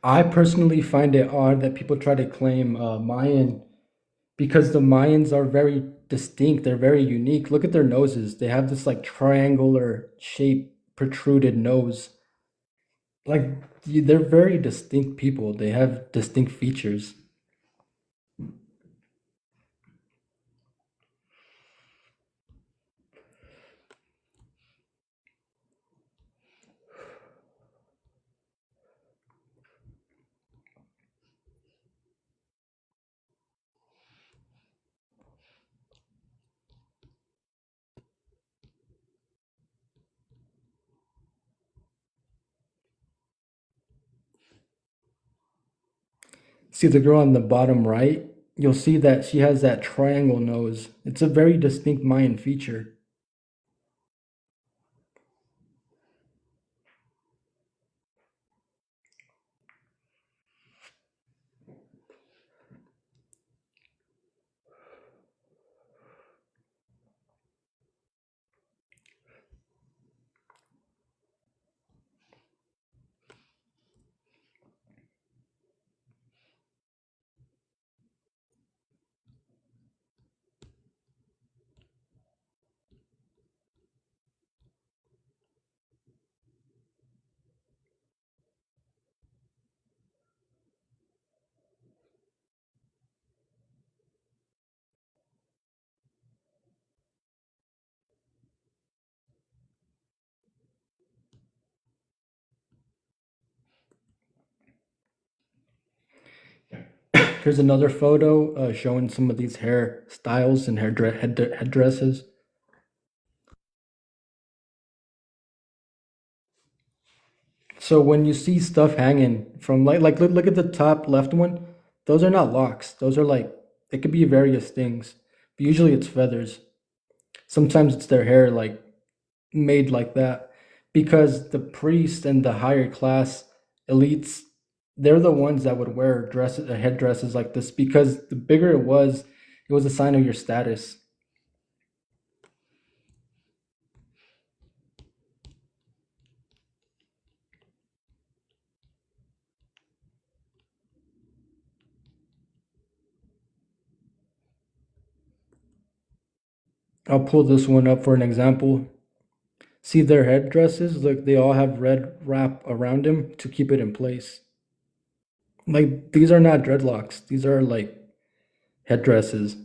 I personally find it odd that people try to claim Mayan because the Mayans are very distinct. They're very unique. Look at their noses. They have this like triangular shape, protruded nose. Like they're very distinct people. They have distinct features. See the girl on the bottom right? You'll see that she has that triangle nose. It's a very distinct Mayan feature. Here's another photo showing some of these hair styles and headdresses. So when you see stuff hanging from like look at the top left one, those are not locks. Those are like it could be various things, but usually it's feathers. Sometimes it's their hair like made like that because the priests and the higher class elites, they're the ones that would wear dresses, headdresses like this because the bigger it was a sign of your status. I'll pull this one up for an example. See their headdresses? Look, they all have red wrap around them to keep it in place. Like these are not dreadlocks. These are like headdresses.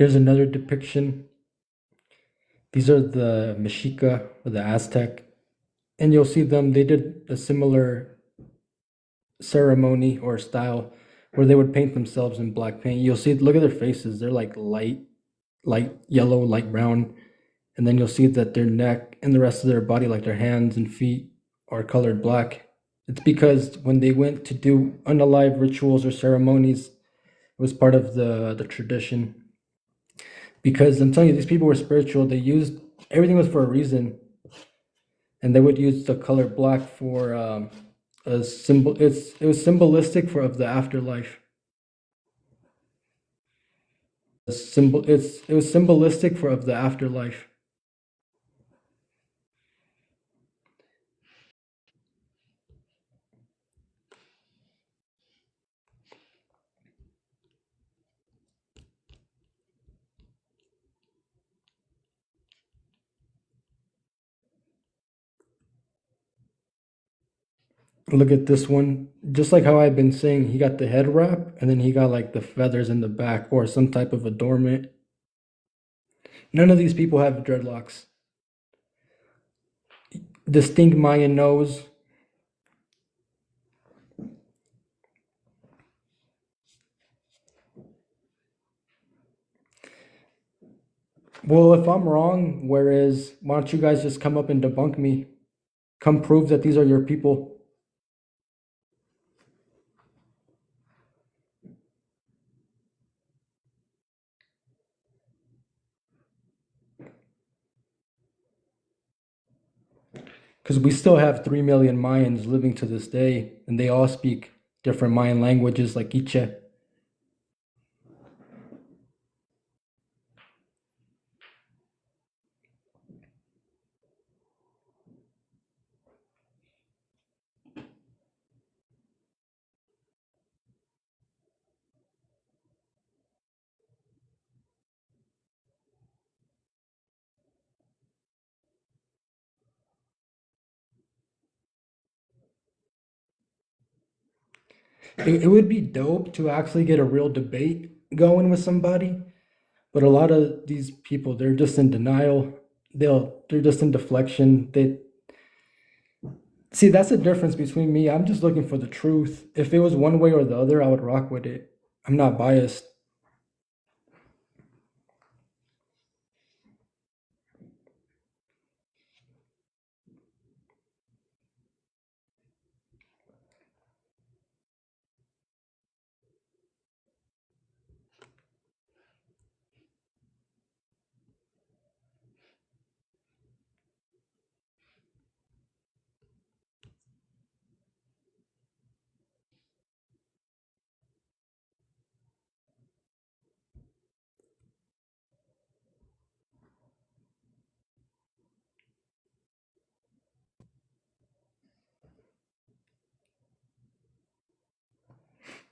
Here's another depiction. These are the Mexica or the Aztec. And you'll see them, they did a similar ceremony or style where they would paint themselves in black paint. You'll see, look at their faces. They're like light yellow, light brown. And then you'll see that their neck and the rest of their body, like their hands and feet, are colored black. It's because when they went to do unalive rituals or ceremonies, it was part of the tradition. Because I'm telling you, these people were spiritual. They used, everything was for a reason. And they would use the color black for a symbol. It was symbolistic for of the afterlife. It was symbolistic for of the afterlife. Look at this one. Just like how I've been saying, he got the head wrap and then he got like the feathers in the back or some type of adornment. None of these people have dreadlocks. Distinct Mayan nose. Well, if I'm wrong, why don't you guys just come up and debunk me? Come prove that these are your people. Because we still have 3 million Mayans living to this day, and they all speak different Mayan languages like Quiche. It would be dope to actually get a real debate going with somebody, but a lot of these people, they're just in denial. They're just in deflection. They see, that's the difference between me. I'm just looking for the truth. If it was one way or the other, I would rock with it. I'm not biased.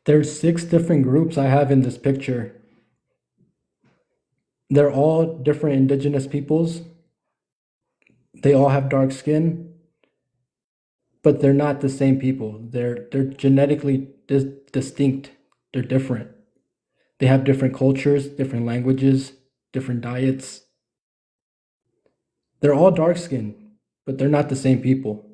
There's 6 different groups I have in this picture. They're all different indigenous peoples. They all have dark skin, but they're not the same people. They're genetically distinct. They're different. They have different cultures, different languages, different diets. They're all dark skinned, but they're not the same people.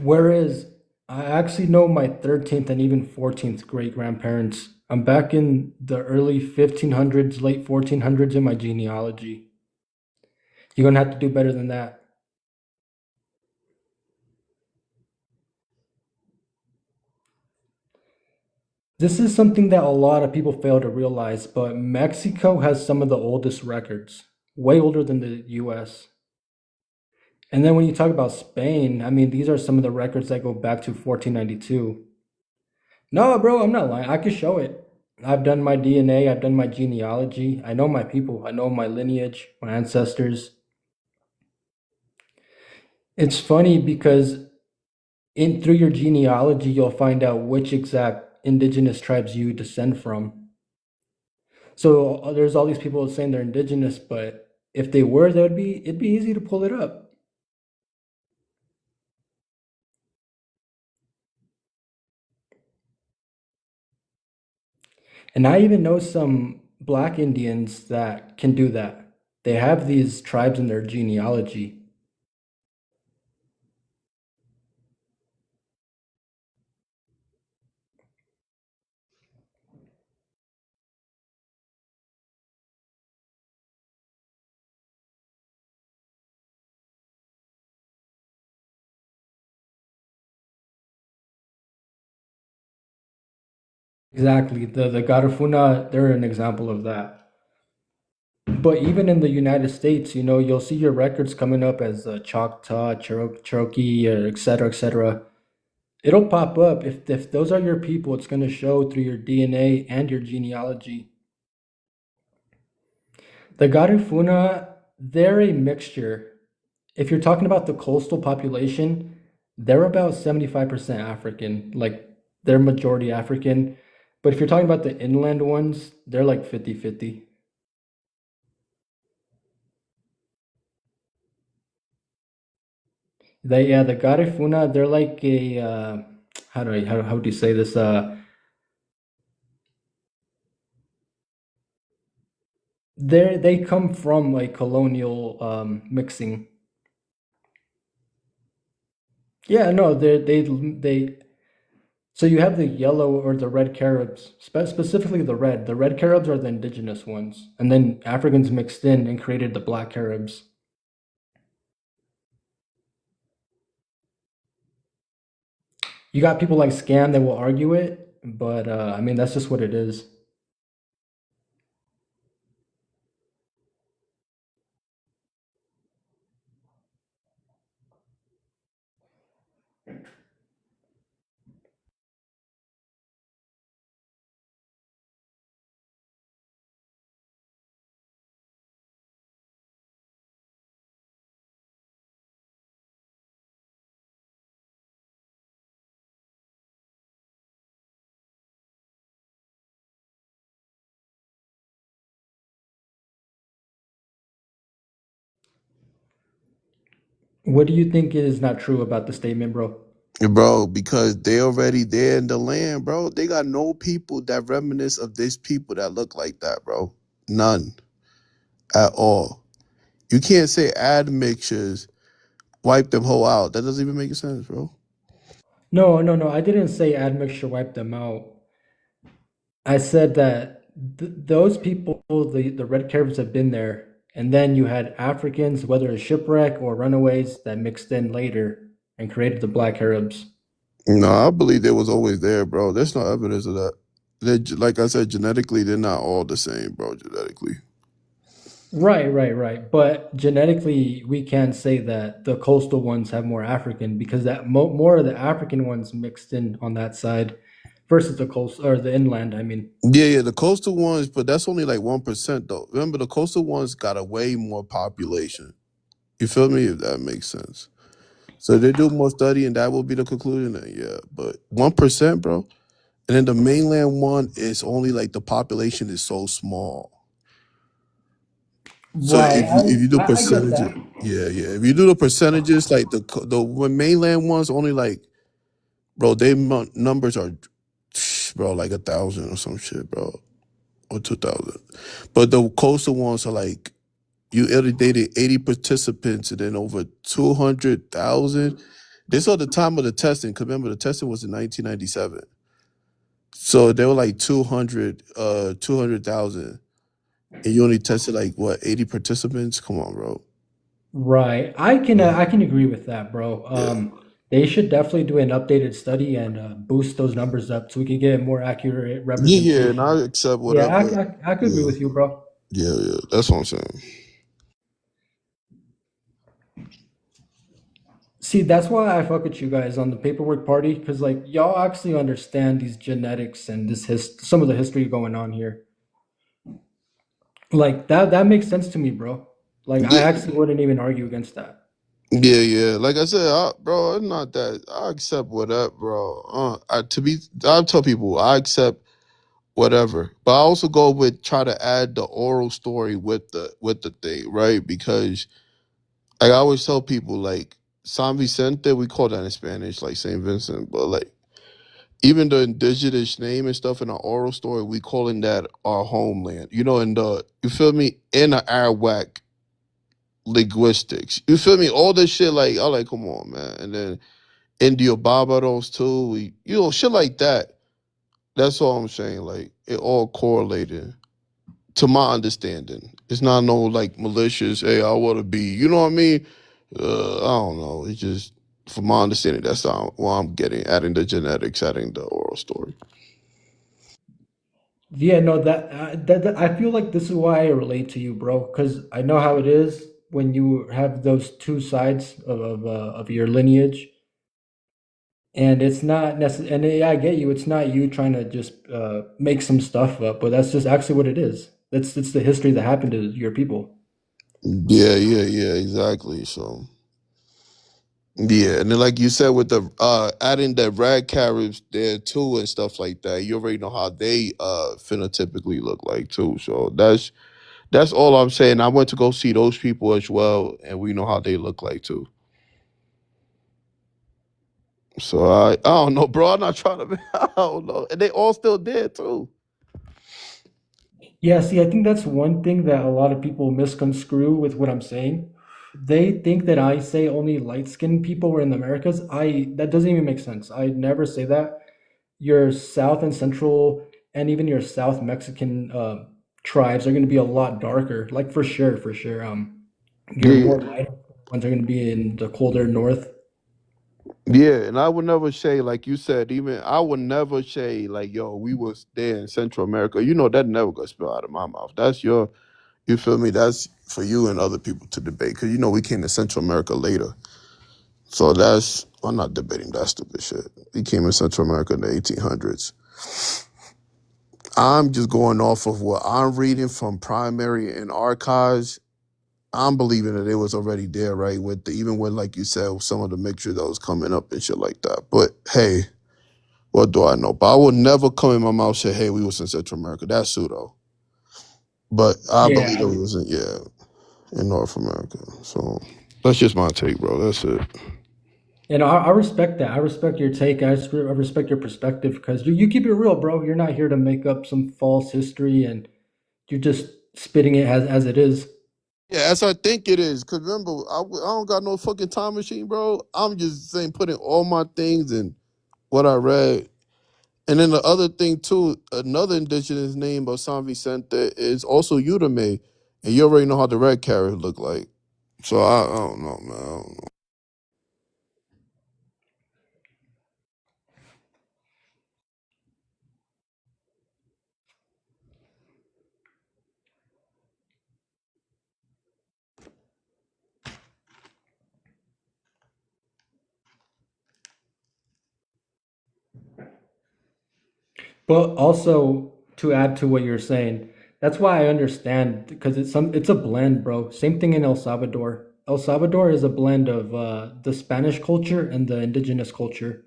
Whereas I actually know my 13th and even 14th great grandparents. I'm back in the early 1500s, late 1400s in my genealogy. You're gonna have to do better than that. This is something that a lot of people fail to realize, but Mexico has some of the oldest records, way older than the US. And then when you talk about Spain, I mean, these are some of the records that go back to 1492. No, bro, I'm not lying. I could show it. I've done my DNA, I've done my genealogy. I know my people, I know my lineage, my ancestors. It's funny because in through your genealogy, you'll find out which exact indigenous tribes you descend from. So there's all these people saying they're indigenous, but if they were, it'd be easy to pull it up. And I even know some black Indians that can do that. They have these tribes in their genealogy. Exactly. The Garifuna, they're an example of that. But even in the United States, you know, you'll see your records coming up as Choctaw, Cherokee, et cetera, et cetera. It'll pop up. If those are your people, it's going to show through your DNA and your genealogy. The Garifuna, they're a mixture. If you're talking about the coastal population, they're about 75% African, like they're majority African. But if you're talking about the inland ones, they're like 50-50. The Garifuna, they're like a how do you say this? They come from like colonial mixing. Yeah, no, they so you have the yellow or the red Caribs, specifically the red. The red Caribs are the indigenous ones, and then Africans mixed in and created the black Caribs. You got people like Scam that will argue it, but I mean that's just what it is. What do you think is not true about the statement, bro? Bro, because they already there in the land, bro. They got no people that reminisce of this people that look like that, bro. None at all. You can't say admixtures wipe them whole out. That doesn't even make sense, bro. No. I didn't say admixture wiped them out. I said that those people, the red Caribs, have been there, and then you had Africans, whether it's shipwreck or runaways, that mixed in later and created the black Caribs. No, I believe they was always there, bro. There's no evidence of that. Like I said, genetically, they're not all the same, bro. Genetically. Right. But genetically, we can say that the coastal ones have more African because that more of the African ones mixed in on that side versus the coast or the inland. I mean, Yeah, the coastal ones, but that's only like 1% though. Remember, the coastal ones got a way more population. You feel me? If that makes sense. So they do more study, and that will be the conclusion. Then, yeah, but 1%, bro. And then the mainland one is only like the population is so small. So right. if you do I get percentages, that. yeah. If you do the percentages, like the mainland ones only like, bro, they numbers are, bro, like 1,000 or some shit, bro, or 2,000. But the coastal ones are like you dated 80 participants and then over 200,000. This was the time of the testing. Because remember, the testing was in 1997. So they were like 200,000. And you only tested like, what, 80 participants? Come on, bro. Right. I can agree with that, bro. Yeah. They should definitely do an updated study and boost those numbers up so we can get more accurate Yeah, and representation. I accept Yeah, whatever. I could agree Yeah. with you, bro. Yeah. That's what I'm saying. See, that's why I fuck with you guys on the paperwork party, because like y'all actually understand these genetics and some of the history going on here. Like that makes sense to me, bro. Like I Yeah. actually wouldn't even argue against that. Yeah. Like I said, bro, it's not that. I accept whatever, bro. I tell people I accept whatever, but I also go with try to add the oral story with the thing, right? Because like I always tell people, like San Vicente, we call that in Spanish, like Saint Vincent, but like even the indigenous name and stuff in our oral story, we calling that our homeland. You know, in the you feel me in the Arawak linguistics. You feel me? All this shit, like I like, come on, man. And then Indio Barbados too. Shit like that. That's all I'm saying. Like it all correlated to my understanding. It's not no like malicious. Hey, I want to be. You know what I mean? I don't know. It's just from my understanding. That's what I'm getting. Adding the genetics, adding the oral story. Yeah, no, that I feel like this is why I relate to you, bro, because I know how it is when you have those two sides of your lineage, and it's not necessary. And yeah, I get you. It's not you trying to just make some stuff up, but that's just actually what it is. It's the history that happened to your people. Yeah, exactly. So yeah, and then like you said with the adding the red carrots there too and stuff like that, you already know how they phenotypically look like too. So that's all I'm saying. I went to go see those people as well, and we know how they look like too. So I don't know, bro. I'm not trying to. I don't know, and they all still there too. Yeah, see, I think that's one thing that a lot of people misconstrue with what I'm saying. They think that I say only light-skinned people were in the Americas. That doesn't even make sense. I never say that. Your South and Central and even your South Mexican tribes are going to be a lot darker. Like for sure, for sure. Your Yeah, more light ones are going to be in the colder north. yeah, and I would never say like you said. Even I would never say like, "Yo, we was there in Central America." You know that never gonna spill out of my mouth. That's your, you feel me? That's for you and other people to debate because you know we came to Central America later. So I'm not debating that stupid shit. We came in Central America in the 1800s. I'm just going off of what I'm reading from primary and archives. I'm believing that it was already there, right? Even with like you said, some of the mixture that was coming up and shit like that. But hey, what do I know? But I would never come in my mouth and say, "Hey, we was in Central America." That's pseudo. But I believe that Yeah, we was in North America. So that's just my take, bro. That's it. and I respect that. I respect your take. I respect your perspective because you keep it real, bro. You're not here to make up some false history, and you're just spitting it as it is. Yeah, as I think it is. Cause remember, I don't got no fucking time machine, bro. I'm just saying, putting all my things in what I read. And then the other thing too, another indigenous name of San Vicente is also Udemy. And you already know how the red carrot look like. So I don't know, man. I don't know. But also to add to what you're saying, that's why I understand because it's a blend, bro. Same thing in El Salvador. El Salvador is a blend of the Spanish culture and the indigenous culture.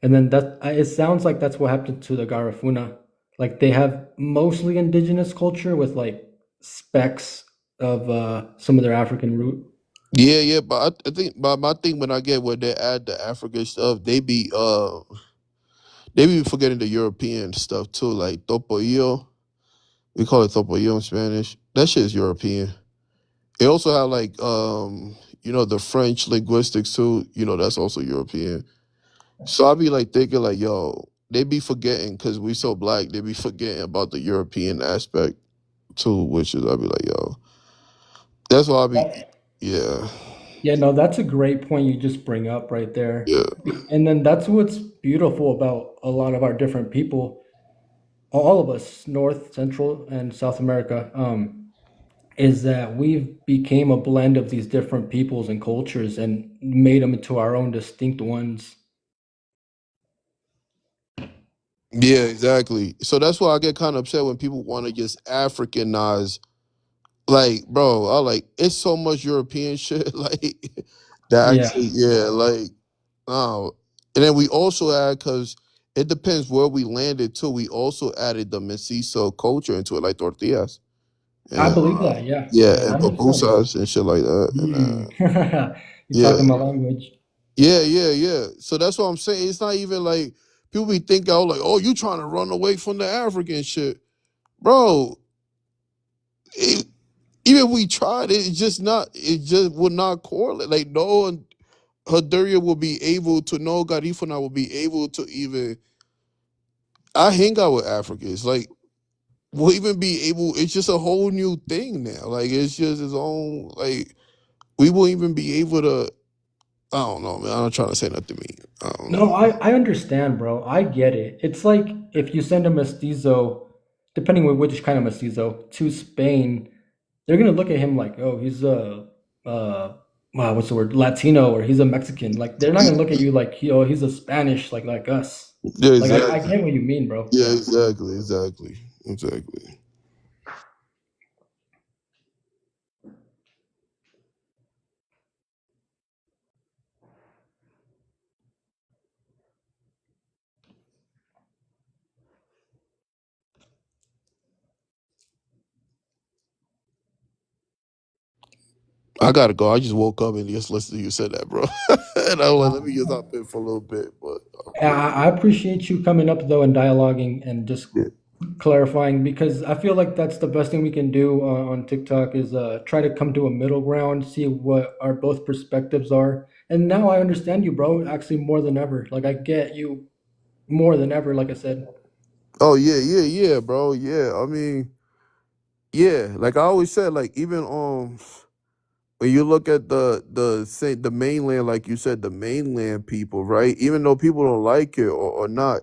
And then it sounds like that's what happened to the Garifuna. Like they have mostly indigenous culture with like specks of some of their African root. Yeah, but I think my thing when I get when they add the African stuff, they be forgetting the European stuff too, like topoillo. We call it topoillo in Spanish. That shit is European. They also have like the French linguistics too. That's also European. So I'll be like thinking like, yo, they be forgetting because we so black. They be forgetting about the European aspect too, which is I'll be like, yo, that's why I'll be, yeah, Yeah, no, that's a great point you just bring up right there. yeah, And then that's what's beautiful about a lot of our different people, all of us, North, Central, and South America, is that we've became a blend of these different peoples and cultures and made them into our own distinct ones. yeah, exactly. So that's why I get kind of upset when people want to just Africanize. Like, bro, I like it's so much European shit. Like that Yeah, actually, yeah, like oh, and then we also add because it depends where we landed too. We also added the mestizo culture into it, like tortillas. I And believe that. Yeah, yeah, yeah, and that makes sense. pupusas and shit like that. And You're yeah, talking my language. yeah. So that's what I'm saying. It's not even like people be thinking, oh, like, oh, you trying to run away from the African shit, bro. It, even if we tried it, it's just not. It just would not correlate. Like no one, Honduria will be able to. No Garifuna will be able to even. I hang out with Africans. Like we'll even be able. It's just a whole new thing now. Like it's just its own. Like we won't even be able to. I don't know, man. I'm not trying to say nothing mean. I don't know. No, I understand, bro. I get it. It's like if you send a mestizo, depending on which kind of mestizo, to Spain, they're gonna look at him like, oh, he's wow, what's the word, Latino, or he's a Mexican. Like they're not gonna look at you like, oh, he's a Spanish, like us. Yeah, Like I exactly. get what you mean, bro. Yeah, Yeah. exactly. I gotta go. I just woke up and just listened to you said that, bro. And I was like, let me just hop in for a little bit, but I appreciate you coming up though and dialoguing and just yeah. clarifying, because I feel like that's the best thing we can do on TikTok is try to come to a middle ground, see what our both perspectives are. And now I understand you, bro, actually more than ever. Like I get you more than ever, like I said. Oh yeah, bro. Yeah. I mean, yeah. Like I always said, like even when you look at the mainland, like you said, the mainland people, right? Even though people don't like it or not,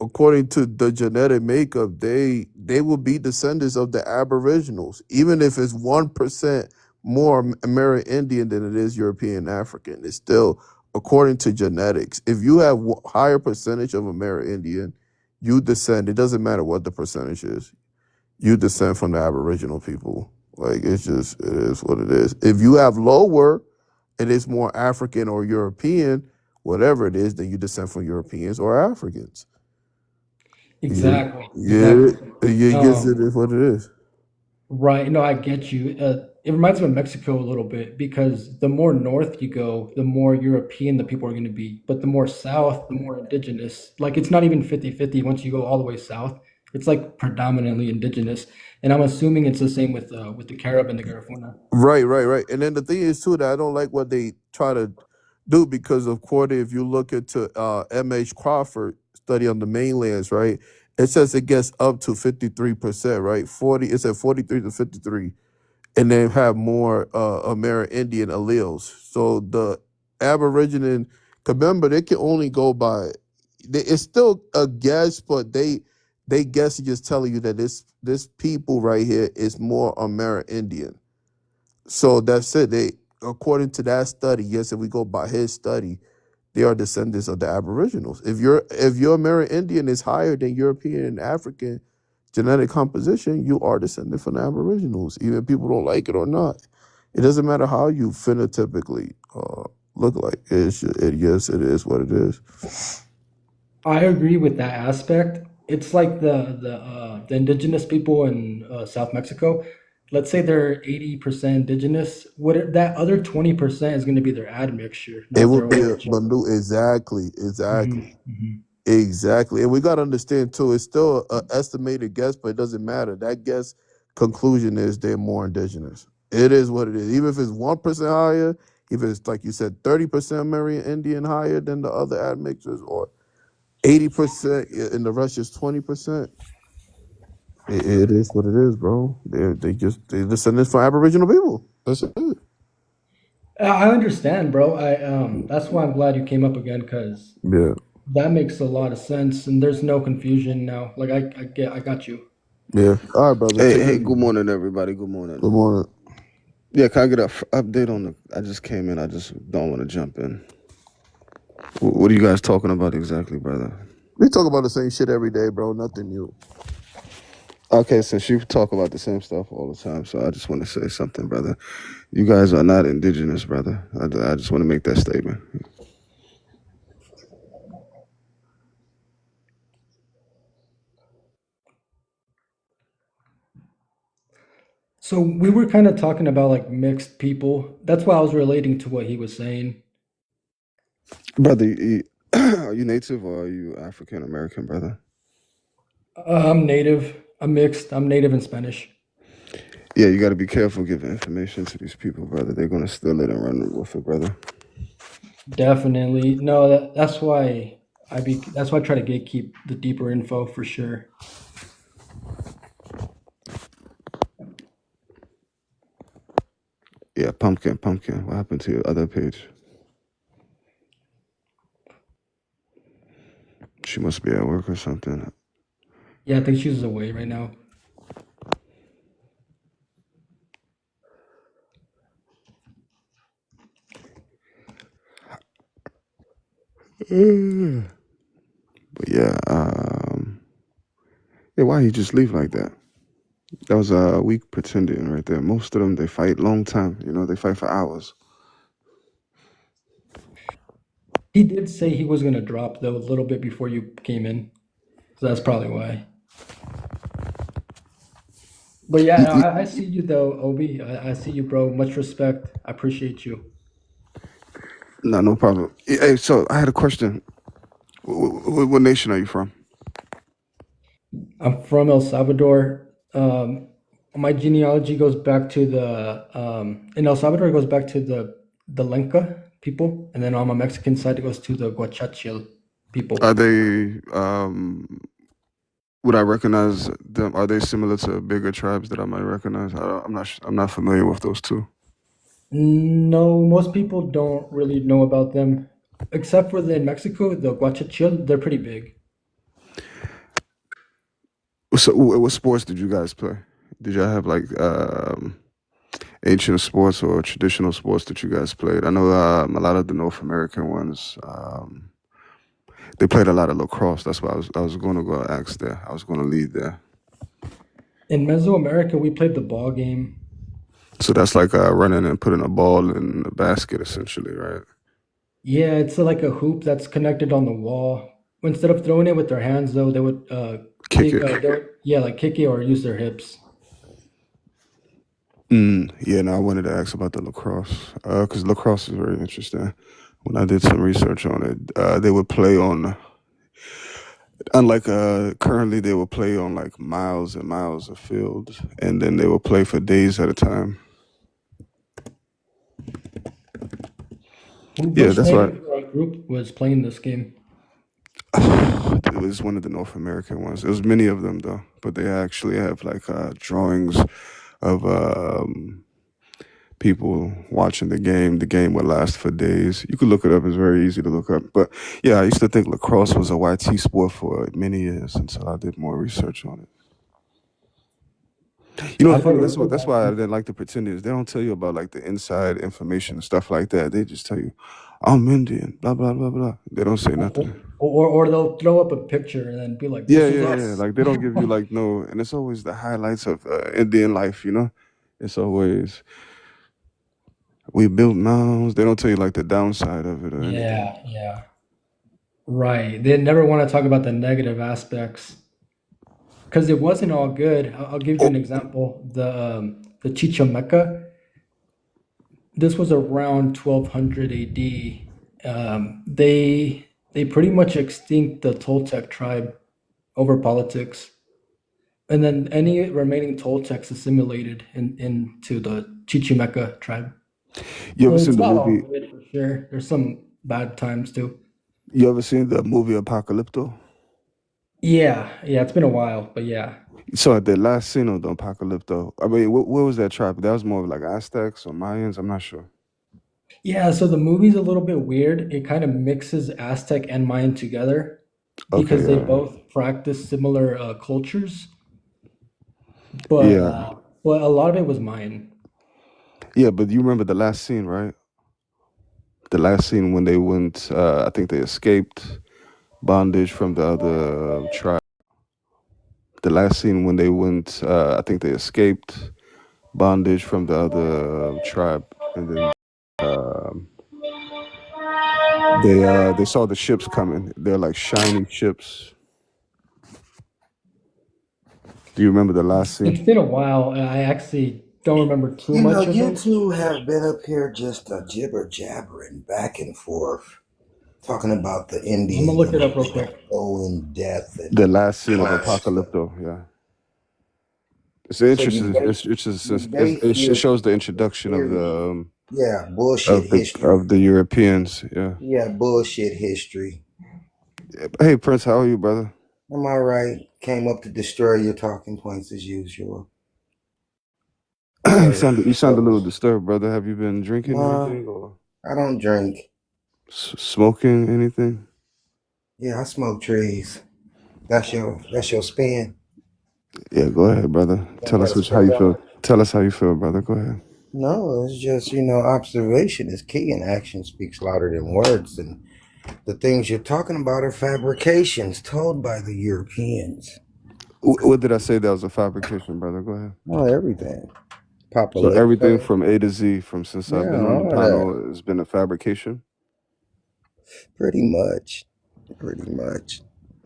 according to the genetic makeup, they will be descendants of the Aboriginals, even if it's 1% more Amerindian than it is European African. It's still according to genetics. If you have higher percentage of Amerindian, you descend. It doesn't matter what the percentage is. You descend from the Aboriginal people. Like it is what it is. If you have lower, and it's more African or European, whatever it is, then you descend from Europeans or Africans. Yeah, Exactly. yeah, Exactly. yeah. I guess it is what it is. Right. No, I get you. It reminds me of Mexico a little bit because the more north you go, the more European the people are going to be. But the more south, the more indigenous. Like it's not even 50-50 once you go all the way south. It's like predominantly indigenous. And I'm assuming it's the same with the Carib and the Garifuna. Right. And then the thing is too that I don't like what they try to do because of course if you look into M.H. Crawford study on the mainlands, right? It says it gets up to 53%, right? 40. It said 43 to 53. And then have more Amerindian alleles. So the Aboriginal, remember, they can only go by. It's still a guess, but they guess just telling you that this people right here is more Amerindian. So that's it. They according to that study, yes, if we go by his study, they are descendants of the Aboriginals. If your Amerindian is higher than European and African genetic composition, you are descended from the Aboriginals, even if people don't like it or not. It doesn't matter how you phenotypically look like. Yes, it is what it is. I agree with that aspect. It's like the indigenous people in South Mexico. Let's say they're 80% indigenous. That other 20% is going to be their admixture, It not their would be a origin. Bandu. Exactly. Hmm. Exactly. And we got to understand too, it's still an estimated guess, but it doesn't matter. That guess conclusion is they're more indigenous. It is what it is. Even if it's 1% higher, if it's like you said, 30% Armenian Indian higher than the other admixtures, or 80% and the rest is 20%. It is what it is, bro. They're descendants from Aboriginal people. That's it. I understand, bro. That's why I'm glad you came up again, because Yeah. that makes a lot of sense, and there's no confusion now. Like I got you. Yeah. All right, brother. Hey, Take it hey, easy. good morning, everybody. Good morning. Good morning. Yeah, can I get an update on the? I just came in. I just don't want to jump in. What are you guys talking about exactly, brother? We talk about the same shit every day, bro. Nothing new. Okay, since you talk about the same stuff all the time, so I just want to say something, brother. You guys are not indigenous, brother. I just want to make that statement. So we were kind of talking about like mixed people. That's why I was relating to what he was saying. Brother, are you native or are you African American, brother? I'm native. I'm mixed. I'm native and Spanish. Yeah, you got to be careful giving information to these people, brother. They're gonna steal it and run with it, brother. Definitely. No, that's why that's why I try to gatekeep the deeper info for sure. Yeah, pumpkin. What happened to your other page? She must be at work or something. Yeah, I think she's away right now. But yeah, why he just leave like that? That was a weak pretending right there. Most of them, they fight long time. You know, they fight for hours. He did say he was gonna drop though a little bit before you came in, so that's probably why. But yeah, no, I see you though, Obi. I see you, bro. Much respect. I appreciate you. No problem. Hey, so I had a question. What nation are you from? I'm from El Salvador. My genealogy goes back to in El Salvador it goes back to the Lenca people, and then on my Mexican side it goes to the Guachachil people. Are they? Would I recognize them? Are they similar to bigger tribes that I might recognize? I'm not familiar with those two. No, most people don't really know about them, except for in Mexico, the Guachachil. They're pretty big. So, what sports did you guys play? Did y'all have like ancient sports or traditional sports that you guys played? I know a lot of the North American ones. They played a lot of lacrosse. That's why I was going to go ask there. I was going to lead there. In Mesoamerica, we played the ball game. So that's like running and putting a ball in the basket, essentially, right? Yeah, it's like a hoop that's connected on the wall. Instead of throwing it with their hands, though, they would Kick it. like kick it or use their hips. Yeah, no, I wanted to ask about the lacrosse because lacrosse is very interesting. When I did some research on it, they would play on, unlike currently, they would play on like miles and miles of fields, and then they would play for days at a time. Yeah, that's right. Which group was playing this game? It was one of the North American ones. There's many of them though, but they actually have like drawings of people watching the game. The game would last for days. You could look it up. It's very easy to look up. But yeah, I used to think lacrosse was a YT sport for many years until I did more research on it. You know, that's why I didn't like the pretenders. They don't tell you about like the inside information and stuff like that. They just tell you, I'm Indian, blah blah blah blah. They don't say nothing. Or they'll throw up a picture and then be like, Yeah. "This is us." Like they don't give you like no, and it's always the highlights of Indian life. You know, it's always we built mounds. They don't tell you like the downside of it or anything. Yeah. Right. They never want to talk about the negative aspects because it wasn't all good. I'll give you an example. The Chichimeca. This was around 1200 AD. They pretty much extinct the Toltec tribe over politics, and then any remaining Toltecs assimilated into Chichimeca tribe. You ever It's seen the not all movie? good for sure. There's some bad times too. You ever seen the movie Apocalypto? Yeah, it's been a while, but yeah. So at the last scene of the Apocalypto, I mean, what was that tribe? That was more of like Aztecs or Mayans. I'm not sure. Yeah, so the movie's a little bit weird. It kind of mixes Aztec and Mayan together because Okay, they both practice similar cultures, but yeah, but a lot of it was Mayan. yeah. But you remember the last scene, right? The last scene when they went, I think they escaped bondage from the other tribe. The last scene when they went, I think they escaped bondage from the other tribe, and then um, they saw the ships coming. They're like shiny ships. Do you remember the last It's scene? been a while, and I actually don't remember too You know, much of you it. two have been up here just jibber jabbering back and forth, talking about the I'm gonna Indians look and it up what real they don't quick. know in depth and The last scene of all that stuff. Apocalypto. Yeah, it's So interesting. It shows the introduction of the bullshit history. of the Europeans. Yeah. Yeah, bullshit history. Hey Prince, how are you, brother? Am I right? Came up to destroy your talking points as usual. You sound a little disturbed, brother. Have you been drinking anything or I don't drink. smoking anything? Yeah, I smoke trees. That's your spin. Yeah, go ahead, brother. Tell us how you feel. Tell us how you feel, brother. Go ahead. No, it's just, observation is key and action speaks louder than words. And the things you're talking about are fabrications told by the Europeans. What did I say that was a fabrication, brother? Go ahead. Oh, everything. So everything from A to Z, since I've been on the all panel, has been a fabrication? Pretty much.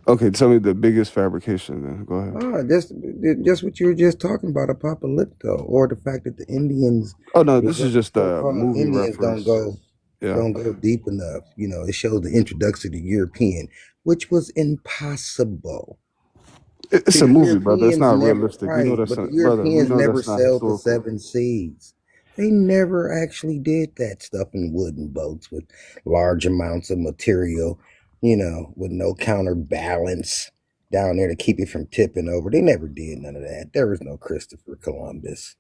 Okay, tell me the biggest fabrication then. Go ahead. Just what you were just talking about, Apocalypto, or the fact that the Indians. Oh no, this is just a movie Indians reference. don't go deep enough. It shows the introduction to European, which was impossible. It's a movie, brother. It's not realistic. Right, You know that's but the brother. We Europeans know never that's not sailed the historical. 7 seas. They never actually did that stuff in wooden boats with large amounts of material, with no counterbalance down there to keep it from tipping over. They never did none of that. There was no Christopher Columbus.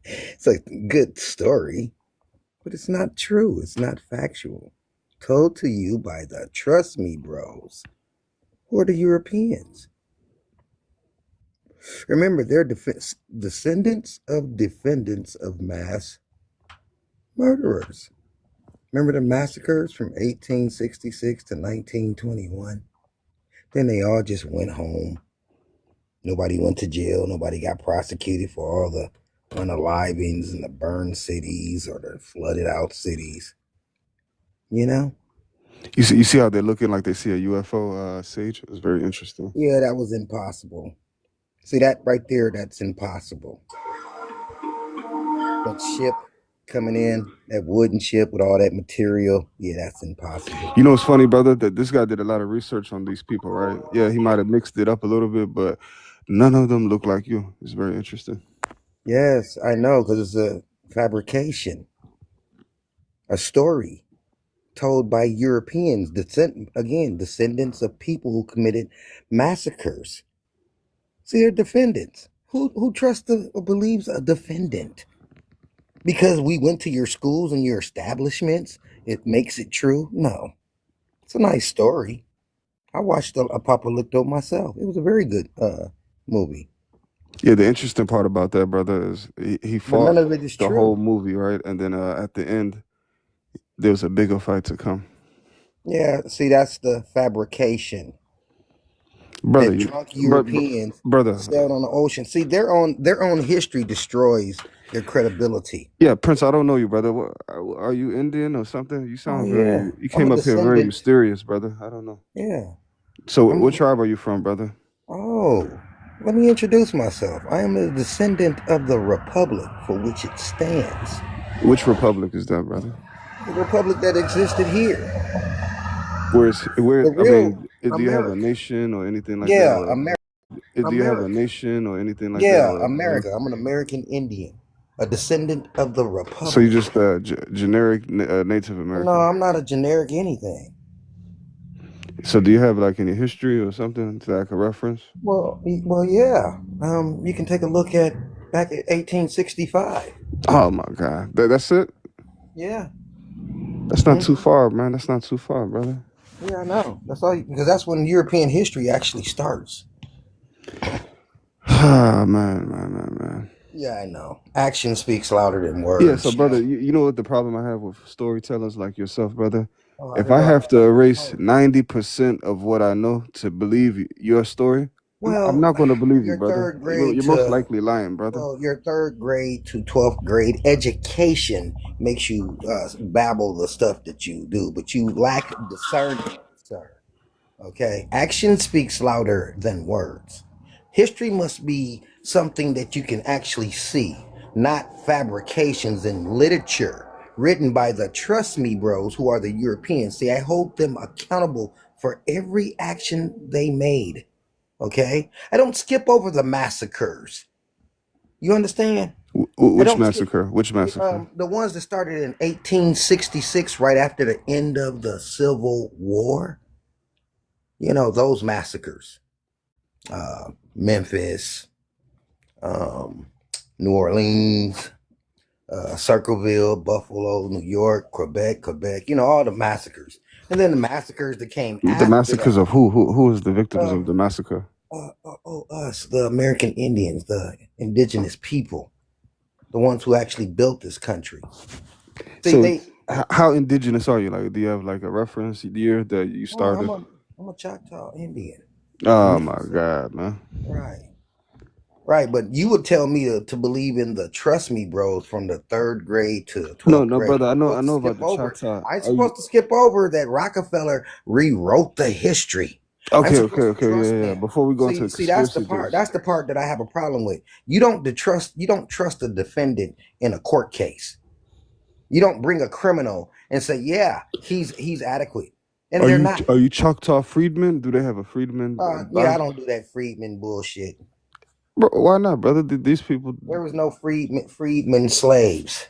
It's a good story, but it's not true. It's not factual. Told to you by the Trust Me Bros, who are the Europeans. Remember, they're descendants of defendants of mass murderers. Remember the massacres from 1866 to 1921? Then they all just went home. Nobody went to jail. Nobody got prosecuted for all the unalivings and the burned cities or the flooded out cities. You see how they're looking like they see a UFO, Sage? It's very interesting. Yeah, that was impossible. See that right there? That's impossible. That ship coming in, that wooden ship with all that material, yeah, that's impossible. You know what's funny, brother? That this guy did a lot of research on these people, right? Yeah, he might have mixed it up a little bit, but none of them look like you. It's very interesting. Yes, I know, because it's a fabrication, a story told by Europeans, descendants of people who committed massacres. See, they're defendants. Who trusts or believes a defendant? Because we went to your schools and your establishments, it makes it true? No. It's a nice story. I watched Apocalypto myself. It was a very good movie. Yeah, the interesting part about that, brother, is he But fought none of it is the true. whole movie, right? And then at the end, there was a bigger fight to come. Yeah, see, that's the fabrication. Brother, That drunk Europeans brother. sailed on the ocean. See, their own history destroys their credibility. Yeah, Prince, I don't know you, brother. Are you Indian or something? You sound yeah. you came up here very mysterious, brother. I don't know. Yeah. So what tribe are you from, brother? Oh, let me introduce myself. I am a descendant of the republic for which it stands. Which republic is that, brother? The republic that existed here. Do you have a nation or anything like that? Yeah, or- America. Do you have a America. nation or anything like that, Yeah, or America. I'm an American Indian, a descendant of the so you Republic. just generic Native No, American? I'm not a generic anything. So do you have like any history or something that I could reference? Well, yeah. You can take a look at back at 1865. Oh my God, that's it. Yeah. That's not too far, man. That's not too far, brother. Yeah, I know. That's all because that's when European history actually starts. Ah, man. Yeah, I know. Action speaks louder than Yeah, so words. brother, you know what the problem I have with storytellers like yourself, brother? Oh, If I have to erase 90% of what I know to believe your story, I'm well, not going to believe you, your brother. third grade You're most to likely lying, brother. your third grade to 12th grade education makes you babble the stuff that you do, but you lack discernment, sir. Okay, action speaks louder than words. History must be something that you can actually see, not fabrications in literature written by the trust me bros who are the Europeans. See, I hold them accountable for every action they made. Okay, I don't skip over the massacres. You understand? I Which don't skip massacre? Which massacre? the ones that started in 1866, right after the end of the Civil War. You know, those massacres. Memphis, New Orleans, Circleville, Buffalo, New York, Quebec. You know, all the massacres. And then the massacres that came The after that. massacres of who? Who was the victims of the massacre? Us, the American Indians, the indigenous people, the ones who actually built this country. See, So, how indigenous are you? Like, do you have like a reference year that you started? I'm a Choctaw Indian. Oh my God, man. Right, but you would tell me to believe in the trust me bros from the third grade to 12th No, grade. brother. I know Skip about the over. Choctaw. I'm supposed to skip over that Rockefeller rewrote the history. Okay, yeah. Before we go into See, that's the conspiracy part. theories. That's the part that I have a problem with. You don't trust a defendant in a court case. You don't bring a criminal and say, yeah, he's adequate, and they're not. Are you Choctaw freedmen? Do they have a freedman? Yeah, I don't do that freedman bullshit. Bro, why not, brother? These people. There was no freedmen slaves.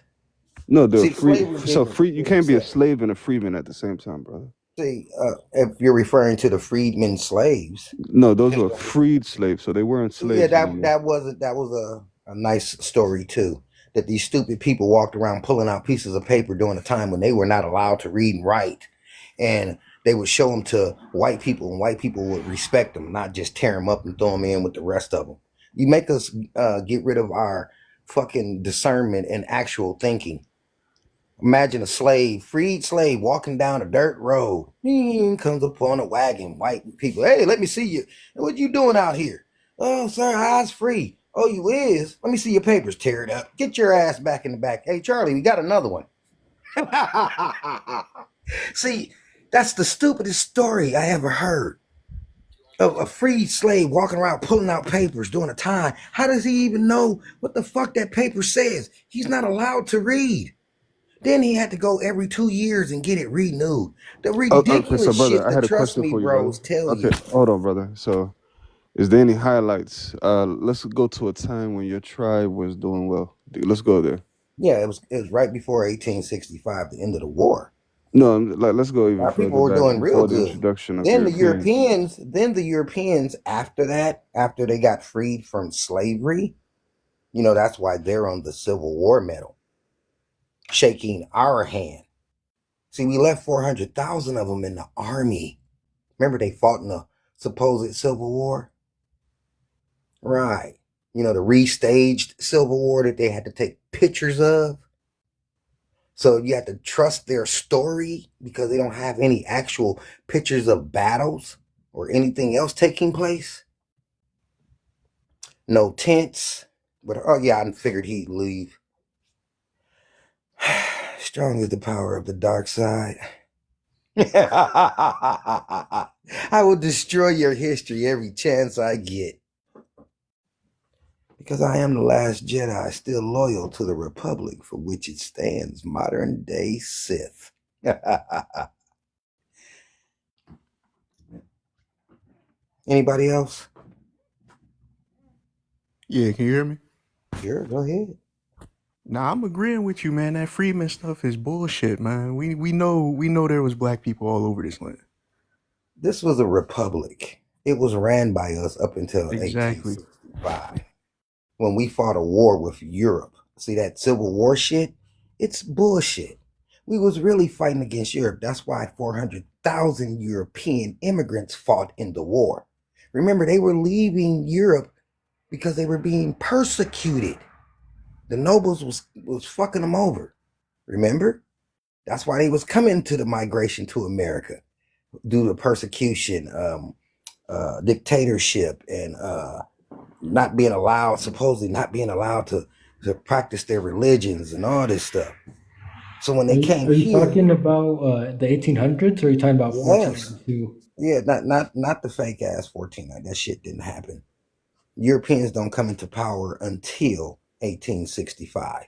No, they're See, free. slavery So different free. You from can't be a slave. slave and a freeman at the same time, brother. See, if you're referring to the freedmen slaves, No, those were freed slaves, so they weren't slaves. yeah, anymore. that was a nice story too. That these stupid people walked around pulling out pieces of paper during a time when they were not allowed to read and write, and they would show them to white people, and white people would respect them, not just tear them up and throw them in with the rest of them. You make us get rid of our fucking discernment and actual thinking. Imagine a freed slave, walking down a dirt road. Comes upon a wagon, white people. Hey, let me see you. What you doing out here? Oh, sir, eyes free. Oh, you is? Let me see your papers. Tear it up. Get your ass back in the back. Hey, Charlie, we got another one. See, that's the stupidest story I ever heard. Of a freed slave walking around pulling out papers during a time. How does he even know what the fuck that paper says? He's not allowed to read. Then he had to go every 2 years and get it renewed. The Okay, so ridiculous brother, shit I the had a trust question me for you, brother. bros tell Okay, you. hold on, brother. So, is there any highlights? Let's go to a time when your tribe was doing well. Let's go there. Yeah, it was right before 1865, the end of the war. No, let's go even Our further people were back doing real before the good. introduction of Then the Europeans. Europeans, after that, after they got freed from slavery, you know, that's why they're on the Civil War medal, shaking our hand. See, we left 400,000 of them in the army. Remember, they fought in the supposed Civil War? Right. You know, the restaged Civil War that they had to take pictures of. So you have to trust their story because they don't have any actual pictures of battles or anything else taking place. No tents. But oh yeah, I figured he'd leave. Strong is the power of the dark side. I will destroy your history every chance I get. Because I am the last Jedi, still loyal to the Republic for which it stands, modern day Sith. Anybody else? Yeah, can you hear me? Sure, go ahead. Nah, I'm agreeing with you, man. That Freeman stuff is bullshit, man. We know there was black people all over this land. This was a republic. It was ran by us up until Exactly. 1865 when we fought a war with Europe. See that Civil War shit? It's bullshit. We was really fighting against Europe. That's why 400,000 European immigrants fought in the war. Remember, they were leaving Europe because they were being persecuted. The nobles was fucking them over. Remember? That's why they was coming to the migration to America due to persecution, dictatorship, and supposedly not being allowed to practice their religions and all this stuff. So when they came Are you here, talking about the 1800s, or are you talking about yes, 1492? yeah, not the fake ass 14. That shit didn't happen. Europeans don't come into power until 1865.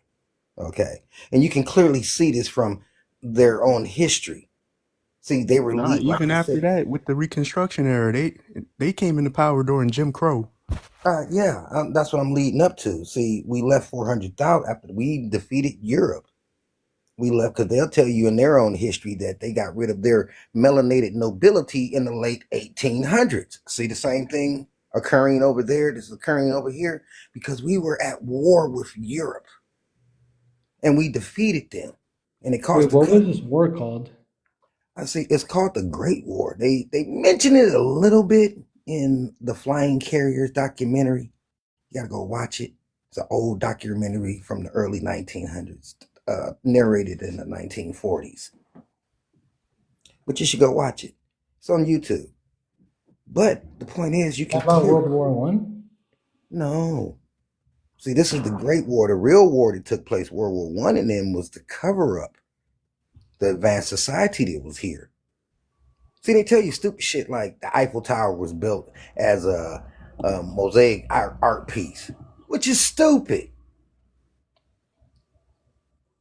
Okay, and you can clearly see this from their own history. See, they were Nah, like even I after said. that, with the Reconstruction era, they came into power during Jim Crow. That's what I'm leading up to. See, we left 400,000 after we defeated Europe. We left because they'll tell you in their own history that they got rid of their melanated nobility in the late 1800s. See the same thing occurring over there. This is occurring over here because we were at war with Europe and we defeated them. And it cost. Wait, what was this war called? I see. It's called the Great War. They mention it a little bit in the Flying Carriers documentary. You gotta go watch it. It's an old documentary from the early 1900s, narrated in the 1940s. But you should go watch it. It's on YouTube. But the point is, you can. About World War One? No. See, this is the Great War. The real war that took place, World War One, and then was the cover up, the advanced society that was here. See, they tell you stupid shit like the Eiffel Tower was built as a mosaic art piece, which is stupid.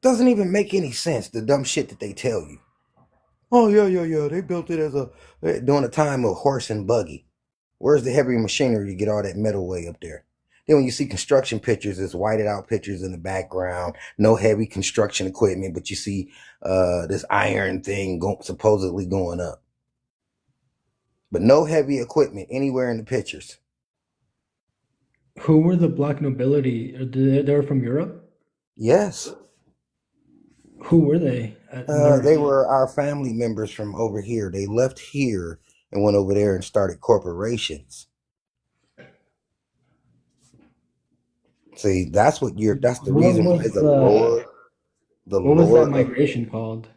Doesn't even make any sense, the dumb shit that they tell you. Oh, yeah. They built it as during the time of horse and buggy. Where's the heavy machinery to get all that metal way up there? Then when you see construction pictures, it's whited out pictures in the background, no heavy construction equipment, but you see this iron thing supposedly going up. But no heavy equipment anywhere in the pictures. Who were the black nobility? They were from Europe? Yes. Who were they? They were our family members from over here. They left here and went over there and started corporations. See, that's the reason why the Lord. What was that migration called?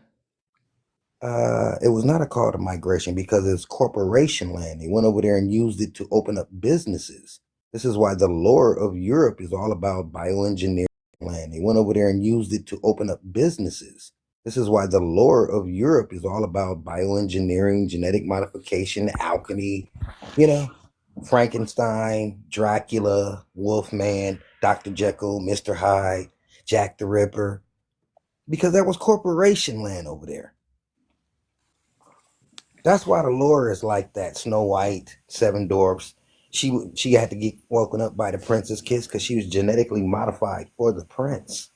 It was not called a migration because it's corporation land. They went over there and used it to open up businesses. This is why the lore of Europe is all about bioengineering land. They went over there and used it to open up businesses. This is why the lore of Europe is all about bioengineering, genetic modification, alchemy, Frankenstein, Dracula, Wolfman, Dr. Jekyll, Mr. Hyde, Jack the Ripper, because that was corporation land over there. That's why the lore is like that. Snow White, Seven Dwarfs. She had to get woken up by the prince's kiss because she was genetically modified for the prince.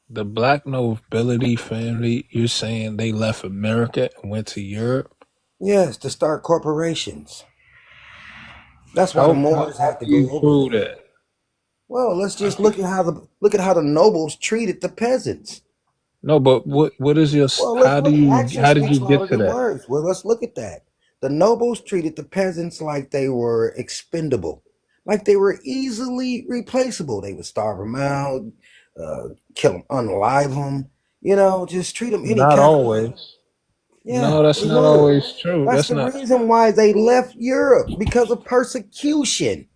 The black nobility family, you're saying they left America and went to Europe? Yes, to start corporations. That's why the Moors have to go over there. That? Well, let's just look at how the nobles treated the peasants. No, but what is your? How did you get to that? Words. Well, let's look at that. The nobles treated the peasants like they were expendable, like they were easily replaceable. They would starve them out, kill them, unalive them. Just treat them any kind of way. Not always. Yeah, no, that's not always true. That's the reason why they left Europe, because of persecution.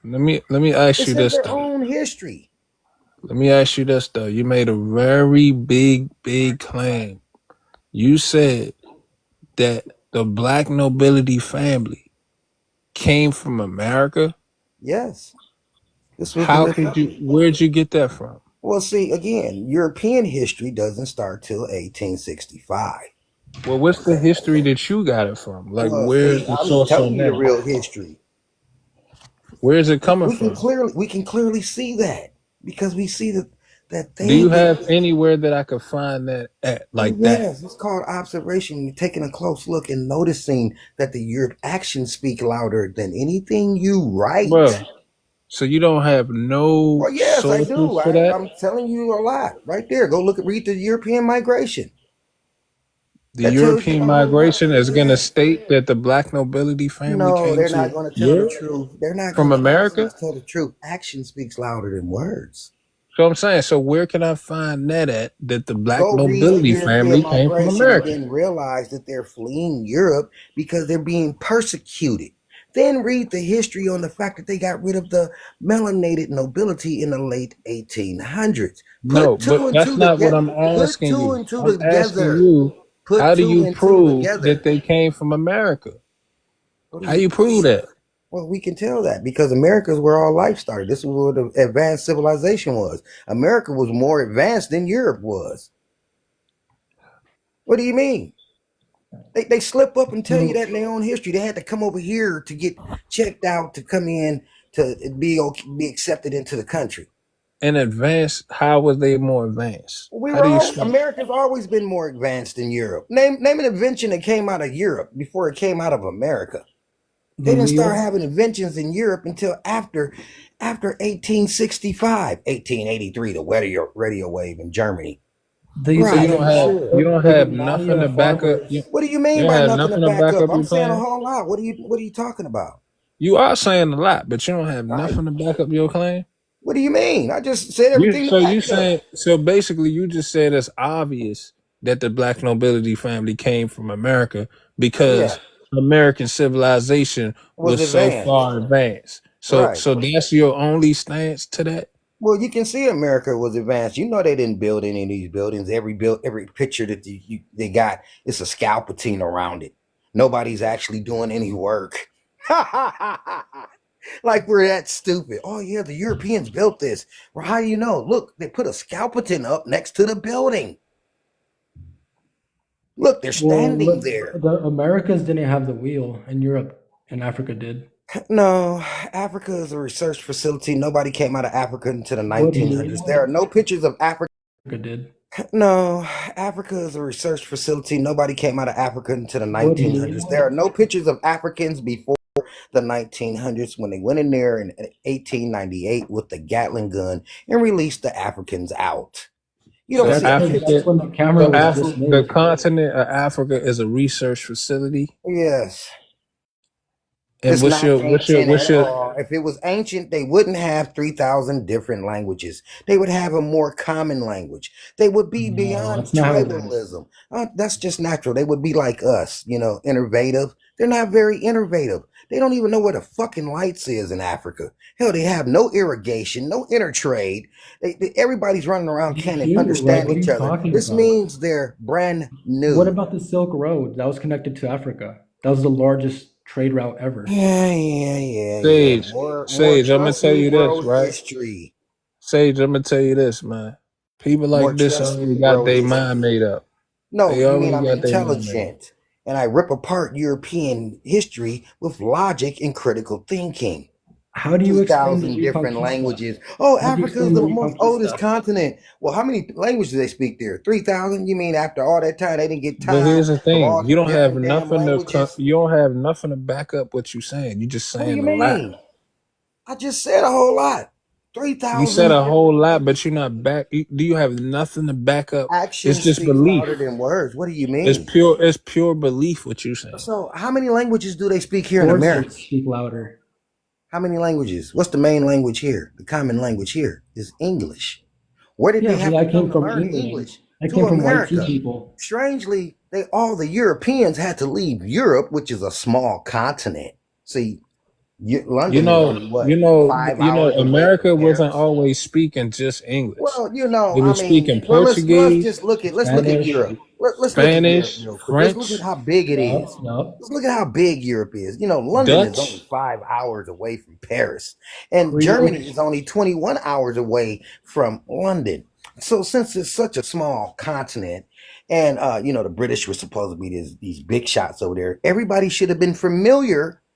Let me ask you this. It's their own history. Let me ask you this though. You made a very big claim. You said that the black nobility family came from America. Yes. Where'd you get that from? Well, see, again, European history doesn't start till 1865. Well, what's the history that you got it from? Like, where's the source on that? The real history. Where is it coming from? We can clearly see that because we see that Do you thing. have anywhere that I could find that at like that? Yes, it's called observation. You're taking a close look and noticing that the Europe actions speak louder than anything you Bro, write. so you don't have no Well, yes, I sources do. for that? I'm telling you a lot right there. Go read the European migration. The That tells you European a whole lot. migration is going to Yeah. state that the black nobility family No, came they're not to going to tell the Europe truth. They're not from going to America. always tell the truth. Action speaks louder than words. So I'm saying, so where can I find that the black Go read the nobility European family came from migration and America? then realize that they're fleeing Europe because they're being persecuted. Then read the history on the fact that they got rid of the melanated nobility in the late 1800s. No, Put two but and that's two not what together. I'm Put asking two you. and two I'm asking together. you, how Put do two you and two prove that together. they came from America? What do How you prove that? Well, we can tell that because America is where all life started. This is where the advanced civilization was. America was more advanced than Europe was. What do you mean? They slip up and tell you that in their own history. They had to come over here to get checked out to come in to be accepted into the country. In advance, how was they more advanced? How do you explain? America's always been more advanced than Europe. Name an invention that came out of Europe before it came out of America. They The didn't start wheel. having inventions in Europe until after 1865, 1883, the radio wave in Germany. These So Right, you don't have the nothing to Maya back up. farmers. What do you You mean don't by have nothing to nothing to back back up? up I'm your saying a claim. whole lot. What are you talking about? You are saying a lot, but you don't have nothing to back up your claim. What do you mean? I just said You everything to so back you it up. saying so basically you just said it's obvious that the black nobility family came from America Yeah, because American civilization was was so advanced. far advanced. So Right. so that's your only stance to that? Well, you can see America was advanced. You know they didn't build any of these buildings. Every picture that they got, it's a scalpatine around it. Nobody's actually doing any work. Like we're that stupid. Oh yeah, the Europeans built this. Well, how do you know? Look, they put a scalpatine up next to the building. Look, they're standing there. The Americas didn't have the wheel, and Europe and Africa did. No, Africa is a research facility. Nobody came out of Africa until the What do you 1900s. mean? There are no pictures of Africa. Africa did. No, Africa is a research facility. Nobody came out of Africa until the What do you 1900s. mean? There are no pictures of Africans before the 1900s when they went in there in 1898 with the Gatling gun and released the Africans out. You don't So see a Africa, picture. That's when the camera was just The made. continent of Africa is a research facility. Yes. And It's what's not your ancient at all. If it was ancient, they wouldn't have 3,000 different languages. They would have a more common language. They would be No, beyond that's not how it is. tribalism. That's just natural. They would be like us, innovative. They're not very innovative. They don't even know where the fucking lights is in Africa. Hell, they have no irrigation, no intertrade. Everybody's running around can't Like, understand what are each you other. talking This about? means they're brand new. What about the Silk Road? That was connected to Africa. That was the largest trade route ever. Yeah. Sage, More Sage, I'm gonna trust tell me, you bro. this, right? History. Sage, I'm gonna tell you this, man. People More like this trust already me, got bro. their History. mind made up. No, They you mean already I'm got their mind made up. intelligent and I rip apart European history with logic and critical thinking. How do you explain the 2,000 different Reconquista? languages. Oh, How do you Africa is explain the the most oldest Reconquista? continent. Well, how many languages do they speak there? 3,000? You mean after all that time they didn't get But here's tired the of thing: all you the don't have different damn nothing languages? you don't have nothing to back up what you're saying. You just What do you saying a lot. mean? I just said a whole lot. You said 3,000 a whole lot, but you're not back. Do you have nothing to back up? It's actions just speak belief. louder than words. What do you It's mean? pure belief. What you saying? So, how many languages do they speak here in America? Sources speak louder. How many languages? What's the main language here? The common language here is English. Where did they Yeah, have but to that come came to from learn England. English? That To came from white tea America. people. Strangely, all the Europeans had to leave Europe, which is a small continent. See, London is only what, 5 hours away America from wasn't Paris? always speaking just English. Well, They were speaking well, let's Portuguese, just look at Spanish. Europe. Let's look at Europe Spanish, real quick. Let's look at French, how big it Yup, is. yup. Let's look at how big Europe is. London is only Dutch. 5 hours away from Paris, and Creole. Germany is only 21 hours away from London. So since it's such a small continent, and the British were supposed to be these big shots over there, everybody should have been familiar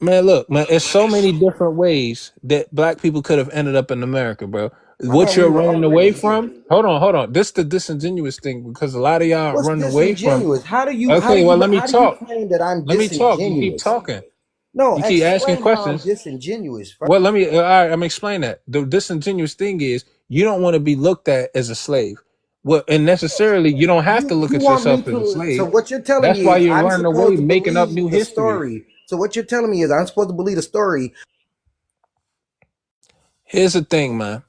Man, look, man, it's so many different ways that black people could have ended up in America, bro. I What thought we you're were running away already here. from? Hold on. This the disingenuous thing because a lot of y'all What's running away from. disingenuous? Okay, well, let me How do you talk. claim that I'm Let me talk. You keep disingenuous? talking. No, You keep asking explain how I'm questions. disingenuous first. Well, let me. All right, I'm explain that. The disingenuous thing is you don't want to be looked at as a slave. Well, and necessarily you don't have to look You at want me yourself as a to? So slave. what you're telling That's me why is you're I'm running away, supposed to making up new believe the history. story. So what you're telling me is I'm supposed to believe the story. Here's the thing, man.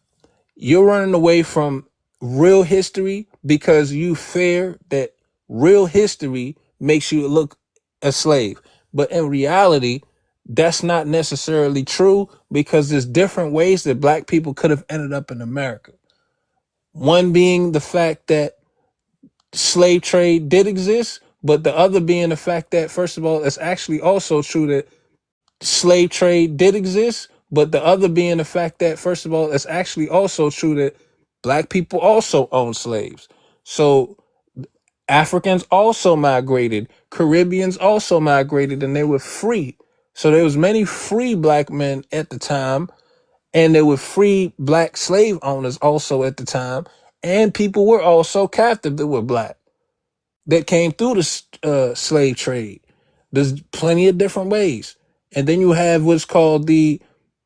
You're running away from real history because you fear that real history makes you look a slave. But in reality, that's not necessarily true because there's different ways that black people could have ended up in America. One being the fact that slave trade did exist, but the other being the fact that, first of all, it's actually also true that slave trade did exist, but the other being the fact that, first of all, it's actually also true that black people also own slaves. So Africans also migrated, Caribbeans also migrated, and they were free. So there was many free black men at the time, and there were free black slave owners also at the time, and people were also captive that were black that came through the slave trade. There's plenty of different ways, and then you have what's called the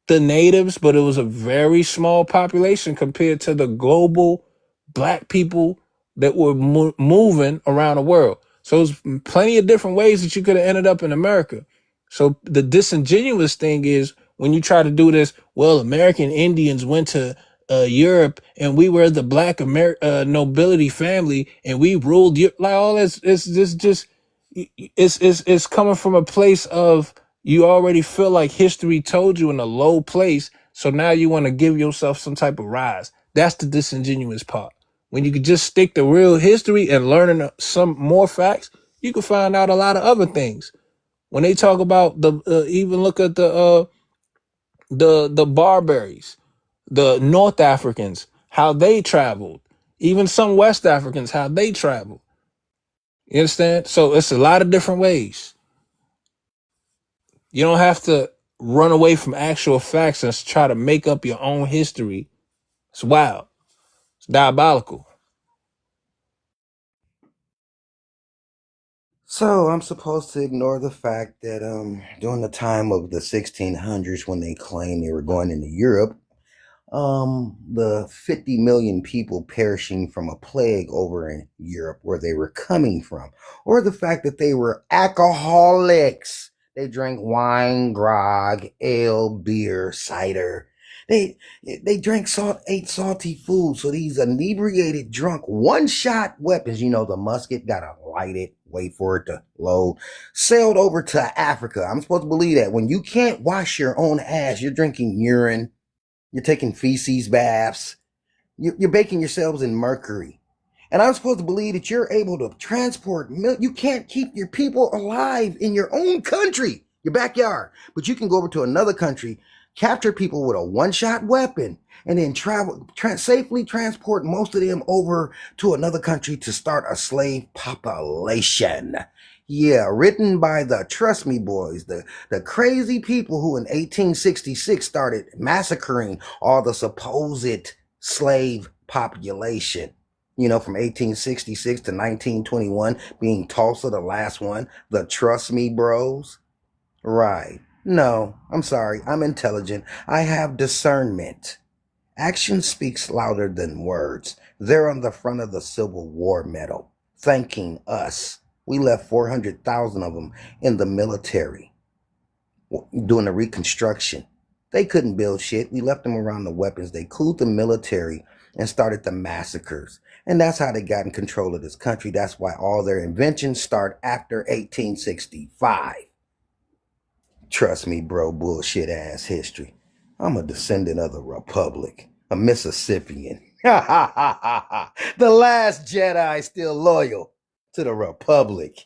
natives, but it was a very small population compared to the global black people that were moving around the world. So there's plenty of different ways that you could have ended up in America. So the disingenuous thing is when you try to do this, well, American Indians went to Europe and we were the black nobility family and we ruled Europe. Like all this, it's just it's coming from a place of you already feel like history told you in a low place, so now you want to give yourself some type of rise. That's the disingenuous part. When you could just stick to real history and learning some more facts, you can find out a lot of other things. When they talk about the even look at the Barbaries, the North Africans, how they traveled, even some West Africans, how they traveled. You understand? So it's a lot of different ways. You don't have to run away from actual facts and try to make up your own history. It's wild. It's diabolical. So I'm supposed to ignore the fact that during the time of the 1600s when they claimed they were going into Europe, the 50 million people perishing from a plague over in Europe where they were coming from, or the fact that they were alcoholics. They drank wine, grog, ale, beer, cider. They they drank ate salty food. So these inebriated, drunk, one-shot weapons, the musket, gotta light it, wait for it to load, sailed over to Africa. I'm supposed to believe that when you can't wash your own ass, you're drinking urine, you're taking feces baths. You're baking yourselves in mercury. And I'm supposed to believe that you're able to transport milk. You can't keep your people alive in your own country, your backyard. But you can go over to another country, capture people with a one-shot weapon, and then safely transport most of them over to another country to start a slave population. Yeah, written by the Trust Me Boys, the crazy people who in 1866 started massacring all the supposed slave population. From 1866 to 1921, being Tulsa the last one, the Trust Me Bros. Right. No, I'm sorry. I'm intelligent. I have discernment. Action speaks louder than words. They're on the front of the Civil War medal, thanking us. We left 400,000 of them in the military doing the Reconstruction. They couldn't build shit. We left them around the weapons. They cooled the military and started the massacres. And that's how they got in control of this country. That's why all their inventions start after 1865. Trust me, bro, bullshit ass history. I'm a descendant of the Republic, a Mississippian. The last Jedi still loyal to the Republic.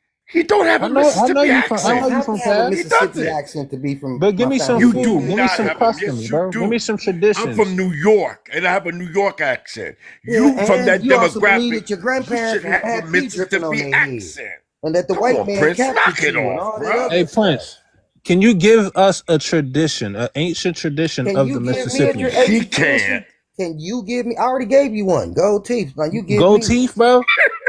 He don't have I a know Mississippi you from. I I accent. know don't you have to from have a Cali. He Mississippi doesn't. accent to be from But give my me some You family's do food. Give me not some have a. customs, Yes, you bro. Give do. me some I'm from traditions. New York, and I have a New York accent. Yeah, You from and that you also believe demographic, that your you should grandparents have a had pee dripping on Mississippi their head, accent. and that the Come white on, man Prince, captured knock it you, and off, all that bro. other Hey stuff. Prince, can you give us a tradition, an ancient tradition Can of you the give me a Mississippians? He ancient can't. tradition? Can you give me? I already gave you one. Gold teeth. Now you give Gold me. teeth, bro.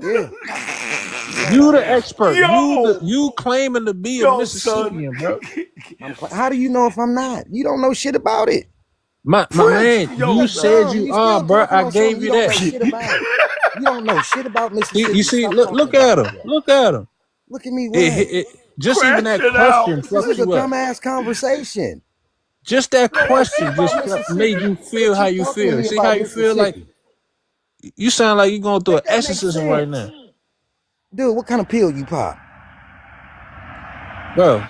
Yeah. You the expert. Yo, You claiming to be a yo, son. Mississippian, bro. How do you know if I'm not? You don't know shit about it. My Prince, man, yo, you That's son. said dumb. you You are, still bro. talking I on something gave you you don't that. know shit about. You don't know shit about You Mississippi. see, Stop look talking at about me, him. bro. Look at him. Look at me. What? Just even Crash that it out. question This fucked is a you up. dumbass conversation. Just that You don't know shit question about just made Mississippi. you feel But how you you talking to feel. me See how about you feel? Like Mississippi. you sound like you're going through an Make that make exorcism right sense. now, Dude, what kind of pill you pop? bro.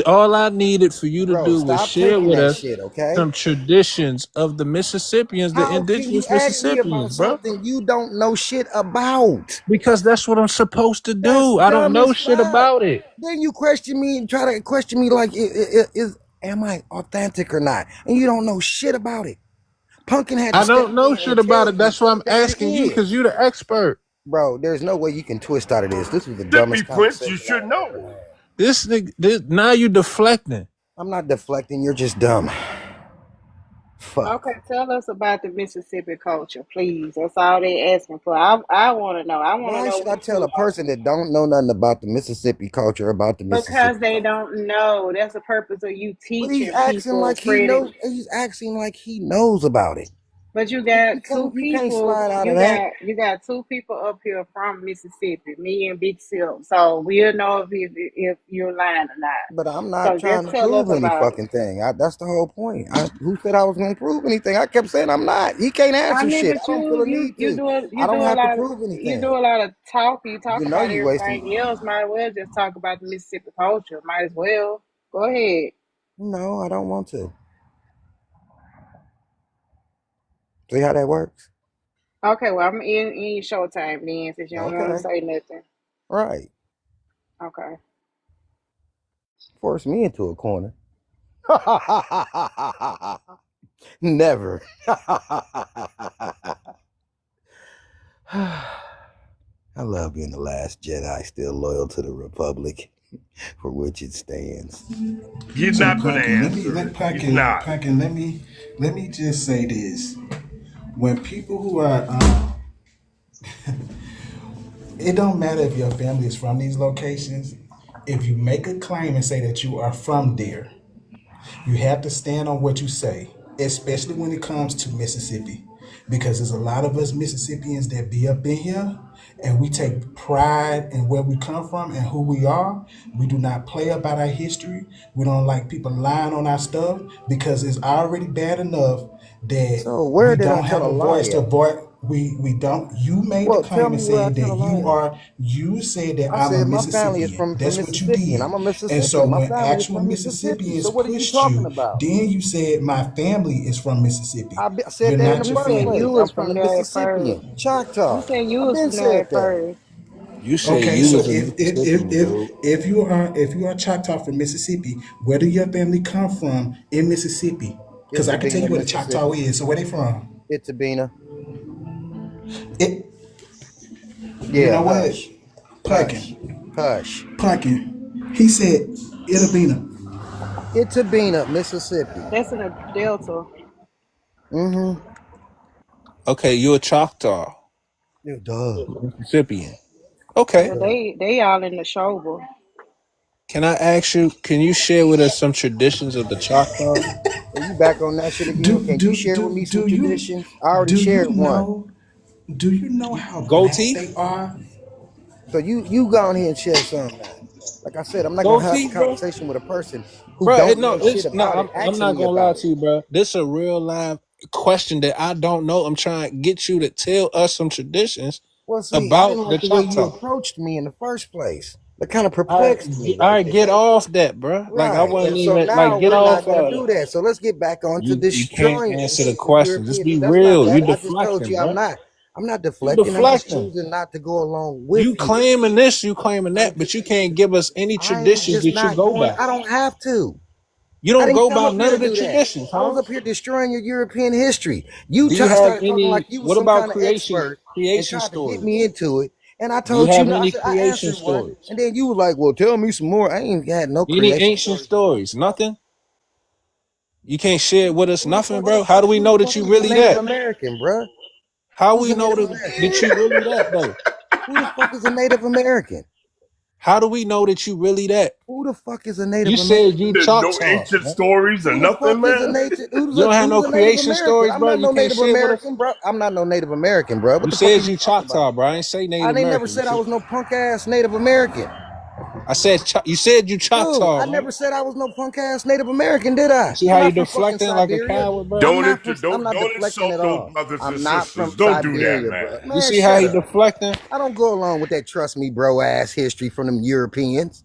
All I needed for you to Bro, do was stop share taking with that us shit, okay? some traditions of the Mississippians, the How can you indigenous ask me about Mississippians, bro. something you don't know shit about? Because that's what I'm supposed to That's do. I don't dumb know as shit fuck. about it. Then you question me and try to question me like, am I authentic or not? And you don't know shit about it. Pumpkin had to I step don't know in shit and about tell it. you That's why I'm that it asking you, is. because you're the expert. Bro, there's no way you can twist out of this. This was the Sippy dumbest Prince, you conversation should I ever know. had. This nigga, now you deflecting. I'm not deflecting. You're just dumb. Fuck. Okay, tell us about the Mississippi culture, please. That's all they asking for. I want to know. I want to Why know should I what tell you a person that don't know nothing about the Mississippi culture about the because Mississippi they culture? don't know. That's the purpose of you But he's teaching acting people, like he spreading. knows. He's acting like he knows about it. But you got two You can't people. slide out of You that. got two people up here from Mississippi. Me and Big Silk. So we'll know if you're lying or not. But I'm not So trying just to tell us prove any about it. fucking thing. That's the whole point. Who said I was going to prove anything? I kept saying I'm not. He can't I answer mean, shit. but I don't feel a you need to. you I do don't a have to lot of prove you do anything. a lot of talk. You talk You know about you wasting. everything else. Might as well just talk about the Mississippi culture. Might as well go ahead. No, I don't want to. See how that works? Okay, well I'm in Showtime then since you don't want to Okay. say nothing. Right. Okay. Force me into a corner. Never. I love being the last Jedi, still loyal to the Republic, for which it stands. You're So not gonna Pumpkin, answer it. You're not. Pumpkin, let me just say this. When people who are it don't matter if your family is from these locations. If you make a claim and say that you are from there, you have to stand on what you say, especially when it comes to Mississippi. Because there's a lot of us Mississippians that be up in here and we take pride in where we come from and who we are. We do not play about our history. We don't like people lying on our stuff because it's already bad enough that So where we did I don't tell have a a lie voice to at? voice. We don't. You made the Well, tell claim and me where I said tell a that lie you at. are. You said that I I'm a said my family is Mississippian. from That's what you Mississippi, and I'm did. a And so Mississippian. My when family is actual from Mississippi. Mississippians So what are you pushed talking you, about? then you said my family is from Mississippi. I said You're that in the not You your first said family. you place. I'm was from from the there at first. Mississippian, You Choctaw. said you I've was been from there said at that. first. You say Okay, you so was a Mississippian, dude. if you are Choctaw from Mississippi, where do your family come from in Mississippi? Because I can tell Itabena, you what a Choctaw Mississippi. is. So where they from? Itabena. It. You Yeah, know what? hush. Hush. Pumpkin. Hush. Pumpkin. He said Itabena. Itabena, Mississippi. That's in the Delta. Mm-hmm. Okay, you're a Choctaw, Yeah, duh. Mississippian. Okay. Yeah, they all in the show. Can I ask you, can you share with us some traditions of the Choctaw? Are you back on that shit again? Do Can you do share with do me some do you traditions? I already do you shared one. know do you know how black Goatee? they are? So you go on here and share some now. Like I said, I'm not gonna have a Goatee, bro? conversation with a person who Bro, don't no, know shit it's no. about it I'm not asking me gonna lie about to it. you, bro. This a real live question that I don't know. I'm trying to get you to tell us some traditions Well, see, I didn't about the like the way you Choctaw. approached me in the first place. That kind of All right, perplexed me all right right, there. get off that, bro. Like I Right. wasn't And so even now like get we're off not gonna of do it. that. So let's get back on to You can't destroying answer the the question. Just European. be That's not real. You that. I just told deflecting, you bro. I'm not You deflecting. I'm just deflecting. choosing not to go along with You you. claiming this, you claiming that, but you can't give us any I'm traditions just that you not go going. by. I don't have to. You I don't didn't go come by up here none to of the do that. traditions, I was huh? up here destroying your European history. You Do you have started talking like any? you was What some about kind of creation expert and creation tried to get me stories? into it. And I Do you told you have no. I any said I creation answered one, stories? and then you was like, "Well, tell me some more." I ain't had no Any creation ancient stories. stories? Nothing. You can't share with us Who the nothing, fuck? bro. How do we Who the know that fuck you is a really Native that? American, bruh? How Who's we a know Native that American? you really that though? Who the fuck is a Native American? How do we know that you really that? Who the fuck is a You Native said American? you There's no Choctaw, ancient man. stories or Who the nothing, fuck is a man. native? You don't have Who's no a Native creation American? stories, I'm bro. not You no can't Native share with us. American, bro. I'm not no Native American, bro. What You the fuck are said you you talking about? Choctaw, bro. I ain't say I Native didn't never American. said I was no punk ass Native American. I said you said you Dude, Choctaw, I man. never said I was no punk ass Native American, did I? You see I'm how you not from fucking deflecting like a Siberia. coward, bro? I'm Don't not inter- from. I'm don't not don't deflecting at insult those all. brothers and I'm not sisters. from Don't do that, Siberia, bro. man. You Man, see how shut he up. deflecting? I don't go along with that trust me, bro ass history from them Europeans.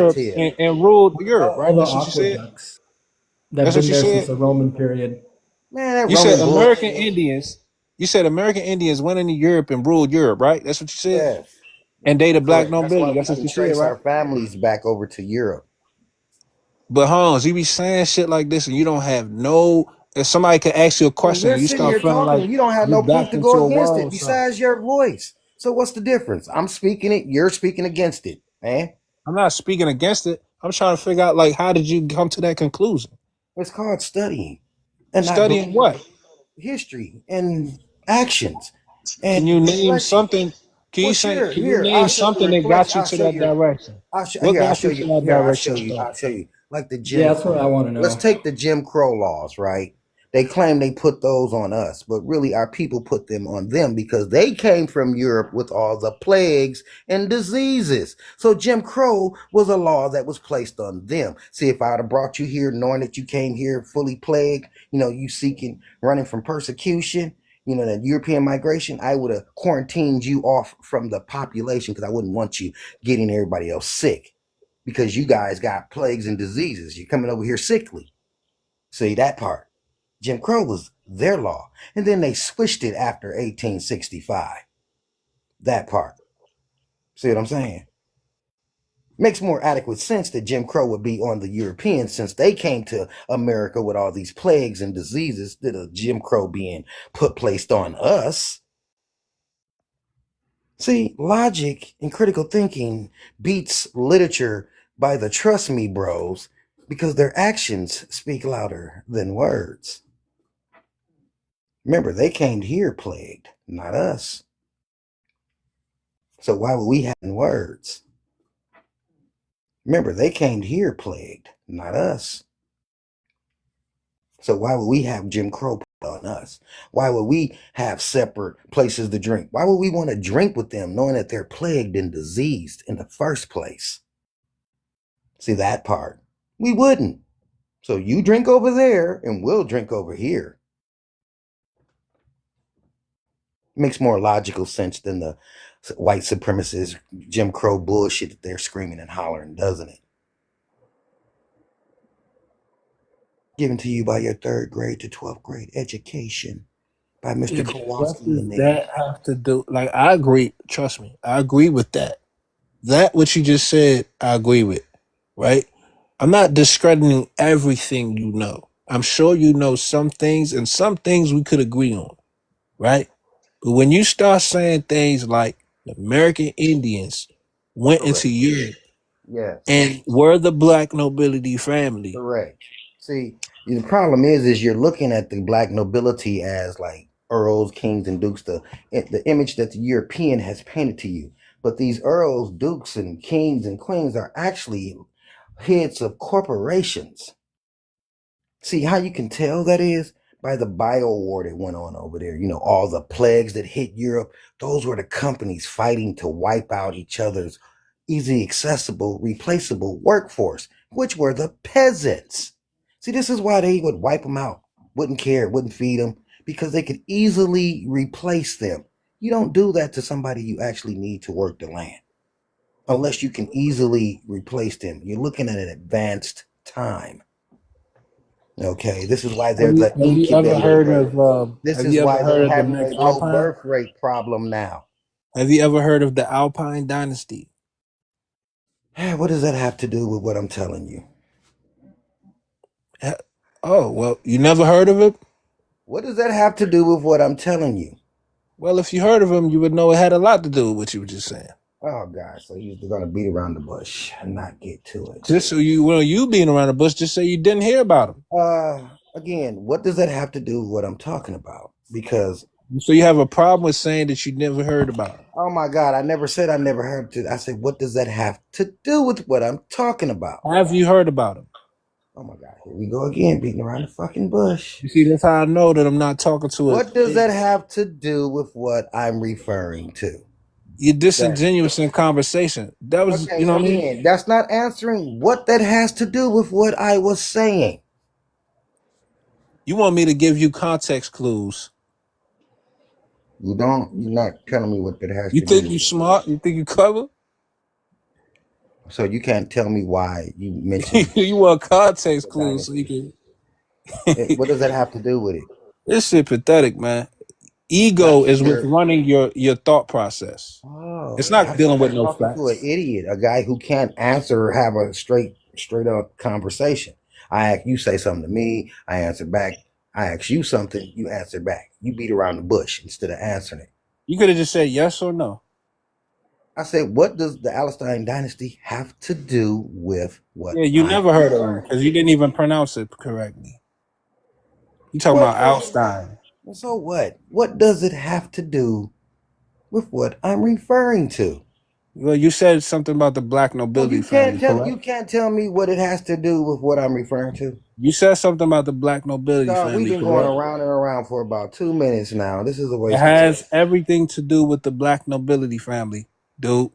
Arab narrative. and ruled Europe, right? All the That's what you said. aqueducts that have That's what been you there since said. the Roman period. Man, that You said Roman American bullshit. Indians. You said American Indians went into Europe and ruled Europe, right? That's what you said. Yes, And they the black correct. That's why nobility. we That's what can you said, trace right? our families back over to Europe. But Hans, you be saying shit like this, and you don't have no. If somebody can ask you a Well, question, you're and you sitting start here feeling talking like and you don't have you no proof backed to into go a against wall it or something. besides your voice. So what's the difference? I'm speaking it, you're speaking against it, man. I'm not speaking against it. I'm trying to figure out like how did you come to that conclusion? It's called studying and not Studying what? history and actions and Can you name reflection. something? Can Well, you say? sure. Can you Here, name I'll show you something that got reflection. you to that direction? What I'll got show you to you. that Here, direction, though? I'll show you. Like the Yeah, Jim that's what I Crow. want to Let's know. take the Jim Crow laws, right? They claim they put those on us, but really our people put them on them because they came from Europe with all the plagues and diseases. So Jim Crow was a law that was placed on them. See, if I'd have brought you here knowing that you came here fully plagued, you seeking, running from persecution, that European migration, I would have quarantined you off from the population because I wouldn't want you getting everybody else sick because you guys got plagues and diseases. You're coming over here sickly. See that part. Jim Crow was their law. And then they switched it after 1865. That part. See what I'm saying? Makes more adequate sense that Jim Crow would be on the Europeans since they came to America with all these plagues and diseases that a Jim Crow being placed on us. See, logic and critical thinking beats literature by the trust me bros because their actions speak louder than words. Remember, they came here plagued, not us. So why would we have words? Remember, they came here plagued, not us. So why would we have Jim Crow put on us? Why would we have separate places to drink? Why would we want to drink with them knowing that they're plagued and diseased in the first place? See that part? We wouldn't. So you drink over there and we'll drink over here. Makes more logical sense than the white supremacist Jim Crow bullshit that they're screaming and hollering, doesn't it? Given to you by your 3rd grade to 12th grade education by Mr. Yeah, what Kowalski does and them. that have to do? Like, I agree. Trust me, I agree with that. That what you just said, I agree with. Right? I'm not discrediting everything you know. I'm sure you know some things, and some things we could agree on. Right? But when you start saying things like the American Indians went Correct. into Europe Yes. and were the black nobility family. Correct. See, the problem is you're looking at the black nobility as like earls, kings, and dukes, the image that the European has painted to you. But these earls, dukes, and kings and queens are actually heads of corporations. See how you can tell that is? By the bio war that went on over there. All the plagues that hit Europe, those were the companies fighting to wipe out each other's easily accessible, replaceable workforce, which were the peasants. See, this is why they would wipe them out, wouldn't care, wouldn't feed them, because they could easily replace them. You don't do that to somebody you actually need to work the land, unless you can easily replace them. You're looking at an advanced time. Okay, this is why they're the Have you ever heard of? This Have is you ever why heard they're of the having a low McAlpine? birth rate problem now. Have you ever heard of the Alpine Dynasty? What does that have to do with what I'm telling you? Oh, well, you never heard of it? What does that have to do with what I'm telling you? Well, if you heard of him, you would know it had a lot to do with what you were just saying. Oh, God, so you're going to beat around the bush and not get to it. Just so you being around the bush, just say you didn't hear about him. Again, what does that have to do with what I'm talking about? Because so you have a problem with saying that you never heard about him. Oh my God, I never said I never heard it. I said, what does that have to do with what I'm talking about? Have you heard about him? Oh my God, here we go again, beating around the fucking bush. You see, that's how I know that I'm not talking to What does that have to do with what I'm referring to? You're disingenuous in conversation. That was, Okay, what I mean? That's not answering what that has to do with what I was saying. You want me to give you context clues. You don't. You're not telling me what that has You to do. think you smart? You think you clever? So you can't tell me why you mentioned. You want context clues so you can. What does that have to do with it? This shit pathetic, man. Ego is what's running your thought process. Oh, it's not dealing with no talking facts. to an idiot, a guy who can't answer or have a straight up conversation. I ask you say something to me, I answer back. I ask you something, you answer back. You beat around the bush instead of answering it. You could have just said yes or no. I said, what does the Palestine dynasty have to do with what Yeah, you I'm never heard of him referring because to? you didn't even pronounce it correctly. You talking What about does Alstein? so what? What does it have to do with what I'm referring to? Well, you said something about the black No, nobility family, you correct? can't tell me what it has to do with what I'm referring to. You said something about the black nobility Dog, we've family, been going correct? around and around for about 2 minutes now. This is a It waste of time. has everything to do with the black nobility family, dude.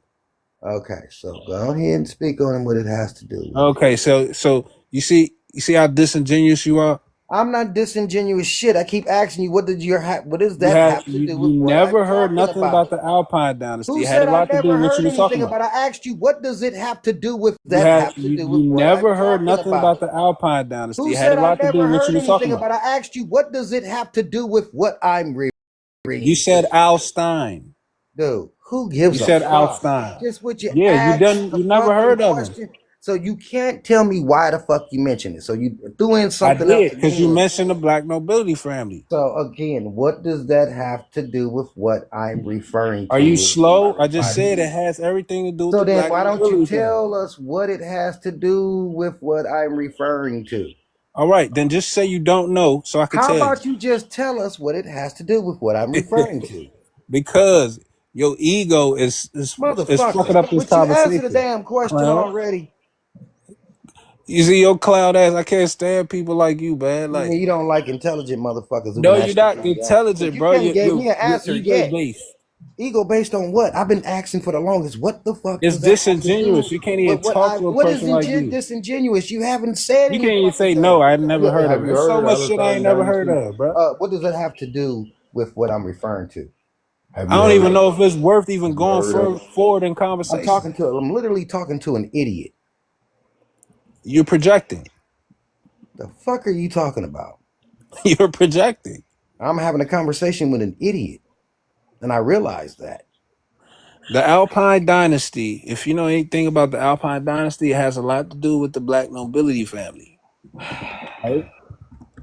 Okay, so go ahead and speak on what it has to do with. Okay, so you see how disingenuous you are. I'm not disingenuous shit. I keep asking you, what does You that had have to do with you what I'm never heard talking nothing about about? the Alpine dynasty. Who It had a said I lot to do never with what heard you were talking anything about. about? I asked you, what does it have to do with You that had have to do with you what I'm never heard talking nothing about about? the Alpine dynasty. Who It had a said I lot to do never with what heard you were talking anything about. about? I asked you, what does it have to do with what I'm You reading to? said Alstein. Dude, who You gives a said fuck? Alstein. Just what you Yeah, you asked done. the You never fucking heard of him. question. So you can't tell me why the fuck you mentioned it. So you threw in I something else did because you again. mentioned the black nobility family. So again, what does that have to do with what I'm referring Are to? you Is my slow? I just question. said it has everything to do with So the then black why don't you nobility family. tell us what it has to do with what I'm referring to? All right, then just say you don't know so I can How tell you. about you just tell us what it has to do with what I'm referring to? Because your ego is fucking up Motherfucker, this would you answer the conversation, damn question clown. already? You see your clown ass. I can't stand people like you, man. You mean Like, you don't like intelligent motherfuckers who no, can you're actually not give you answers? But intelligent, you bro. can't give me an You're answer ego yet. based. Ego based on what? I've been asking for the longest. What the fuck It's does that have to do disingenuous. You can't even with what talk I? to a What is person like you. disingenuous? You haven't said You any can't even fucking say thing. no. I never heard Have of it. you There's heard so of the much shit I Palestine ain't never heard dynasty? of, bro. What does that have to do with what I'm referring to? Have I you don't heard even of? know if it's worth even Have you going heard of? forward in conversation. I'm literally talking to an idiot. You're projecting. The fuck are you talking about? You're projecting. I'm having a conversation with an idiot, and I realize that. The Alpine dynasty, if you know anything about the Alpine dynasty, it has a lot to do with the black nobility family. Right?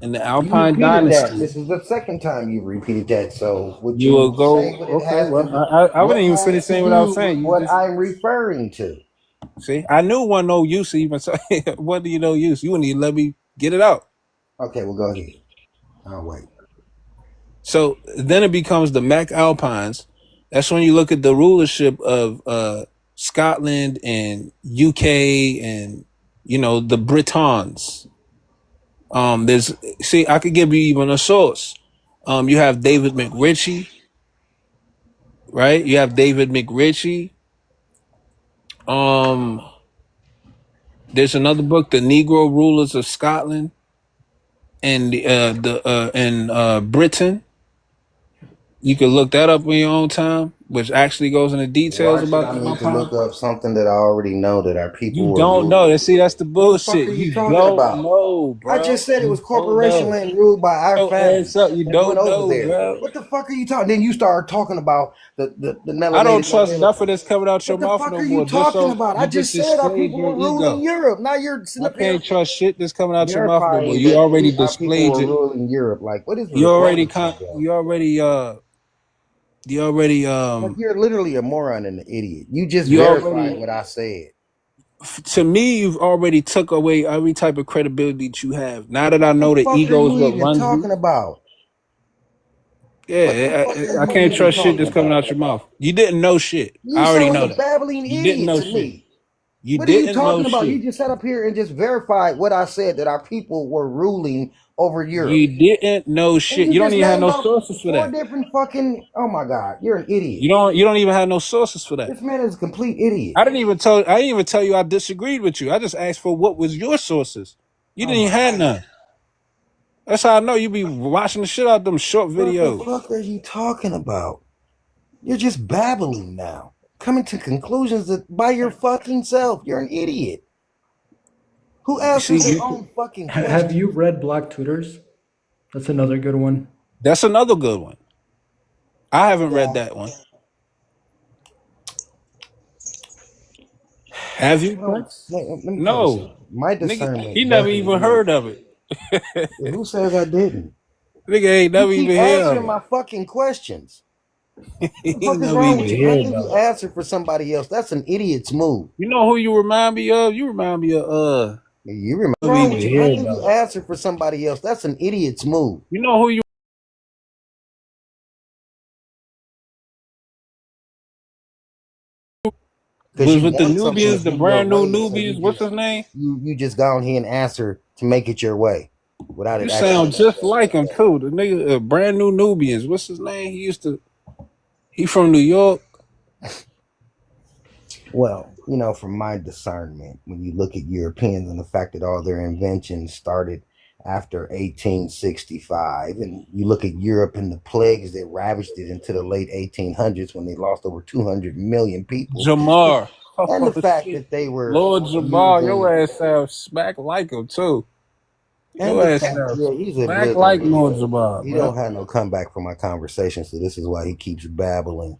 And the You Alpine repeated that. dynasty, This is the second time you repeated that. So would you will you go, say what it okay, has to well, do? I What wouldn't even has finish to saying what I was do with saying. You what just, I'm referring to? see, I knew one no use to even say, what do you know use? You wouldn't even let me get it out. Okay, well, go ahead. I'll wait. So then it becomes the Mac Alpines. That's when you look at the rulership of Scotland and UK and, you know, the Britons. I could give you even a source. You have David McRitchie, right? You have David McRitchie. There's another book, The Negro Rulers of Scotland and Britain. You can look that up in your own time, which actually goes into details Why should about I the need to empire. look up something that I already know that our people You were don't ruled? know. See, that's the What the fuck bullshit. are you You talking don't about? know, I bro. just said it was You don't corporation know. land ruled by our Your family ass up. You and went don't over know, there. bro. What the fuck are you talking? Then you start talking about the I don't melanated trust Mandela. nothing that's coming out your What the mouth fuck no are you more. Just talking so about? I you just just said our displayed people your were ruling ego. Europe. Now you're sitting I up here can't trust shit that's coming out your mouth no more. verifying You that already our people displayed were it. ruling Europe. Like, what is You wrong already with you, bro? Like, you're literally a moron and an idiot. You just you verified already what I said. to me, you've already took away every type of credibility that you have. Now that I What the know the fuck are ego is you what even runs you, talking about? What the yeah, fuck are I you can't even trust shit talking that's coming about? out your mouth. You didn't know shit. You I already sound know like a that. babbling You didn't idiot know to shit. me. You What are you didn't know talking about? shit. You just sat up here and just verified what I said, that our people were ruling over Europe. You didn't know And shit. you You don't just even have named no off sources for 4 that. different fucking, oh my God, you're an idiot. You don't even have no sources for that. This man is a complete idiot. I didn't even tell you I disagreed with you. I just asked for what was your sources. You Oh didn't even my have God. none. That's how I know you be watching the shit out of them short What the videos. fuck are you talking about? You're just babbling now. Coming to conclusions that by your fucking self. You're an idiot. Who You see, answers their own fucking Have you questions? read Black Tutors? That's another good one. that's another good one. I haven't read Yeah. that one. Have you, Well, Prince? let me tell you No. something. My Nigga, discernment he is never definitely even heard limited. of it. Who says I didn't? Nigga ain't You never keep even heard answering of it. my fucking questions. He What the fuck ain't is never wrong even with you? How hear can about you it. answer for somebody else? That's an idiot's move. You know who you remind me of? You remind me of You remember never wrong even with you? How hear can you about it. answer for somebody else? That's an idiot's move. You know who you Because was you with the want something to Nubians, the be your brand new way, so Nubians? What's his name? you just go on here and answer to make it your way without You it actually. sound just like him too. The nigga, brand new Nubians. What's his name? He from New York. Well, from my discernment, when you look at Europeans and the fact that all their inventions started after 1865, and you look at Europe and the plagues that ravaged it into the late 1800s when they lost over 200 million people, Jamar. and the Oh fact shit. that they were Lord Jamar, using, your ass sounds smack like him too. and Your the ass fact, sounds yeah, he's a smack listen, like man, Lord Jamar, he bro. don't have no comeback from my conversation, so this is why he keeps babbling.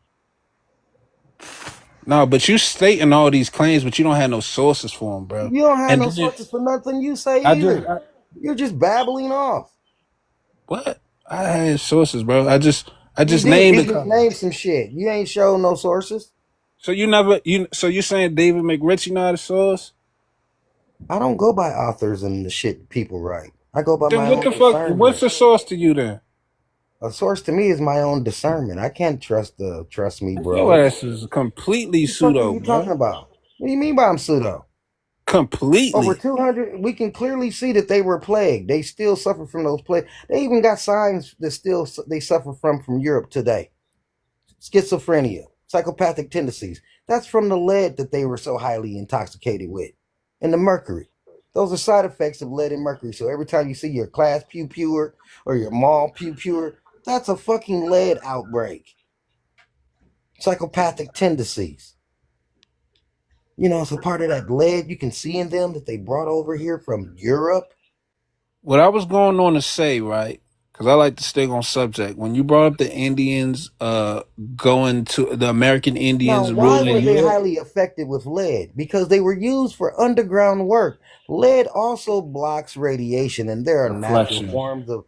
No, but you stating all these claims, but you don't have no sources for them, bro. You don't have And no then sources for nothing you say I just, either. You're just babbling off. what? I had sources, bro. I You just did. named You a just couple. named some shit. You ain't showed no sources. So so you saying David McRitchie not a source? I don't go by authors and the shit people write. I go by Then my what own the fuck? What's discernment. a source to you then? A source to me is my own discernment. I can't trust me, Your bro. ass is completely What the fuck are pseudo, you bro. talking about? What do you mean by I'm pseudo? Over Completely. 200, we can clearly see that they were plagued. They still suffer from those plagues. They even got signs that still they suffer from Europe today. Schizophrenia, psychopathic tendencies. That's from the lead that they were so highly intoxicated with, and the mercury. Those are side effects of lead and mercury. So every time you see your class pew pure or your mall pew pure, that's a fucking lead outbreak. Psychopathic tendencies. It's a part of that lead you can see in them that they brought over here from Europe. What I was going on to say, right? Because I like to stick on subject. When you brought up the Indians, going to the American Now, Indians why ruling were they Europe, highly affected with lead? Because they were used for underground work. Lead also blocks radiation, and there are natural reflection. forms of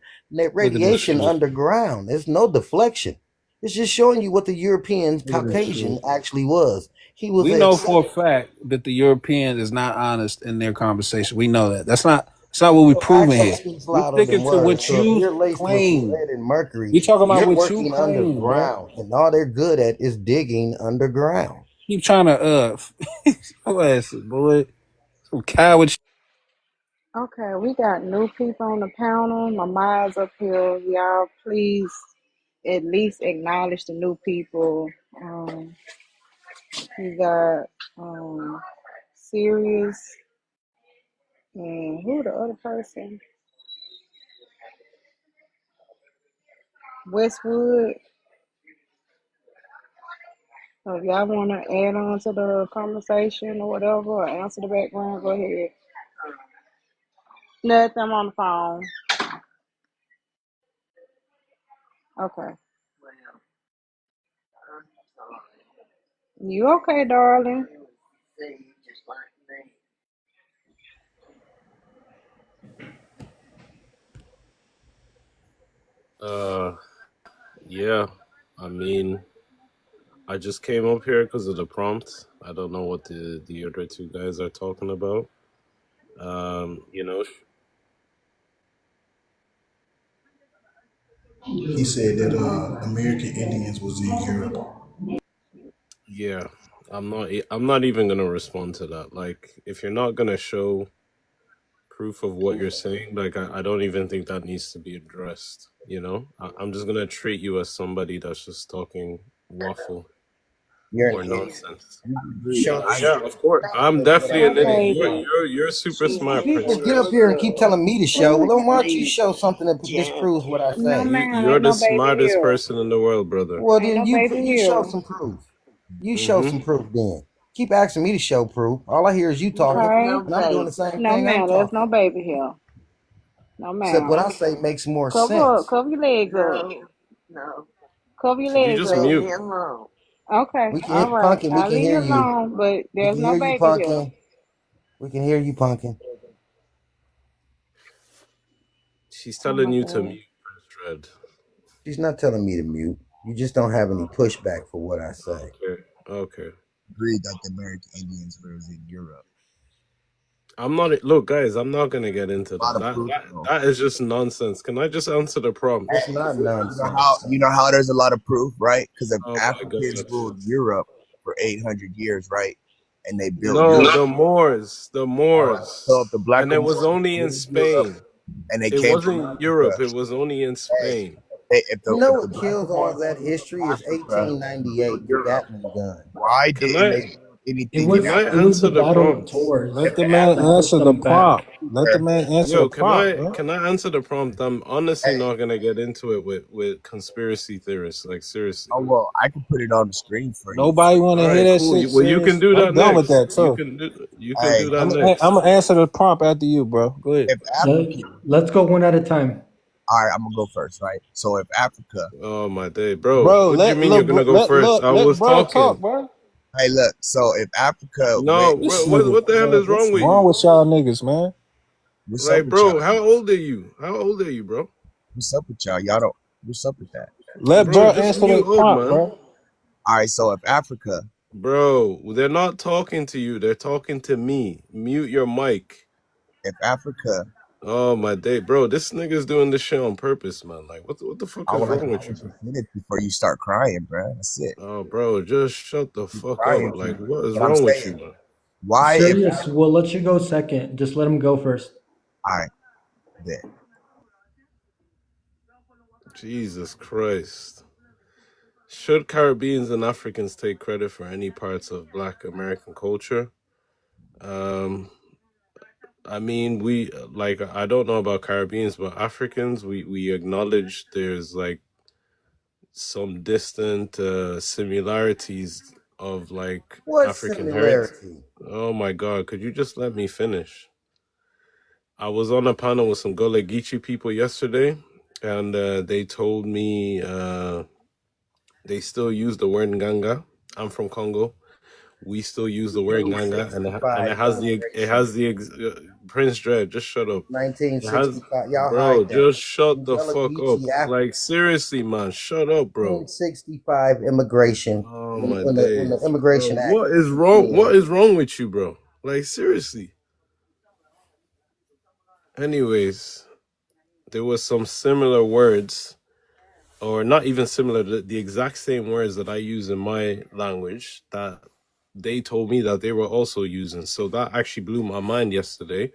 Look at this radiation shit. underground. There's no deflection. It's just showing you what the European Look at this Caucasian shit. actually was. He was We a know for a fact that the European is not honest in their conversation. We know that. That's not what we're so proving action here. speaks We louder sticking than to words. what So if you you're laced with claim. lead and mercury, We talking about you're what you working claim, bro. underground, and all they're good at is digging underground. Keep trying to your ass, boy. Some coward. Okay, we got new people on the panel. My mind's up here. Y'all, please at least acknowledge the new people. We got Sirius and who the other person? Westwood. So if y'all want to add on to the conversation or whatever, or answer the background, go ahead. Nothing, I'm on the phone. Okay. You okay, darling? Uh, yeah. I mean, I just came up here because of the prompt. I don't know what the other two guys are talking about. You know, He said that American Indians was in Europe. yeah. I'm not even gonna respond to that. Like, if you're not gonna show proof of what you're saying, like, I don't even think that needs to be addressed. I'm just gonna treat you as somebody that's just talking waffle You're an or idiot. nonsense. Show the Yeah, of course. I'm definitely No an idiot. baby. You're super smart, People Prince get up Rez. here and keep telling me to show. Well, then why don't you show something that disproves what I No say? ma'am, You're ain't the no baby smartest here. person in the world, brother. Well, Ain't then no you baby you show here. some proof. You show Mm-hmm. some proof. Then keep asking me to show proof. All I hear is you talking, Okay. and I'm doing the same No thing. I'm ma'am, there's no talking. baby here. No Except what ma'am. I say makes more Cover up, sense. cover your legs up. Cover your Could you legs just up. mute? Okay, We can all hear right. Punkin. We I'll can leave hear you you. alone, but We there's can no hear you, baby here. Punkin. We can hear you, Punkin. She's Oh telling my you to god. mute, Prince Red. She's not telling me to mute. You just don't have any pushback for what I say. Okay. Agreed that the American Indians were in Europe. I'm not. Look, guys, I'm not gonna get into A lot that. of proof, though. That is just nonsense. Can I just answer the prompt? It's not You know nonsense. how there's a lot of proof, right? Because the Oh my Africans God. ruled Europe for 800 years, right? And they built No, Europe. the Moors, the All right. Moors, So if the Black and it was Moors only in ruled Europe Spain. and they It came from wasn't Europe. Africa, It was only in Spain. if You know the what Black kills all that history is Africa 1898, ruled the Europe, Gatling gun. why Can didn't I? they do It anything in was Can I it was answer the the Battle of prompt? Tours Let the that man pushed answer the them back. prompt. Let the man answer Yo, the prompt, bro. can I answer the prompt? I'm honestly not gonna get into it with conspiracy theorists. Like seriously. Oh well, I can put it on the screen for you. Nobody want to All hear right, that cool. shit Well, you can serious. do I'm that done with next. that too. You can do that I'm next. gonna answer the prompt after you, bro. Go ahead. If Africa, Let's go one at a time. all right, I'm gonna go first, right? So if Africa, Oh my day, bro. Bro, What do you mean you're gonna go first? I let was bro talk, talking. bro. hey, look, so if Africa No, went, This what nigga, the hell man, is wrong what's with wrong you? with y'all niggas, man? what's up Like, with y'all? bro, how old are you? How old are you, bro? What's up with y'all? Y'all don't. What's up with that? Let Bro, bro just answer mute the up, prompt, man. bro. All right, so if Africa, Bro, they're not talking to you. They're talking to me. Mute your mic. if Africa, Oh my day, bro. This nigga's doing this shit on purpose, man. Like, what the fuck I is would like to wrong with you, let you bro? finish before you start crying, bro. That's it. Oh, bro, just shut the You're fuck crying up. too Like, much. what is But I'm wrong with you, saying, bro? why if Serious, we'll let you go second. Just let him go first. all right, then Jesus Christ. Should Caribbeans and Africans take credit for any parts of Black American culture? I mean, we like I don't know about Caribbeans, but Africans, we acknowledge there's like some distant similarities of like What African heritage. similarity? Oh my God, could you just let me finish? I was on a panel with some Gullah Geechee people yesterday, and they told me they still use the word Nganga. I'm from Congo. We still use the word Nganga, and 1965 it immigration. has the Prince Dread. Just shut up. It has, 1965. Y'all bro. hide that. Just shut the Gullah fuck up. Geechee Africa. Like seriously, man. Shut up, bro. 1965 immigration. Oh When, my when the days, bro. Immigration Act What was is put wrong? in. What is wrong with you, bro? Like seriously. Anyways, there was some similar words, or not even similar, the exact same words that I use in my language that they told me that they were also using. So that actually blew my mind yesterday.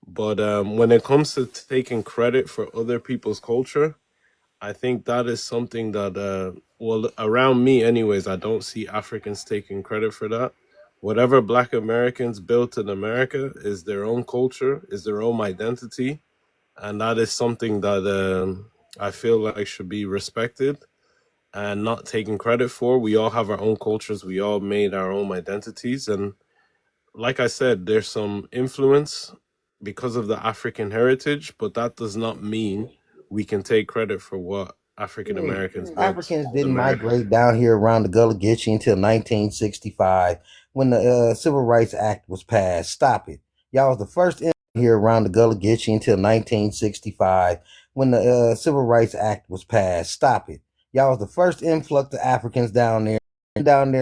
But when it comes to taking credit for other people's culture, I think that is something that, well, around me, anyways, I don't see Africans taking credit for that. Whatever Black Americans built in America is their own culture, is their own identity, and that is something that I feel like should be respected and not taken credit for. We all have our own cultures. We all made our own identities, and like I said, there's some influence because of the African heritage, but that does not mean we can take credit for what African Yeah, Americans built Africans in didn't America. migrate down here around the Gullah Geechee until 1965 when the Civil Rights Act was passed. Stop it. Y'all was the first in here around the Gullah Geechee until 1965 when the Civil Rights Act was passed. Stop it. Y'all was the first influx of Africans down there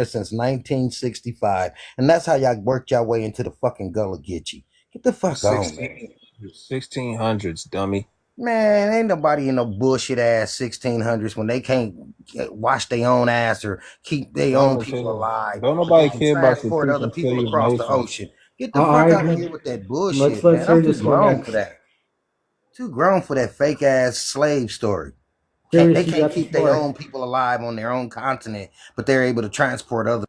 since 1965. And that's how y'all worked your way into the fucking Gullah Geechee. Get the fuck on, man. 1600s, dummy. Man, ain't nobody in no bullshit ass 1600s when they can't wash their own ass or keep their I'm own gonna tell people you, alive, don't but they nobody can care about your transport truth other until people your across the nation. ocean. Get the All fuck right, out of here with that bullshit, let's man. I'm too Serious go grown for next. that. Too grown for that fake ass slave story. They Serious, you can't got the keep their floor. own people alive on their own continent, but they're able to transport other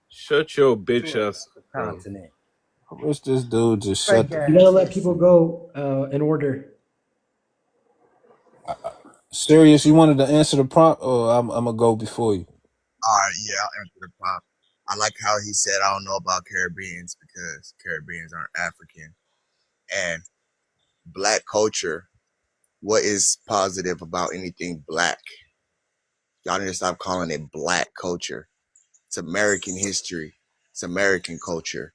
Shut your bitch to another ass up, bro. continent. I wish this dude just shut Fake the. You gotta ass let people history. go in order. Serious, you wanted to answer the prompt, or I'm gonna go before you. all right, yeah, I'll answer the prompt. I like how he said I don't know about Caribbeans because Caribbeans aren't African and Black culture. What is positive about anything Black? Y'all need to stop calling it Black culture. It's American history. It's American culture.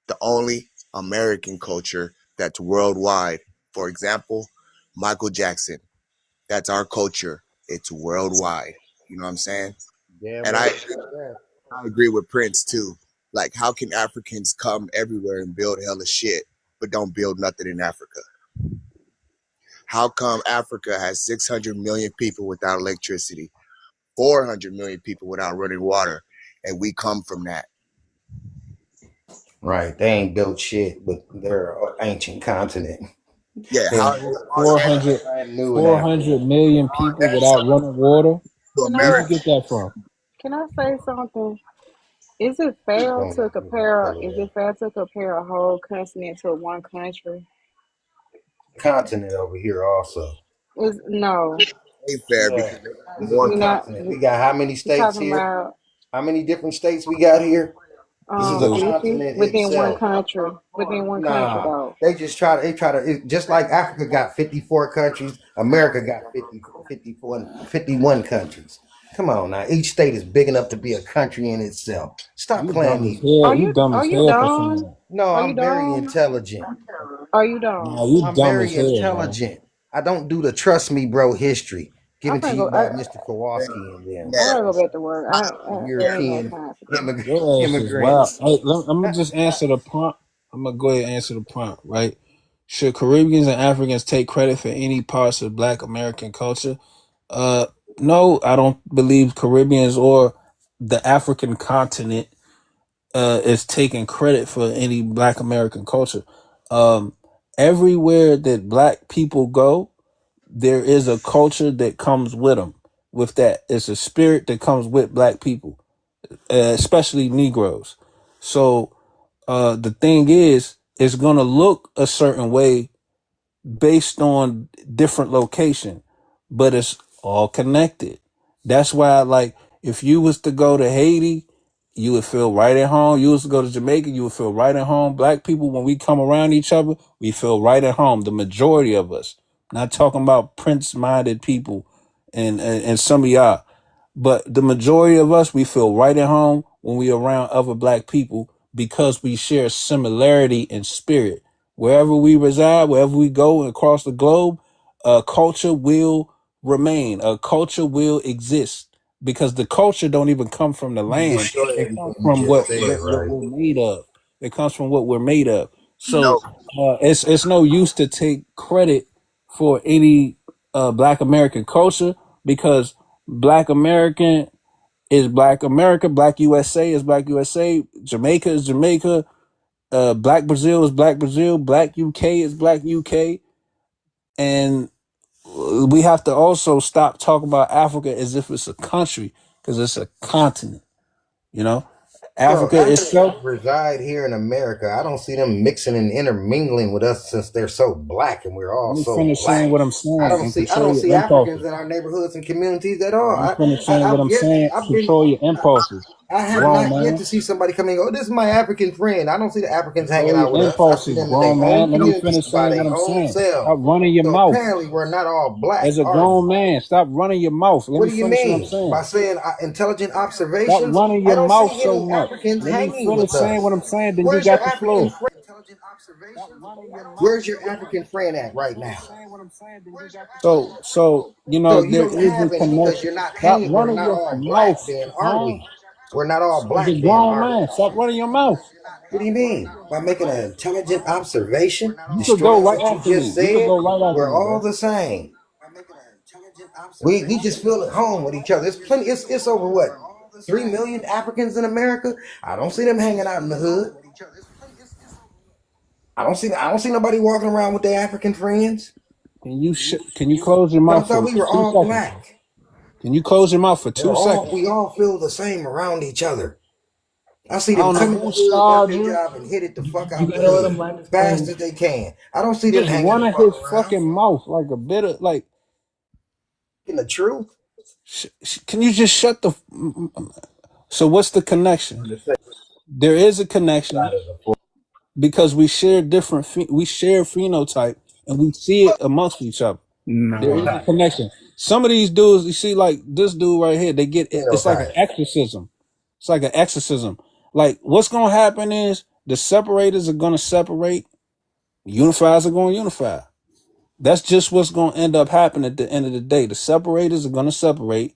The only American culture that's worldwide. For example, Michael Jackson. That's our culture. It's worldwide. You know what I'm saying? Damn And right. Yeah. I agree with Prince too. Like, how can Africans come everywhere and build hella shit, but don't build nothing in Africa? How come Africa has 600 million people without electricity, 400 million people without running water, and we come from that? Right. They ain't built shit, but they're an ancient continent. Yeah, And how all 400, brand new in Africa. 400 million people without running water. to Can Where'd I you America? get that from? can I say something? Is it Please fair don't to let me compare? tell you Is that. it fair to compare a whole continent to one country? Continent over here also. Is no. Ain't fair Yeah. because they got This is more. a We not. continent. We got how many We're states talking here? about How many different states we got here? This is a 50 continent within one itself. country. Within one country Nah, though. just like Africa got 54 countries, America got 51 countries. Come on now. Each state is big enough to be a country in itself. Stop You playing dumb as these. hell. You dumb Are as you hell for saying dumb? that. No, Are you I'm very dumb? intelligent. Are you Nah, dumb? you I'm dumb as very hell, man. intelligent. I don't do the trust me, bro history I'm given to gonna you go. by Mr. Kowalski and them. I gotta go Yes. back to work. I ain't got European time for this. Your ass is wild. immigrants. Hey, I'm gonna just answer the prompt. I'm gonna go ahead and answer the prompt, right? Should Caribbeans and Africans take credit for any parts of Black American culture? Uh, no, I don't believe Caribbeans or the African continent is taking credit for any Black American culture. Um, everywhere that Black people go, there is a culture that comes with them. With that, it's a spirit that comes with Black people, especially Negroes. So the thing is, it's gonna look a certain way based on different location, but it's all connected. That's why, like, if you was to go to Haiti, you would feel right at home. You was to go to Jamaica, you would feel right at home. Black people, when we come around each other, we feel right at home. The majority of us, not talking about prince-minded people and some of y'all, but the majority of us, we feel right at home when we around other Black people because we share similarity in spirit. Wherever we reside, wherever we go across the globe, a culture will remain. A culture will exist because the culture don't even come from the You land. destroy It comes everything you from just what, said, what right? we're made of. It comes from what we're made of. So No, it's no use to take credit for any Black American culture because Black American is Black America, Black USA is Black USA, Jamaica is Jamaica, Black Brazil is Black Brazil, Black UK is Black UK, and we have to also stop talking about Africa as if it's a country because it's a continent. You know, Bro, Africa Africans itself. reside here in America. I don't see them mixing and intermingling with us since they're so black and we're all Let me so finish saying black. what I'm saying and I control don't your see Africans impulses. in our neighborhoods and communities at all. Let me finish saying what I've I'm yet saying. I've been Control your impulses. I have Grown not yet man. to see somebody coming and go, this is my African friend. I don't see the Africans hanging Control out your with us. I see impulses, them in their grown own man. Let me communities finish by saying what their I'm own saying. selves. Stop running your So mouth. apparently we're not all black, As a are grown we? man, stop running your mouth. Let What me do you finish what I'm mean? saying. By saying intelligent Stop observations? running I your don't mouth see so any much. Africans Let me hanging finish with saying us. what I'm saying, then you Where's your got the African floor. friend? Where's your African friend at right now? So you know So you there don't is a have any because connection. you're not Stop hanging. We're running not your all black mouth, then, are huh? we? We're not all As a black then, grown are we? man, stop running your mouth. What do you mean? By making an intelligent observation, You could go destroying right what you after me. just You could said? go right after We're me, all bro. the same. We just feel at home with each other. It's plenty. It's over what 3 million Africans in America. I don't see them hanging out in the hood. I don't see nobody walking around with their African friends. Can you close your But I mouth thought for we were 2 all seconds? black. Can you close your mouth for 2 seconds? We all feel the same around each other. I see I them don't know come in the who hood, work styled their you. job, and hit it the fuck You out the gotta let him hood land his fast plane. as they can. I don't see them Just hanging the running fuck his around. fucking mouth like a bit of like. In the truth. Can you just shut the? So what's the connection? There is a connection because we share different. We share phenotype and we see it amongst each other. There is a Phenotype. connection. Some of these dudes, you see, like this dude right here, they get it's like an Phenotype. exorcism. It's like an exorcism. Like what's gonna happen is the separators are gonna separate, unifiers are gonna unify. That's just what's gonna end up happening at the end of the day. The separators are gonna separate,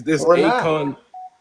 There's or not. Akon.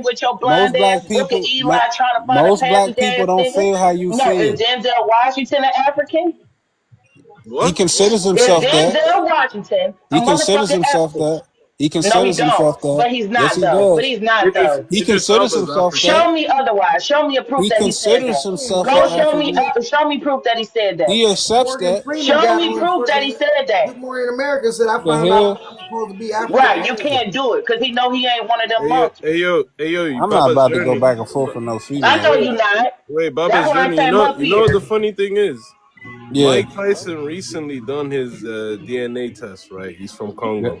African with your blind ass, Booker Eli trying to find a most black passage people ass don't nigga? feel how you No, is feel. Denzel Washington an African? He What? considers Is himself that. Denzel Washington a He considers motherfucking himself African? that. He No, he considers don't. himself that. But he's Yes, not he though. But does. he's not though. He Idris considers Elba's himself African. that. Show me otherwise. Show me a proof He that he said considers that. himself Go an show me. African. Show me proof that he said that. He accepts Morgan that. Freeman Show got me on proof that he fucking said that. Good Morning America said I The found out hell? I'm supposed to be African Right, you American. can't do it because he know he ain't one of them monkeys. Hey yo, I'm not Baba's about to go journey. back and forth with no I know female. you not. Wait, That's Baba's why I journey. came up You know what here. the funny thing is? Yeah. Mike Tyson recently done his DNA test. Right, he's from Yeah. Congo.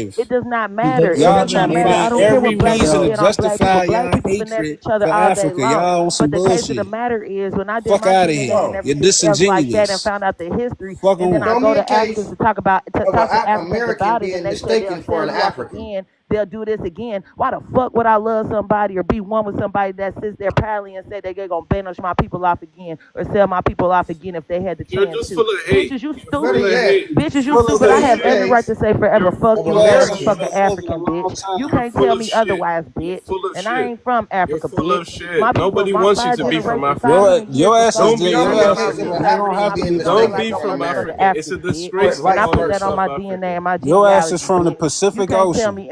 narrative. It does not He matter. does It Y'all does trying not to matter. I find don't care every what black reason people to get on black people. justify Black y'all people finesse hatred each other for all day Africa. long. Y'all on some But the case of the bullshit. matter is, when I did Fuck my out of DNA and here. Bro, You're everything else like that, and disingenuous. found out the history, Fuck and then on. I show go me a to Africans case to talk of to an Africans American about it, and being they say they'll mistaken for sell an you off African. again. They'll do this again. Why the fuck would I love somebody or be one with somebody that sits there proudly and say they're gonna banish my people off again or sell my people off again if they had the You're chance just to? full of hate. Bitches, you You're Better full stupid. of yet, hate. Bitches, you Full of stupid. show I me have a hate. every right to case say forever, You're fuck of you, Your ass America, is fuck Americans. an motherfucking a African, long bitch. You time. you're can't tell full of me shit. otherwise, You're bitch. full of And I shit. ain't from You're Africa, full of bitch. My shit. people, Nobody my wants you five to be from generations, Africa. Your 500 years your of ass is Don't slavery, be your Show my me from a ass case is of ancestors an Africa. you served don't me, African my have to being be people from look Don't mistaken like be I'm for an from from Africa. American, Africa, It's a bitch. or disgrace to And vice I call put that on versa. yourself my African. DNA and my your ass genealogy, is from the bitch. You Pacific can't tell Ocean. me.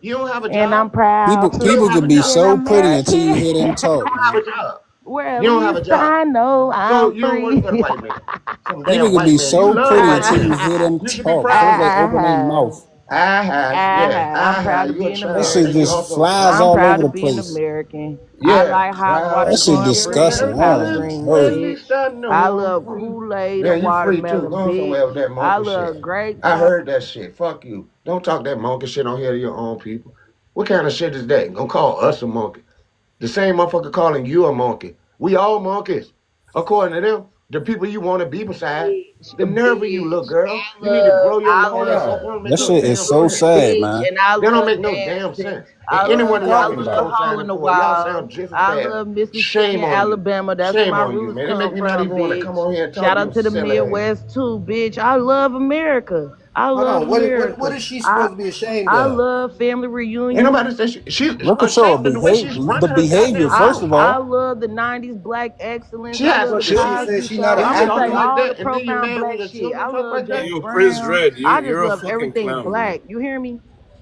You don't have a And I'm job. proud to You don't People have could a be be job. an so pretty until you hear them American. talk, You don't have man. a job. Where at You don't have a least job. I know So I'm you don't work free. for the white man. Some People damn could white be man. You so love the pretty white until you man. hear them You should be talk. As soon as proud. they open their mouth, Yeah. I'm proud to You a be an that child shit and you American. just also a flies I'm slave. all proud over to the be an place. American. I Yeah, like hot proud water, That to be shit cornbread, disgusting. and American. collard I greens, At heard. bitch. least I know I I'm love free. Kool-Aid Yeah, and you free too. watermelon, Go on bitch. somewhere with that I monkey shit. love grapes. I heard that shit. Fuck you. Don't talk that monkey shit on here to your own people. What kind of shit is that? Gonna call us a monkey. The same motherfucker calling you a monkey. We all monkeys. According to them, the people you want to be beside. The nerve of you, little girl. You need to grow your I long ass love up. That don't make That no shit is damn so sense. sad, bitch, man. and I That don't love make no damn dancing. sense. And What are you anyone else I talking been love about? hole co-signing in the for it, y'all wall. sound just as I bad. love Mississippi Shame and on you. Alabama. That's where Shame my on you, roots man. It make come me not from, even want to come bitch. on here and talk Shout to your out to the silly ass. Midwest too, bitch. I love America. I Hold love on. What America. is she I supposed to be ashamed I of? love family Ain't reunions. nobody say she's Look at your ashamed of the way she's the running her behavior, goddamn first mouth. of I all. love the '90s Black excellence. She I has love some the What did she children. say? Cosby She not Show. an You I be love talking African? like all the that, and then you profound mad when Black the shit. I children talk love like Hey, that. James yo, Prince Brown. Dread, I just you're a love fucking everything clown, man. Black. You hear me?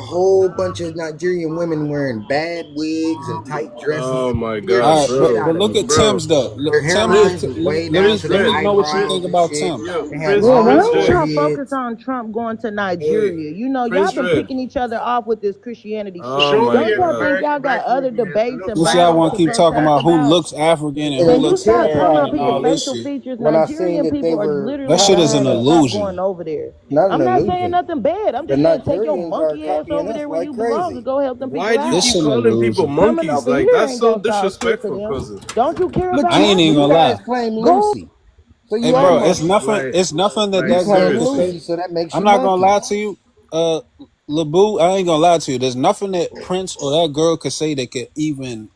whole bunch of Nigerian women wearing bad wigs and tight dresses. Oh my Scared the god, All right, shit bro, out but of look me, at bro. Tim's though. Their Prince, hairlines was way let down me to let their me know what you eyebrows think and about shit. Tim. yo, They had Prince Yeah, why long Prince don't Red, y'all focus foreheads. on Trump going to hey, Nigeria? You know, y'all Prince been Red. picking each other off with this Christianity shit. Oh Show my me Don't an y'all god. think y'all American got black other woman that debates and looks Since like y'all battles want Uncle to to keep talking Sam. protest about who about? looks African and Look who Can at you looks stop talking Tim. about Arab and people all this facial shit, features? When I seen Nigerian that they people are were that literally shit is an trying to copying us, stop going illusion. over there. not I'm an not saying illusion. nothing bad. I'm The just saying take your Nigerians are monkey ass copying over us there where like you belong and crazy. go help them Why people do you out. keep This an calling people illusion. Coming monkeys? over Like here that's ain't so gonna solve shit for disrespectful, them. cousin. Don't you care But I about you ain't even monkeys? you gonna lie. guys claim Go. Lucy, so Hey, you are bro, monkeys. it's nothing that You Like that girl claim could seriously. Lucy, say. so that makes I'm you not gonna lie monkeys. to you, LeBou. I ain't gonna lie to you. There's nothing that Prince or that girl could say that could even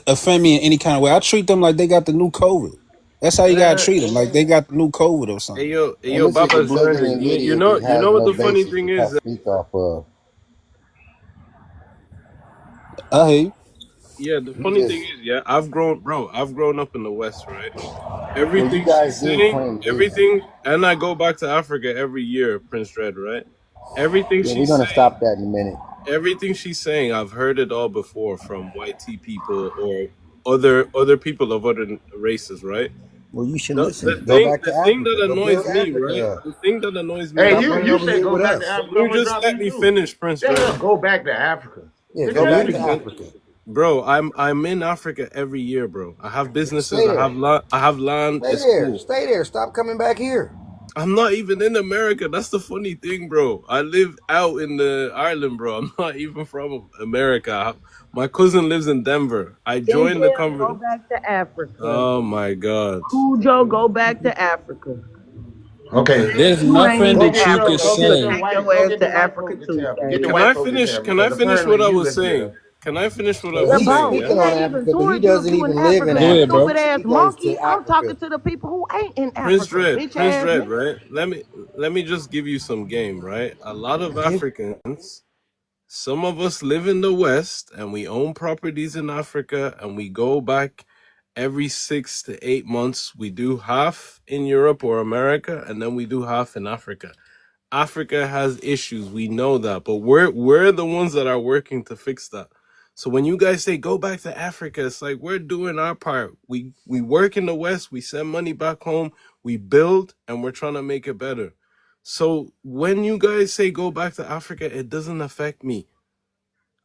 offend me in any kind of way. I treat them like they got the new COVID. That's how you gotta Eh, treat them, like they got the new COVID or something. hey And yo, this is a Baba's bugging learning. and You idiot know, that you has know what no the funny basis thing to is? speak off of. I hear you. Yeah, the You funny thing just is, yeah, I've grown up in the West, right? well, you Everything guys she's did saying, claim this. everything, and I go back to Africa every year, Prince Dread, right? Everything Yeah, we're she's gonna saying, stop that in a minute. everything she's saying, I've heard it all before from white tea people or other people of other races, right? Well, you should The, listen. the Go thing back to the thing Africa. that Go annoys build me, right? Africa up. The thing that annoys me Hey, Stop is running you over say here go with back to us. Africa. can I'm you gonna just drop let you me too. finish, Prince Yeah, Dread? yeah, go back to Africa. Yeah, Just go Can you let let back me me to finish? Africa. Bro, I'm in Africa every year, bro. I have businesses, Stay there. I have land, Stay it's there. cool. Stay there. Stop coming back here. I'm not even in America. That's the funny thing, bro. I live out in the Ireland, bro. I'm not even from America. My cousin lives in Denver. I joined the Denzel, go conversation. back to Africa. Oh my god. Cujo, go back to Africa. Okay. There's You ain't nothing Go even that get you your could Africa. go You get could the say. take white your go ass get to the white Africa folk to too, tell me. Get the Sage. Can white I folk to finish? tell me Can I because finish what apparently I you was live saying? there. Can I finish what I Well, Yeah, was he's saying? bro, Yeah. speaking it on ain't even Africa, but he towards you if doesn't you in even live in Africa. Go You ahead, Africa. bro. stupid ass He goes monkey. to I'm talking Africa. to the people who ain't in Prince Africa, Dread, bitch Prince ass Dread, nigga. right? Let me just give you some game, right? A lot of Okay. Africans, some of us live in the West and we own properties in Africa and we go back every 6 to 8 months. We do half in Europe or America and then we do half in Africa. Africa has issues, we know that, but we're the ones that are working to fix that. So when you guys say go back to Africa, it's like we're doing our part. We work in the West, we send money back home, we build, and we're trying to make it better. So when you guys say go back to Africa, it doesn't affect me.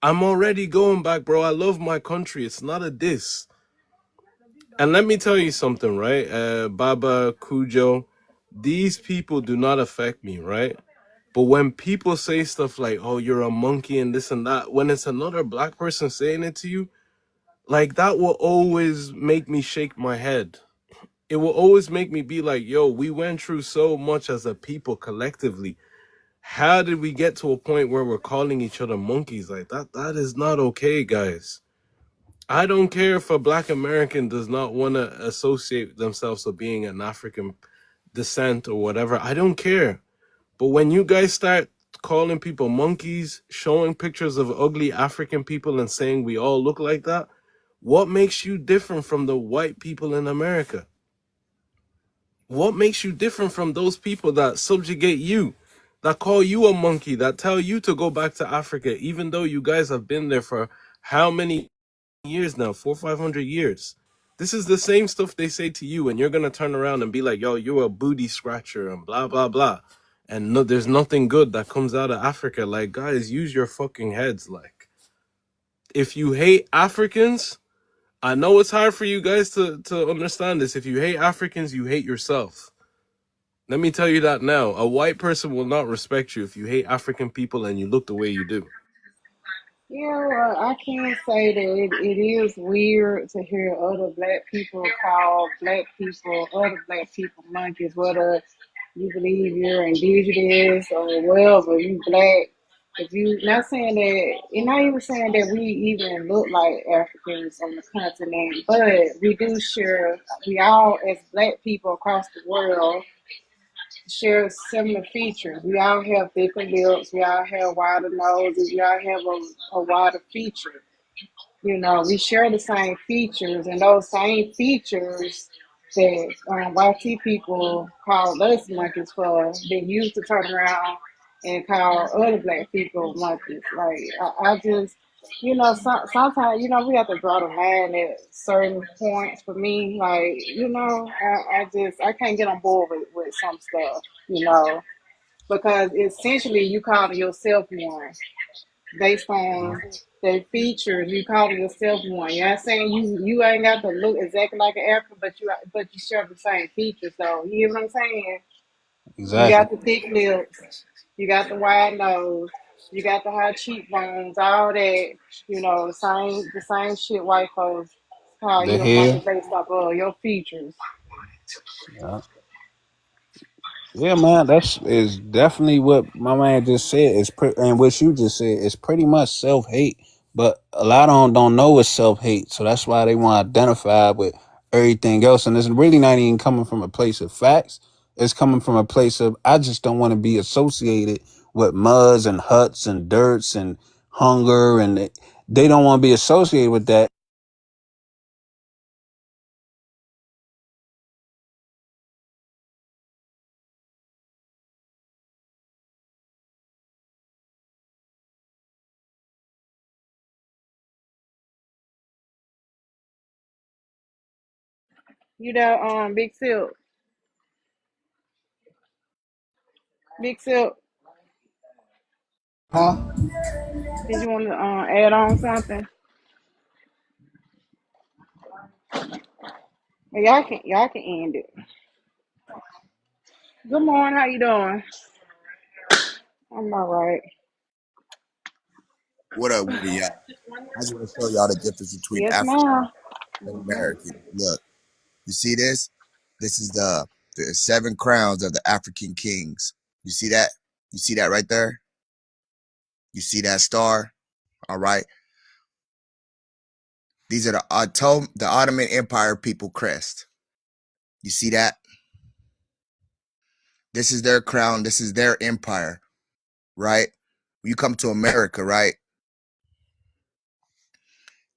I'm already going back, bro. I love my country. It's not a diss. And let me tell you something, right? Baba, Cujo, these people do not affect me, right? But when people say stuff like, oh, you're a monkey and this and that, when it's another black person saying it to you, like that will always make me shake my head. It will always make me be like, yo, we went through so much as a people collectively. How did we get to a point where we're calling each other monkeys like that? That is not okay, guys. I don't care if a black American does not want to associate themselves with being an African descent or whatever. I don't care. But when you guys start calling people monkeys, showing pictures of ugly African people and saying we all look like that, what makes you different from the white people in America? What makes you different from those people that subjugate you, that call you a monkey, that tell you to go back to Africa, even though you guys have been there for how many years now? 400-500 years. This is the same stuff they say to you, and you're gonna turn around and be like, yo, you're a booty scratcher and blah blah blah. And no, there's nothing good that comes out of Africa. Like, guys, use your fucking heads. Like, if you hate Africans, I know it's hard for you guys to understand this. If you hate Africans, you hate yourself. Let me tell you that now. A white person will not respect you if you hate African people and you look the way you do. Yeah, well, I can say that it is weird to hear other black people call other black people monkeys, whether you believe you're indigenous or whatever, you black. If you not saying that, you're not even saying that we even look like Africans on the continent, but we do share. We all, as black people across the world, share similar features. We all have thicker lips. We all have wider noses. We all have a wider feature. You know, we share the same features, and those same features that YT people call us monkeys for, they used to turn around and call other black people monkeys. Like, I just, sometimes, we have to draw the line at certain points for me. Like, I can't get on board with some stuff, because essentially you calling yourself one based on their features. You calling yourself one. You know what I'm saying? You ain't got to look exactly like an African, but you share the same features. So you hear what I'm saying? You Exactly. got the thick lips, you got the wide nose, you got the high cheekbones, all that. The same shit white folks call The you a monkey hair. based off of your features. Yeah. Yeah, man, that's is definitely what my man just said. And what you just said is pretty much self hate. But a lot of them don't know it's self hate, so that's why they want to identify with everything else. And it's really not even coming from a place of facts. It's coming from a place of I just don't want to be associated with muds and huts and dirts and hunger, and they don't want to be associated with that. You there, Big Silk? Big Silk, Huh? did you want to add on something? Well, y'all can end it. Good morning. How you doing? I'm all right. What up with it, y'all? I just want to show y'all the difference between Yes, African ma'am. and American. Look, you see this? This is the 7 crowns of the African kings. You see that? You see that right there? You see that star? All right. These are the Ottoman Empire people crest. You see that? This is their crown. This is their empire, right? When you come to America, right?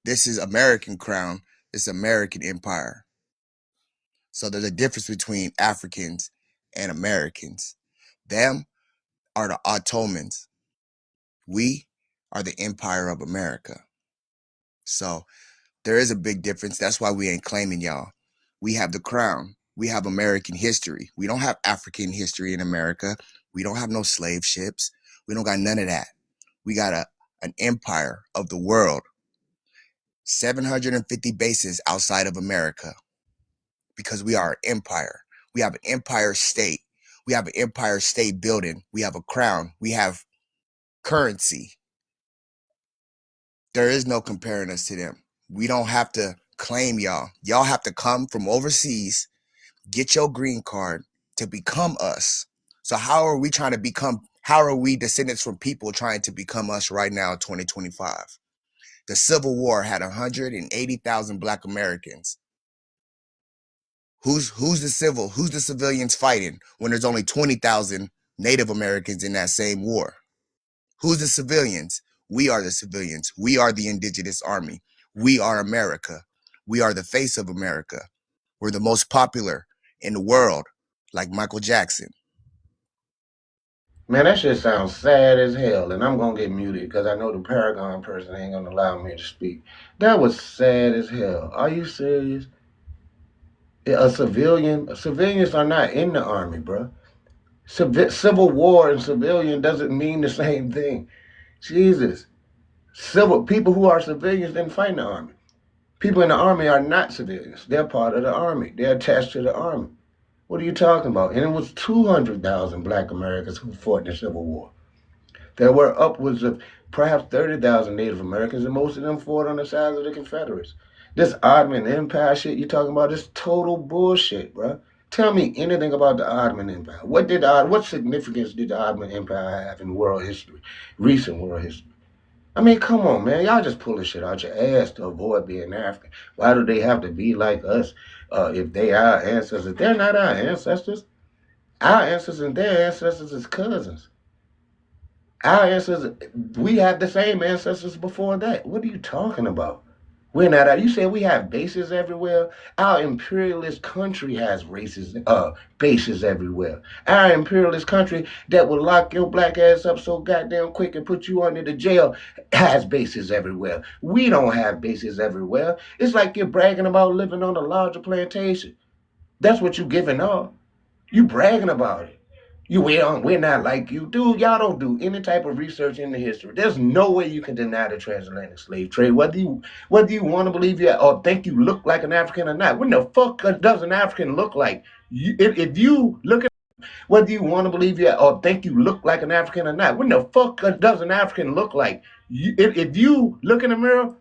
This is American crown. This is American empire. So there's a difference between Africans and Americans. Them are the Ottomans. We are the Empire of America. So there is a big difference. That's why we ain't claiming y'all. We have the crown. We have American history. We don't have African history in America. We don't have no slave ships. We don't got none of that. We got an empire of the world. 750 bases outside of America because we are an empire. We have an empire state. We have an empire state building. We have a crown. We have currency. There is no comparing us to them. We don't have to claim y'all. Y'all have to come from overseas, get your green card to become us. So how are we descendants from people trying to become us right now in 2025? The Civil War had 180,000 Black Americans. Who's the civilians fighting when there's only 20,000 Native Americans in that same war? Who's the civilians? We are the civilians. We are the indigenous army. We are America. We are the face of America. We're the most popular in the world, like Michael Jackson. Man, that shit sounds sad as hell, and I'm gonna get muted because I know the Paragon person ain't gonna allow me to speak. That was sad as hell. Are you serious? Civilians are not in the army, bro. Civil war and civilian doesn't mean the same thing. Jesus. People who are civilians didn't fight in the army. People in the army are not civilians. They're part of the army. They're attached to the army. What are you talking about? And it was 200,000 Black Americans who fought in the Civil War. There were upwards of perhaps 30,000 Native Americans, and most of them fought on the sides of the Confederates. This Ottoman Empire shit you're talking about is total bullshit, bro. Tell me anything about the Ottoman Empire. What significance did the Ottoman Empire have in world history, recent world history? I mean, come on, man. Y'all just pulling shit out your ass to avoid being African. Why do they have to be like us if they are our ancestors? They're not our ancestors. Our ancestors and their ancestors is cousins. Our ancestors, we have the same ancestors before that. What are you talking about? We're not out. You say we have bases everywhere. Our imperialist country has bases everywhere. Our imperialist country that will lock your black ass up so goddamn quick and put you under the jail has bases everywhere. We don't have bases everywhere. It's like you're bragging about living on a larger plantation. That's what you giving off. You bragging about it. We're not like you. Dude, y'all don't do any type of research into history. There's no way you can deny the transatlantic slave trade, whether you want to believe you or think you look like an African or not. What the fuck does an African look like? If you look at whether you want to believe you or think you look like an African or not, what the fuck does an African look like? If you look in the mirror,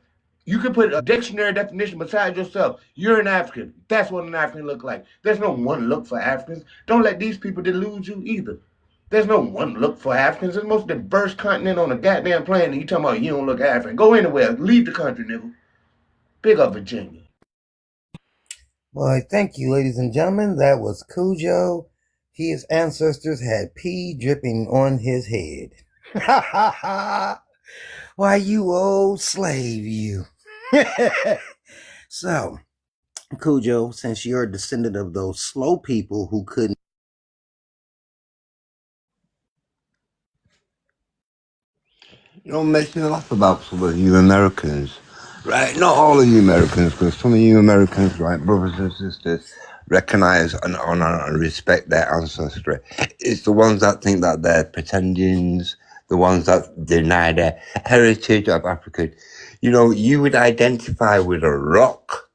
you can put a dictionary definition beside yourself. You're an African. That's what an African look like. There's no one look for Africans. Don't let these people delude you either. There's no one look for Africans. It's the most diverse continent on the goddamn planet. And you talking about you don't look African. Go anywhere. Leave the country, nigga. Big up Virginia. Well, thank you, ladies and gentlemen. That was Cujo. His ancestors had pee dripping on his head. Why, you old slave, you. So, Cujo, since you're a descendant of those slow people who couldn't. You don't mention a lot about some of you Americans. Right, not all of you Americans, because some of you Americans, right, brothers and sisters, recognize and honor and respect their ancestry. It's the ones that think that they're pretendians, the ones that deny their heritage of Africa. You know, you would identify with a rock,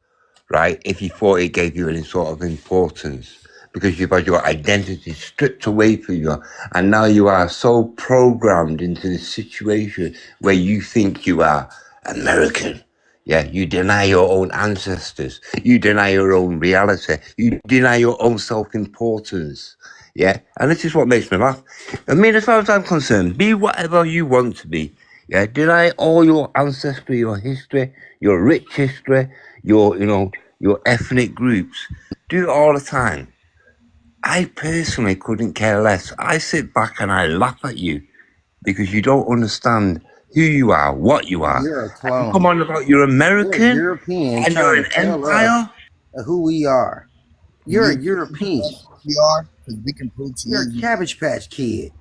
right, if you thought it gave you any sort of importance, because you've had your identity stripped away from you, and now you are so programmed into this situation where you think you are American. Yeah, you deny your own ancestors. You deny your own reality. You deny your own self-importance. Yeah, and this is what makes me laugh. I mean, as far as I'm concerned, be whatever you want to be. Yeah, deny all your ancestry, your history, your rich history, your, you know, your ethnic groups. Do it all the time. I personally couldn't care less. I sit back and I laugh at you because you don't understand who you are, what you are. You're a And you come clone. on about you're You're a American European and you're trying an to tell empire. us who we are. You're a European. We are, because we can prove to You're you. a Cabbage Patch Kid,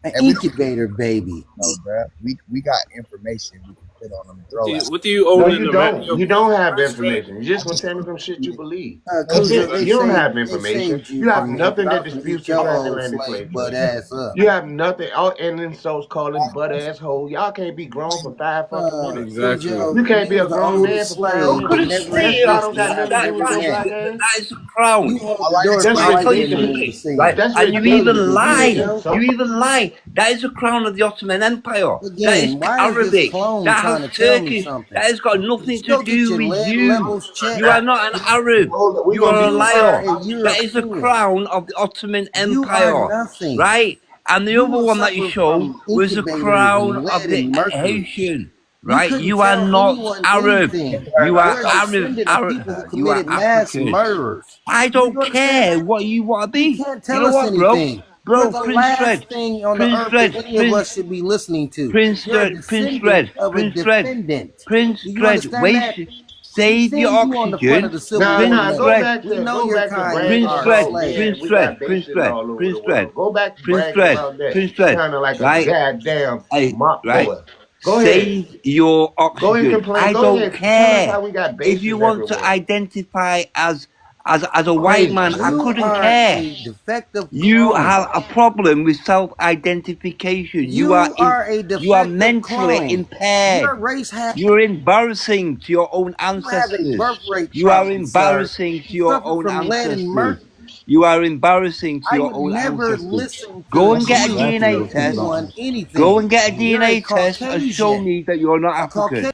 an And we don't incubator baby. know, bruh. We got information we can put on them and throw at What do you No, own you in don't. America? You don't have information. You're just gonna tell me some shit you believe. That's Kuzma, it. You don't have information. saved You have from nothing that about to disputes eat the your old transatlantic slave slave butt trade. ass up. You have nothing. All and then souls calling butt asshole. Y'all can't be grown for 5 fucking minutes. Exactly. You can't be a was the grown man oldest for 5 slave minutes. that Couldn't never say it. That don't got existed. nothing to do with your black ass. That is a crown. You had All the right, door That's to what white you women to in the me, scene. right? That's And your you even opinion. lie. You even lie. That is a crown of the Ottoman Empire. That is Again, why is this Arabic. clone That trying has to tell me Turkish. something? That has got nothing Go to get do your with lead you. levels checked. You are not an Arab. You are a You are liar. a That is the European. crown of the Ottoman You are Empire, nothing. right? And the You other will one that you suffer showed from was the incubators crown and of lead the and mercury. Haitian, You right? couldn't You are tell not anyone Arab. anything. You are You're a descendant of people who You are committed mass African. murders. I Do don't you understand care that? what you want to You be. can't You tell know us what, bro? anything. You're Bro, the Prince last Red. thing on the Prince earth Red. that any of us should be listening to. Prince You're a Red. Prince descendant Red. of a Prince Red. defendant. Prince Do you Red. understand that? Wait. We Save seen your you on the front of oxygen. the Civil War Prince Medal. Red. We know your kind Prince are Red. slaves. Prince Red. Prince Red. Prince Red. Go back to Prince bragging Red. about that. Prince Red. Sounding like a Right? goddamn Hey, mop right? boy. Go ahead. Save your Go and oxygen. complain. I Go don't ahead. Tell us care. how we got If bases you want to everywhere. identify as a white man, I You couldn't are care. a defective You clone. have a problem with self-identification. You are a You are defective mentally clone. impaired. Your race has You're embarrassing to your own you have a ancestors. birth rate You are problem, sir. embarrassing to You your suffer own from lead and ancestors. mercury. You are embarrassing to I your would own never ancestors. listen Go to and get a you DNA tell test. anyone anything. Go and get a You're a DNA test and show Caucasian. me that you're not A African. Caucasian.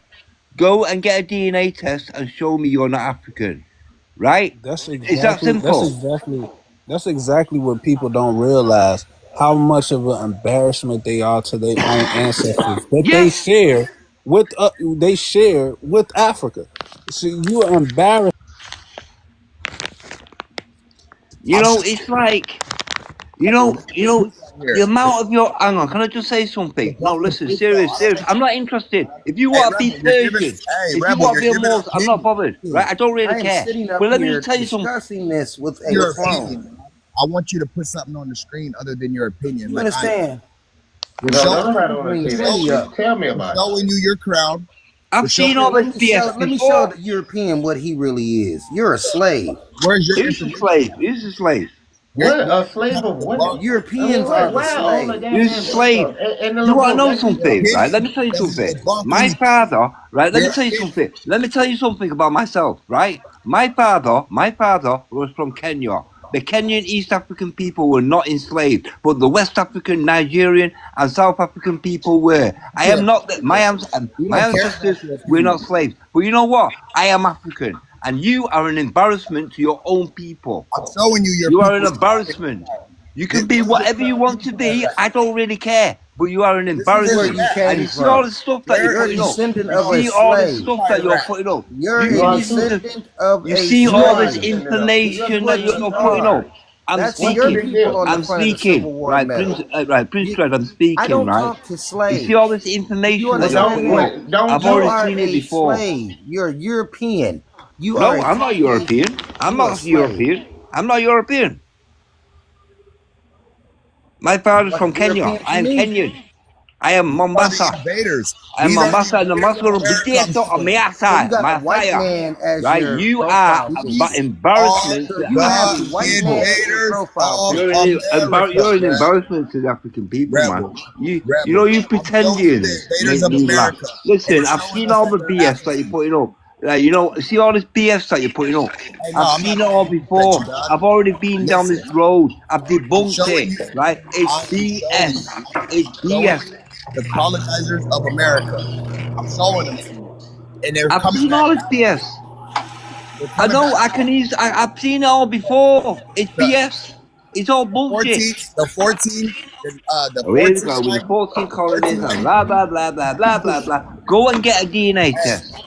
Go and get a DNA test and show me you're not African. Right? That's It's that exactly simple. that's exactly what people don't realize. How much of an embarrassment they are to their own ancestors that they share with Africa. So you are embarrassed. You know, it's like the amount of your hang on, can I just say something? No, listen, serious. I'm not interested. If you want to be Persian, if you want to be a Muslim, I'm not bothered. Right? I don't I really am care. sitting up But let me here just tell you something. discussing this with a Your clone. opinion. I want you to put something on the screen other than your opinion. You Like understand? we're No, showing, that's not what I'm saying. Please tell me we're about it. showing you your crowd. I've We're seen showing, all Let this me show. BS Let me show before. the European what he really is. You're a slave. where's your Who's a information? slave? Who's a slave? Your, What? A slave of what? Europeans are the Wow, all slave. of that. Who's a slave? And You want to know your something, right? opinion Let me tell you doesn't something. debunk My anything. father, right? Let me Your tell you opinion. something. Let me tell you something about myself, right? My father was from Kenya. The Kenyan East African people were not enslaved, but the West African, Nigerian, and South African people were. I Your am not. opinion. My We my don't care ancestors about your were not opinion. slaves. But you know what? I am African, and you are an embarrassment to your own people. I'm showing you your You are an people's. embarrassment. You can be This whatever you want to be. I don't really care. But you are an This is where embarrassment. you And came you see all from. the stuff that You're you're a putting up. descendant You of a see all the slave. stuff that you're putting up. You're You a see the, descendant of you a see all this slave. This information is that what you're you putting are. up. I'm That's your speaking. people on the I'm front of the speaking. Civil War Right, Medal. Prince Fred, I'm I speaking, don't right? talk to You see slaves. all this Do you information that you're understand putting up. that? I've You already are seen it a before. slave. You're European. You are No, a I'm not Caucasian. European. I'm You a not slave. European. I'm not European. My father's Like from Kenya. European to I am me. Kenyan. I am These are the Mombasa. invaders. I am These are the Mombasa, the invaders muscle America comes video on from. So you Mayasai, got a white Mayasaya. man as Right? your You are profile These picture. are embarrassment So to you have a African white people. man as your invaders profile of picture. America, You're an bruh. embarrassment to the African people, man. Rebel. You Rebel. know you I'm showing you the pretendians invaders make of me laugh. America. And Listen, it's I've showing seen us all that the they're BS that you're African. putting up. Like, see all this BS that you're putting up. Hey, no, I've I'm not seen it all being at you, before. dog. I've already been down Listen, this road. I've I'm debunked showing it. you. Right? It's I am showing BS. you. It's I'm showing BS. you the colonizers of America. I'm showing them to you, and they're I've coming seen back all this now. BS. They're I coming know. back I now. can easily. I've seen it all before. It's The BS. It's all bullshit. 14, the Oh, here we 14 go with the 14 colonies and 14 blah blah blah blah blah blah blah. Go and get a DNA Hey, test.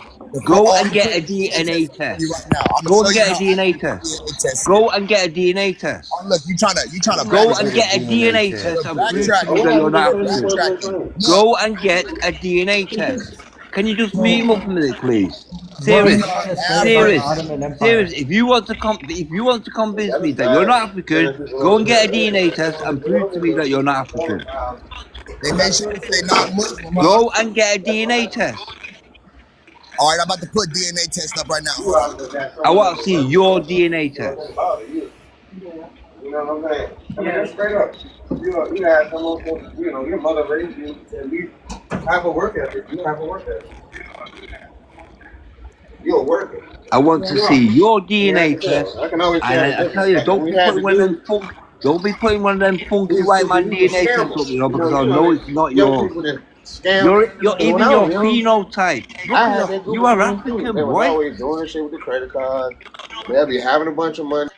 Go and get a DNA I'm showing you test. right now. I'm gonna Go show and you get a how DNA accurate the test. DNA test Go is. and get a DNA test. Oh, look, you trying to Go backtrack. and get a DNA test You're and prove to me backtracking. that you're not You're African. backtracking. Look, Go and get a DNA test. Can you just mute him up a minute, please? Bro, we he's Serious, are trying to say about the serious, African. Ottoman Empire. serious. If you want to convince me that you're not African, go and get a DNA test and prove to me that you're not African. They made sure to say not Muslim, huh? Go and get a DNA test. All right, I'm about to put DNA test up right now. Hold on. I want to see your DNA test. You know what I'm saying? I mean, that's straight up. You have someone, your mother raised you to at least have a work ethic. You have a work ethic. You're a worker. I want to see your DNA test. I can always And I tell you, don't be putting one of them funky white man DNA tests up, because I know it's not yours. You're even your phenotype. I had that You group are of friends too. African, They was boy. always doing shit with the credit card. They'll be having a bunch of money.